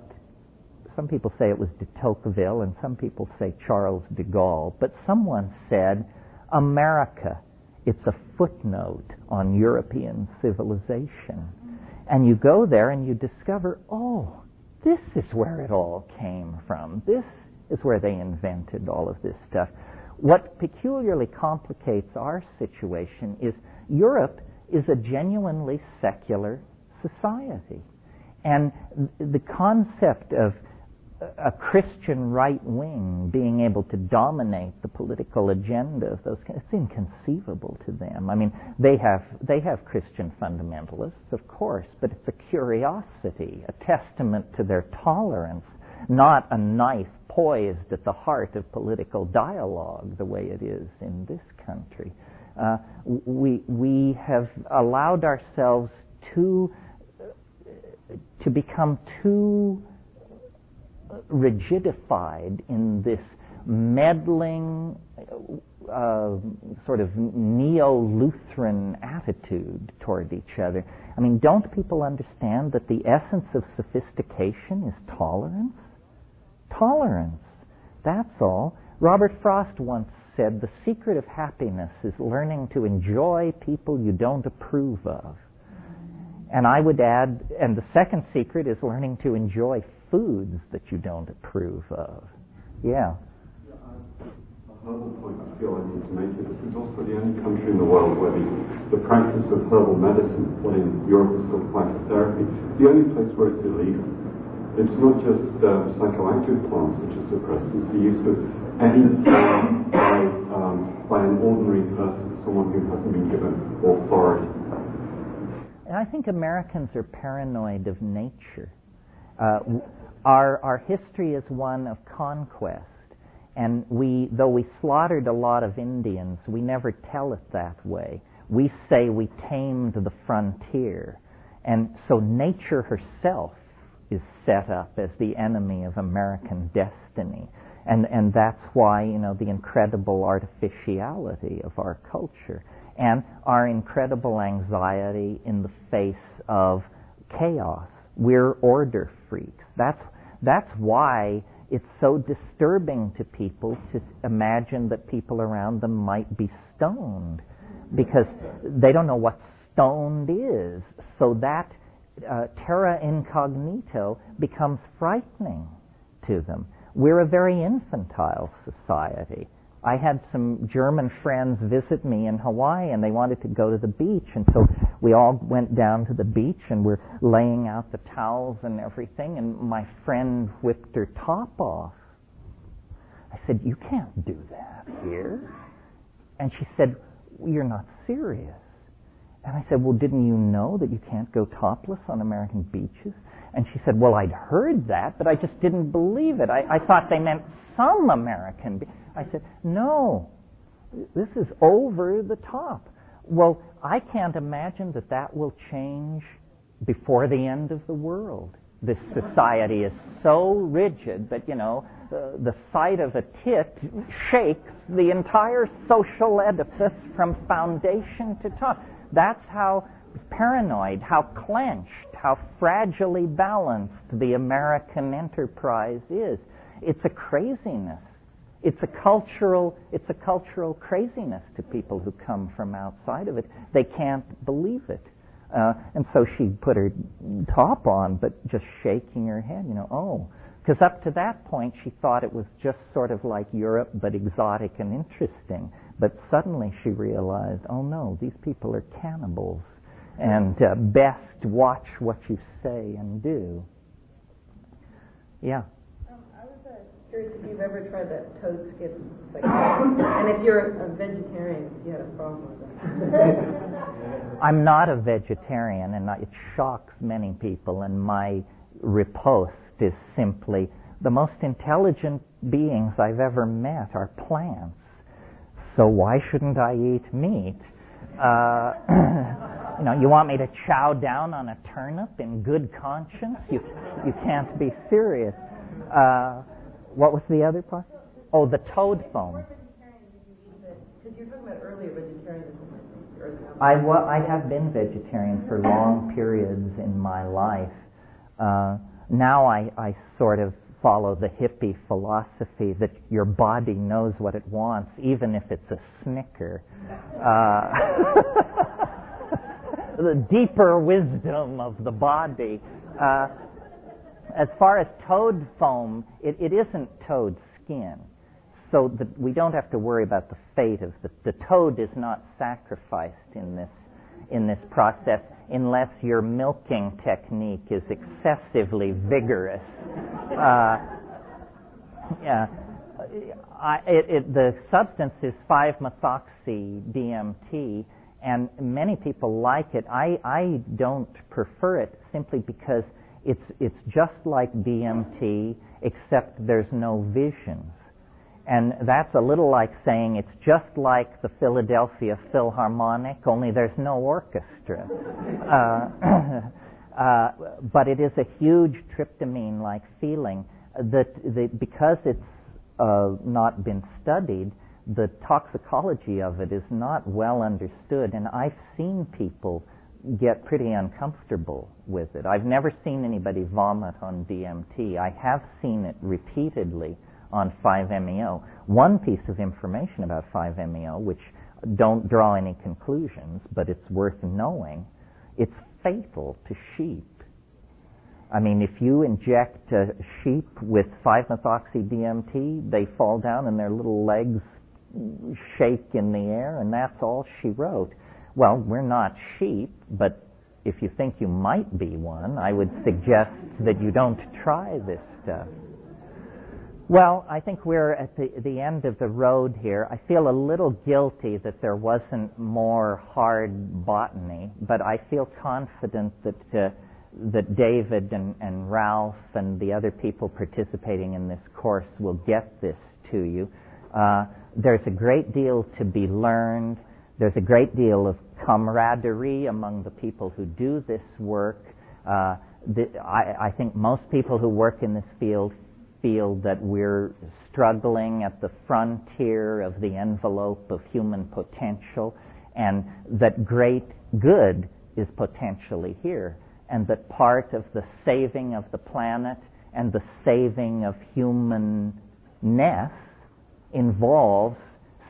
some people say it was de Tocqueville, and some people say Charles de Gaulle, but someone said, America, it's a footnote on European civilization. And you go there and you discover, oh, this is where it all came from. This is where they invented all of this stuff. What peculiarly complicates our situation is Europe is a genuinely secular society. And the concept of a Christian right wing being able to dominate the political agenda of those, it's inconceivable to them. I mean, they have Christian fundamentalists, of course, but it's a curiosity, a testament to their tolerance, not a knife poised at the heart of political dialogue the way it is in this country. We have allowed ourselves to become too rigidified in this meddling sort of neo-Lutheran attitude toward each other. I mean, don't people understand that the essence of sophistication is tolerance? Tolerance. That's all. Robert Frost once said, the secret of happiness is learning to enjoy people you don't approve of. And I would add, and the second secret is learning to enjoy foods that you don't approve of. Yeah. Another point I feel I need to make is this is also the only country in the world where the practice of herbal medicine, what in Europe is called phytotherapy, is the only place where it's illegal. It's not just psychoactive plants which are suppressed, it's the use of any form by an ordinary person, someone who hasn't been given authority. And I think Americans are paranoid of nature. Our history is one of conquest. And though we slaughtered a lot of Indians, we never tell it that way. We say we tamed the frontier. And so nature herself is set up as the enemy of American destiny. And that's why, the incredible artificiality of our culture and our incredible anxiety in the face of chaos. We're order freaks. That's why it's so disturbing to people to imagine that people around them might be stoned, because they don't know what stoned is. So that terra incognito becomes frightening to them. We're a very infantile society. I had some German friends visit me in Hawaii, and they wanted to go to the beach, and so we all went down to the beach, and we're laying out the towels and everything, and my friend whipped her top off. I said, "You can't do that here." And she said, "You're not serious." And I said, "Well, didn't you know that you can't go topless on American beaches?" And she said, "Well, I'd heard that, but I just didn't believe it. I thought they meant some American beaches." I said, "No, this is over the top." Well, I can't imagine that will change before the end of the world. This society is so rigid that, the sight of a tit shakes the entire social edifice from foundation to top. That's how paranoid, how clenched, how fragilely balanced the American enterprise is. It's a craziness. It's a cultural craziness to people who come from outside of it. They can't believe it. And so she put her top on, but just shaking her head, because up to that point she thought it was just sort of like Europe, but exotic and interesting. But suddenly she realized, oh no, these people are cannibals, and best watch what you say and do. Yeah. Curious if you've ever tried that toad skin thing. And if you're a vegetarian, you had a problem with that. I'm not a vegetarian, and it shocks many people, and my riposte is simply, the most intelligent beings I've ever met are plants. So why shouldn't I eat meat? You want me to chow down on a turnip in good conscience? You can't be serious. What was the other part? Oh, the toad foam. Because you were talking about earlier vegetarianism. I have been vegetarian for long periods in my life. Now I sort of follow the hippie philosophy that your body knows what it wants, even if it's a Snicker. The deeper wisdom of the body. As far as toad foam, it isn't toad skin, so that we don't have to worry about the fate of the toad is not sacrificed in this process unless your milking technique is excessively vigorous. The substance is 5-methoxy-DMT, and many people like it. I don't prefer it simply because it's just like DMT, except there's no visions. And that's a little like saying it's just like the Philadelphia Philharmonic, only there's no orchestra. But it is a huge tryptamine-like feeling that because it's not been studied, the toxicology of it is not well understood, and I've seen people get pretty uncomfortable with it. I've never seen anybody vomit on DMT. I have seen it repeatedly on 5-MeO. One piece of information about 5-MeO, which don't draw any conclusions, but it's worth knowing, it's fatal to sheep. I mean, if you inject a sheep with 5-methoxy-DMT, they fall down and their little legs shake in the air, and that's all she wrote. Well, we're not sheep, but if you think you might be one, I would suggest that you don't try this stuff. Well, I think we're at the end of the road here. I feel a little guilty that there wasn't more hard botany, but I feel confident that David and Ralph and the other people participating in this course will get this to you. There's a great deal to be learned. There's a great deal of camaraderie among the people who do this work. I think most people who work in this field feel that we're struggling at the frontier of the envelope of human potential, and that great good is potentially here, and that part of the saving of the planet and the saving of humanness involves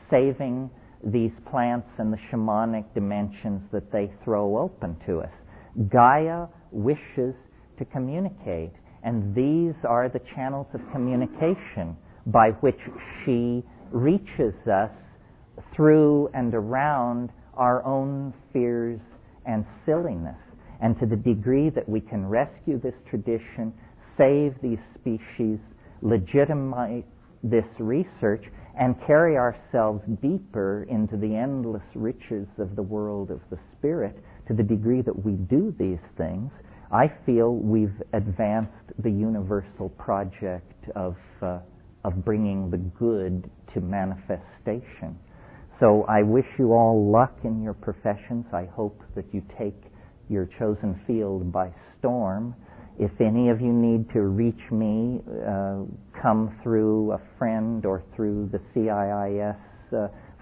saving these plants and the shamanic dimensions that they throw open to us. Gaia wishes to communicate, and these are the channels of communication by which she reaches us through and around our own fears and silliness. And to the degree that we can rescue this tradition, save these species, legitimize this research, and carry ourselves deeper into the endless riches of the world of the spirit, to the degree that we do these things, I feel we've advanced the universal project of bringing the good to manifestation. So I wish you all luck in your professions. I hope that you take your chosen field by storm. If any of you need to reach me, come through a friend or through the CIIS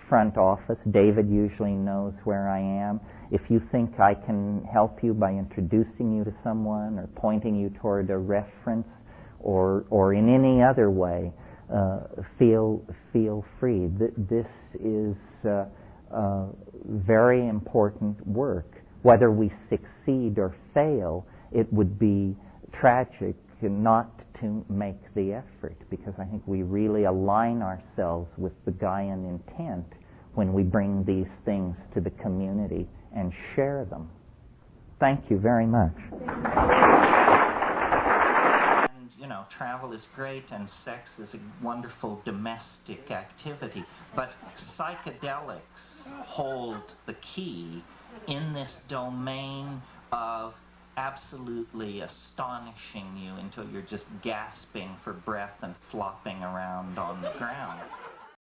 front office. David usually knows where I am. If you think I can help you by introducing you to someone or pointing you toward a reference or in any other way, feel free. This is very important work. Whether we succeed or fail, it would be tragic not to make the effort, because I think we really align ourselves with the Gaian intent when we bring these things to the community and share them. Thank you very much. And, you know, travel is great and sex is a wonderful domestic activity, but psychedelics hold the key in this domain of absolutely astonishing you until you're just gasping for breath and flopping around on the ground.